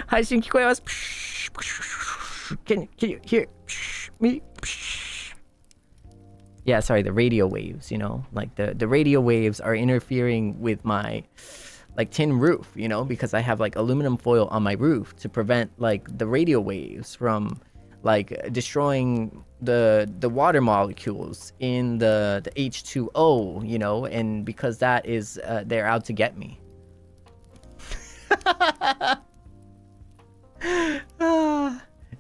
A: 配信聞こえます。Can you hear me? Yeah, sorry, the radio waves, like the radio waves are interfering with my like tin roof, because I have like aluminum foil on my roof to prevent like the radio waves from like destroying the water molecules in the H2O, and because that is they're out to get me.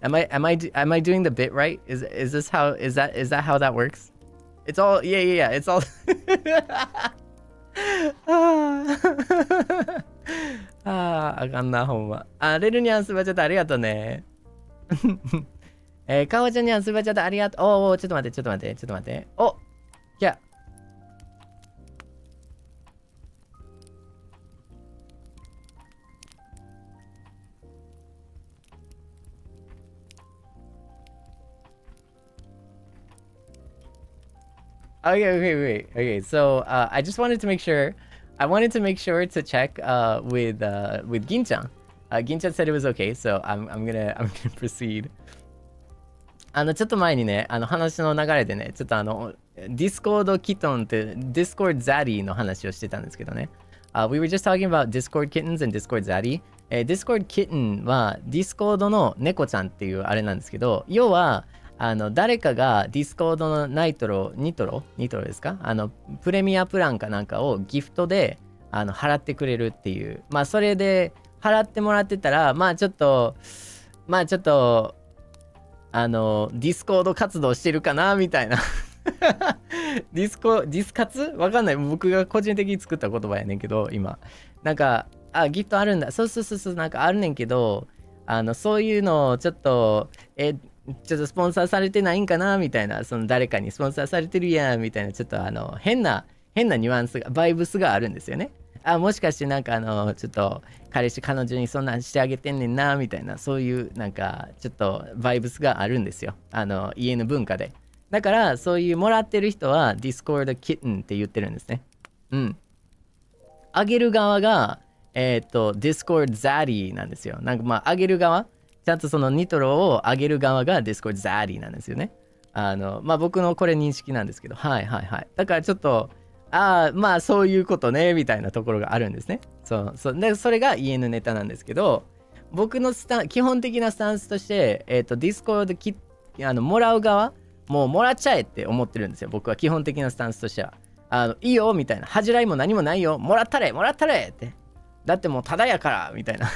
A: Am I doing the bit right? Is that how that works? It's all yeah. It's all あかんなほんま。レルニャンスーパーチャットありがとうね。かおちゃんにはスーパーチャットありがとう。ちょっと待って。いや。Okay. So I just wanted to make sure. I wanted to make sure to check with Ginjan. Ginjan said it was okay, so I'm gonna proceed. ちょっと前にね、話の流れでね、ちょっとDiscord キトンって Discord Zaddy の話をしてたんですけどね。We were just talking about Discord Kittens and Discord Zaddy. Discord Kitten は Discord の猫ちゃんっていうあれなんですけど、要は誰かが Discord のニトロですか？プレミアプランかなんかをギフトで払ってくれるっていう。まあそれで払ってもらってたら、まあちょっとディスコード活動してるかなみたいな。ディス活わかんない。僕が個人的に作った言葉やねんけど、今。なんか、ギフトあるんだ。そう、なんかあるねんけど、そういうのをちょっと、ちょっとスポンサーされてないんかなみたいな、その誰かにスポンサーされてるやんみたいな、ちょっと変なニュアンスが、バイブスがあるんですよね。もしかしてなんかちょっと彼女にそんなんしてあげてんねんなみたいな、そういうなんかちょっとバイブスがあるんですよ。家の文化で。だからそういうもらってる人は Discord Kitten って言ってるんですね。うん。あげる側がDiscord Zaddy なんですよ。なんかまああげる側、ちゃんとそのニトロをあげる側が Discord Zaddy なんですよね。まあ僕のこれ認識なんですけど、はい。だからちょっとまあそういうことねみたいなところがあるんですね。そうでそれが家のネタなんですけど、僕の基本的なスタンスとしてDiscordもらう側もうもらっちゃえって思ってるんですよ。僕は基本的なスタンスとしてはいいよみたいな、恥じらいも何もないよ、もらったれって、だってもうただやからみたいな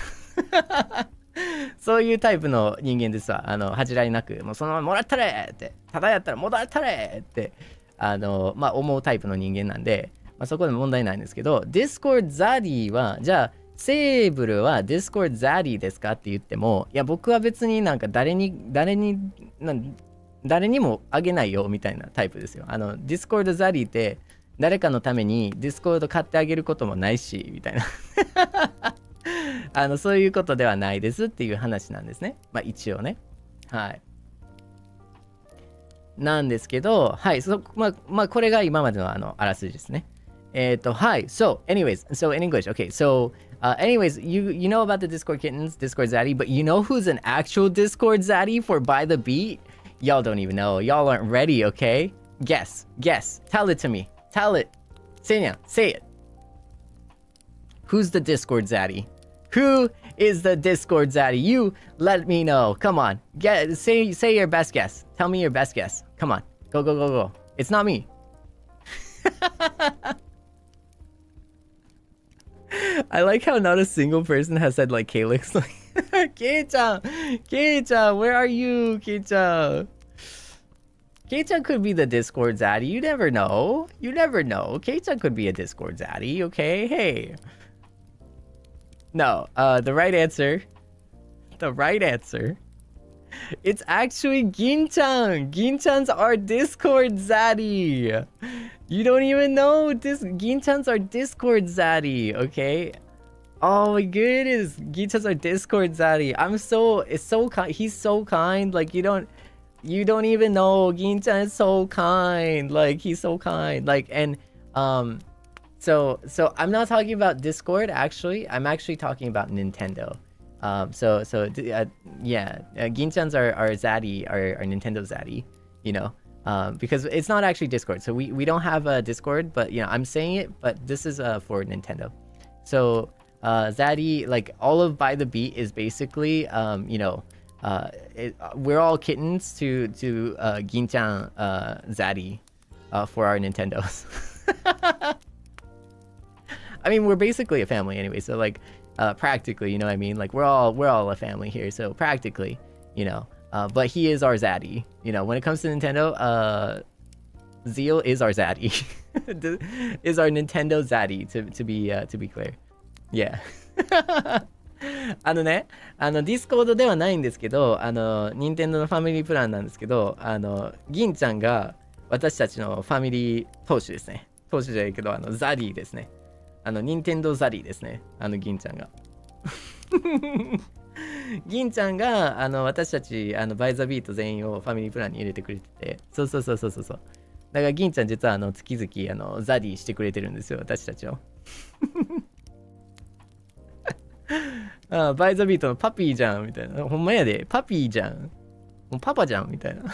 A: そういうタイプの人間ですわ。恥じらいなくもうそのままもらったれって、ただやったらもらったれってまあ思うタイプの人間なんで、まあ、そこで問題ないんですけど、Discord Zaddy はじゃあセーブルは Discord Zaddy ですかって言っても、いや僕は別になんか誰にもあげないよみたいなタイプですよ。Discord Zaddy って誰かのために Discord 買ってあげることもないしみたいなそういうことではないですっていう話なんですね。まあ一応ね。はい。なんですけど、はい、まあこれが今までのあらすじですね。hi. So, anyways, so in English, okay. So, anyways, you know about the Discord kittens, Discord Zaddy, but you know who's an actual Discord Zaddy for By the Beat? Y'all don't even know. Y'all aren't ready, okay? Guess. Tell it to me. Tell it. Seinya, say it. Who's the Discord Zaddy? Who is the Discord Zaddy? You let me know. Come on. Say your best guess. Tell me your best guess. Come on. Go. It's not me. I like how not a single person has said like Kaelix. Like, Kei-chan, where are you, Kei-chan? Kei-chan could be the Discord Zaddy. You never know. Kei-chan could be a Discord Zaddy, okay? Hey. No, the right answer. It's actually Gin-chan. Gin-chan's our Discord Zaddy. You don't even know Gin-chan's our Discord Zaddy, okay? Oh my goodness, Gin-chan's our Discord Zaddy. He's so kind. Like you don't even know. Gin-chan is so kind. Like he's so kind. Like so I'm not talking about Discord actually. I'm actually talking about Nintendo. Gin-chan's our Zaddy, our Nintendo Zaddy, you know. Because it's not actually Discord. So we don't have a Discord, but you know, I'm saying it, but this is for Nintendo. So Zaddy, like all of By the Beat is basically we're all kittens to Gin-chan Zaddy for our Nintendos. I mean, we're basically a family anyway, so like practically, you know what I mean? Like we're all a family here, so practically, you know. But he is our Zaddy. You know, when it comes to Nintendo, Zeal is our Zaddy. Is our Nintendo Zaddy, to be clear. Yeah. ディスコードではないんですけど、任天堂のファミリープランなんですけど、銀ちゃんが私たちのファミリー投手ですね。投手じゃないけど、ザディですね。任天堂ザディですね。銀ちゃんが。銀ちゃんが私たちバイザビート全員をファミリープランに入れてくれてて、そうだから銀ちゃん実は月々ザディしてくれてるんですよ、私たちを。バイザビートのパピーじゃんみたいな、ほんまやでパピーじゃん、もうパパじゃんみたいな。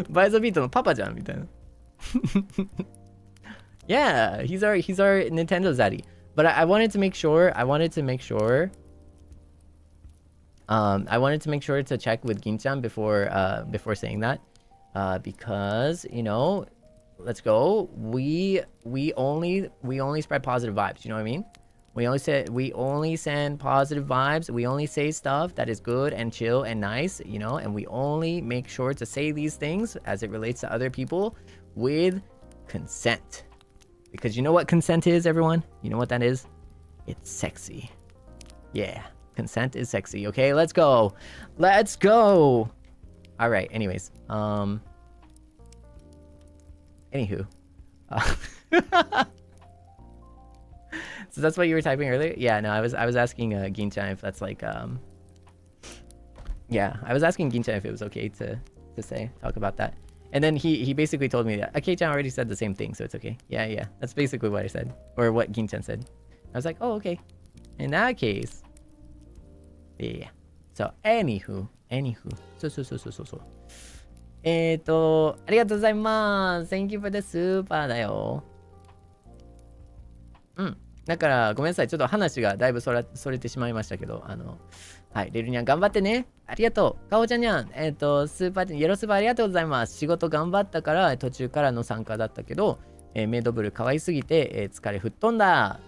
A: バイザビートのパパじゃんみたいな。Yeah, he's our Nintendo Zaddy. But I wanted to make sure I wanted to make sure to check with Gin-chan before saying that, because you know, let's go. We only spread positive vibes. You know what I mean? We only send positive vibes. We only say stuff that is good and chill and nice. You know, and we only make sure to say these things as it relates to other people with consent. Because you know what consent is, everyone? You know what that is? It's sexy. Yeah. Consent is sexy. Okay, let's go. All right, anyways. Anywho. So that's what you were typing earlier? Yeah, no, I was asking Gin-chan if that's like yeah, I was asking Gin-chan if it was okay to talk about that. And then he basically told me that Kei-chan already said the same thing, so it's okay. Yeah. That's basically what I said. Or what Gin-chan said. I was like, oh, okay. In that case. Yeah. So, anywho. そう。ありがとうございます。Thank you for the super だよ。だから、ごめんなさい。ちょっと話がだいぶそれてしまいましたけど、はい、レルニャン頑張ってね。ありがとう。かおちゃんにゃん、スーパー、イエロースーパーありがとうございます。仕事頑張ったから、途中からの参加だったけど、メイドブル可愛すぎて、疲れ吹っ飛んだ。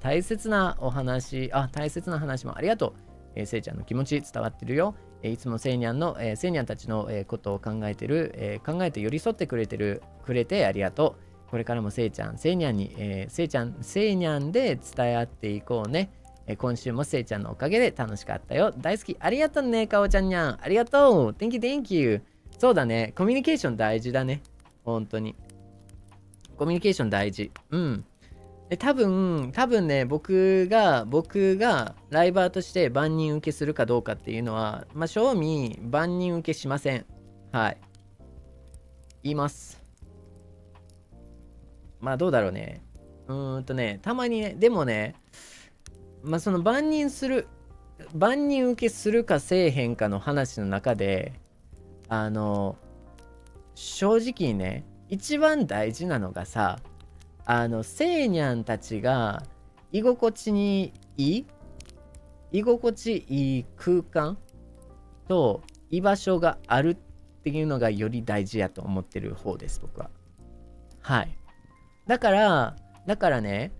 A: 大切な話もありがとう。せいちゃんの気持ち伝わってるよ。いつもセイニャンたちのことを考えて寄り添ってくれてありがとう。これからもセイニャンに、セイニャンで伝え合っていこうね。今週もセイちゃんのおかげで楽しかったよ。大好き。ありがとうね、かおちゃんにゃん。ありがとう。Thank you. そうだね。コミュニケーション大事だね。本当に。コミュニケーション大事。多分ね、僕がライバーとして万人受けするかどうかっていうのは、正味万人受けしません。はい。言います。まあどうだろうね。たまにね、でもね、まあその万人受けするかせえへんかの話の中で、正直ね、一番大事なのがさ、セイニャンたちが居心地いい空間と居場所があるっていうのがより大事やと思ってる方です、僕は。はい。だからね、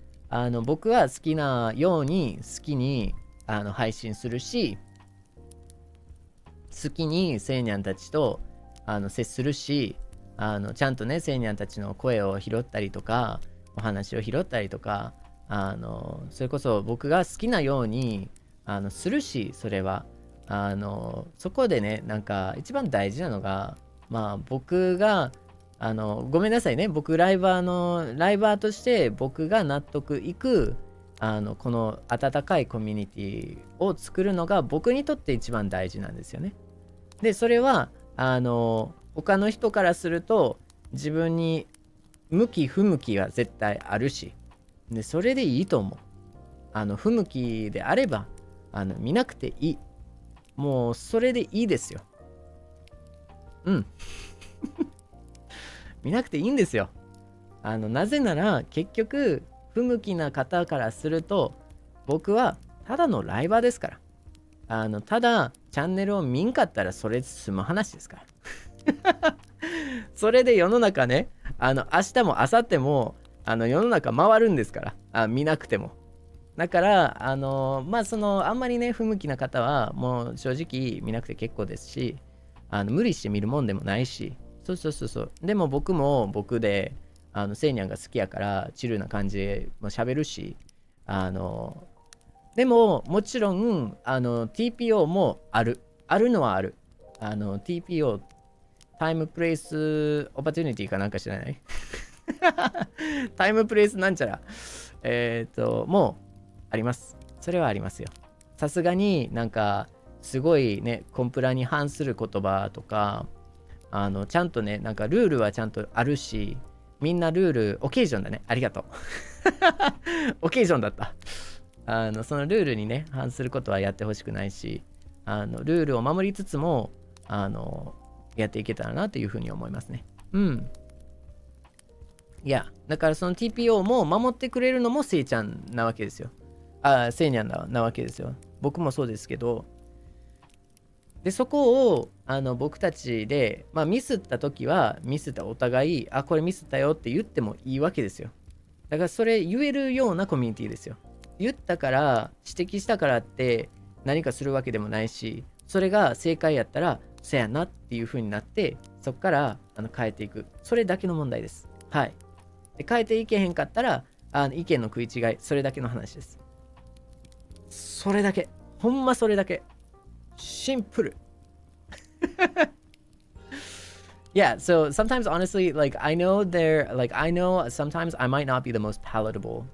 A: 僕は好きなように好きに配信するし、好きにセイニャンたちと接するし、ちゃんとね、セイニャンたちの声を拾ったりとか、お話を拾ったりとか、それこそ僕が好きなようにするし、それはそこでね、なんか一番大事なのが、まあ僕がごめんなさいね、僕ライバーとして僕が納得いくこの温かいコミュニティを作るのが僕にとって一番大事なんですよね。でそれは他の人からすると自分に向き不向きは絶対あるし、でそれでいいと思う。不向きであれば見なくていい。もうそれでいいですよ。うん見なくていいんですよ。なぜなら結局不向きな方からすると僕はただのライバーですから。ただチャンネルを見んかったらそれで済む話ですからそれで世の中ね、明日も明後日も世の中回るんですから、見なくても。だからまああんまりね不向きな方はもう正直見なくて結構ですし、無理して見るもんでもないし、そうでも僕も僕でセイニャンが好きやからチルな感じで喋るし、でももちろんTPO もあるのはある。TPO タイムプレイスオパチュニティかなんか知らないタイムプレイスなんちゃらもうあります。それはありますよ。さすがになんかすごいねコンプラに反する言葉とかちゃんとねなんかルールはちゃんとあるし、みんなルールオケージョンだね、ありがとうオケージョンだった。そのルールにね反することはやってほしくないし、ルールを守りつつもやっていけたらなというふうに思いますね。いやだからその TPO も守ってくれるのもセイちゃんなわけですよ。セイニャンなわけですよ。僕もそうですけど、でそこを僕たちで、ミスった時はミスったお互いこれミスったよって言ってもいいわけですよ。だからそれ言えるようなコミュニティですよ。言ったから指摘したからって何かするわけでもないし、それが正解やったらそやなっていう風になってそこから変えていく、それだけの問題です。はい。で変えていけへんかったら意見の食い違い、それだけの話です。それだけ、ほんまそれだけ、シンプルYeah, so sometimes honestly, like I know sometimes I might not be the most palatable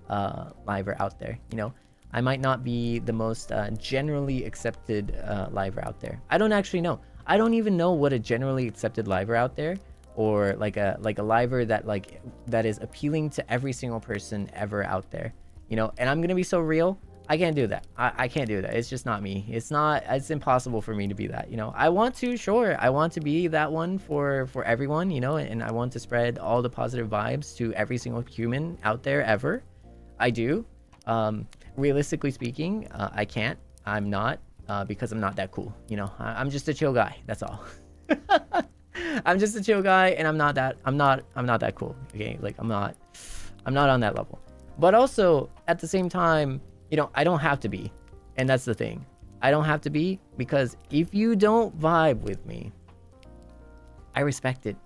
A: liver out there, you know. I might not be the most generally accepted liver out there. I don't actually know. I don't even know what a generally accepted liver out there, or like a liver that is appealing to every single person ever out there, you know. And I'm gonna be so real, I can't do that. I can't do that. It's just not me. It's impossible for me to be that, you know. I want to be that one for everyone, you know, and I want to spread all the positive vibes to every single human out there ever. I do. Realistically speaking, I can't. I'm not, because I'm not that cool, you know. I'm just a chill guy. That's all. I'm just a chill guy, and I'm not that cool. Okay, like I'm not on that level. But also at the same time, you know, I don't have to be. And that's the thing. I don't have to be, because if you don't vibe with me, I respect it.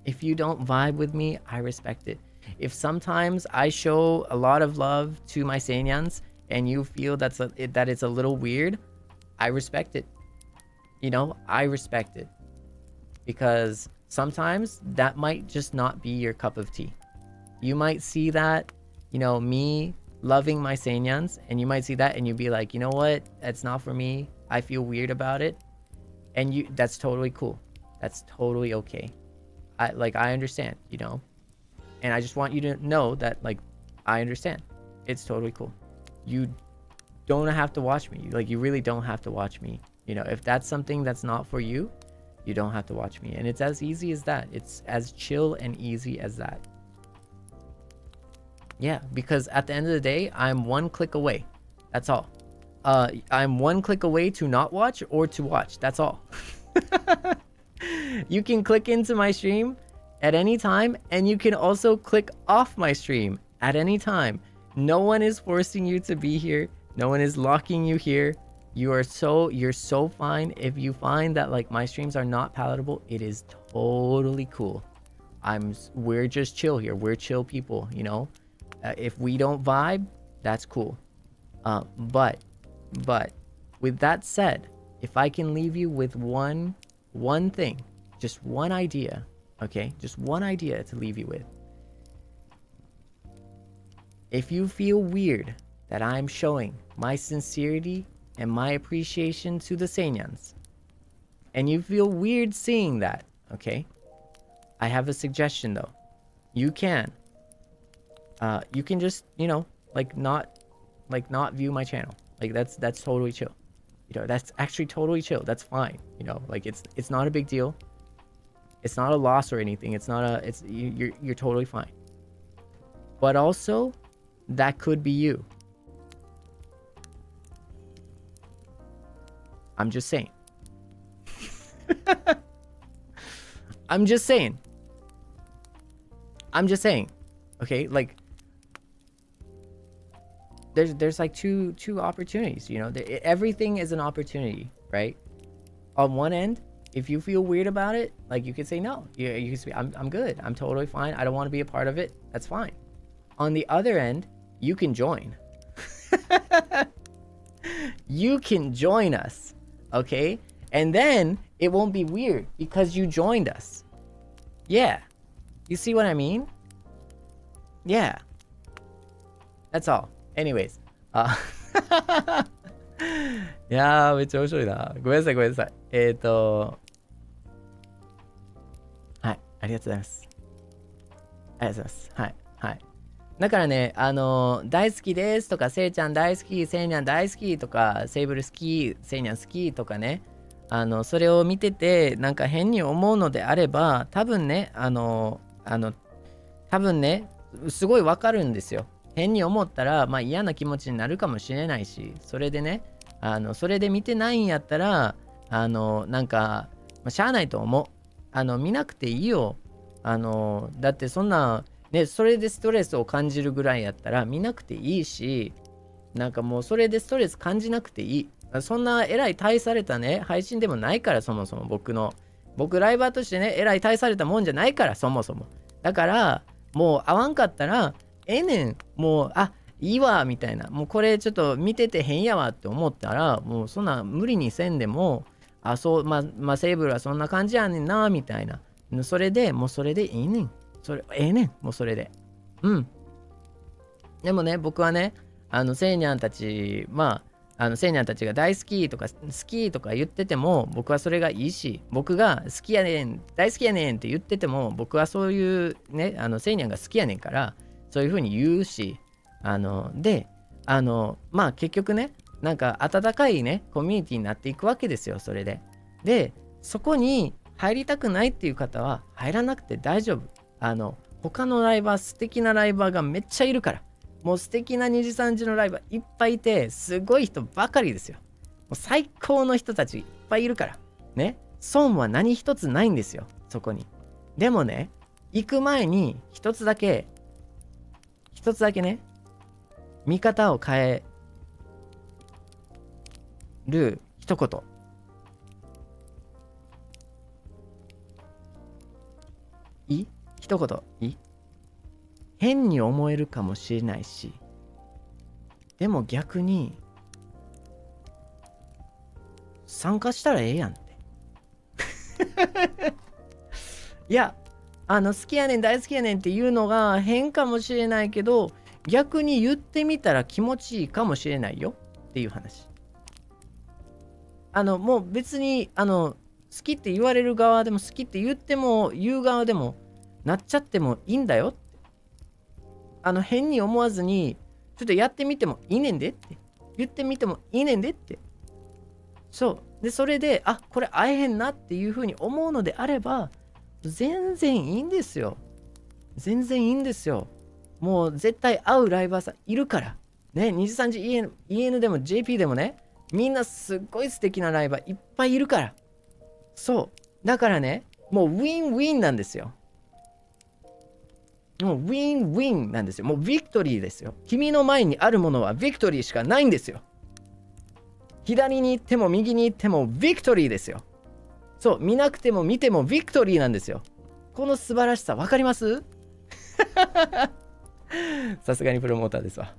A: If you don't vibe with me, I respect it. If sometimes I show a lot of love to my Seinyans and you feel that it's a little weird, I respect it. You know, I respect it. Because sometimes that might just not be your cup of tea. You might see that, you know, me loving my Seinyans, and you might see that and you'd be like, you know what, that's not for me, I feel weird about it, and that's totally cool, that's totally okay. I understand, you know. And I just want you to know that, like, I understand. It's totally cool. You don't have to watch me. Like, you really don't have to watch me. You know, if that's something that's not for you, you don't have to watch me. And it's as easy as that. It's as chill and easy as that. Yeah, because at the end of the day, I'm one click away. That's all. I'm one click away to not watch or to watch. That's all. You can click into my stream at any time, and you can also click off my stream at any time. No one is forcing you to be here. No one is locking you here. You're so fine. If you find that like my streams are not palatable, it is totally cool. We're just chill here. We're chill people, you know. If we don't vibe, that's cool. But with that said, if I can leave you with one thing, just one idea, okay? Just one idea to leave you with. If you feel weird that I'm showing my sincerity and my appreciation to the Seinyans, and you feel weird seeing that, okay? I have a suggestion though. You can just, you know, not view my channel. Like that's totally chill. You know, that's actually totally chill. That's fine. You know, like it's not a big deal. It's not a loss or anything. You're totally fine. But also, that could be you. I'm just saying. I'm just saying. Okay, like there's like two opportunities, you know. Everything is an opportunity, right? On one end, if you feel weird about it, like you can say no. You can say I'm good. I'm totally fine. I don't want to be a part of it. That's fine. On the other end, you can join. You can join us, okay? And then it won't be weird because you joined us. Yeah. You see what I mean? Yeah. That's all. Anyways. いやー、めっちゃ面白いな。ごめんなさい。はい、ありがとうございます。はい。だからね、大好きですとか、せいちゃん大好き、せいにゃん大好きとか、セイブル好き、せいにゃん好きとかね、それを見てて、なんか変に思うのであれば、多分ね、すごいわかるんですよ。変に思ったら、まあ嫌な気持ちになるかもしれないし、それでね、それで見てないんやったら、なんか、まあ、しゃあないと思う。見なくていいよ。だってそんな、ね、それでストレスを感じるぐらいやったら見なくていいし、なんかもうそれでストレス感じなくていい。そんなえらい大されたね、配信でもないから、そもそも僕ライバーとしてね、えらい大されたもんじゃないから、そもそも。だから、もう合わんかったら、もう、いいわ、みたいな。もうこれちょっと見てて変やわって思ったら、もうそんな無理にせんでも、そう、まあ、セーブルはそんな感じやねんな、みたいな。それでいいねん。もうそれで。うん。でもね、僕はね、セイニャンたち、セイニャンたちが大好きとか好きとか言ってても、僕はそれがいいし、僕が好きやねん、大好きやねんって言ってても、僕はそういうね、セイニャンが好きやねんから、そういう風に言うし、結局ね、なんか温かいね、コミュニティになっていくわけですよ、それで。で、そこに入りたくないっていう方は入らなくて大丈夫。他のライバー、素敵なライバーがめっちゃいるから。もう素敵な2時3時のライバーいっぱいいて、すごい人ばかりですよ。もう最高の人たちいっぱいいるから。ね。損は何一つないんですよ、そこに。でもね、行く前に一つだけね、見方を変える一言。一言いい？変に思えるかもしれないし、でも逆に参加したらええやんっていや、好きやねん大好きやねんっていうのが変かもしれないけど、逆に言ってみたら気持ちいいかもしれないよっていう話。もう別に好きって言われる側でも好きって言う側でもなっちゃってもいいんだよって。変に思わずに、ちょっとやってみてもいいねんでって言ってみてもいいねんでって。そう。で、それで、これ会えへんなっていうふうに思うのであれば、全然いいんですよ。全然いいんですよ。もう絶対会うライバーさんいるから。ね、NIJISANJI EN でも JP でもね、みんなすっごい素敵なライバーいっぱいいるから。そう。だからね、もうウィンウィンなんですよ。もうウィンウィンなんですよ。もうビクトリーですよ。君の前にあるものはビクトリーしかないんですよ。左に行っても右に行ってもビクトリーですよ。そう、見なくても見てもビクトリーなんですよ。この素晴らしさ分かります？さすがにプロモーターですわ。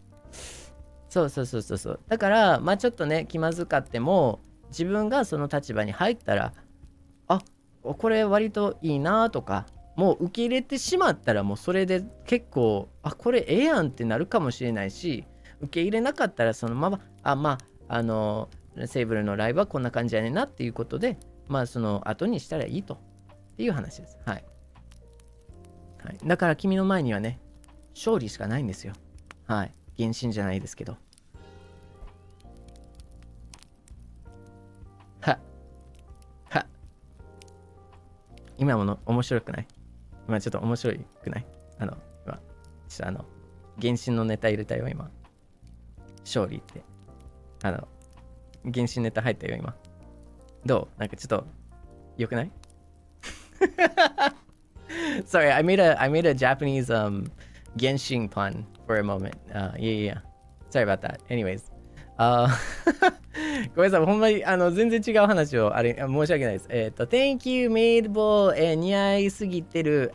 A: そうそうそうそうそう。だから、まあちょっとね、気まずかっても、自分がその立場に入ったら、これ割といいなとか、もう受け入れてしまったら、もうそれで結構、これええやんってなるかもしれないし、受け入れなかったら、そのまま、セイブルのライブはこんな感じやねんなっていうことで、まあその後にしたらいいとっていう話です。はい。はい、だから君の前にはね、勝利しかないんですよ。はい。原神じゃないですけど。は。今も面白くない？今ちょっと面白くない？今、ちょっと原神のネタ入れたよ、今。勝利って。原神ネタ入ったよ、今。どう？なんかちょっと、よくない？ Sorry, I made a Japanese Genshin pun for a moment. Yeah. Sorry about that. Anyways. ごめんなさい、ほんまに全然違う話を申し訳ないです。Thank you, Maidable、似合いすぎてる。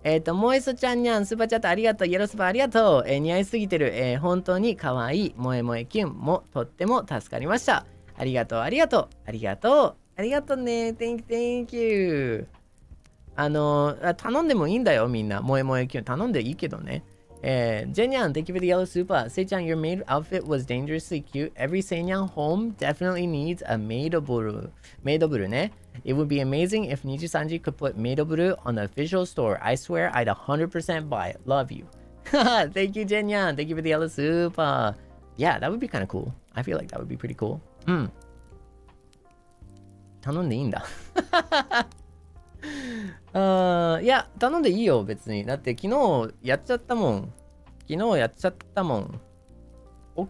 A: 萌えそちゃんにゃん、スーパーチャットありがとう。イエロースパーありがとう。似合いすぎてる。本当に可愛い萌え萌えキュンもとっても助かりました。ありがとう、ありがとう。ありがとう。ありがとうね。Thank you. 頼んでもいいんだよ、みんな。萌え萌えキュン頼んでいいけどね。Jenyan, thank you for the yellow super. Seiyan, your maid outfit was dangerously cute. Every Seinyan home definitely needs a maidoburu. Maidoburu, ne? It would be amazing if NIJISANJI could put maidoburu on the official store. I swear I'd 100% buy it. Love you. Thank you, Jenyan. Thank you for the yellow super. Yeah, that would be kind of cool. I feel like that would be pretty cool. 頼んでいいんだ。いや、頼んでいいよ、別に。だって昨日やっちゃったもん。OK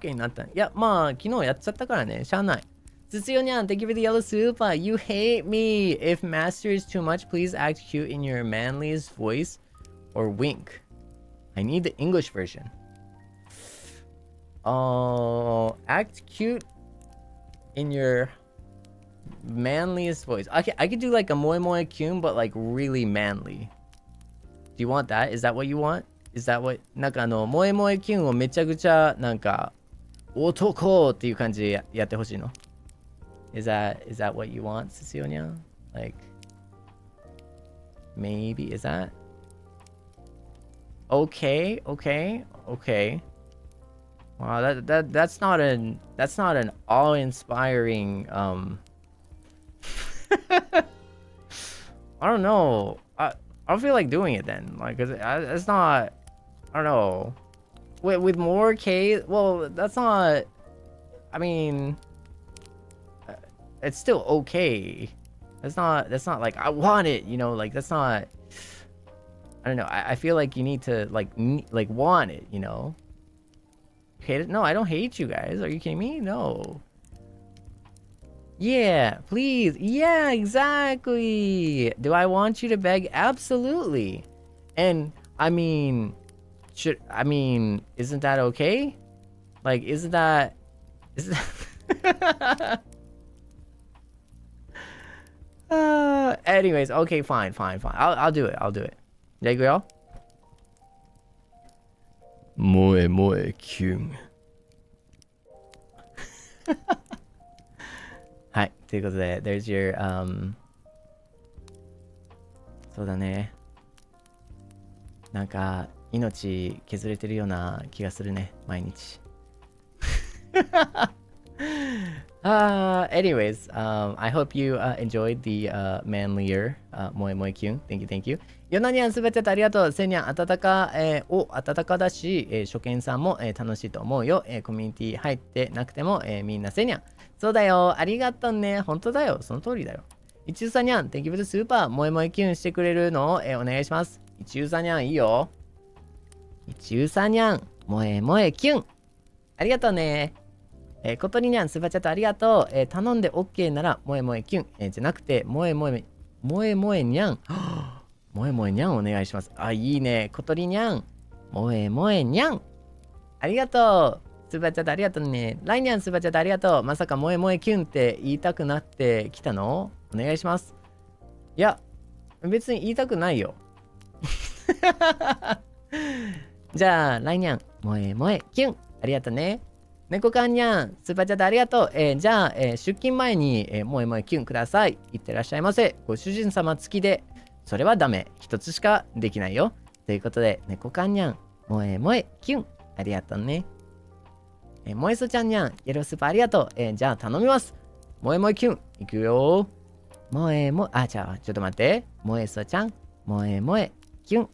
A: になった。いや、まあ、昨日やっちゃったからね。しゃあない。つつよにゃん、thank you for the yellow super. You hate me. If master is too much, please act cute in your manliest voice or wink. I need the English version. Act cute in your manliest voice. Okay, I could do like a moe moe kyun, but like really manly. Do you want that? Is that what you want? Is that what? なんかモエモエキュンをめちゃくちゃなんか男っていう感じでやってほしいの。Is that what you want, Cecilia? Like maybe is that? Okay. Wow, that's not an awe-inspiring I don't know. I don't feel like doing it then. Like, it's not. I don't know. With more K, well, that's not. I mean, it's still okay. That's not like I want it. You know, like that's not. I don't know. I feel like you need to like want it. You know. Hate it? No, I don't hate you guys. Are you kidding me? No. Yeah, please. Yeah, exactly. Do I want you to beg? Absolutely. And I mean, isn't that okay? Like, isn't that anyways, okay, fine. I'll do it.じゃあ行くよ。萌え萌えキュン。はい。ということで、there's your, そうだね。なんか、命削れてるような気がするね。毎日。Anyways, I hope you enjoyed the manlier 萌え萌えキュン。Thank you, thank you. ヨナニャンすべてありがとう。セニャン、温か、温かだし、初見さんも、楽しいと思うよ。コミュニティ入ってなくても、みんなセニャン。そうだよ。ありがとうね。本当だよ。その通りだよ。一流さにゃん、Thank you for the super。萌え萌えキュンしてくれるのを、お願いします。一流さにゃん、いいよ。一流さにゃん、萌え萌えキュン。ありがとうね。小鳥にゃん、スーパーチャットありがとう。頼んで OK なら、萌え萌えキュン。じゃなくて、萌え萌えにゃん。萌え萌えにゃんお願いします。あ、いいね。小鳥にゃん。萌え萌えにゃん。ありがとう。スーパーチャットありがとうね。ライニャン、スーパーチャットありがとう。まさか萌え萌えキュンって言いたくなってきたの？お願いします。いや、別に言いたくないよ。じゃあ、ライニャン、萌え萌えキュン。ありがとうね。猫かんにゃん、スーパーチャットありがとう。じゃあ、出勤前に、萌え萌えキュンください。いってらっしゃいませ。ご主人様付きで、それはダメ。一つしかできないよ。ということで、猫かんにゃん、萌え萌えキュン。ありがとうね。萌えそちゃんにゃん、イエロースーパーありがとう。じゃあ、頼みます。萌え萌えキュン。いくよ。萌え萌え、じゃあ、ちょっと待って。萌えそちゃん、萌え萌えキュン。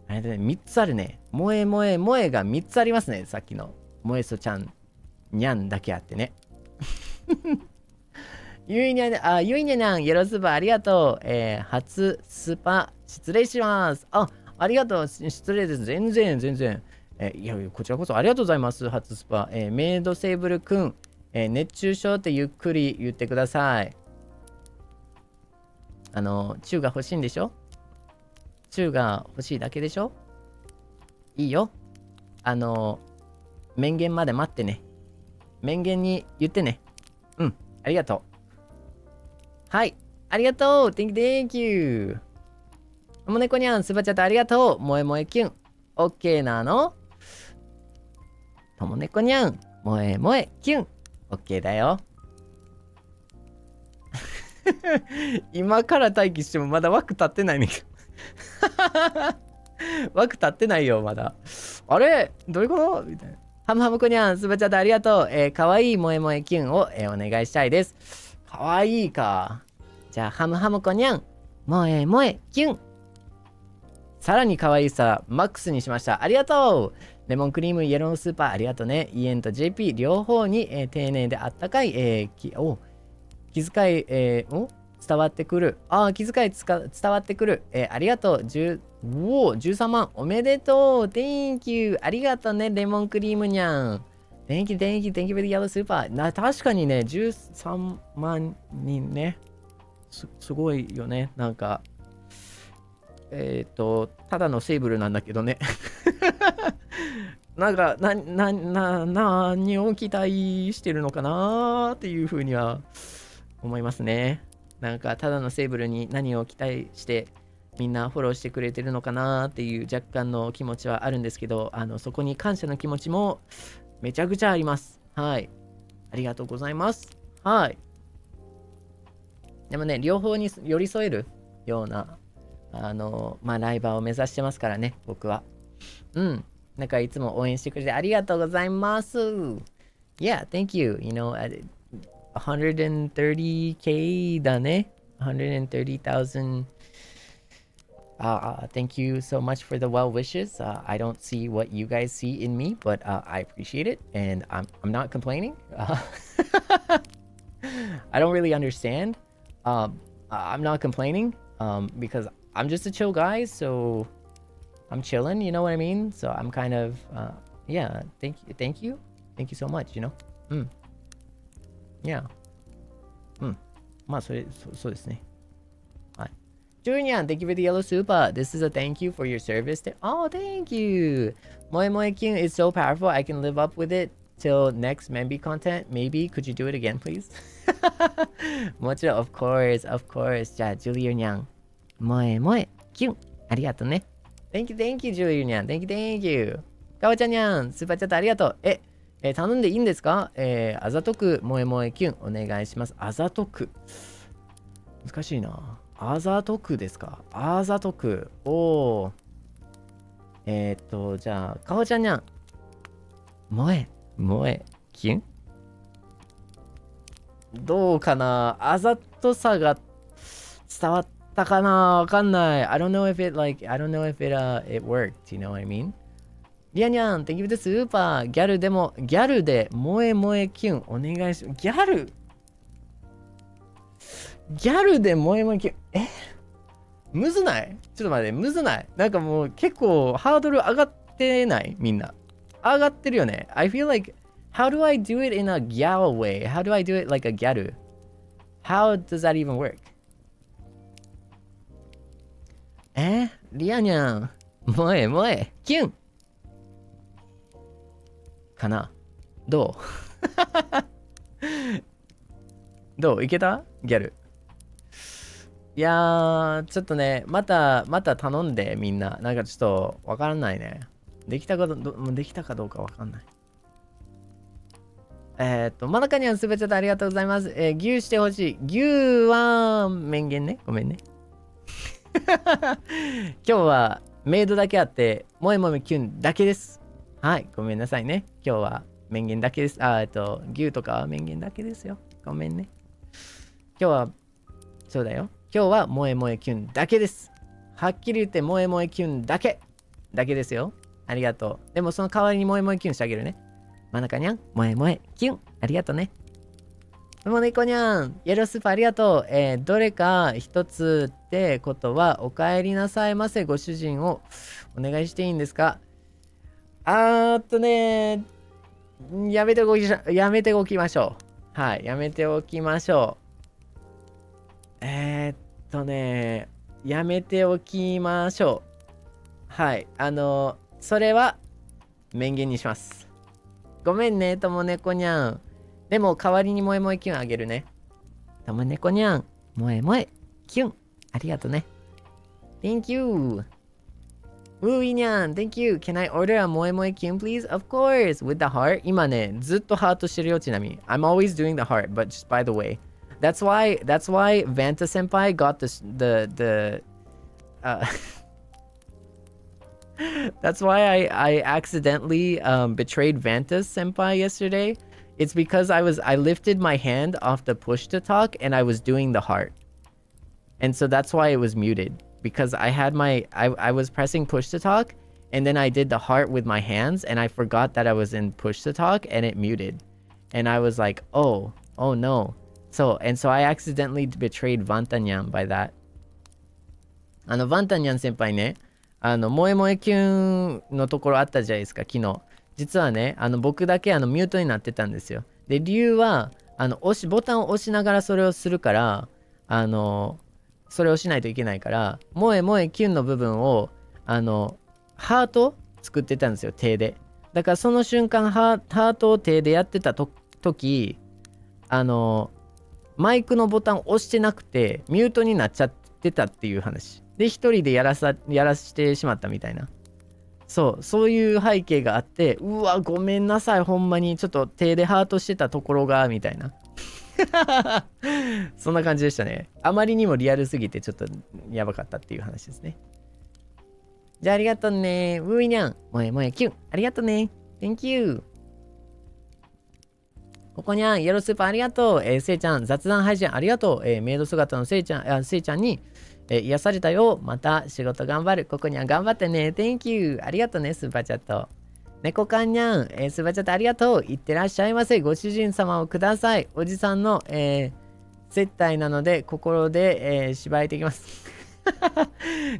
A: あれだね、3つあるね。萌え萌え萌えが3つありますね。さっきの。萌えそちゃん、にゃんだけあってね。ゆいにゃん、ゆいにゃにゃん、よろずばありがとう。初スパ、失礼します。ありがとう。失礼です。全然。いや、こちらこそありがとうございます。初スパ。メイドセーブルくん、熱中症ってゆっくり言ってください。チューが欲しいんでしょ？チューが欲しいだけでしょ？いいよ。面言まで待ってね。面言に言ってね。うん、ありがとう。はい、ありがとう。Thank you. もねこにゃん、すばちゃってありがとう。萌え萌えキュン。OK なの？ともねこにゃん、萌え萌えキュン。OK だよ。今から待機してもまだ枠立ってないねんけど。枠立ってないよ、まだ。あれどういうことみたいな。ハムハムこにゃん、すばちゃってありがとう。かわいい萌え萌えキュンを、お願いしたいです。かわいいか。じゃあ、ハムハムこにゃん、萌え萌えキュン。さらに可愛いさ、マックスにしました。ありがとう。レモンクリーム、イエロースーパー、ありがとうね。イエンと JP、両方に、丁寧であったかい、気遣い、伝わってくる。気遣い伝わってくる。ありがとう。13万。おめでとう。Thank you. ありがとうね、レモンクリームにゃん。Thank you for the yellow super. 確かにね、13万人ね。すごいよね。なんか、ただのセーブルなんだけどね。なんか、何を期待してるのかなっていうふうには思いますね。なんか、ただのセーブルに何を期待してみんなフォローしてくれてるのかなっていう若干の気持ちはあるんですけど、そこに感謝の気持ちもめちゃくちゃあります。はい。ありがとうございます。はい。でもね、両方に寄り添えるような、ライバーを目指してますからね、僕は。うん。なんかいつも応援してくれてありがとうございます。Yeah, thank you. You know, 130K だね。130,000. Thank you so much for the well wishes. I don't see what you guys see in me, but I appreciate it, and I'm not complaining. I don't really understand. I'm not complaining because I'm just a chill guy, so I'm chilling, you know what I mean? So I'm kind of, yeah, thank you so much, you know? Yeah. まあ、そうですね。はい。Junior, thank you for the yellow super. This is a thank you for your service. Oh, thank you. Moe Moe Kyun is so powerful. I can live up with it till next Memby content. Maybe. Could you do it again, please? もちろん、of course. じゃあ、ジュリアニャン。萌え萌え、キュン。ありがとうね。Thank you, ジュリアニャン。Thank you. かわちゃんにゃん、スーパーチャットありがとう。頼んでいいんですか？あざとく、萌え萌えキュン。お願いします。あざとく。難しいな。あざとくですか？あざとく。じゃあ、かわちゃんにゃん。萌え、キュン。どうかな、あざとさが伝わったかな、わかんない。I don't know if it worked, you know what I mean? リアニャン、Thank you for the super! ギャルで萌え萌えキュン、お願いします。ギャルで萌え萌えキュン、むずない？ちょっと待って、むずない？なんかもう結構ハードル上がってない？みんな。上がってるよね。I feel like, how do I do it in a gal way? How do I do it like a gyaru? How does that even work? リアニャン、萌え萌え、キュンかな？どうどういけた？ギャル。いやー、ちょっとね、また頼んで、みんな。なんかちょっとわからないね。できたかどうかわかんない。真中にはすべてありがとうございます。牛してほしい。牛は、面言ね。ごめんね。今日はメイドだけあって、萌え萌えキュンだけです。はい、ごめんなさいね。今日は面言だけです。牛とかは面言だけですよ。ごめんね。今日は、そうだよ。今日は萌え萌えキュンだけです。はっきり言って萌え萌えキュンだけですよ。ありがとう。でもその代わりに萌え萌えキュンしてあげるね。真中にゃん、萌え萌えキュン。ありがとうね。もねこにゃん、イエロースーパーありがとう。どれか一つってことは、お帰りなさいませ、ご主人をお願いしていいんですか？やめておきましょう。はい、やめておきましょう。やめておきましょう。はい、それは、面言にします。ごめんね、ともねこにゃん。でも、代わりに萌え萌えキュンあげるね。ともねこにゃん、萌え萌えキュン。ありがとね。Thank you. ういにゃん、Thank you. Can I order a 萌え萌えキュン please? Of course. With the heart. 今ね、ずっとハートしてるよ、ちなみに。I'm always doing the heart, but just by the way. That's why Vanta senpai got that's why I accidentally betrayed Vanta senpai yesterday. It's because I lifted my hand off the push to talk and I was doing the heart. And so that's why it was muted. Because I was pressing push to talk and then I did the heart with my hands and I forgot that I was in push to talk and it muted. And I was like, oh no. So I accidentally betrayed Vantanyan by that. バンタニャン先輩ね、萌え萌えキュンのところあったじゃないですか、昨日。実はね、僕だけミュートになってたんですよ。で、理由は、ボタンを押しながらそれをするから、それをしないといけないから、萌え萌えキュンの部分を、ハート作ってたんですよ、手で。だからその瞬間、ハートを手でやってた時、マイクのボタンを押してなくて、ミュートになっちゃってたっていう話。で、一人でやらしてしまったみたいな。そういう背景があって、うわ、ごめんなさい、ほんまに、ちょっと手でハートしてたところが、みたいな。そんな感じでしたね。あまりにもリアルすぎて、ちょっとやばかったっていう話ですね。じゃあ、ありがとうね。ウーイニャン、萌え萌えキュン。ありがとうね。Thank you。ここにゃん、イエロースーパーありがとう。せいちゃん、雑談配信ありがとう。メイド姿のせいちゃんに、癒されたよ。また仕事頑張る。ここにゃん頑張ってね。Thank you。ありがとうね、スーパーチャット。猫かんにゃん、スーパーチャットありがとう。いってらっしゃいませ。ご主人様をください。おじさんの、接待なので、心で、芝居できます。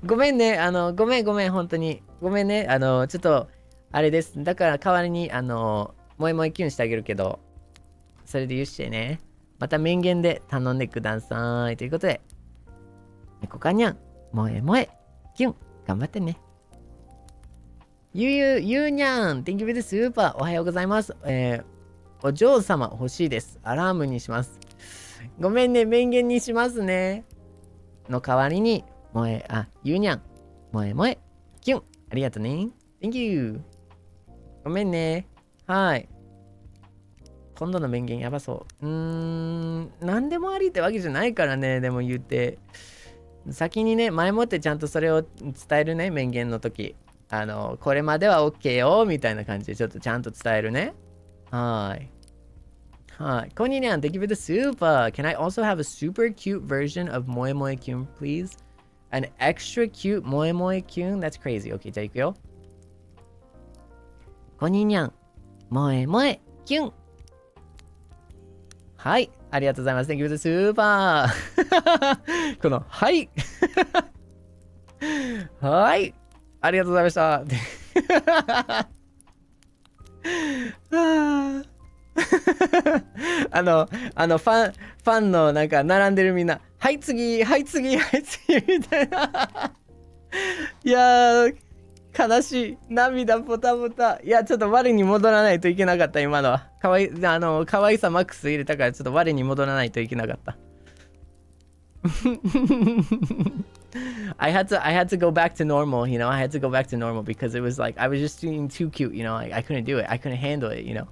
A: ごめんね。ごめん、本当に。ごめんね。ちょっと、あれです。だから代わりに、萌え萌えキュンしてあげるけど、それで許してね。また面言で頼んでください。ということで、猫かにゃん、萌え萌え、キュン、頑張ってね。ゆうにゃん、Thank you for the super。おはようございます。お嬢様欲しいです。アラームにします。ごめんね、面言にしますね。の代わりに、ゆうにゃん、萌え萌え、キュン、ありがとうね。Thank you。ごめんね。はい。今度の面言やばそう。なんでもありってわけじゃないからね、でも言って。先にね、前もってちゃんとそれを伝えるね、面言の時。これまでは OK よ、みたいな感じでちょっとちゃんと伝えるね。ははい。こんにちは。Thank you for the super. Can I also have a super cute version of Moe Moe Kyun, please? An extra cute Moe Moe Kyun? That's crazy. OK, じゃあ行くよ。こんにちは。Moe Moe Kyun。はい。ありがとうございます。Thank you for the super. この、はい。はい。ありがとうございました。ファンのなんか並んでるみんな、はい次、はい次、はい次、みたいな。いやー、悲しい。涙ポタポタ。いや、ちょっと我に戻らないといけなかった、今のは。可愛さマックス入れたから、ちょっと我に戻らないといけなかった。I had to go back to normal, you know. I had to go back to normal because it was like I was just being too cute, you know. I couldn't do it. I couldn't handle it, you know.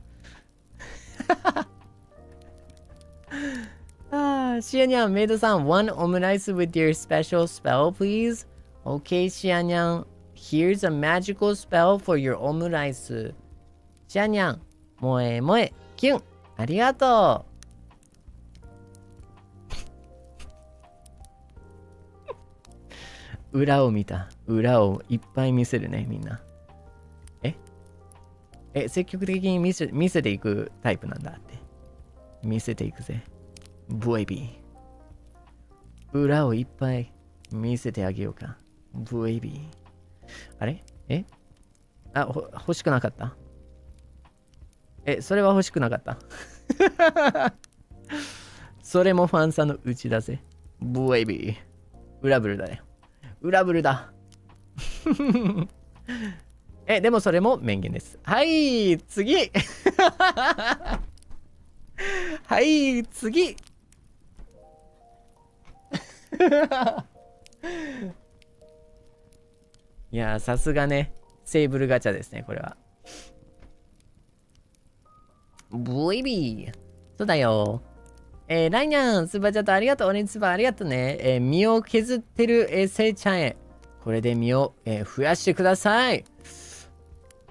A: Seinyan, Maid-san, one omurice with your special spell, please. Okay, Seinyan. Here's a magical spell for your omurice. Seinyan, moe moe, kyun. ありがとう。裏を見た。裏をいっぱい見せるね、みんな。積極的に見せていくタイプなんだって。見せていくぜ。ブエビー。裏をいっぱい見せてあげようか。ブエビー。あれ欲しくなかった？それは欲しくなかった。それもファンさんのうちだぜ。ブエビー。裏ブルだね。裏ブルだ。でもそれも名言です。はい、次。はい、次。いや、さすがね、セーブルガチャですね、これは。ブイビー。そうだよ。ライニャン、スーパーチャットありがとう。オレンジスーパーありがとうね。身を削ってる、せいちゃんへ。これで身を、増やしてください。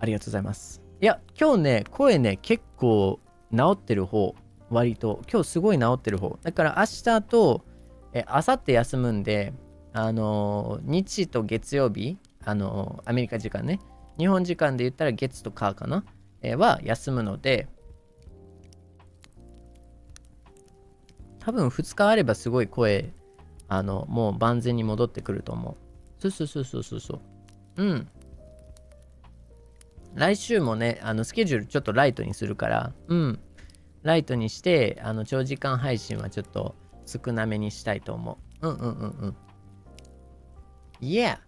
A: ありがとうございます。いや、今日ね、声ね、結構治ってる方。割と。今日すごい治ってる方。だから明日と、明後日休むんで、日と月曜日、アメリカ時間ね。日本時間で言ったら月と火かな、は休むので、多分2日あればすごい声、もう万全に戻ってくると思う。そう。うん。来週もね、スケジュールちょっとライトにするから、うん。ライトにして、長時間配信はちょっと少なめにしたいと思う。うん。Yeah!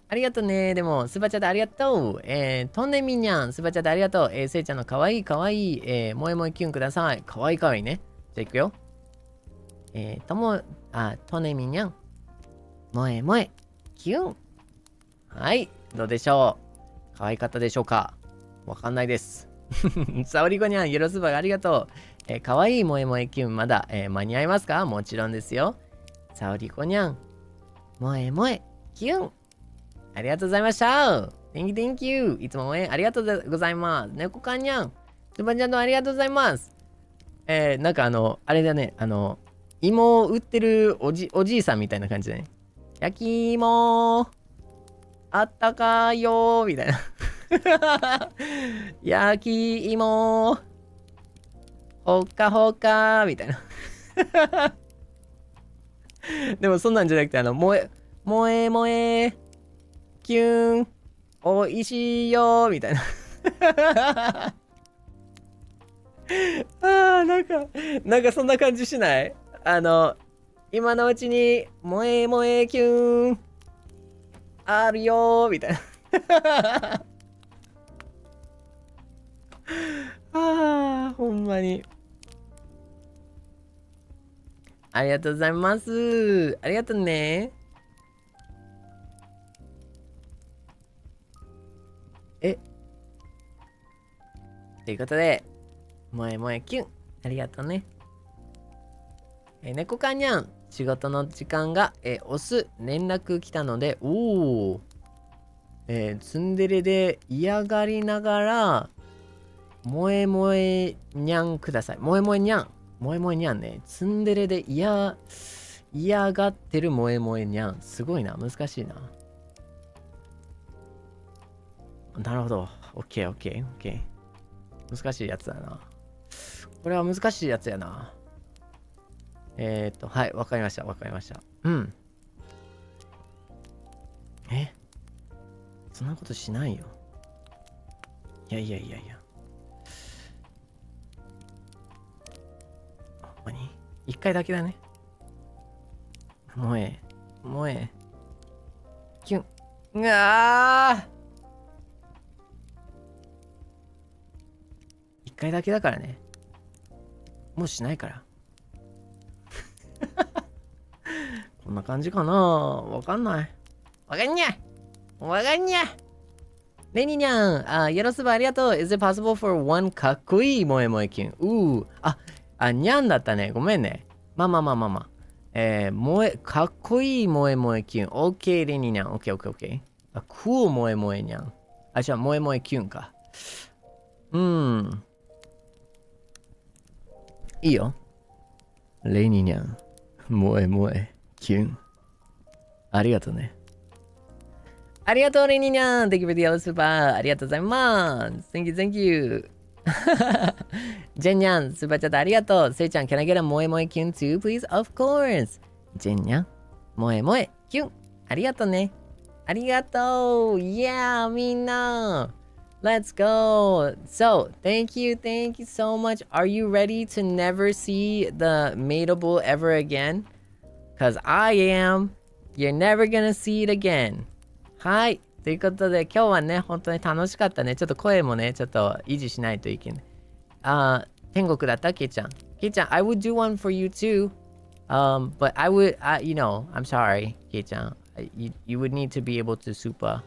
A: ありがとうね。でも、スバチャでありがとう。トンネミニャン、スバチャでありがとう。せいちゃんのかわいい、萌え萌えキュンください。かわいいね。じゃあいくよ。トネミニャン、萌え萌えキュン。はい、どうでしょう。かわいかったでしょうか。わかんないです。サオリコニャン、よろすばありがとう。かわいい萌え萌えキュン、まだ、間に合いますか？もちろんですよ。サオリコニャン、萌え萌えキュン。ありがとうございました。Thank you. いつも応援ありがとうございます。猫かんにゃん。スバちゃんのありがとうございます。なんかあれだね、芋を売ってるおじいさんみたいな感じだね。焼き芋あったかいよーみたいな。焼き芋ほかほかみたいな。でもそんなんじゃなくて、萌え萌えキュンおいしいよみたいな。なんかそんな感じしない？今のうちに萌え萌えキュンあるよみたいな。ほんまに。ありがとうございます。ありがとうね。ということで、萌え萌えキュン。ありがとうね。猫かにゃん。仕事の時間が、押す。連絡来たので、ツンデレで嫌がりながら、萌え萌えにゃんください。萌え萌えにゃん。萌え萌えにゃんね。ツンデレで嫌がってる萌え萌えにゃん。すごいな。難しいな。なるほど。オッケーオッケーオッケー。難しいやつだな。これは難しいやつやな。はい、わかりました。わかりました。うん。そんなことしないよ。いやいやいやいや。ほんまに一回だけだね。萌え。キュン。うわー、一回だけだからね。もうしないから。こんな感じかな。わかんない。わかんにゃレニニャン、よろすばありがとう。Is it possible for one かっこいい萌え萌えキュン？にゃんだったね。ごめんね。まあ。かっこいい萌え萌えキュン。OK、レニニャン。OK。cool 萌え萌えにゃん。じゃあ、萌え萌えキュンか。いいよ。レニニャン。萌え萌えキュン。ありがとうね。ありがとう、レニニャン。Thank you for the yellow super. ありがとうございます。Thank you. ジェンニャン、スーパーチャットありがとう。せいちゃん、can I get a 萌え萌えキュン too, please? Of course. ジェンニャン、萌え萌えキュン。ありがとうね。ありがとう。Yeah, みんな。Let's go. So, thank you so much. Are you ready to never see the Madeable ever again? Because I am. You're never gonna see it again. はい。ということで、今日はね、本当に楽しかったね。ちょっと声もね、ちょっと維持しないといけない。天国だったケイちゃん。ケイちゃん、I would do one for you too. But I would, I'm sorry, ケイちゃん. You would need to be able to super.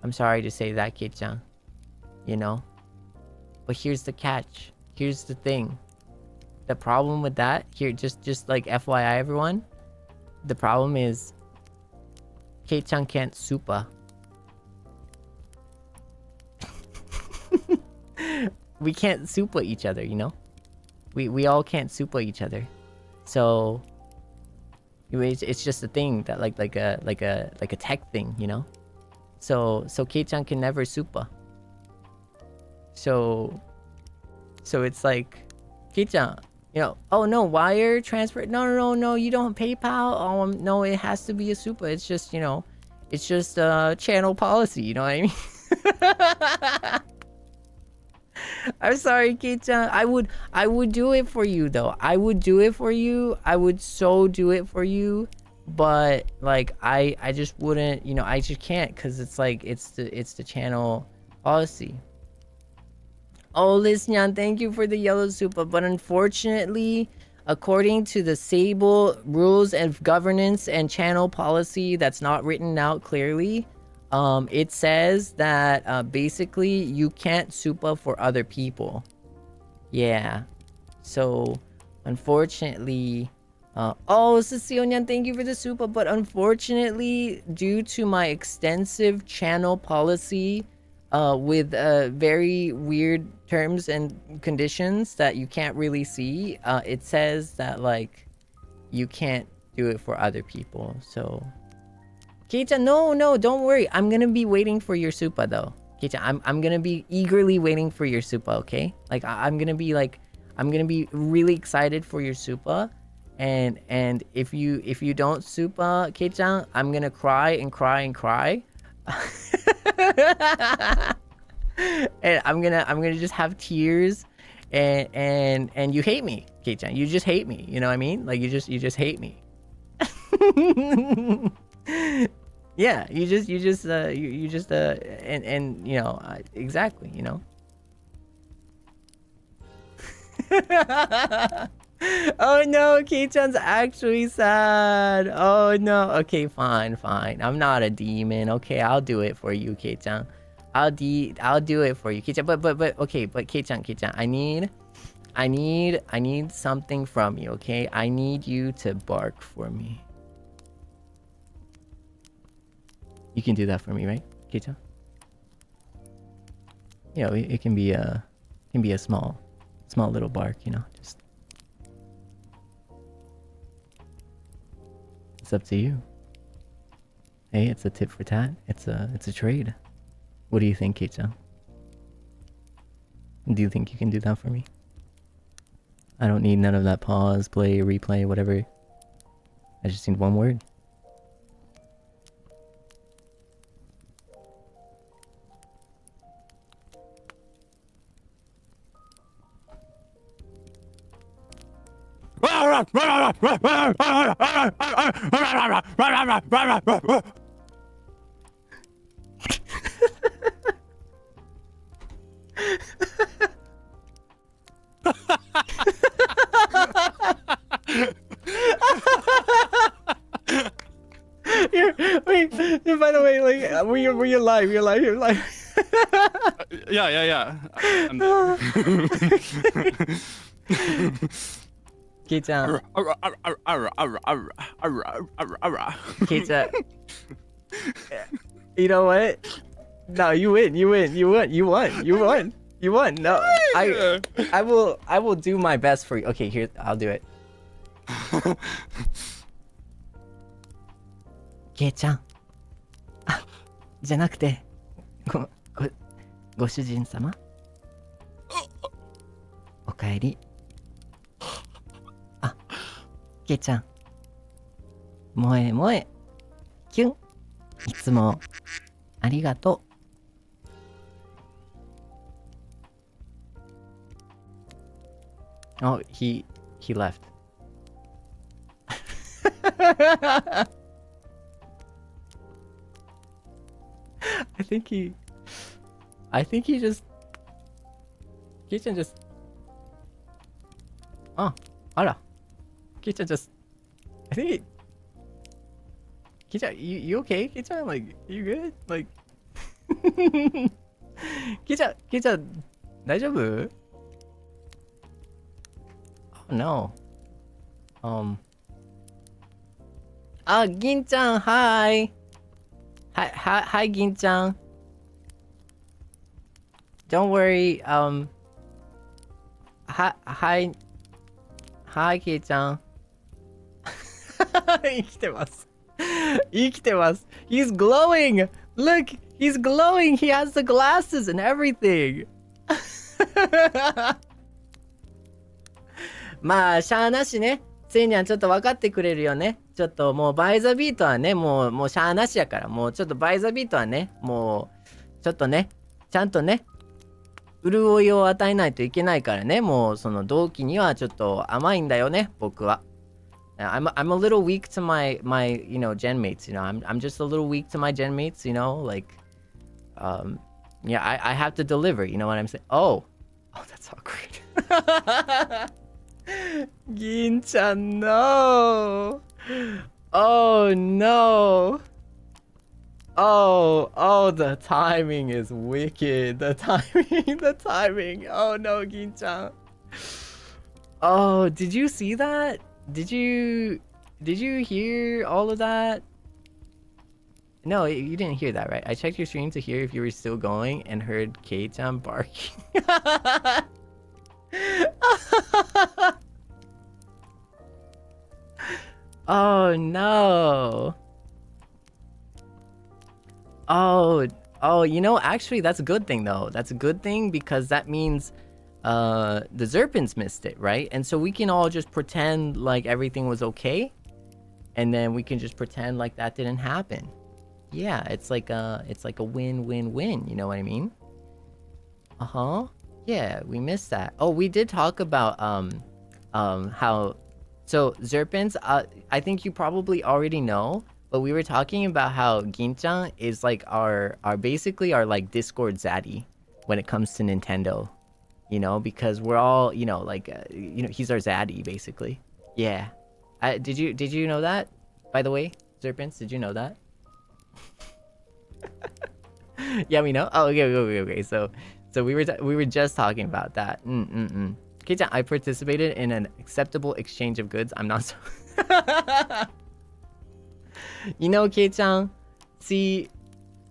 A: I'm sorry to say that, ケイちゃん. But here's the catch. Here's the thing. The problem with that, here, just like FYI, everyone. The problem is, Kei-chan can't super. We can't super each other, We all can't super each other. So it's just a thing that like a tech thing, So Kei-chan can never super. So it's like, Kei-chan, oh no, wire transfer. No, you don't PayPal. No, it has to be a super. It's just, it's just channel policy. You know what I mean? I'm sorry, Kei-chan. I would do it for you though. I would do it for you. I would so do it for you. But like, I just wouldn't, I just can't because it's like, it's the channel policy. Oh, Lisnyan, thank you for the yellow super. But unfortunately, according to the Seible rules of governance and channel policy that's not written out clearly, it says that basically you can't super for other people. Yeah. So, unfortunately... oh, Cecilian, thank you for the super. But unfortunately, due to my extensive channel policy... with very weird terms and conditions that you can't really see, it says that like you can't do it for other people. So Kei-chan, no, don't worry. I'm gonna be waiting for your super though. Kei-chan, I'm gonna be eagerly waiting for your super, okay? Like I'm gonna be really excited for your super. And if you don't super, Kei-chan, I'm gonna cry and cry. And I'm gonna just have tears and you hate me, Kei-chan. You just hate me, you know what I mean? Like you just hate me. Yeah, you just exactly, Oh no, Kei-chan's actually sad. Oh no. Okay, fine. I'm not a demon. Okay, I'll do it for you, Kei-chan. I'll do it for you, Kei-chan. But okay, but Kei-chan, I need something from you, okay? I need you to bark for me. You can do that for me, right, Kei-chan? It can be can be a small little bark, you know. Just it's up to you. Hey, it's a tit for tat. It's a trade. What do you think, Kei-chan? Do you think you can do that for me? I don't need none of that pause, play, replay, whatever. I just need one word. Wait, by the way, like, we're live, you're live.
B: Yeah.
A: Kei-chan. Kei-chan. You know what? No, you win. No, I will do my best for you. Okay, here, I'll do it. Kei-chan. じゃなくて、ご主人様。おかえり。ケイちゃん。萌え萌え。キュン。いつもありがとう。Oh, he left. I think he just Kei-chan just ara. Kei-chan just I think Kei-chan, you okay? Kei-chan, like, you good? Like Kei-chan, 大丈夫? Oh no. Gin-chan, hi. Hi, Gin-chan. Don't worry. Hi, Kei-chan. 生きてます。He's glowing. Look, he's glowing. He has the glasses and everything. まあ、しゃあなしね。せいにゃんちょっと分かってくれるよね。ちょっともうバイザビートはね、もうしゃあなしやから、もうちょっとバイザビートはね、もうちょっとね、ちゃんとね、潤いを与えないといけないからね、もうその同期にはちょっと甘いんだよね、僕は。I'm a little weak to my you know gen mates, you know. I'm just a little weak to my gen mates, you know, like yeah, I have to deliver, you know what I'm saying? Oh, that's awkward. Gin-chan, no. Oh no. Oh, the timing is wicked. The timing. Oh no, Gin-chan. Oh, did you see that? Did you hear all of that? No, you didn't hear that, right? I checked your stream to hear if you were still going and heard Kei-chan barking. Oh no. Oh, you know, actually that's a good thing though. That's a good thing because that means the Zerpins missed it, right? And so we can all just pretend like everything was okay, and then we can just pretend like that didn't happen. Yeah, it's like a win-win-win, you know what I mean? Yeah, we missed that. Oh, we did talk about how, so Zerpins, I think you probably already know, but we were talking about how Gin-chan is like our basically our like Discord zaddy when it comes to Nintendo. You know, because we're all, you know, like, you know, he's our zaddy, basically. Yeah. Did you know that? By the way, Serpents, did you know that? Yeah, we know. Oh, okay. So we were just talking about that. Kei-chan, I participated in an acceptable exchange of goods. I'm not so. You know, Kei-chan, see,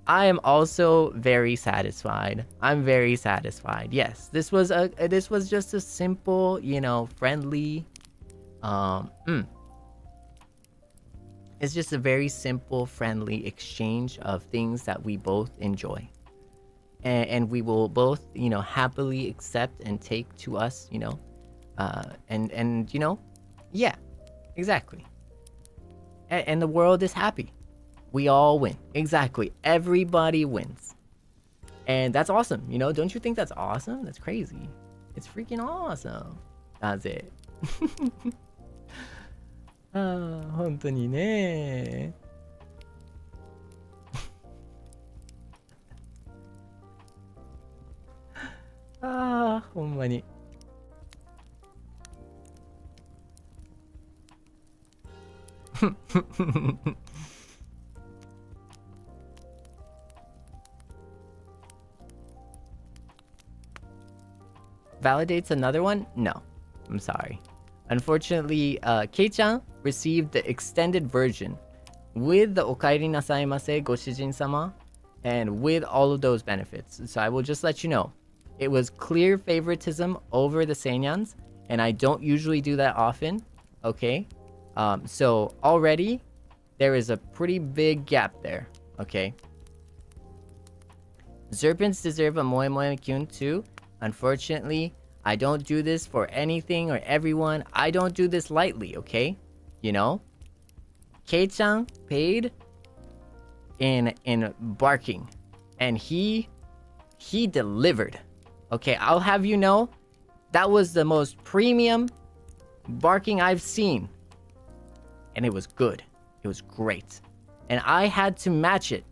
A: I am also very satisfied. I'm very satisfied. Yes, this was just a simple, you know, friendly, it's just a very simple, friendly exchange of things that we both enjoy. And we will both, you know, happily accept and take to us, you know, and you know, yeah, exactly. And the world is happy. We all win. Exactly. Everybody wins. And that's awesome. You know, don't you think that's awesome? That's crazy. It's freaking awesome. That's it. 本当にね。ほんまに。Validates another one? No. I'm sorry. Unfortunately, Kei-chan received the extended version with the Okaeri Nasaimase Goshijin-sama and with all of those benefits. So I will just let you know, it was clear favoritism over the Seinyans, and I don't usually do that often, okay? So already, there is a pretty big gap there, okay? Serpents deserve a Moe Moe Kyun too. Unfortunately, I don't do this for anything or everyone. I don't do this lightly, okay? You know? Kei-chan paid in barking. And he delivered. Okay, I'll have you know, that was the most premium barking I've seen. And it was good. It was great. And I had to match it.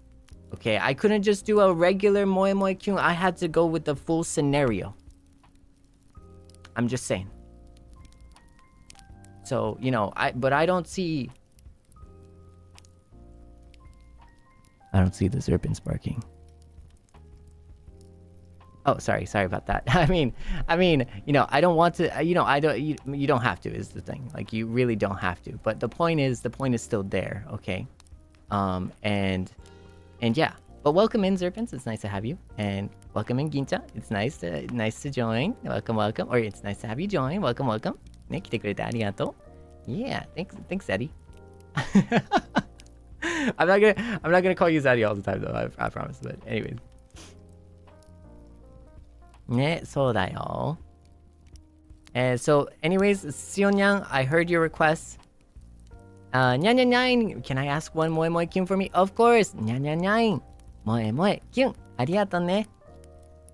A: Okay, I couldn't just do a regular Moe Moe Kyun. I had to go with the full scenario. I'm just saying. So, you know, but I don't see the serpents barking. Oh, sorry about that. I mean, you know, I don't want to, you know, you don't have to is the thing. Like, you really don't have to. But the point is still there, okay? And yeah. But welcome in, Serpents. It's nice to have you. And welcome in, Gincha. It's nice to join. Welcome. Or it's nice to have you join. Welcome. ね、来てくれてありがとう. Yeah, thanks, Eddie. I'm not gonna call you Zaddy all the time though. I promise. But anyways. ね、そうだよ. So, anyways, Seonyan, I heard your request. Nyan, can I ask one Moe Moe Kyun for me? Of course. Nyan. Moe Moe Kyun. ありがとうね.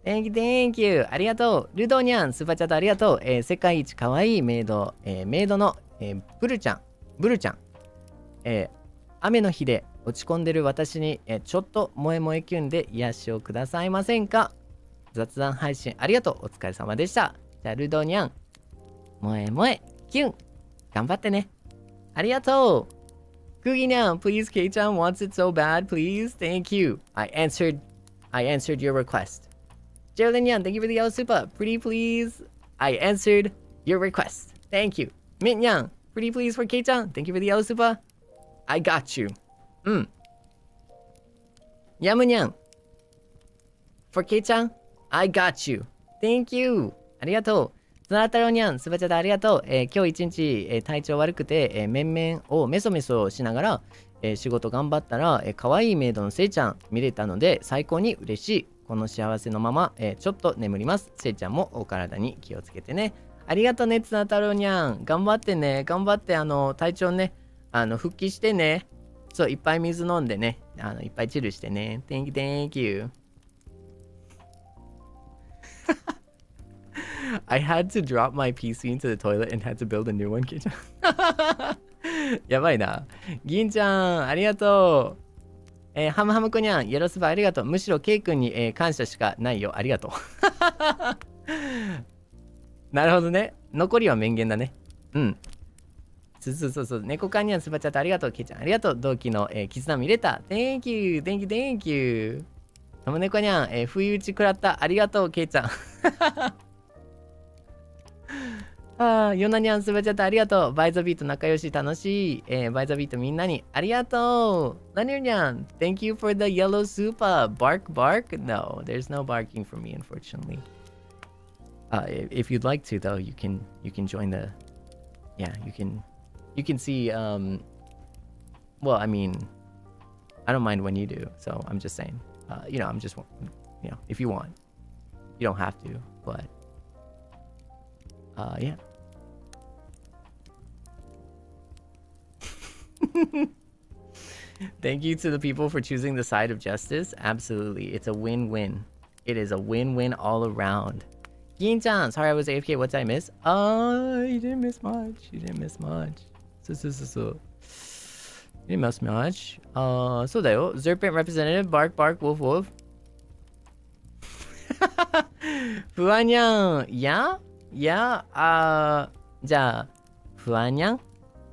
A: Thank you. ありがとう。ルドニャン、スーパーチャットありがとう。世界一可愛いメイドの、ブルちゃん。雨の日で落ち込んでる私に、ちょっと萌え萌えキュンで癒しをくださいませんか。雑談配信ありがとう。お疲れ様でした。じゃあルドニャン、萌え萌えキュン。頑張ってね。ありがとう。クギニャン、please, Kei-chan wants it so bad, please. Thank you. I answered your request. Geraldine Yan, thank you for the yellow super. Pretty please. I answered your request. Thank you. Mint Yang, pretty please for Kei-chan. Thank you for the yellow super. I got you. Yamun Yang, for Kei-chan. I got you. Thank you. ありがとう。つなたろにゃん、すばちゃたありがとう。今日一日、体調悪くて、面々をメソメソしながら、仕事頑張ったら、可愛いメイドのせいちゃん見れたので最高に嬉しい。この幸せのまま、ちょっと眠ります。せいちゃんもお体に気をつけてね。ありがとうね、つなたろにゃん。頑張ってね。頑張って、体調ね、復帰してね。そう、いっぱい水飲んでね。いっぱいチルしてね。Thank you. I had to drop my PC into the toilet and had to build a new one, Kei-chan. やばいな。銀ちゃん、ありがとう。ハムハムコニャン、よろすばありがとう。むしろケイ君に、感謝しかないよ。ありがとう。なるほどね。残りは面言だね。うん。そう。猫カニャン、すばちゃってありがとう。ケイちゃん、ありがとう。同期の、絆見れた。Thank you. とも猫ニャン、不意打ち食らった。ありがとう、ケイちゃん。ヨナニャンスーパーチャットありがとう。バイザビート仲良し楽しい。バイザビートみんなにありがとう。ナニュニャン Thank you for the yellow super. Bark bark? No, there's no barking for me unfortunately. If you'd like to though, you can join the you can see well, I mean, I don't mind when you do, so I'm just saying. I'm just if you want. You don't have to, but yeah. Thank you to the people for choosing the side of justice. Absolutely. It's a win-win. It is a win-win all around. Gin-chan, sorry I was AFK. What did I miss? You didn't miss much. You didn't miss much. You didn't miss much. そうだよ. Serpent representative, bark bark, wolf wolf. ふわにゃん。いやじゃあ、ふわにゃん。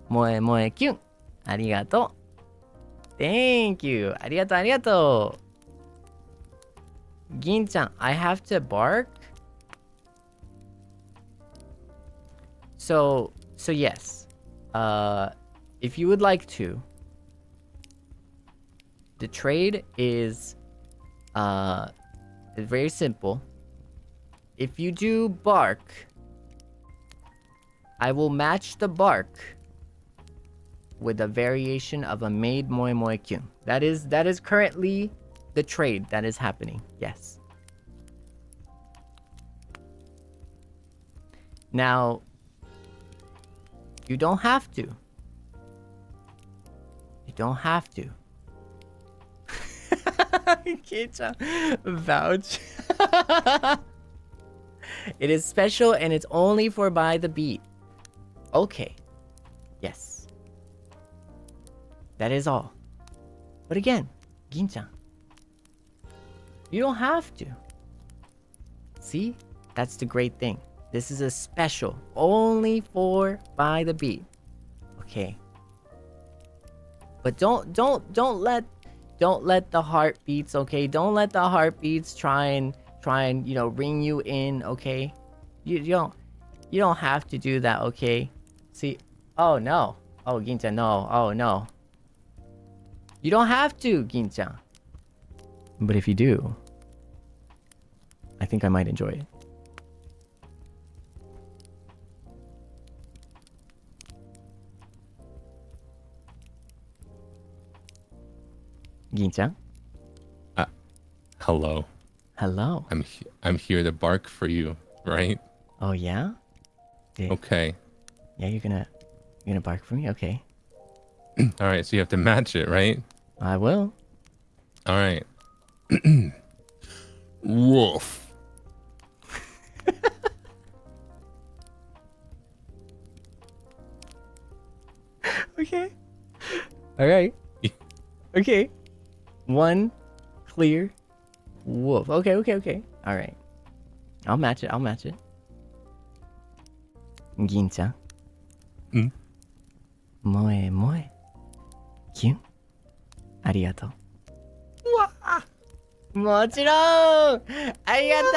A: 萌え萌えキュン。ありがとう。Thank you. ありがとう、ありがとう。銀ちゃん、I have to bark? So yes. If you would like to, the trade is very simple. If you do bark, I will match the bark with a variation of a maid moi moi kyun. That is currently the trade that is happening. Yes. Now, you don't have to. You don't have to. Vouch. It is special and it's only for by the beat. Okay. Yes. That is all. But again, Gin-chan, you don't have to. See? That's the great thing. This is a special, only for by the beat. Okay. But don't let the heartbeats, okay? Don't let the heartbeats try and ring you in, okay? You don't have to do that, okay? See? Oh no. Oh, Gin-chan, no. Oh no. You don't have to, Gin-chan. But if you do, I think I might enjoy it. Gin-chan?
B: Hello.
A: Hello.
B: I'm here to bark for you, right?
A: Oh yeah?
B: Okay.
A: Yeah, you're gonna bark for me? Okay.
B: All right, so you have to match it, right?
A: I will.
B: All right. Woof.
A: Okay. All right. Okay. One clear wolf. Okay. All right. I'll match it. Gin-chan. Moe moe. Kyun. Arigatou. もちろんありがと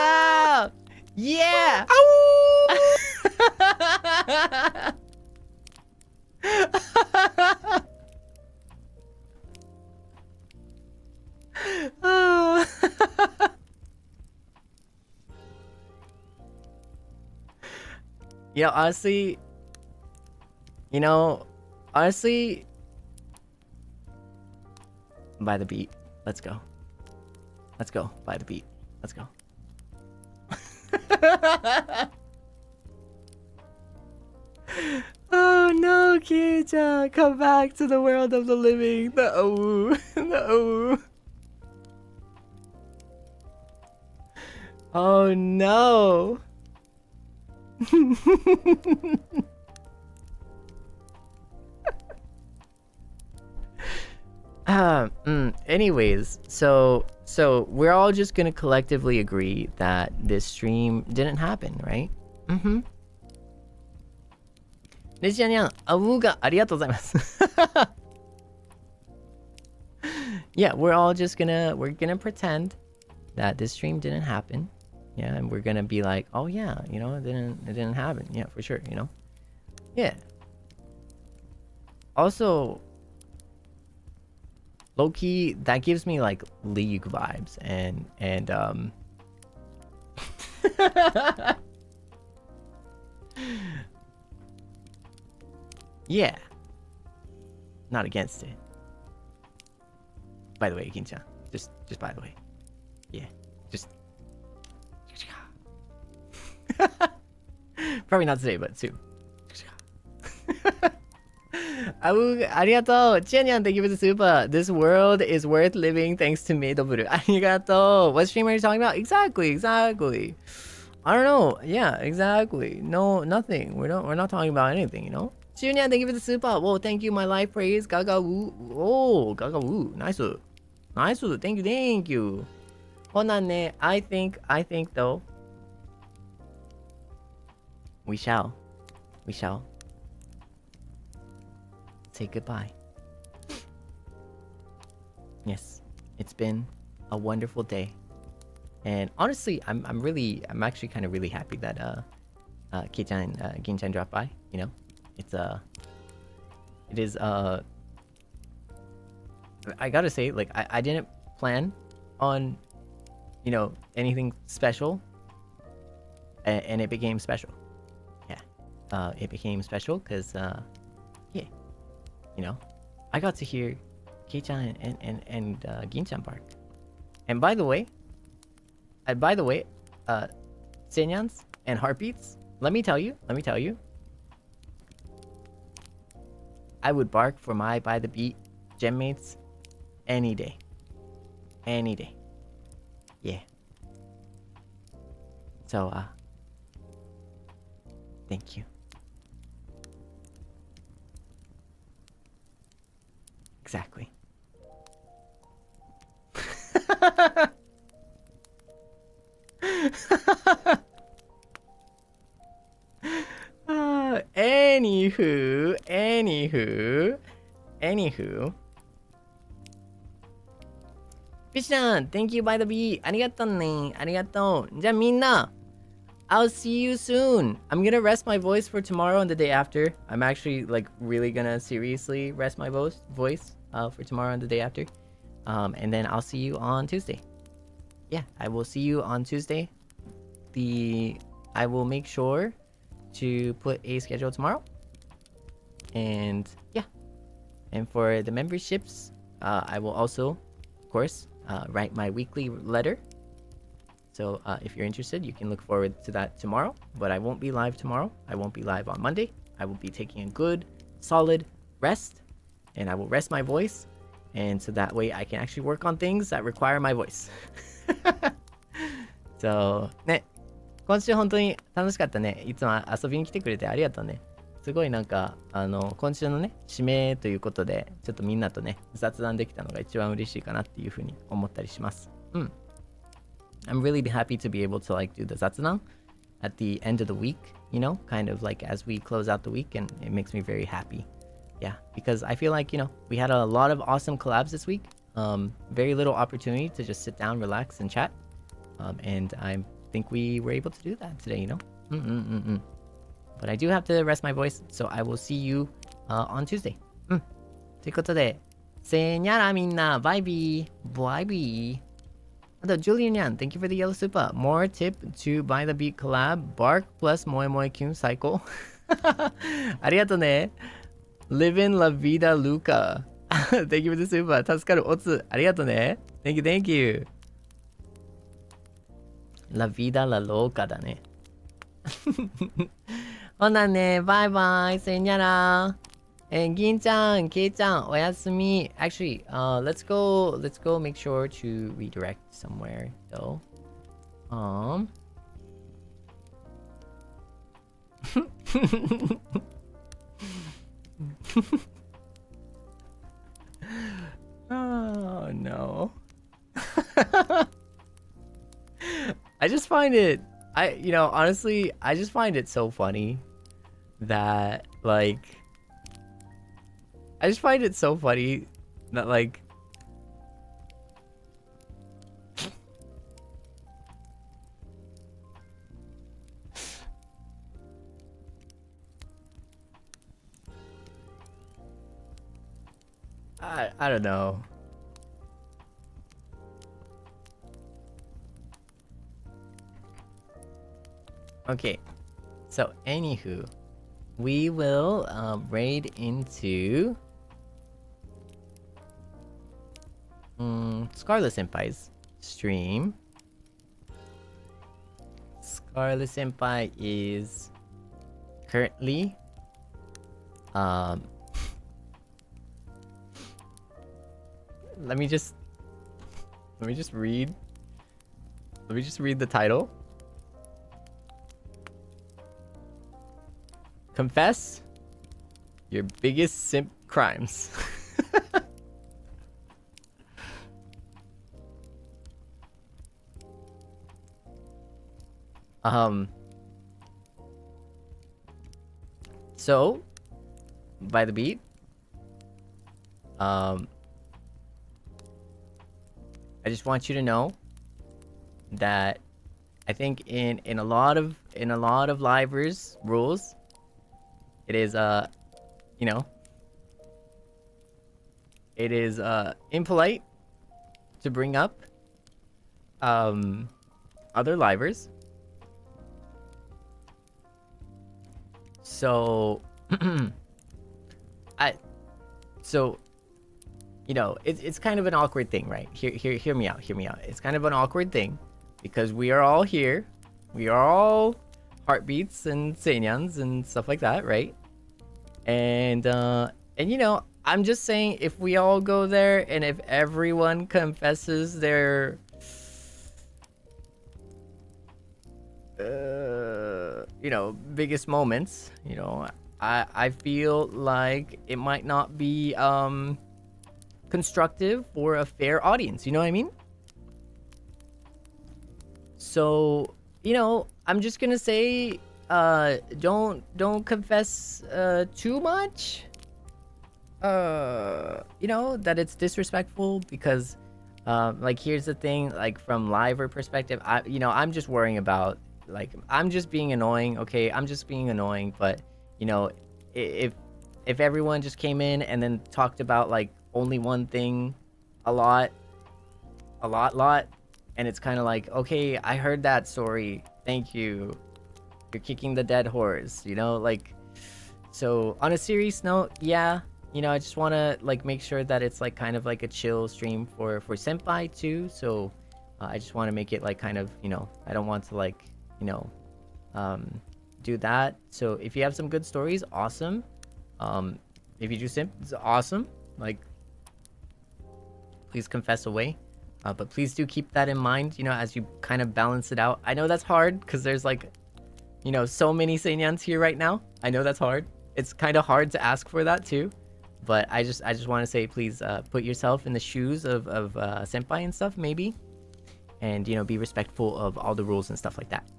A: う Yeah! Honestly, by the beat. Let's go. By the beat. Let's go. Oh no, Kija, come back to the world of the living. The OU. The OU. Oh no. Anyways, so we're all just gonna collectively agree that this stream didn't happen, right? Mm-hmm. レジアニャン、あうがありがとうございます。Yeah, we're gonna pretend that this stream didn't happen. Yeah, and we're gonna be like, oh yeah, you know, it didn't happen. Yeah, for sure, you know. Yeah. Also, low key, that gives me like League vibes, and yeah, not against it. By the way, Gincha, just by the way, yeah, just probably not today, but soon. Arigato. Seinyan, thank you for the super. This world is worth living thanks to Seible. Arigato. What stream are you talking about? Exactly. I don't know. Yeah, exactly. No, nothing. We're not talking about anything, you know? Seinyan, thank you for the super. Whoa, thank you, my life praise. Gaga woo. Oh, gaga woo. Nice. Thank you. Hold on, ne. I think though. We shall say goodbye. Yes, it's been a wonderful day, and honestly, I'm actually kind of really happy that Kei-chan and Gin-chan dropped by. You know, it is I gotta say, like, I didn't plan on, you know, anything special, and it became special. Yeah, it became special because yeah. You know, I got to hear Kei-chan and Gin-chan bark. And by the way, Seinyans and heartbeats, let me tell you, I would bark for my by the beat gem mates any day. Yeah. So thank you. Exactly. Anywho. Fishan, thank you by the beat. Arigato ne. Arigato. Ja minna. I'll see you soon. I'm gonna rest my voice for tomorrow and the day after. I'm actually like really gonna seriously rest my voice for tomorrow and the day after. And then I'll see you on Tuesday. Yeah, I will see you on Tuesday. I will make sure to put a schedule tomorrow. And yeah. And for the memberships, I will also, of course, write my weekly letter. So if you're interested, you can look forward to that tomorrow. But I won't be live tomorrow. I won't be live on Monday. I will be taking a good, solid rest. And I will rest my voice. And so that way I can actually work on things that require my voice. So, ね。今週本当に楽しかったね。いつも遊びに来てくれてありがとうね。すごいなんか、今週のね、締めということで、ちょっとみんなとね、雑談できたのが一番嬉しいかなっていうふうに思ったりします。うん。I'm really happy to be able to like do the zatsudan at the end of the week, you know, kind of like as we close out the week, and it makes me very happy. Yeah, because I feel like, you know, we had a lot of awesome collabs this week. Very little opportunity to just sit down, relax, and chat. And I think we were able to do that today, you know. But I do have to rest my voice, so I will see you on Tuesday. ということで、せーにゃらみんな、バイビー、バイビー。Julian Yan, thank you for the yellow super. More tip to buy the beat collab. Bark plus Moe Moe Kyun cycle. ありがとね。Live in la vida Luca. Thank you for the super. 助かるおつ。ありがとね。Thank you. La vida la loca だね。ほなね。バイバイ。せーにゃら。Gin-chan, Kei-chan, oyasumi. Actually, let's go make sure to redirect somewhere though. Oh no. I just find it, honestly, I just find it so funny that like I don't know. Okay, so anywho, we will raid into Scarlet Senpai's stream. Scarlet Senpai is currently let me just read the title. Confess your biggest simp crimes. So by the beat, I just want you to know that I think in a lot of livers rules, it is you know, it is impolite to bring up other livers. So you know, it's kind of an awkward thing, right? Hear me out. It's kind of an awkward thing because we are all here. We are all heartbeats and Seinyans and stuff like that, right? And you know, I'm just saying if we all go there and if everyone confesses their you know, biggest moments, you know, I feel like it might not be constructive for a fair audience, you know what I mean? So, you know, I'm just gonna say don't confess too much, you know, that it's disrespectful because like here's the thing, like from liver perspective, I'm just worrying about, like, I'm just being annoying, okay? I'm just being annoying, but you know, if everyone just came in and then talked about like only one thing a lot, and it's kind of like, okay, I heard that story, thank you, you're kicking the dead horse, you know, like. So on a serious note, yeah, you know, I just want to like make sure that it's like kind of like a chill stream for Senpai too. So I just want to make it like kind of, you know, I don't want to like, you know, do that. So if you have some good stories, awesome. If you do simp, it's awesome. Like, please confess away. But please do keep that in mind, you know, as you kind of balance it out. I know that's hard because there's like, you know, so many Seinyans here right now. I know that's hard. It's kind of hard to ask for that too. But I just want to say, please put yourself in the shoes of Senpai and stuff, maybe. And, you know, be respectful of all the rules and stuff like that.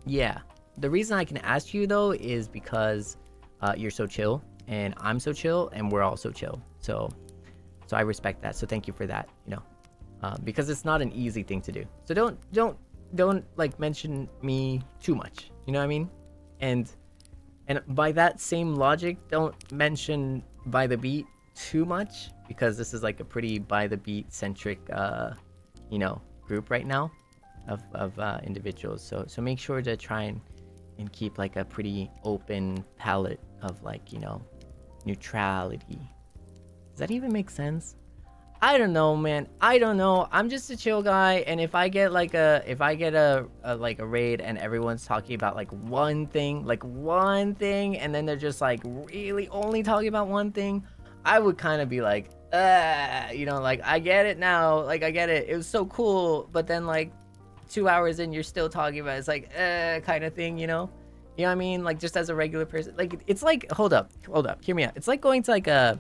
A: Yeah. The reason I can ask you, though, is because you're so chill. And I'm so chill. And we're all so chill. So I respect that. So thank you for that, you know. Because it's not an easy thing to do. So don't like mention me too much. You know what I mean? And by that same logic, don't mention By the Beat too much. Because this is like a pretty By the Beat centric you know, group right now of individuals. So make sure to try and keep like a pretty open palette of like, you know, neutrality. Does that even make sense? I don't know, man. I don't know. I'm just a chill guy, and if I get a like a raid and everyone's talking about like one thing, and then they're just like really only talking about one thing, I would kind of be like, you know, like, I get it now, like, I get it, it was so cool, but then like 2 hours in you're still talking about it. It's like kind of thing, you know what I mean? Like, just as a regular person, like, it's like, hold up, hear me out. It's like going to like a,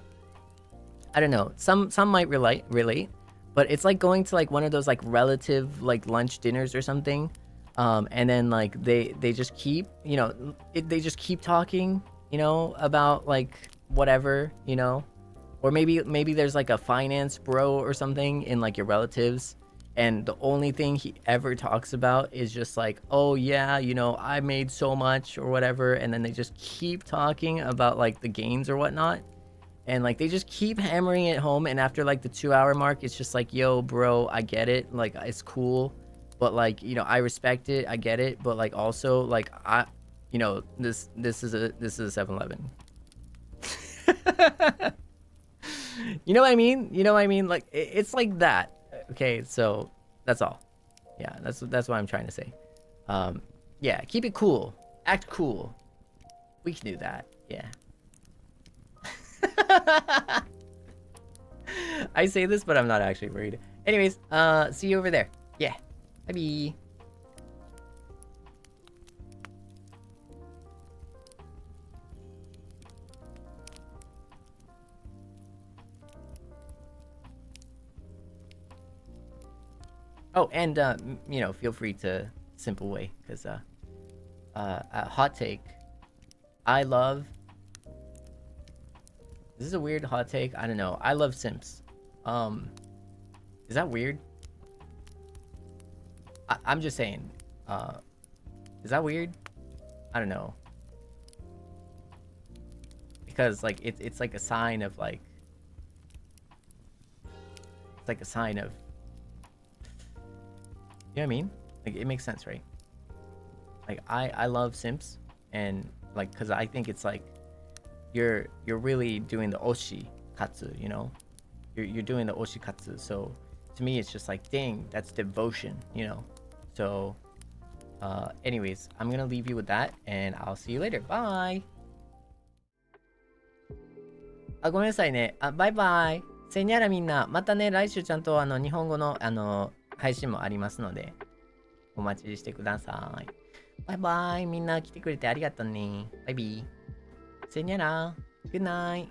A: I don't know, some might relate, but it's like going to like one of those like relative like lunch dinners or something, and then like they just keep, you know, they just keep talking, you know, about like whatever, you know, or maybe there's like a finance bro or something in like your relatives, and the only thing he ever talks about is just like, oh yeah, you know, I made so much or whatever, and then they just keep talking about like the gains or whatnot. And like they just keep hammering it home, and after like the 2 hour mark, it's just like, yo, bro, I get it, like it's cool, but like, you know, I respect it, I get it, but like also like you know, this is a 7-Eleven. You know what I mean? You know what I mean? Like it's like that. Okay, so that's all. Yeah, that's what I'm trying to say. Yeah, keep it cool, act cool. We can do that. Yeah. I say this, but I'm not actually worried. Anyways, see you over there. Yeah. Bye. Oh, and you know, feel free to simple way, because hot take. I love. This is a weird hot take. I don't know. I love simps. Is that weird? I'm just saying. Is that weird? I don't know. Because like it's like a sign of like. It's like a sign of. You know what I mean? Like it makes sense, right? Like I love simps, and like because I think it's like. You're really doing the Oshi katsu, you know? You're doing the Oshi katsu. So to me it's just like, dang, that's devotion, you know? So anyways, I'm gonna leave you with that, and I'll see you later. Bye. ごめんなさいね。バイバイ。せにゃらみんな、またね、来週ちゃんと日本語の配信もありますので、お待ちしてください。バイバイ。みんな来てくれてありがとうね。バイビー。Señora, good night.